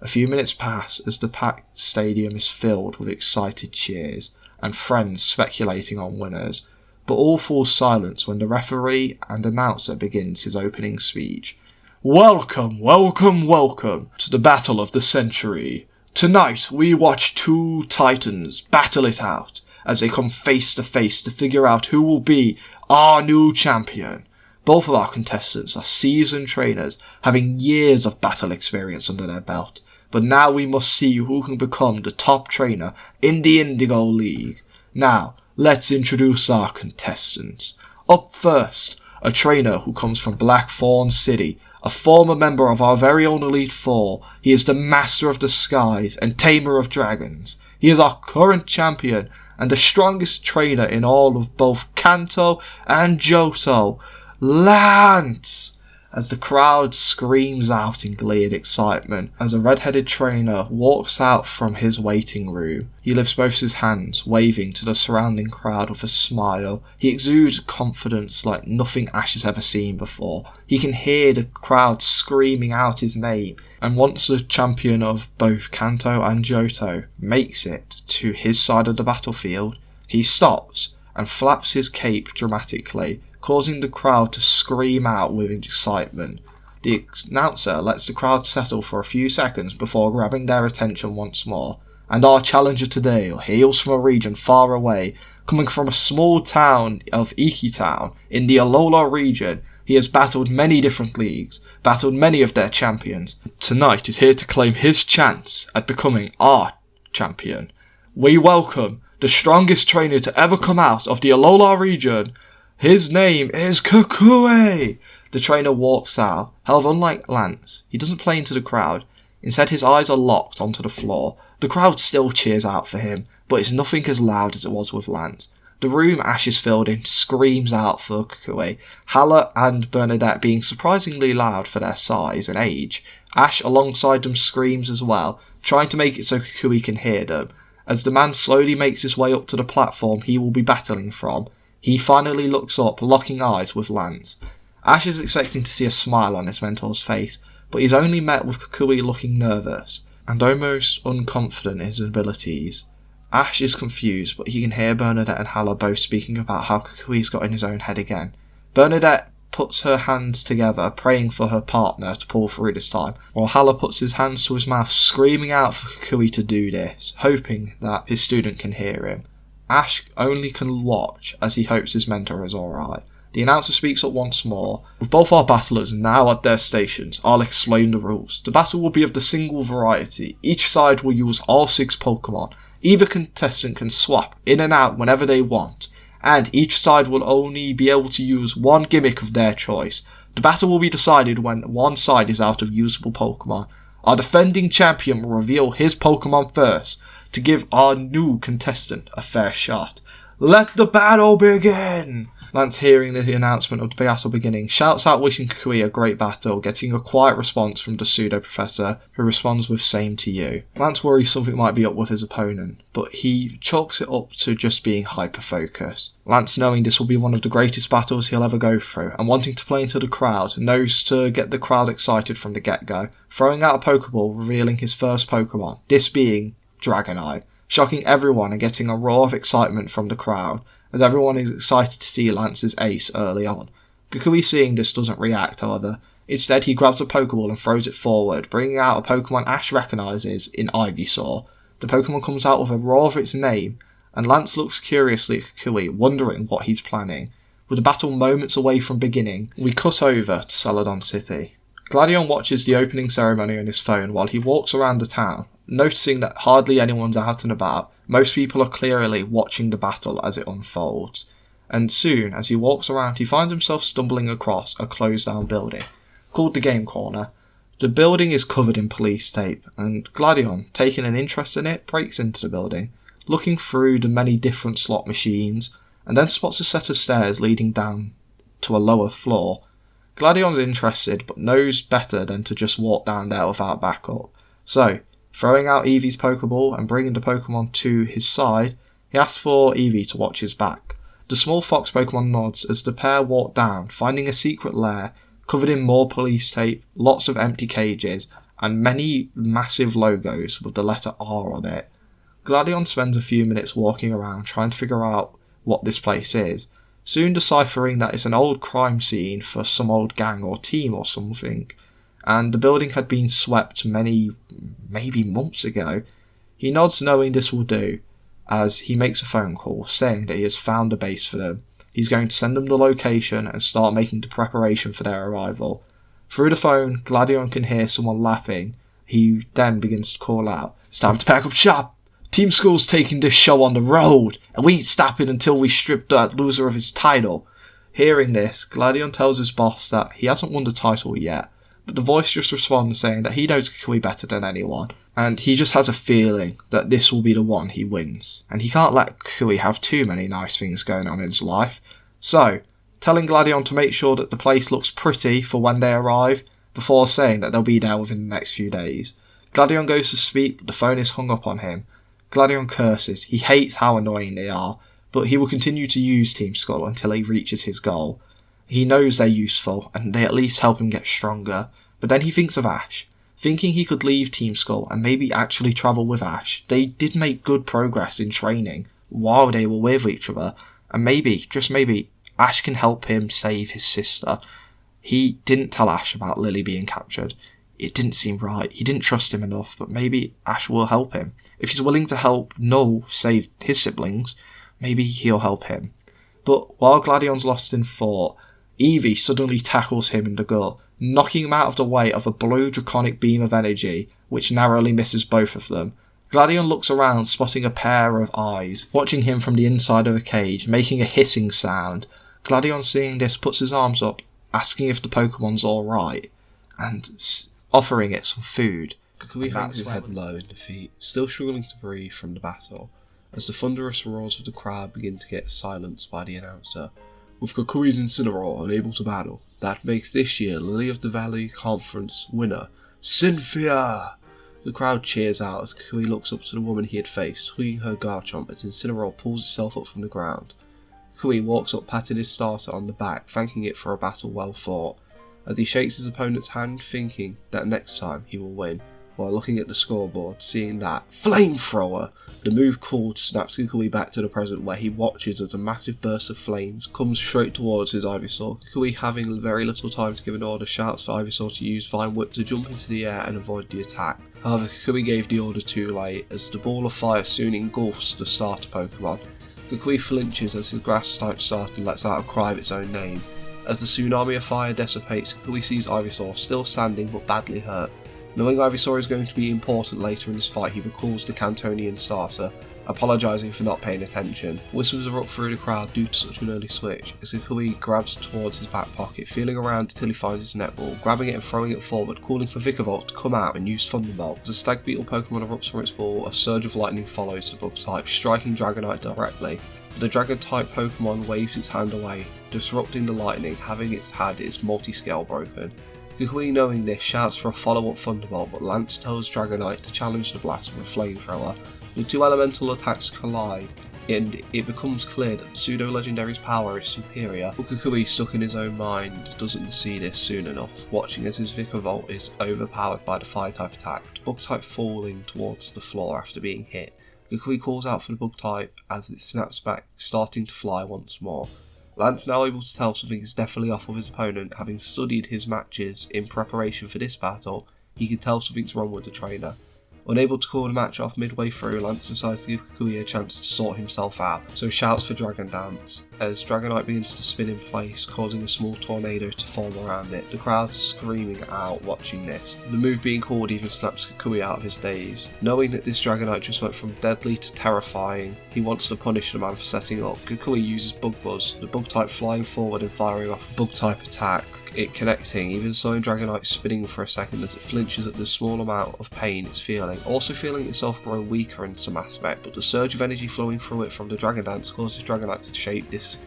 Speaker 4: A few minutes pass as the packed stadium is filled with excited cheers and friends speculating on winners, but all falls silent when the referee and announcer begins his opening speech. Welcome, welcome, welcome to the battle of the century. Tonight we watch 2 titans battle it out as they come face to face to figure out who will be our new champion. Both of our contestants are seasoned trainers, having years of battle experience under their belt. But now we must see who can become the top trainer in the Indigo League. Now, let's introduce our contestants. Up first, a trainer who comes from Blackthorn City, A former member of our very own Elite Four, he is the master of the skies and tamer of dragons. He is our current champion and the strongest trainer in all of both Kanto and Johto. Lance! As the crowd screams out in glee and excitement as a red-headed trainer walks out from his waiting room. He lifts both his hands, waving to the surrounding crowd with a smile. He exudes confidence like nothing Ash has ever seen before. He can hear the crowd screaming out his name, and once the champion of both Kanto and Johto makes it to his side of the battlefield, he stops and flaps his cape dramatically, causing the crowd to scream out with excitement. The announcer lets the crowd settle for a few seconds before grabbing their attention once more. And our challenger today hails from a region far away, coming from a small town of Iki Town in the Alola region. He has battled many different leagues, battled many of their champions. Tonight is here to claim his chance at becoming our champion. We welcome the strongest trainer to ever come out of the Alola region. His name is Kukui! The trainer walks out. However, unlike Lance, he doesn't play into the crowd. Instead, his eyes are locked onto the floor. The crowd still cheers out for him, but it's nothing as loud as it was with Lance. The room Ash is filled in screams out for Kukui, Hala and Bernadette being surprisingly loud for their size and age. Ash alongside them screams as well, trying to make it so Kukui can hear them. As the man slowly makes his way up to the platform he will be battling from, he finally looks up, locking eyes with Lance. Ash is expecting to see a smile on his mentor's face, but he's only met with Kukui looking nervous and almost unconfident in his abilities. Ash is confused, but he can hear Bernadette and Hala both speaking about how Kukui's got in his own head again. Bernadette puts her hands together, praying for her partner to pull through this time, while Hala puts his hands to his mouth, screaming out for Kukui to do this, hoping that his student can hear him. Ash only can watch as he hopes his mentor is alright. The announcer speaks up once more. With both our battlers now at their stations, I'll explain the rules. The battle will be of the single variety. Each side will use all 6 Pokemon. Either contestant can swap in and out whenever they want, and each side will only be able to use one gimmick of their choice. The battle will be decided when one side is out of usable Pokemon. Our defending champion will reveal his Pokemon first, to give our new contestant a fair shot. Let the battle begin! Lance, hearing the announcement of the battle beginning, shouts out wishing Kukui a great battle, getting a quiet response from the pseudo-professor, who responds with same to you. Lance worries something might be up with his opponent, but he chalks it up to just being hyper-focused. Lance, knowing this will be one of the greatest battles he'll ever go through, and wanting to play into the crowd, knows to get the crowd excited from the get-go, throwing out a Pokeball, revealing his first Pokemon, this being Dragonite, shocking everyone and getting a roar of excitement from the crowd, as everyone is excited to see Lance's ace early on. Kukui, seeing this, doesn't react, however. Instead, he grabs a Pokeball and throws it forward, bringing out a Pokemon Ash recognises in Ivysaur. The Pokemon comes out with a roar of its name, and Lance looks curiously at Kukui, wondering what he's planning. With the battle moments away from beginning, we cut over to Celadon City. Gladion watches the opening ceremony on his phone while he walks around the town, noticing that hardly anyone's out and about. Most people are clearly watching the battle as it unfolds, and soon, as he walks around, he finds himself stumbling across a closed-down building, called the Game Corner. The building is covered in police tape, and Gladion, taking an interest in it, breaks into the building, looking through the many different slot machines, and then spots a set of stairs leading down to a lower floor. Gladion's interested, but knows better than to just walk down there without backup. So, throwing out Eevee's Pokeball and bringing the Pokemon to his side, he asks for Eevee to watch his back. The small fox Pokemon nods as the pair walk down, finding a secret lair covered in more police tape, lots of empty cages, and many massive logos with the letter R on it. Gladion spends a few minutes walking around trying to figure out what this place is, soon deciphering that it's an old crime scene for some old gang or team or something, and the building had been swept maybe months ago. He nods, knowing this will do, as he makes a phone call saying that he has found a base for them. He's going to send them the location and start making the preparation for their arrival. Through the phone, Gladion can hear someone laughing. He then begins to call out, "It's time to pack up shop! Team School's taking this show on the road, and we ain't stopping until we strip that loser of his title." Hearing this, Gladion tells his boss that he hasn't won the title yet, but the voice just responds saying that he knows Kukui better than anyone, and he just has a feeling that this will be the one he wins. And he can't let Kukui have too many nice things going on in his life, so telling Gladion to make sure that the place looks pretty for when they arrive, before saying that they'll be there within the next few days. Gladion goes to speak, but the phone is hung up on him. Gladion curses. He hates how annoying they are, but he will continue to use Team Skull until he reaches his goal. He knows they're useful, and they at least help him get stronger, but then he thinks of Ash. Thinking he could leave Team Skull and maybe actually travel with Ash, they did make good progress in training while they were with each other, and maybe, just maybe, Ash can help him save his sister. He didn't tell Ash about Lily being captured. It didn't seem right. He didn't trust him enough, but maybe Ash will help him. If he's willing to help Null save his siblings, maybe he'll help him. But while Gladion's lost in thought, Eevee suddenly tackles him in the gut, knocking him out of the way of a blue draconic beam of energy, which narrowly misses both of them. Gladion looks around, spotting a pair of eyes, watching him from the inside of a cage, making a hissing sound. Gladion, seeing this, puts his arms up, asking if the Pokemon's alright, and offering it some food.
Speaker 1: Kukui hangs his head low in defeat, still struggling to breathe from the battle, as the thunderous roars of the crowd begin to get silenced by the announcer. With Kukui's Incineroar unable to battle, that makes this year Lily of the Valley Conference winner, Cynthia! The crowd cheers out as Kukui looks up to the woman he had faced, hugging her Garchomp as Incineroar pulls itself up from the ground. Kukui walks up patting his starter on the back, thanking it for a battle well fought, as he shakes his opponent's hand, thinking that next time he will win, while looking at the scoreboard, seeing that Flamethrower! The move called snaps Kukui back to the present, where he watches as a massive burst of flames comes straight towards his Ivysaur. Kukui, having very little time to give an order, shouts for Ivysaur to use Vine Whip to jump into the air and avoid the attack. However, Kukui gave the order too late, as the ball of fire soon engulfs the starter Pokemon. Kukui flinches as his grass-type starter lets out a cry of its own name. As the tsunami of fire dissipates, Kukui sees Ivysaur still standing but badly hurt. Knowing Ivysaur is going to be important later in this fight, he recalls the Cantonian starter, apologising for not paying attention. Whistles erupt through the crowd due to such an early switch, as Kukui grabs towards his back pocket, feeling around until he finds his netball, grabbing it and throwing it forward, calling for Vikavolt to come out and use Thunderbolt. As a Stag Beetle Pokemon erupts from its ball, a surge of lightning follows the bug type, striking Dragonite directly. The Dragon-type Pokemon waves its hand away, disrupting the lightning, having had its multi-scale broken. Kukui, knowing this, shouts for a follow-up Thunderbolt, but Lance tells Dragonite to challenge the blast with a Flamethrower. The two elemental attacks collide, and it becomes clear that the pseudo-legendary's power is superior, but Kukui, stuck in his own mind, doesn't see this soon enough, watching as his Vikavolt is overpowered by the Fire-type attack, the Bug-type falling towards the floor after being hit. Kukui calls out for the Bug-type as it snaps back, starting to fly once more. Lance, now able to tell something is definitely off with his opponent, having studied his matches in preparation for this battle, he can tell something's wrong with the trainer. Unable to call the match off midway through, Lance decides to give Kukui a chance to sort himself out, so shouts for Dragon Dance, as Dragonite begins to spin in place, causing a small tornado to form around it, the crowd screaming out watching this. The move being called even snaps Kukui out of his daze. Knowing that this Dragonite just went from deadly to terrifying, he wants to punish the man for setting up. Kukui uses Bug Buzz, the bug type flying forward and firing off a bug type attack, it connecting, even slowing Dragonite spinning for a second as it flinches at the small amount of pain it's feeling, also feeling itself grow weaker in some aspect, but the surge of energy flowing through it from the Dragon Dance causes Dragonite to shake this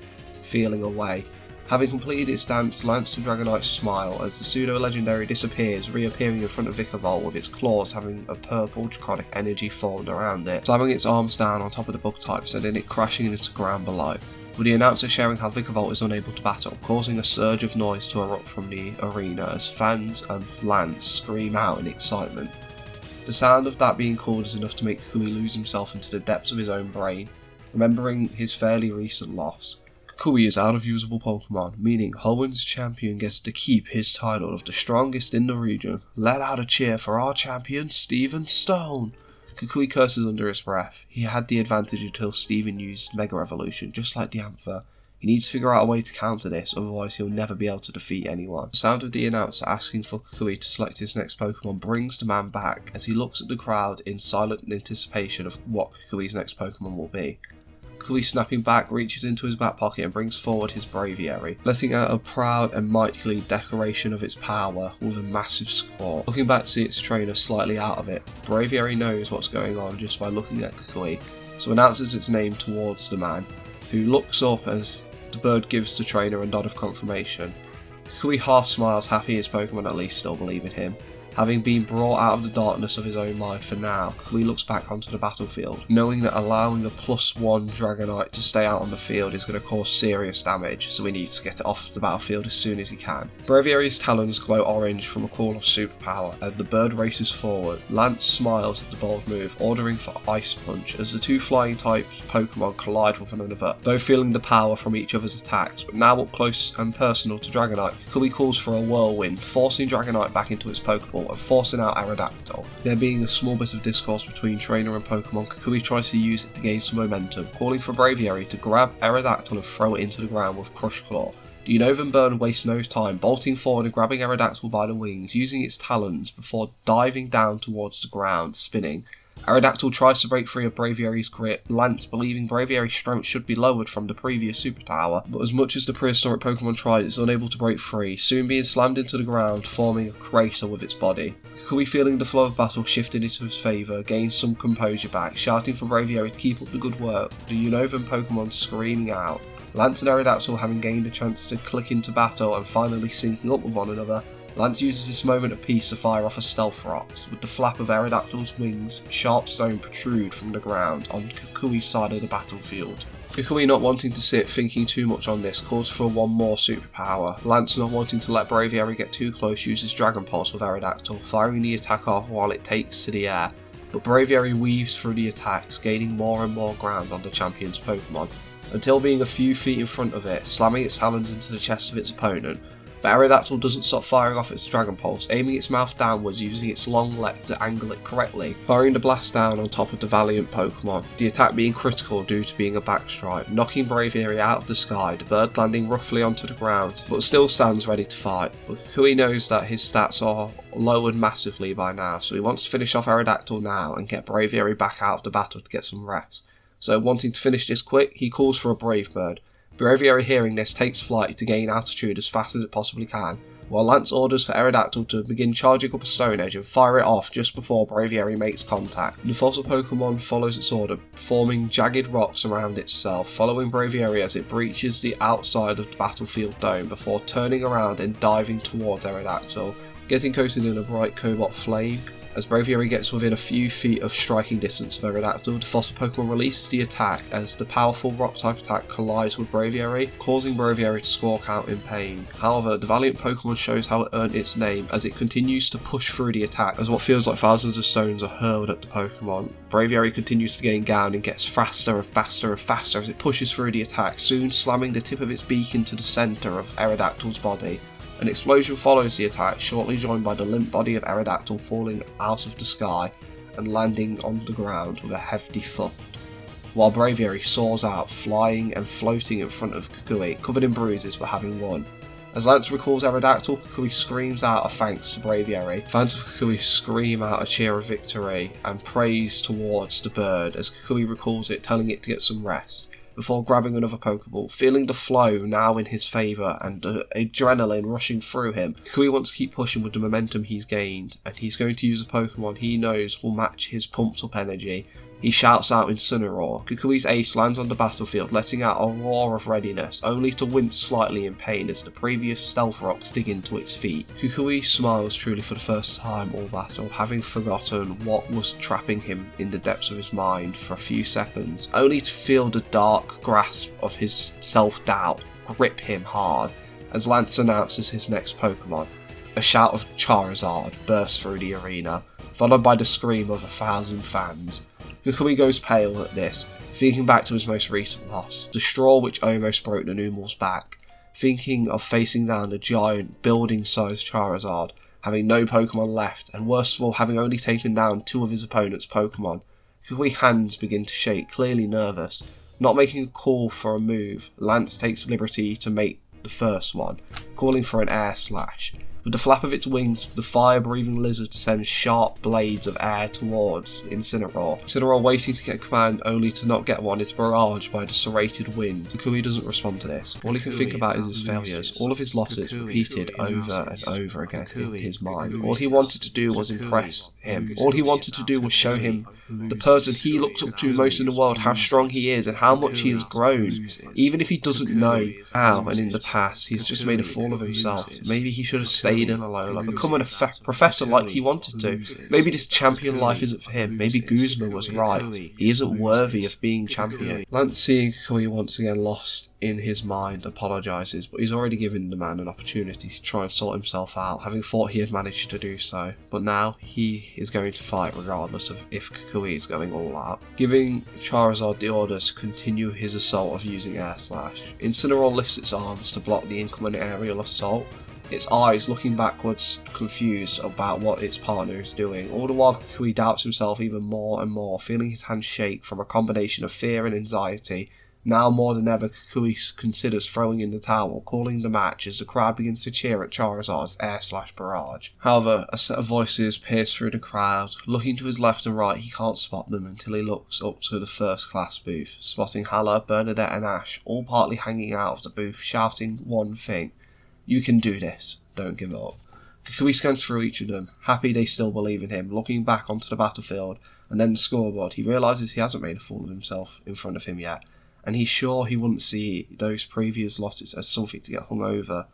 Speaker 1: feeling away. Having completed its dance, Lance and Dragonite smile as the pseudo-legendary disappears, reappearing in front of Vikavolt with its claws having a purple draconic energy formed around it, slamming its arms down on top of the bug type, sending it crashing into the ground below. With the announcer sharing how Vikavolt is unable to battle, causing a surge of noise to erupt from the arena as fans and Lance scream out in excitement. The sound of that being called is enough to make Kukui lose himself into the depths of his own brain, remembering his fairly recent loss. Kukui is out of usable Pokemon, meaning Hoenn's champion gets to keep his title of the strongest in the region. Let out a cheer for our champion, Steven Stone! Kukui curses under his breath. He had the advantage until Steven used Mega Evolution, just like the Anther. He needs to figure out a way to counter this, otherwise he'll never be able to defeat anyone. The sound of the announcer asking for Kukui to select his next Pokemon brings the man back as he looks at the crowd in silent anticipation of what Kukui's next Pokemon will be. Kukui, snapping back, reaches into his back pocket and brings forward his Braviary, letting out a proud and mighty declaration of its power with a massive squawk. Looking back to see its trainer slightly out of it, Braviary knows what's going on just by looking at Kukui, so announces its name towards the man, who looks up as the bird gives the trainer a nod of confirmation. Kukui half smiles, happy his Pokemon at least still believe in him. Having been brought out of the darkness of his own mind for now, Kukui looks back onto the battlefield, knowing that allowing the +1 Dragonite to stay out on the field is going to cause serious damage, so he needs to get it off the battlefield as soon as he can. Braviary's talons glow orange from a call of superpower, and the bird races forward. Lance smiles at the bold move, ordering for Ice Punch, as the two flying type Pokemon collide with one another, both feeling the power from each other's attacks, but now up close and personal to Dragonite. Kukui calls for a whirlwind, forcing Dragonite back into its Pokeball and forcing out Aerodactyl. There being a small bit of discourse between trainer and Pokemon, Kukui tries to use it to gain some momentum, calling for Braviary to grab Aerodactyl and throw it into the ground with Crush Claw. The Unovan bird wastes no time, bolting forward and grabbing Aerodactyl by the wings, using its talons before diving down towards the ground, spinning. Aerodactyl tries to break free of Braviary's grip, Lance believing Braviary's strength should be lowered from the previous super tower, but as much as the prehistoric Pokemon tries, it's unable to break free, soon being slammed into the ground, forming a crater with its body. Kukui, feeling the flow of battle shifting into his favour, gains some composure back, shouting for Braviary to keep up the good work, the Unovan Pokemon screaming out. Lance and Aerodactyl having gained a chance to click into battle and finally syncing up with one another, Lance uses this moment of peace to fire off a Stealth Rocks. With the flap of Aerodactyl's wings, sharp stone protrude from the ground on Kukui's side of the battlefield. Kukui, not wanting to sit thinking too much on this, calls for one more superpower. Lance, not wanting to let Braviary get too close, uses Dragon Pulse with Aerodactyl, firing the attack off while it takes to the air, but Braviary weaves through the attacks, gaining more and more ground on the champion's Pokemon, until being a few feet in front of it, slamming its talons into the chest of its opponent. But Aerodactyl doesn't stop firing off its Dragon Pulse, aiming its mouth downwards using its long leg to angle it correctly, firing the blast down on top of the valiant Pokemon, the attack being critical due to being a backstrike, knocking Braviary out of the sky, the bird landing roughly onto the ground, but still stands ready to fight. But Kukui knows that his stats are lowered massively by now, so he wants to finish off Aerodactyl now and get Braviary back out of the battle to get some rest. So wanting to finish this quick, he calls for a Brave Bird. Braviary, hearing this, takes flight to gain altitude as fast as it possibly can, while Lance orders for Aerodactyl to begin charging up a Stone Edge and fire it off just before Braviary makes contact. The fossil Pokemon follows its order, forming jagged rocks around itself, following Braviary as it breaches the outside of the battlefield dome before turning around and diving towards Aerodactyl, getting coated in a bright cobalt flame. As Braviary gets within a few feet of striking distance of Aerodactyl, the fossil Pokemon releases the attack as the powerful rock-type attack collides with Braviary, causing Braviary to squawk out in pain. However, the valiant Pokemon shows how it earned its name as it continues to push through the attack as what feels like thousands of stones are hurled at the Pokemon. Braviary continues to gain ground and gets faster and faster and faster as it pushes through the attack, soon slamming the tip of its beak into the centre of Aerodactyl's body. An explosion follows the attack, shortly joined by the limp body of Aerodactyl falling out of the sky and landing on the ground with a hefty thud, while Braviary soars out, flying and floating in front of Kukui, covered in bruises but having won. As Lance recalls Aerodactyl, Kukui screams out a thanks to Braviary. Fans of Kukui scream out a cheer of victory and praise towards the bird as Kukui recalls it, telling it to get some rest, before grabbing another Pokeball, feeling the flow now in his favour and adrenaline rushing through him. Kukui wants to keep pushing with the momentum he's gained, and he's going to use a Pokemon he knows will match his pumped up energy. He shouts out Incineroar. Kukui's ace lands on the battlefield, letting out a roar of readiness, only to wince slightly in pain as the previous Stealth Rocks dig into its feet. Kukui smiles truly for the first time all battle, having forgotten what was trapping him in the depths of his mind for a few seconds, only to feel the dark grasp of his self-doubt grip him hard as Lance announces his next Pokemon. A shout of Charizard bursts through the arena, followed by the scream of 1,000 fans. Kukui goes pale at this, thinking back to his most recent loss, the straw which almost broke the Numal's back, thinking of facing down the giant, building-sized Charizard, having no Pokemon left, and worst of all, having only taken down 2 of his opponent's Pokemon. Kukui's hands begin to shake, clearly nervous. Not making a call for a move, Lance takes liberty to make the first one, calling for an Air Slash.
Speaker 4: With the flap of its wings, the fire-breathing lizard sends sharp blades of air towards Incineroar. Incineroar, waiting to get a command only to not get one, is barraged by the serrated wind. Kukui doesn't respond to this. All he can think about is his failures, all of his losses repeated over and over again in his mind. All he wanted to do was impress him. All he wanted to do was show him, the person he looks up to most in the world, how strong he is and how much he has grown. Even if he doesn't know how, and in the past he's just made a fool of himself. Maybe he should have stayed in Alola, become an professor like he wanted to. Maybe this champion life isn't for him. Maybe Guzma was right. He isn't worthy of being champion. Lance, seeing Kukui once again lost in his mind, apologises, but he's already given the man an opportunity to try and sort himself out, having thought he had managed to do so. But now he is going to fight regardless of if Kukui is going all out, giving Charizard the order to continue his assault of using Air Slash. Incineroar lifts its arms to block the incoming aerial assault, its eyes looking backwards, confused about what its partner is doing. All the while, Kukui doubts himself even more and more, feeling his hands shake from a combination of fear and anxiety. Now more than ever, Kukui considers throwing in the towel, calling the match as the crowd begins to cheer at Charizard's Air Slash barrage. However, a set of voices pierce through the crowd. Looking to his left and right, he can't spot them until he looks up to the first class booth, spotting Hala, Bernadette and Ash, all partly hanging out of the booth, shouting one thing: "You can do this, don't give up." Kukui scans through each of them, happy they still believe in him. Looking back onto the battlefield and then the scoreboard, he realises he hasn't made a fool of himself in front of him yet, and he's sure he wouldn't see those previous losses as something to get hung over,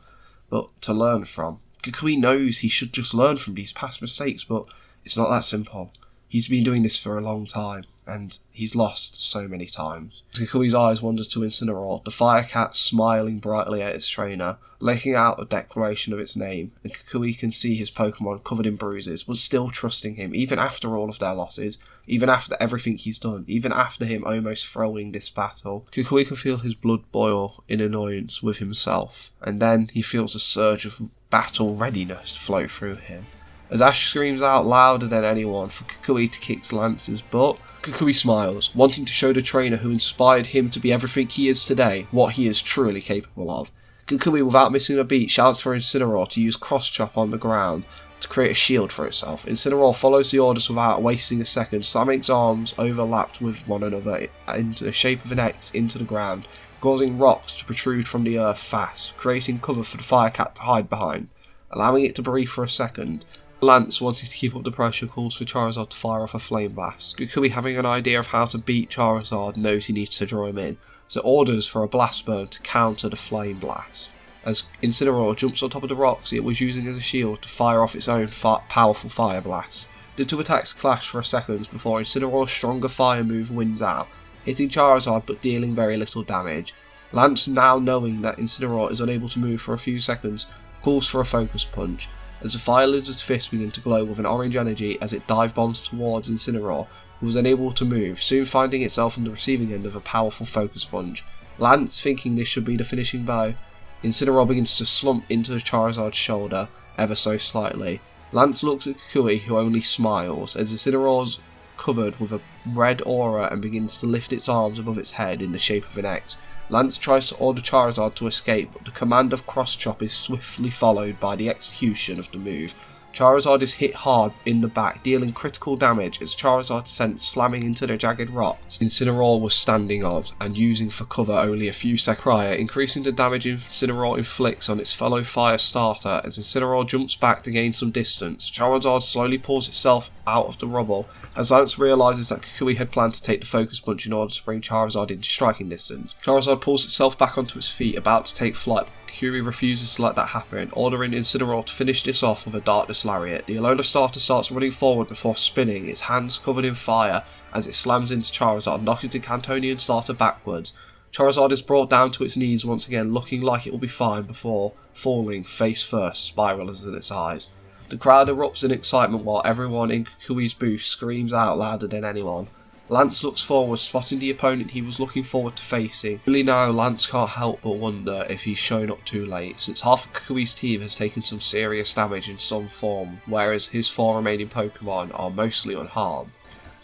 Speaker 4: but to learn from. Kukui knows he should just learn from these past mistakes, but it's not that simple. He's been doing this for a long time, and he's lost so many times. Kukui's eyes wander to Incineroar, the fire cat smiling brightly at its trainer, licking out a declaration of its name, and Kukui can see his Pokemon covered in bruises, but still trusting him, even after all of their losses, even after everything he's done, even after him almost throwing this battle. Kukui can feel his blood boil in annoyance with himself, and then he feels a surge of battle readiness flow through him, as Ash screams out louder than anyone for Kukui to kick Lance's butt. Kukui smiles, wanting to show the trainer who inspired him to be everything he is today what he is truly capable of. Kukui, without missing a beat, shouts for Incineroar to use Cross Chop on the ground to create a shield for itself. Incineroar follows the orders without wasting a second, slamming its arms overlapped with one another into the shape of an X into the ground, causing rocks to protrude from the earth fast, creating cover for the Firecat to hide behind, allowing it to breathe for a second. Lance, wanting to keep up the pressure, calls for Charizard to fire off a Flame Blast. Kukui, having an idea of how to beat Charizard, knows he needs to draw him in, so orders for a Blast Burn to counter the Flame Blast. As Incineroar jumps on top of the rocks it was using as a shield to fire off its own powerful Fire Blast. The two attacks clash for a second before Incineroar's stronger fire move wins out, hitting Charizard but dealing very little damage. Lance, now knowing that Incineroar is unable to move for a few seconds, calls for a Focus Punch, as the Fire Lizard's fists begin to glow with an orange energy as it dive bombs towards Incineroar, who was unable to move, soon finding itself on the receiving end of a powerful Focus Punch. Lance, thinking this should be the finishing blow, Incineroar begins to slump into Charizard's shoulder, ever so slightly. Lance looks at Kukui, who only smiles, as Incineroar's covered with a red aura and begins to lift its arms above its head in the shape of an X. Lance tries to order Charizard to escape, but the command of Cross Chop is swiftly followed by the execution of the move. Charizard is hit hard in the back, dealing critical damage as Charizard sent slamming into the jagged rocks Incineroar was standing on and using for cover only a few seconds prior, increasing the damage Incineroar inflicts on its fellow fire starter. As Incineroar jumps back to gain some distance, Charizard slowly pulls itself out of the rubble as Lance realises that Kukui had planned to take the Focus Punch in order to bring Charizard into striking distance. Charizard pulls itself back onto its feet, about to take flight. Kukui refuses to let that happen, ordering Incineroar to finish this off with a Darkness Lariat. The Alola starter starts running forward before spinning, its hands covered in fire, as it slams into Charizard, knocking the Cantonian starter backwards. Charizard is brought down to its knees once again, looking like it will be fine before falling face first, spirals in its eyes. The crowd erupts in excitement while everyone in Kukui's booth screams out louder than anyone. Lance looks forward, spotting the opponent he was looking forward to facing. Really now, Lance can't help but wonder if he's shown up too late, since half of Kukui's team has taken some serious damage in some form, whereas his 4 remaining Pokemon are mostly unharmed.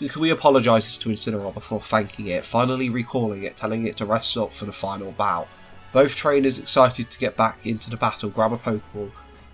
Speaker 4: Kukui apologises to Incineroar before thanking it, finally recalling it, telling it to rest up for the final bout. Both trainers excited to get back into the battle grab a Pokeball,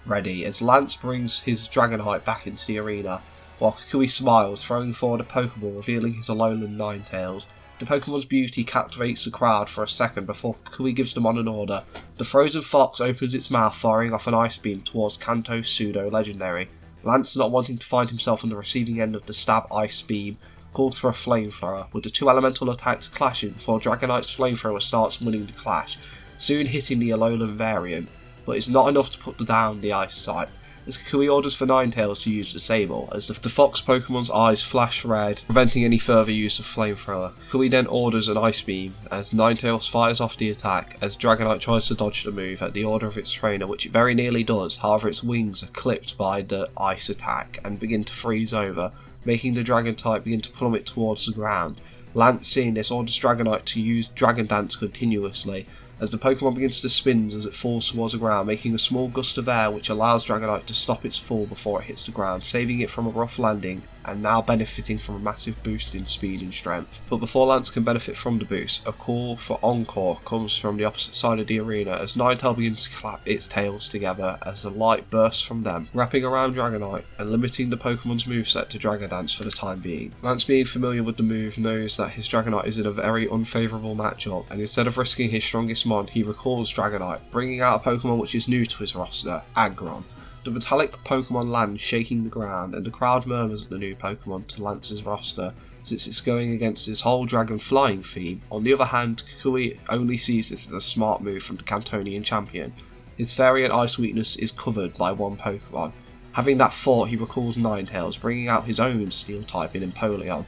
Speaker 1: ready as Lance brings his Dragonite back into the arena, while Kukui smiles, throwing forward a Pokeball revealing his Alolan Ninetales. The Pokemon's beauty captivates the crowd for a second before Kukui gives them on an order. The Frozen Fox opens its mouth, firing off an Ice Beam towards Kanto Pseudo-Legendary. Lance, not wanting to find himself on the receiving end of the stab Ice Beam, calls for a Flamethrower, with the two elemental attacks clashing before Dragonite's Flamethrower starts winning the clash, soon hitting the Alolan variant, but it's not enough to put down the Ice type, as Kukui orders for Ninetales to use Disable, as the Fox Pokemon's eyes flash red, preventing any further use of Flamethrower. Kukui then orders an Ice Beam, as Ninetales fires off the attack, as Dragonite tries to dodge the move at the order of its trainer, which it very nearly does. However, its wings are clipped by the Ice attack and begin to freeze over, making the Dragon type begin to plummet towards the ground. Lance, seeing this, orders Dragonite to use Dragon Dance continuously, as the Pokemon begins to spin as it falls towards the ground, making a small gust of air which allows Dragonite to stop its fall before it hits the ground, saving it from a rough landing and now benefiting from a massive boost in speed and strength. But before Lance can benefit from the boost, a call for Encore comes from the opposite side of the arena as Ninetale begins to clap its tails together as the light bursts from them, wrapping around Dragonite and limiting the Pokemon's moveset to Dragon Dance for the time being. Lance, being familiar with the move, knows that his Dragonite is in a very unfavourable matchup, and instead of risking his strongest mon, he recalls Dragonite, bringing out a Pokemon which is new to his roster, Aggron. The metallic Pokemon lands, shaking the ground, and the crowd murmurs at the new Pokemon to Lance's roster, since it's going against his whole dragon flying theme. On the other hand, Kukui only sees this as a smart move from the Cantonian champion. His Fairy and Ice weakness is covered by one Pokemon. Having that thought, he recalls Ninetales, bringing out his own Steel type in Empoleon.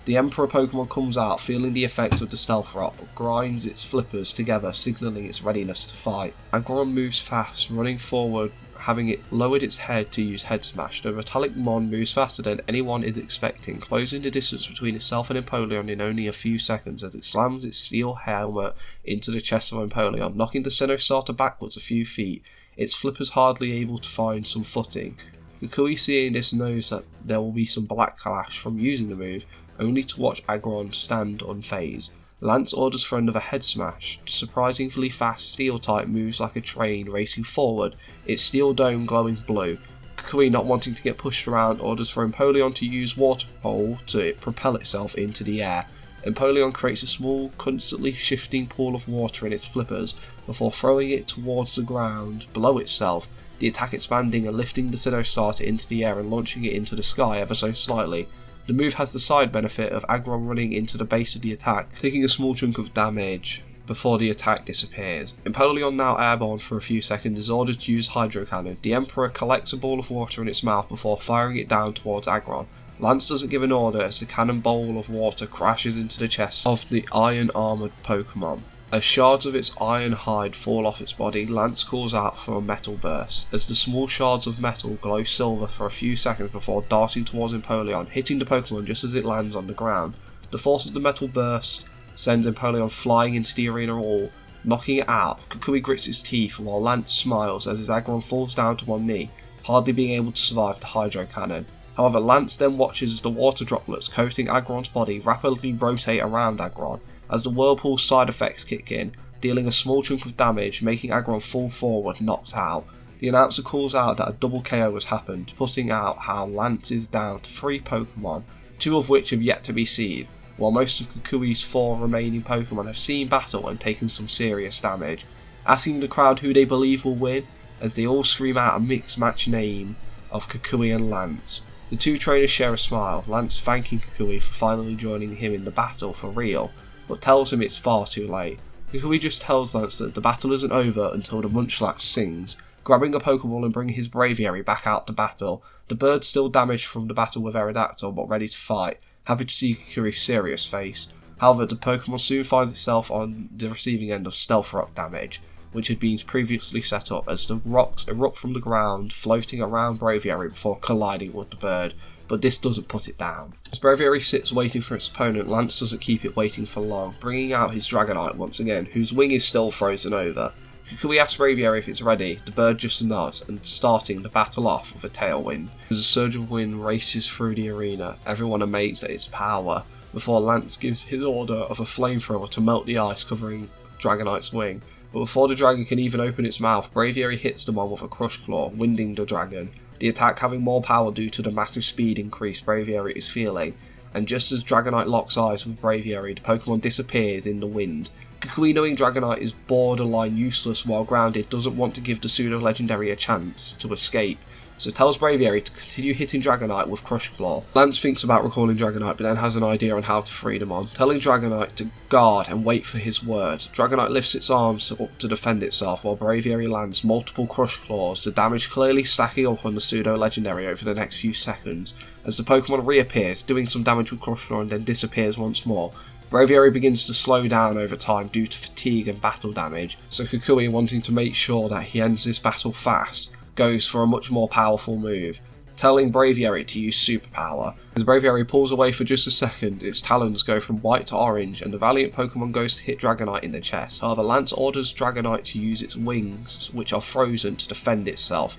Speaker 1: The Emperor Pokemon comes out, feeling the effects of the Stealth Rock, but grinds its flippers together, signalling its readiness to fight. Aggron moves fast, running forward, having it lowered its head to use Head Smash. The metallic mon moves faster than anyone is expecting, closing the distance between itself and Empoleon in only a few seconds as it slams its steel helmet into the chest of Empoleon, knocking the Sinnoh starter backwards a few feet, its flippers hardly able to find some footing. Kukui, seeing this, knows that there will be some backlash from using the move, only to watch Aggron stand unfazed. Lance orders for another Head Smash. The surprisingly fast Steel type moves like a train racing forward, its steel dome glowing blue. Kukui, not wanting to get pushed around, orders for Empoleon to use Water Pole to propel itself into the air. Empoleon creates a small, constantly shifting pool of water in its flippers before throwing it towards the ground below itself, the attack expanding and lifting the Sinnoh starter into the air and launching it into the sky ever so slightly. The move has the side benefit of Aggron running into the base of the attack, taking a small chunk of damage before the attack disappears. Empoleon, now airborne for a few seconds, is ordered to use Hydro Cannon. The Emperor collects a ball of water in its mouth before firing it down towards Aggron. Lance doesn't give an order as the cannon bowl of water crashes into the chest of the iron armoured Pokemon. As shards of its iron hide fall off its body, Lance calls out for a Metal Burst, as the small shards of metal glow silver for a few seconds before darting towards Empoleon, hitting the Pokemon just as it lands on the ground. The force of the Metal Burst sends Empoleon flying into the arena wall, knocking it out. Kukui grits his teeth while Lance smiles as his Aggron falls down to one knee, hardly being able to survive the Hydro Cannon. However, Lance then watches as the water droplets coating Aggron's body rapidly rotate around Aggron, as the Whirlpool's side effects kick in, dealing a small chunk of damage, making Aggron fall forward, knocked out. The announcer calls out that a double KO has happened, putting out how Lance is down to 3 Pokemon, 2 of which have yet to be seen, while most of Kukui's 4 remaining Pokemon have seen battle and taken some serious damage, asking the crowd who they believe will win, as they all scream out a mixed match name of Kukui and Lance. The 2 trainers share a smile, Lance thanking Kukui for finally joining him in the battle for real, but tells him it's far too late. Kukui just tells Lance that the battle isn't over until the Munchlax sings, grabbing a Pokeball and bringing his Braviary back out to battle. The bird's still damaged from the battle with Aerodactyl, but ready to fight, happy to see Kukui's serious face. However, the Pokemon soon finds itself on the receiving end of Stealth Rock damage, which had been previously set up, as the rocks erupt from the ground, floating around Braviary before colliding with the bird, but this doesn't put it down. As Braviary sits waiting for its opponent, Lance doesn't keep it waiting for long, bringing out his Dragonite once again, whose wing is still frozen over. Kukui asks Braviary if it's ready, the bird just nods, and starting the battle off with a tailwind. As a surge of wind races through the arena, everyone amazed at its power, before Lance gives his order of a flamethrower to melt the ice covering Dragonite's wing, but before the dragon can even open its mouth, Braviary hits the one with a Crush Claw, winding the dragon, the attack having more power due to the massive speed increase Braviary is feeling, and just as Dragonite locks eyes with Braviary, the Pokemon disappears in the wind. Kukui, knowing Dragonite is borderline useless while grounded, doesn't want to give the pseudo-legendary a chance to escape, so tells Braviary to continue hitting Dragonite with Crush Claw. Lance thinks about recalling Dragonite but then has an idea on how to free them on, telling Dragonite to guard and wait for his word. Dragonite lifts its arms up to defend itself while Braviary lands multiple Crush Claws, the damage clearly stacking up on the pseudo-legendary over the next few seconds, as the Pokemon reappears, doing some damage with Crush Claw and then disappears once more. Braviary begins to slow down over time due to fatigue and battle damage, so Kukui, wanting to make sure that he ends this battle fast, goes for a much more powerful move, telling Braviary to use Superpower. As Braviary pulls away for just a second, its talons go from white to orange and the valiant Pokemon goes to hit Dragonite in the chest. However, Lance orders Dragonite to use its wings, which are frozen, to defend itself.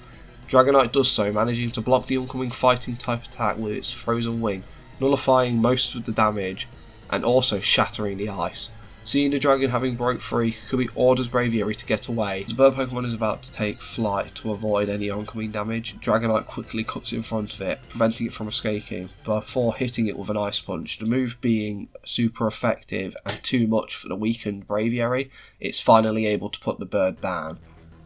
Speaker 1: Dragonite does so, managing to block the oncoming fighting type attack with its frozen wing, nullifying most of the damage and also shattering the ice. Seeing the dragon having broke free, Kukui orders Braviary to get away. The bird Pokemon is about to take flight to avoid any oncoming damage. Dragonite quickly cuts in front of it, preventing it from escaping, before hitting it with an Ice Punch. The move being super effective and too much for the weakened Braviary, it's finally able to put the bird down.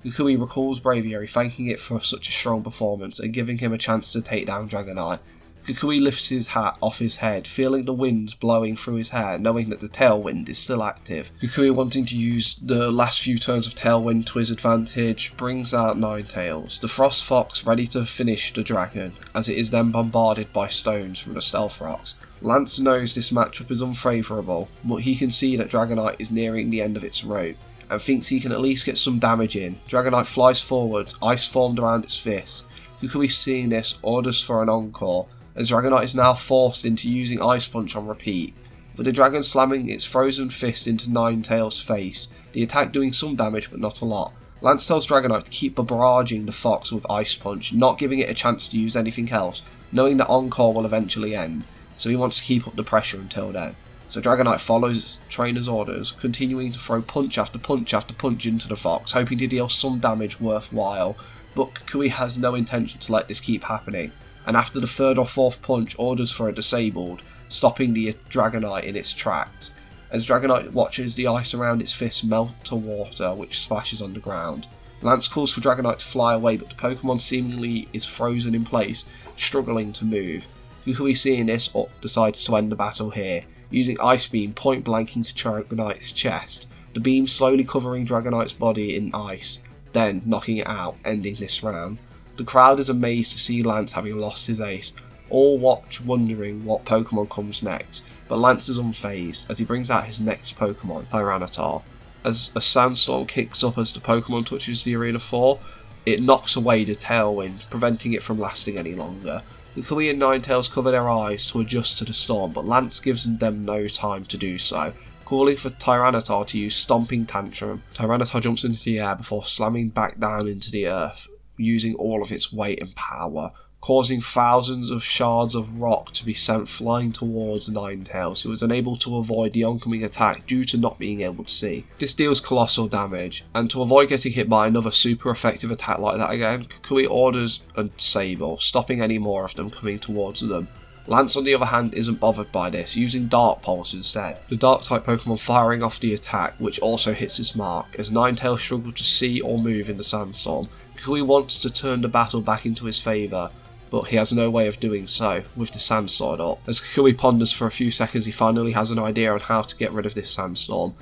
Speaker 1: Kukui recalls Braviary, thanking it for such a strong performance and giving him a chance to take down Dragonite. Kukui lifts his hat off his head, feeling the winds blowing through his hair, knowing that the Tailwind is still active. Kukui, wanting to use the last few turns of Tailwind to his advantage, brings out Ninetales, the Frost Fox, ready to finish the dragon, as it is then bombarded by stones from the Stealth Rocks. Lance knows this matchup is unfavourable, but he can see that Dragonite is nearing the end of its rope, and thinks he can at least get some damage in. Dragonite flies forward, ice formed around its fist. Kukui, seeing this, orders for an encore, as Dragonite is now forced into using Ice Punch on repeat, with the dragon slamming its frozen fist into Ninetales' face, the attack doing some damage but not a lot. Lance tells Dragonite to keep barraging the fox with Ice Punch, not giving it a chance to use anything else, knowing that Encore will eventually end, so he wants to keep up the pressure until then. So Dragonite follows trainer's orders, continuing to throw punch after punch after punch into the fox, hoping to deal some damage worthwhile, but Kukui has no intention to let this keep happening, and after the third or fourth punch, orders for a disabled, stopping the Dragonite in its tracks, as Dragonite watches the ice around its fist melt to water, which splashes on the ground. Lance calls for Dragonite to fly away, but the Pokemon seemingly is frozen in place, struggling to move. Kukui, seeing this, decides to end the battle here, using Ice Beam point blank into Dragonite's chest, the beam slowly covering Dragonite's body in ice, then knocking it out, ending this round. The crowd is amazed to see Lance having lost his ace, all watch wondering what Pokemon comes next, but Lance is unfazed as he brings out his next Pokemon, Tyranitar. As a sandstorm kicks up as the Pokemon touches the arena floor, it knocks away the Tailwind, preventing it from lasting any longer. Kukui and Ninetales cover their eyes to adjust to the storm, but Lance gives them no time to do so, calling for Tyranitar to use Stomping Tantrum. Tyranitar jumps into the air before slamming back down into the earth, using all of its weight and power, causing thousands of shards of rock to be sent flying towards Ninetales, who was unable to avoid the oncoming attack due to not being able to see. This deals colossal damage, and to avoid getting hit by another super effective attack like that again, Kukui orders a disable, stopping any more of them coming towards them. Lance, on the other hand, isn't bothered by this, using Dark Pulse instead, the Dark-type Pokemon firing off the attack, which also hits his mark, as Ninetales struggles to see or move in the sandstorm. Kukui wants to turn the battle back into his favour, but he has no way of doing so, with the sand stored up. As Kukui ponders for a few seconds, he finally has an idea on how to get rid of this sandstorm,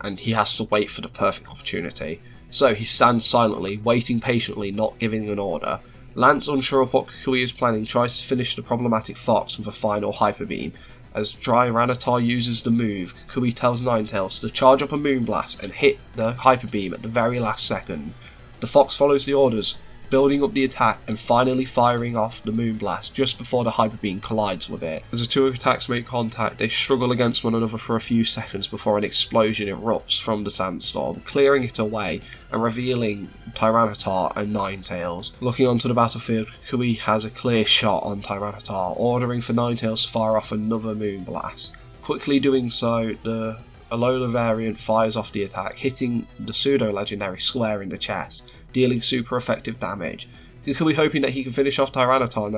Speaker 1: and he has to wait for the perfect opportunity. So he stands silently, waiting patiently, not giving an order. Lance, unsure of what Kukui is planning, tries to finish the problematic fox with a final Hyper Beam. As Tyranitar uses the move, Kukui tells Ninetales to charge up a Moonblast and hit the Hyper Beam at the very last second. The fox follows the orders, building up the attack and finally firing off the Moonblast just before the Hyper Beam collides with it. As the two attacks make contact, they struggle against one another for a few seconds before an explosion erupts from the sandstorm, clearing it away and revealing Tyranitar and Ninetales. Looking onto the battlefield, Kukui has a clear shot on Tyranitar, ordering for Ninetales to fire off another Moonblast. Quickly doing so, the
Speaker 4: Alola variant fires off the attack, hitting the pseudo-legendary square in the chest, dealing super effective damage. Kukui, hoping that he can finish off Tyranitar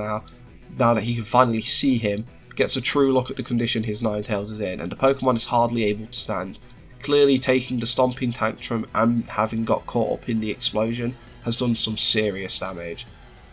Speaker 4: now that he can finally see him, gets a true look at the condition his Ninetales is in, and the Pokemon is hardly able to stand. Clearly taking the stomping tantrum and having got caught up in the explosion has done some serious damage.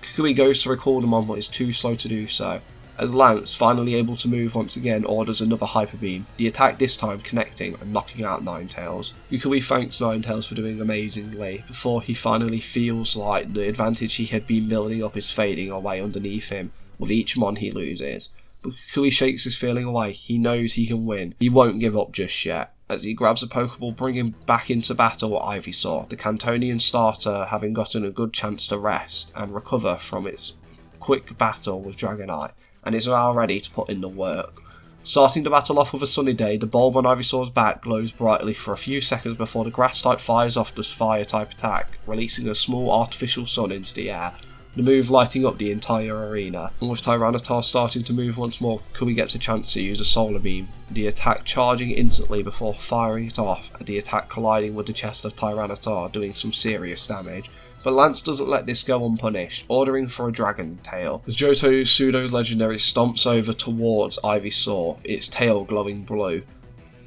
Speaker 4: Kukui goes to recall the Mon but is too slow to do so, as Lance, finally able to move once again, orders another Hyper Beam, the attack this time connecting and knocking out Ninetales. Kukui thanks Ninetales for doing amazingly, before he finally feels like the advantage he had been building up is fading away underneath him with each Mon he loses. But Kukui shakes his feeling away. He knows he can win. He won't give up just yet, as he grabs a Pokeball, bringing back into battle with Ivysaur, the Cantonian starter having gotten a good chance to rest and recover from its quick battle with Dragonite, and is now ready to put in the work. Starting the battle off with a sunny day, the bulb on Ivysaur's back glows brightly for a few seconds before the grass type fires off the fire type attack, releasing a small artificial sun into the air, the move lighting up the entire arena. And with Tyranitar starting to move once more, Kukui gets a chance to use a Solar Beam, the attack charging instantly before firing it off, and the attack colliding with the chest of Tyranitar, doing some serious damage. But Lance doesn't let this go unpunished, ordering for a Dragon Tail, as Johto's pseudo-legendary stomps over towards Ivysaur, its tail glowing blue,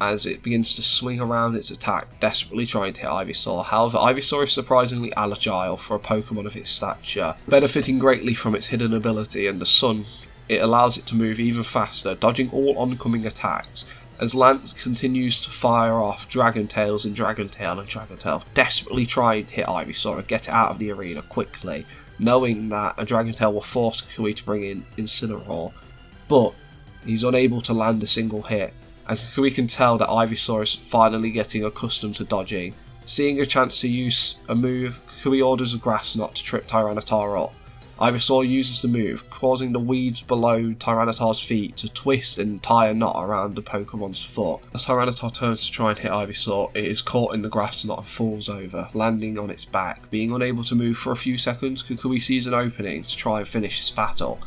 Speaker 4: as it begins to swing around its attack, desperately trying to hit Ivysaur. However, Ivysaur is surprisingly agile for a Pokemon of its stature, benefiting greatly from its hidden ability and the sun. It allows it to move even faster, dodging all oncoming attacks, as Lance continues to fire off Dragon Tails and Dragon Tail and Dragon Tail, desperately trying to hit Ivysaur and get it out of the arena quickly, knowing that a Dragon Tail will force Kukui to bring in Incineroar, but he's unable to land a single hit, and Kukui can tell that Ivysaur is finally getting accustomed to dodging. Seeing a chance to use a move, Kukui orders a Grass Knot to trip Tyranitar up. Ivysaur uses the move, causing the weeds below Tyranitar's feet to twist and tie a knot around the Pokemon's foot. As Tyranitar turns to try and hit Ivysaur, it is caught in the grass knot and falls over, landing on its back. Being unable to move for a few seconds, Kukui sees an opening to try and finish this battle,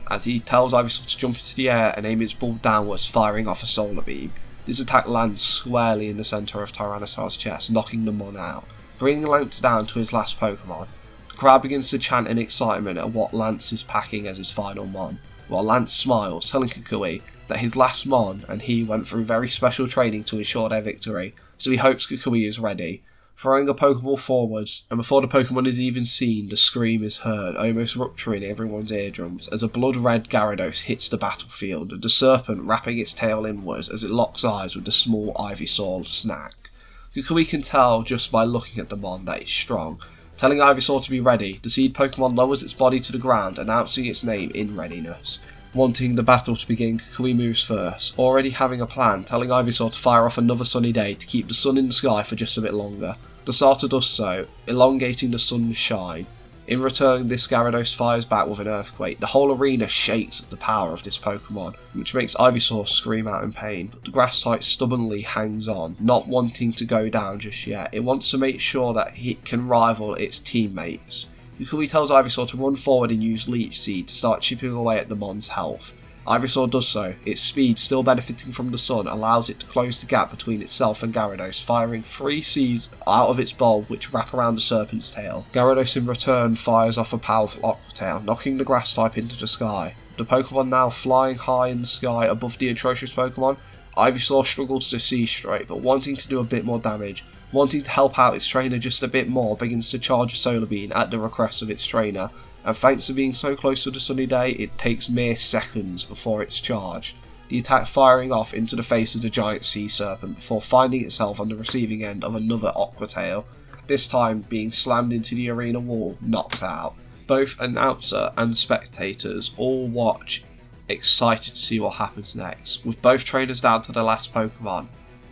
Speaker 4: as he tells Ivysaur to jump into the air and aim his ball downwards, firing off a Solar Beam. This attack lands squarely in the centre of Tyranitar's chest, knocking the Mon out, bringing Lance down to his last Pokemon. The crowd begins to chant in excitement at what Lance is packing as his final Mon, while Lance smiles, telling Kukui that his last Mon and he went through very special training to ensure their victory, so he hopes Kukui is ready. Throwing a Pokeball forwards, and before the Pokemon is even seen, the scream is heard, almost rupturing everyone's eardrums, as a blood-red Gyarados hits the battlefield, the serpent wrapping its tail inwards as it locks eyes with the small Ivysaur snack. Kukui can tell just by looking at the Mon that it's strong. Telling Ivysaur to be ready, the seed Pokemon lowers its body to the ground, announcing its name in readiness. Wanting the battle to begin, Kukui moves first, already having a plan, telling Ivysaur to fire off another sunny day to keep the sun in the sky for just a bit longer. The starter does so, elongating the sun's shine. In return, this Gyarados fires back with an earthquake. The whole arena shakes at the power of this Pokemon, which makes Ivysaur scream out in pain, but the grass type stubbornly hangs on, not wanting to go down just yet. It wants to make sure that it can rival its teammates. Kukui tells Ivysaur to run forward and use Leech Seed to start chipping away at the Mon's health. Ivysaur does so. Its speed, still benefiting from the sun, allows it to close the gap between itself and Gyarados, firing 3 seeds out of its bulb which wrap around the serpent's tail. Gyarados in return fires off a powerful Aqua Tail, knocking the grass type into the sky. The Pokemon now flying high in the sky above the atrocious Pokemon, Ivysaur struggles to see straight, but wanting to do a bit more damage, wanting to help out its trainer just a bit more, begins to charge a Solar Beam at the request of its trainer, and thanks to being so close to the sunny day, it takes mere seconds before it's charged, the attack firing off into the face of the giant sea serpent before finding itself on the receiving end of another Aqua Tail, this time being slammed into the arena wall, knocked out. Both announcer and spectators all watch, excited to see what happens next, with both trainers down to the last Pokemon,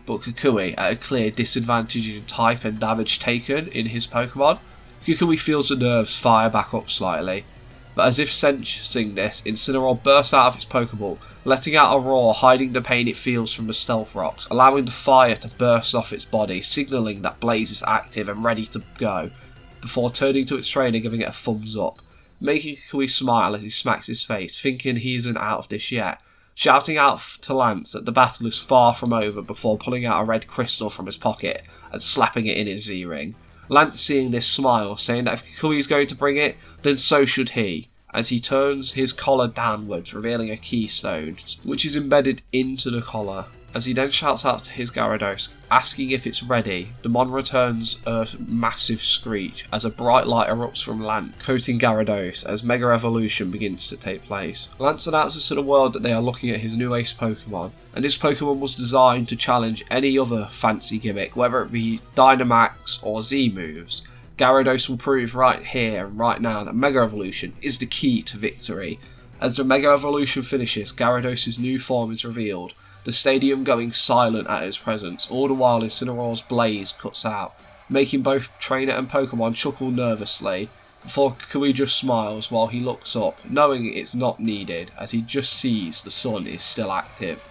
Speaker 4: but Kukui at a clear disadvantage in type and damage taken in his Pokemon. Kukui feels the nerves fire back up slightly, but as if sensing this, Incineroar bursts out of its Pokeball, letting out a roar hiding the pain it feels from the stealth rocks, allowing the fire to burst off its body, signalling that Blaze is active and ready to go, before turning to its trainer giving it a thumbs up, making Kukui smile as he smacks his face, thinking he isn't out of this yet.
Speaker 1: shouting out to Lance that the battle is far from over before pulling out a red crystal from his pocket and slapping it in his Z-ring. Lance, seeing this, smiles, saying that if Kukui is going to bring it, then so should he, as he turns his collar downwards, revealing a keystone, which is embedded into the collar. As he then shouts out to his Gyarados, asking if it's ready, the Mon returns a massive screech as a bright light erupts from Lance, coating Gyarados as Mega Evolution begins to take place. Lance announces to the world that they are looking at his new ace Pokemon, and this Pokemon was designed to challenge any other fancy gimmick, whether it be Dynamax or Z moves. Gyarados will prove right here and right now that Mega Evolution is the key to victory. As the Mega Evolution finishes, Gyarados' new form is revealed, the stadium going silent at his presence, all the while Incineroar's blaze cuts out, making both trainer and Pokemon chuckle nervously, before Kukui just smiles while he looks up, knowing it's not needed, as he just sees the sun is still active.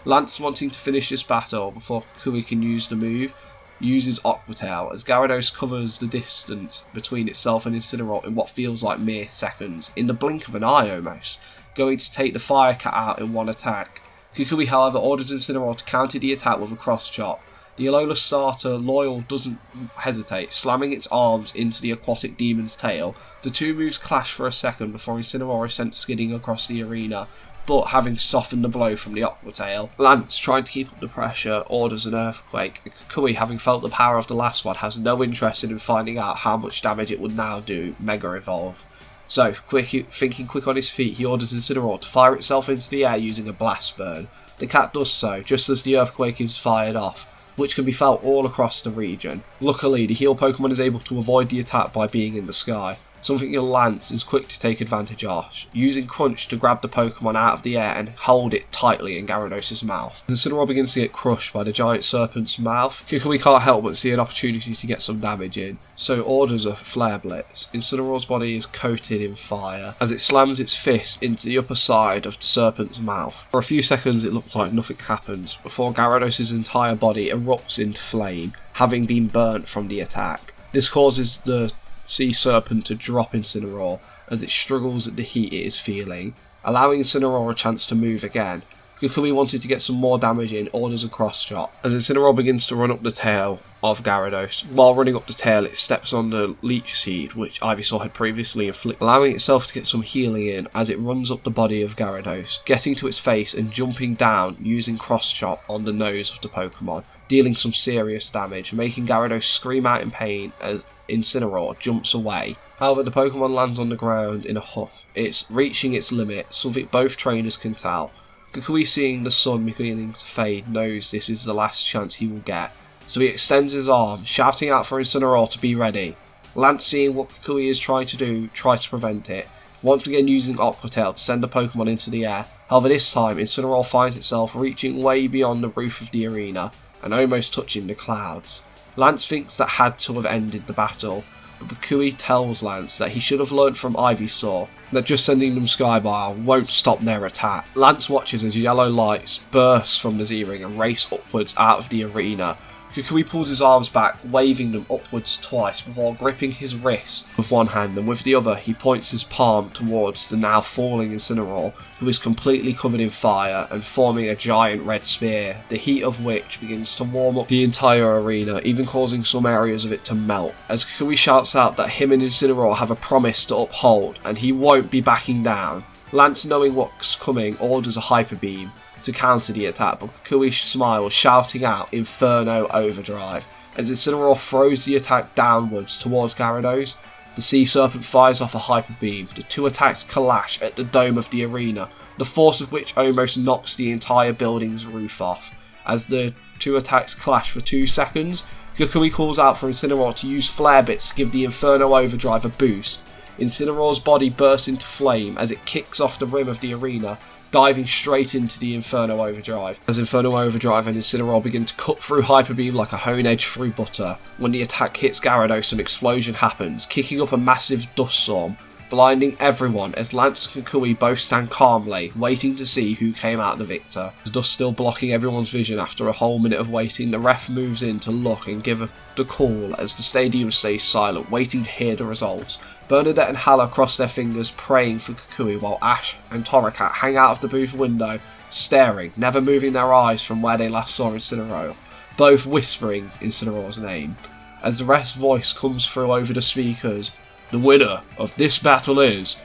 Speaker 1: Lance, wanting to finish this battle before Kukui can use the move, uses Aqua Tail, as Gyarados covers the distance between itself and Incineroar in what feels like mere seconds, in the blink of an eye almost, going to take the Fire Cat out in one attack. Kukui, however, orders Incineroar to counter the attack with a cross chop. The Alola starter, Loyal, doesn't hesitate, slamming its arms into the aquatic demon's tail. The two moves clash for a second before Incineroar is sent skidding across the arena, but having softened the blow from the Aqua Tail, Lance, trying to keep up the pressure, orders an Earthquake. Kukui, having felt the power of the last one, has no interest in finding out how much damage it would now do Mega Evolve. So, thinking quick on his feet, he orders Incineroar to fire itself into the air using a Blast Burn. The cat does so, just as the Earthquake is fired off, which can be felt all across the region. Luckily, the heal Pokemon is able to avoid the attack by being in the sky, something Lance is quick to take advantage of, using Crunch to grab the Pokemon out of the air and hold it tightly in Gyarados' mouth. Incineroar begins to get crushed by the giant serpent's mouth. Kukui can't help but see an opportunity to get some damage in, so orders a Flare Blitz. Incineroar's body is coated in fire, as it slams its fist into the upper side of the serpent's mouth. For a few seconds it looks like nothing happens, before Gyarados' entire body erupts into flame, having been burnt from the attack. This causes the Sea Serpent to drop Incineroar as it struggles at the heat it is feeling, allowing Incineroar a chance to move again. Kukui, wanted to get some more damage in, orders a cross chop. As Incineroar begins to run up the tail of Gyarados, while running up the tail it steps on the Leech Seed which Ivysaur had previously inflicted, allowing itself to get some healing in as it runs up the body of Gyarados, getting to its face and jumping down using cross chop on the nose of the Pokemon, dealing some serious damage, making Gyarados scream out in pain as Incineroar jumps away. However, the Pokemon lands on the ground in a huff. It's reaching its limit, something both trainers can tell. Kukui, seeing the sun beginning to fade, knows this is the last chance he will get, so he extends his arm, shouting out for Incineroar to be ready. Lance, seeing what Kukui is trying to do, tries to prevent it, once again using Aqua Tail to send the Pokemon into the air. However, this time Incineroar finds itself reaching way beyond the roof of the arena and almost touching the clouds. Lance thinks that had to have ended the battle, but Kukui tells Lance that he should have learnt from Ivysaur that just sending them Skybile won't stop their attack. Lance watches as yellow lights burst from the Z-Ring and race upwards out of the arena. Kukui pulls his arms back, waving them upwards twice before gripping his wrist with one hand, and with the other he points his palm towards the now falling Incineroar, who is completely covered in fire and forming a giant red spear, the heat of which begins to warm up the entire arena, even causing some areas of it to melt, as Kukui shouts out that him and Incineroar have a promise to uphold and he won't be backing down. Lance, knowing what's coming, orders a Hyper Beam to counter the attack, but Kukui smiles, shouting out Inferno Overdrive. As Incineroar throws the attack downwards towards Gyarados, the Sea Serpent fires off a Hyper Beam. The two attacks clash at the dome of the arena, the force of which almost knocks the entire building's roof off. As the two attacks clash for 2 seconds, Kukui calls out for Incineroar to use Flare Bits to give the Inferno Overdrive a boost. Incineroar's body bursts into flame as it kicks off the rim of the arena, diving straight into the Inferno Overdrive. As Inferno Overdrive and Incineroar begin to cut through Hyper Beam like a hone edge through butter. When the attack hits Gyarados, an explosion happens, kicking up a massive dust storm. blinding everyone as Lance and Kukui both stand calmly, waiting to see who came out the victor. The dust still blocking everyone's vision after a whole minute of waiting, the ref moves in to look and give the call as the stadium stays silent, waiting to hear the results. Bernadette and Hala cross their fingers, praying for Kukui, while Ash and Torracat hang out of the booth window, staring, never moving their eyes from where they last saw Incineroar, both whispering Incineroar's name. As the ref's voice comes through over the speakers, the winner of this battle is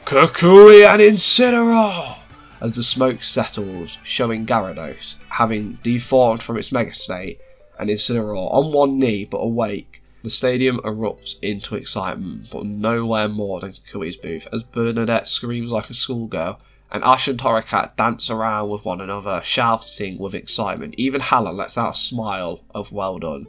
Speaker 1: Kukui and Incineroar! As the smoke settles, showing Gyarados having deformed from its mega state, and Incineroar on one knee but awake. The stadium erupts into excitement, but nowhere more than Kukui's booth, as Bernadette screams like a schoolgirl, and Ash and Torracat dance around with one another, shouting with excitement. Even Hala lets out a smile of well done.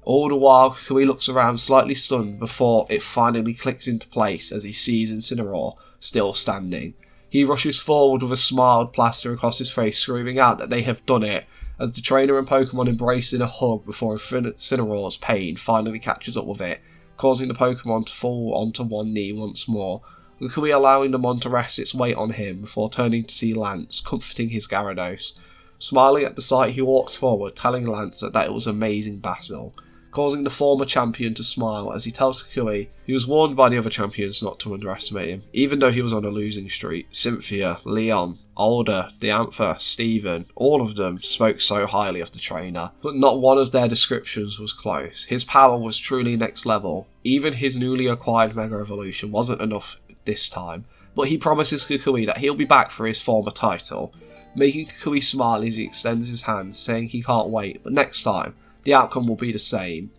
Speaker 1: All the while, Kukui looks around slightly stunned before it finally clicks into place as he sees Incineroar still standing. He rushes forward with a smile plastered across his face, screaming out that they have done it, as the trainer and Pokemon embrace in a hug before Incineroar's pain finally catches up with it, causing the Pokemon to fall onto one knee once more, Kukui allowing the Mon to rest its weight on him before turning to see Lance, comforting his Gyarados. Smiling at the sight, he walks forward, telling Lance that it was an amazing battle, causing the former champion to smile as he tells Kukui he was warned by the other champions not to underestimate him, even though he was on a losing streak. Cynthia, Leon, Alder, Diantha, Steven, all of them spoke so highly of the trainer, but not one of their descriptions was close. His power was truly next level. Even his newly acquired Mega Evolution wasn't enough this time, but he promises Kukui that he'll be back for his former title, making Kukui smile as he extends his hand, saying he can't wait, but next time, the outcome will be the same.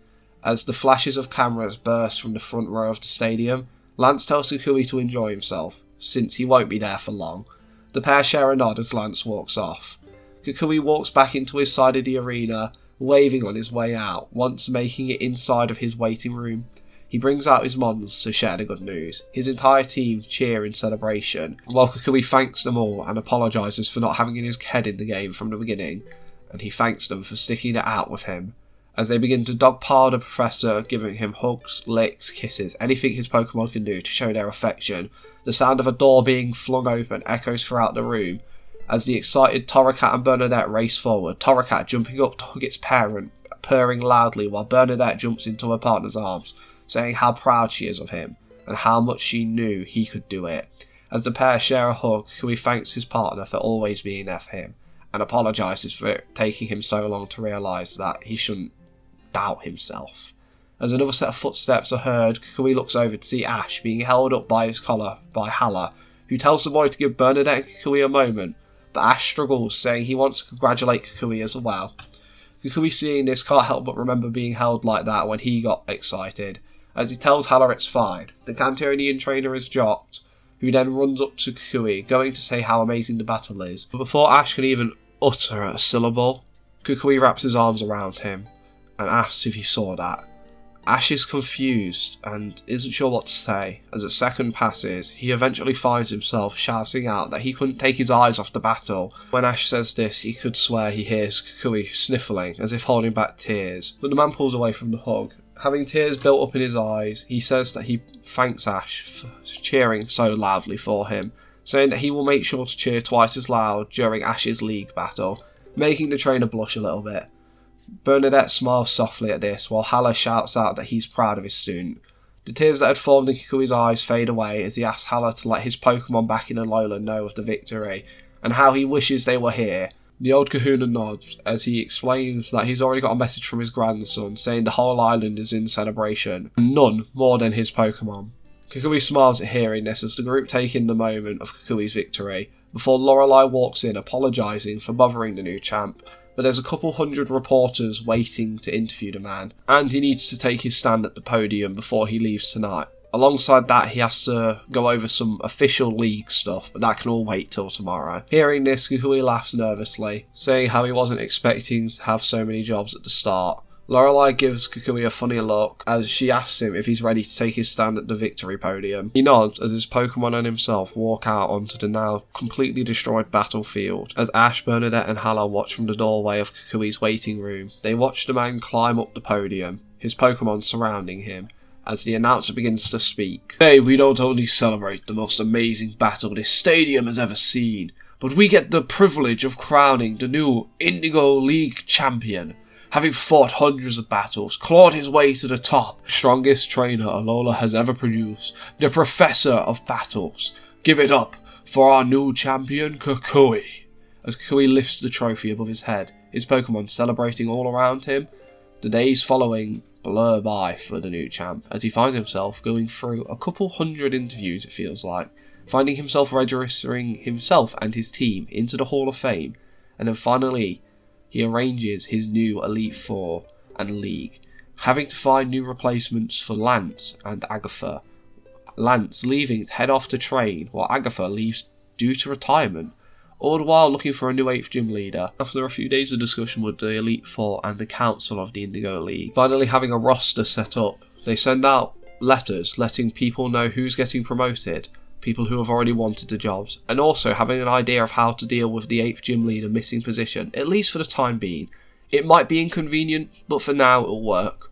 Speaker 1: As the flashes of cameras burst from the front row of the stadium, Lance tells Kukui to enjoy himself, since he won't be there for long. The pair share a nod as Lance walks off. Kukui walks back into his side of the arena, waving on his way out, once making it inside of his waiting room. He brings out his Mons to share the good news. His entire team cheer in celebration, while Kukui thanks them all and apologises for not having his head in the game from the beginning, and he thanks them for sticking it out with him. As they begin to dogpile the professor, giving him hugs, licks, kisses, anything his Pokemon can do to show their affection, the sound of a door being flung open echoes throughout the room. As the excited Torracat and Bernadette race forward, Torracat jumping up to hug its parent, purring loudly, while Bernadette jumps into her partner's arms, saying how proud she is of him, and how much she knew he could do it. As the pair share a hug, Kukui thanks his partner for always being there for him, and apologises for it taking him so long to realise that he shouldn't doubt himself. As another set of footsteps are heard, Kukui looks over to see Ash being held up by his collar by Hala, who tells the boy to give Bernadette and Kukui a moment, but Ash struggles, saying he wants to congratulate Kukui as well. Kukui, seeing this, can't help but remember being held like that when he got excited. As he tells Hala it's fine, the Cantonian trainer is dropped, who then runs up to Kukui, going to say how amazing the battle is. But before Ash can even utter a syllable, Kukui wraps his arms around him and asks if he saw that. Ash is confused and isn't sure what to say. As a second passes, he eventually finds himself shouting out that he couldn't take his eyes off the battle. When Ash says this, he could swear he hears Kukui sniffling, as if holding back tears, but the man pulls away from the hug. Having tears built up in his eyes, he says that he thanks Ash for cheering so loudly for him, saying that he will make sure to cheer twice as loud during Ash's league battle, making the trainer blush a little bit. Bernadette smiles softly at this, while Hala shouts out that he's proud of his student. The tears that had formed in Kukui's eyes fade away as he asks Hala to let his Pokemon back in Alola know of the victory, and how he wishes they were here. The old Kahuna nods as he explains that he's already got a message from his grandson saying the whole island is in celebration, and none more than his Pokemon. Kukui smiles at hearing this as the group take in the moment of Kukui's victory, before Lorelei walks in apologising for bothering the new champ, but there's a couple hundred reporters waiting to interview the man, and he needs to take his stand at the podium before he leaves tonight. Alongside that, he has to go over some official league stuff, but that can all wait till tomorrow. Hearing this, Kukui laughs nervously, saying how he wasn't expecting to have so many jobs at the start. Lorelei gives Kukui a funny look as she asks him if he's ready to take his stand at the victory podium. He nods as his Pokemon and himself walk out onto the now completely destroyed battlefield. As Ash, Bernadette and Hala watch from the doorway of Kukui's waiting room, they watch the man climb up the podium, his Pokemon surrounding him, as the announcer begins to speak. Today we don't only celebrate the most amazing battle this stadium has ever seen, but we get the privilege of crowning the new Indigo League champion. Having fought hundreds of battles, clawed his way to the top, strongest trainer Alola has ever produced, the professor of battles. Give it up for our new champion, Kukui. As Kukui lifts the trophy above his head, his Pokemon celebrating all around him, the days following blur by for the new champ, as he finds himself going through a couple hundred interviews, it feels like, finding himself registering himself and his team into the Hall of Fame, and then finally he arranges his new Elite Four and League, having to find new replacements for Lance and Agatha. Lance leaving to head off to train, while Agatha leaves due to retirement, all the while looking for a new 8th gym leader. After a few days of discussion with the Elite Four and the Council of the Indigo League, finally having a roster set up, they send out letters letting people know who's getting promoted, people who have already wanted the jobs, and also having an idea of how to deal with the 8th gym leader missing position, at least for the time being. It might be inconvenient, but for now it'll work,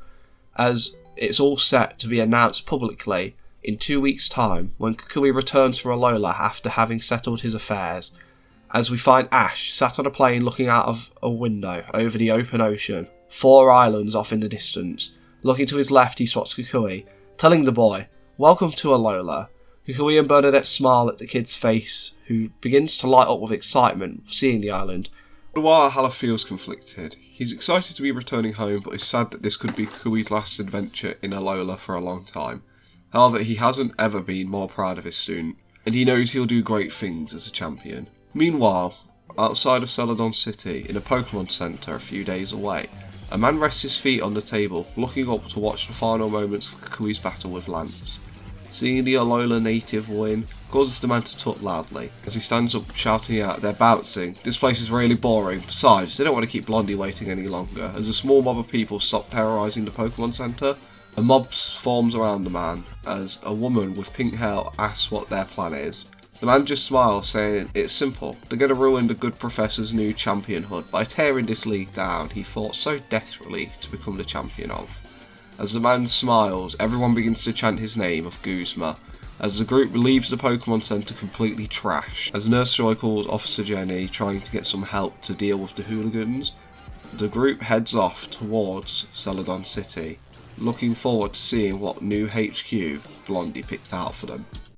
Speaker 1: as it's all set to be announced publicly in 2 weeks' time when Kukui returns for Alola after having settled his affairs, as we find Ash sat on a plane looking out of a window over the open ocean, 4 islands off in the distance. Looking to his left, he spots Kukui, telling the boy, "Welcome to Alola." Kukui and Bernadette smile at the kid's face, who begins to light up with excitement seeing the island.
Speaker 4: While Hala feels conflicted, he's excited to be returning home, but is sad that this could be Kukui's last adventure in Alola for a long time. However, he hasn't ever been more proud of his student, and he knows he'll do great things as a champion. Meanwhile, outside of Celadon City, in a Pokemon Center a few days away, a man rests his feet on the table, looking up to watch the final moments of Kukui's battle with Lance. Seeing the Alola native win causes the man to tut loudly. As he stands up shouting out, "They're bouncing, this place is really boring, besides, they don't want to keep Blondie waiting any longer." As a small mob of people stop terrorising the Pokemon Center, a mob forms around the man, as a woman with pink hair asks what their plan is. The man just smiles, saying it's simple, they're going to ruin the good professor's new championhood by tearing this league down he fought so desperately to become the champion of. As the man smiles, everyone begins to chant his name of Guzma, as the group leaves the Pokemon Center completely trashed. As Nurse Joy calls Officer Jenny, trying to get some help to deal with the hooligans, the group heads off towards Celadon City, looking forward to seeing what new HQ Blondie picked out for them.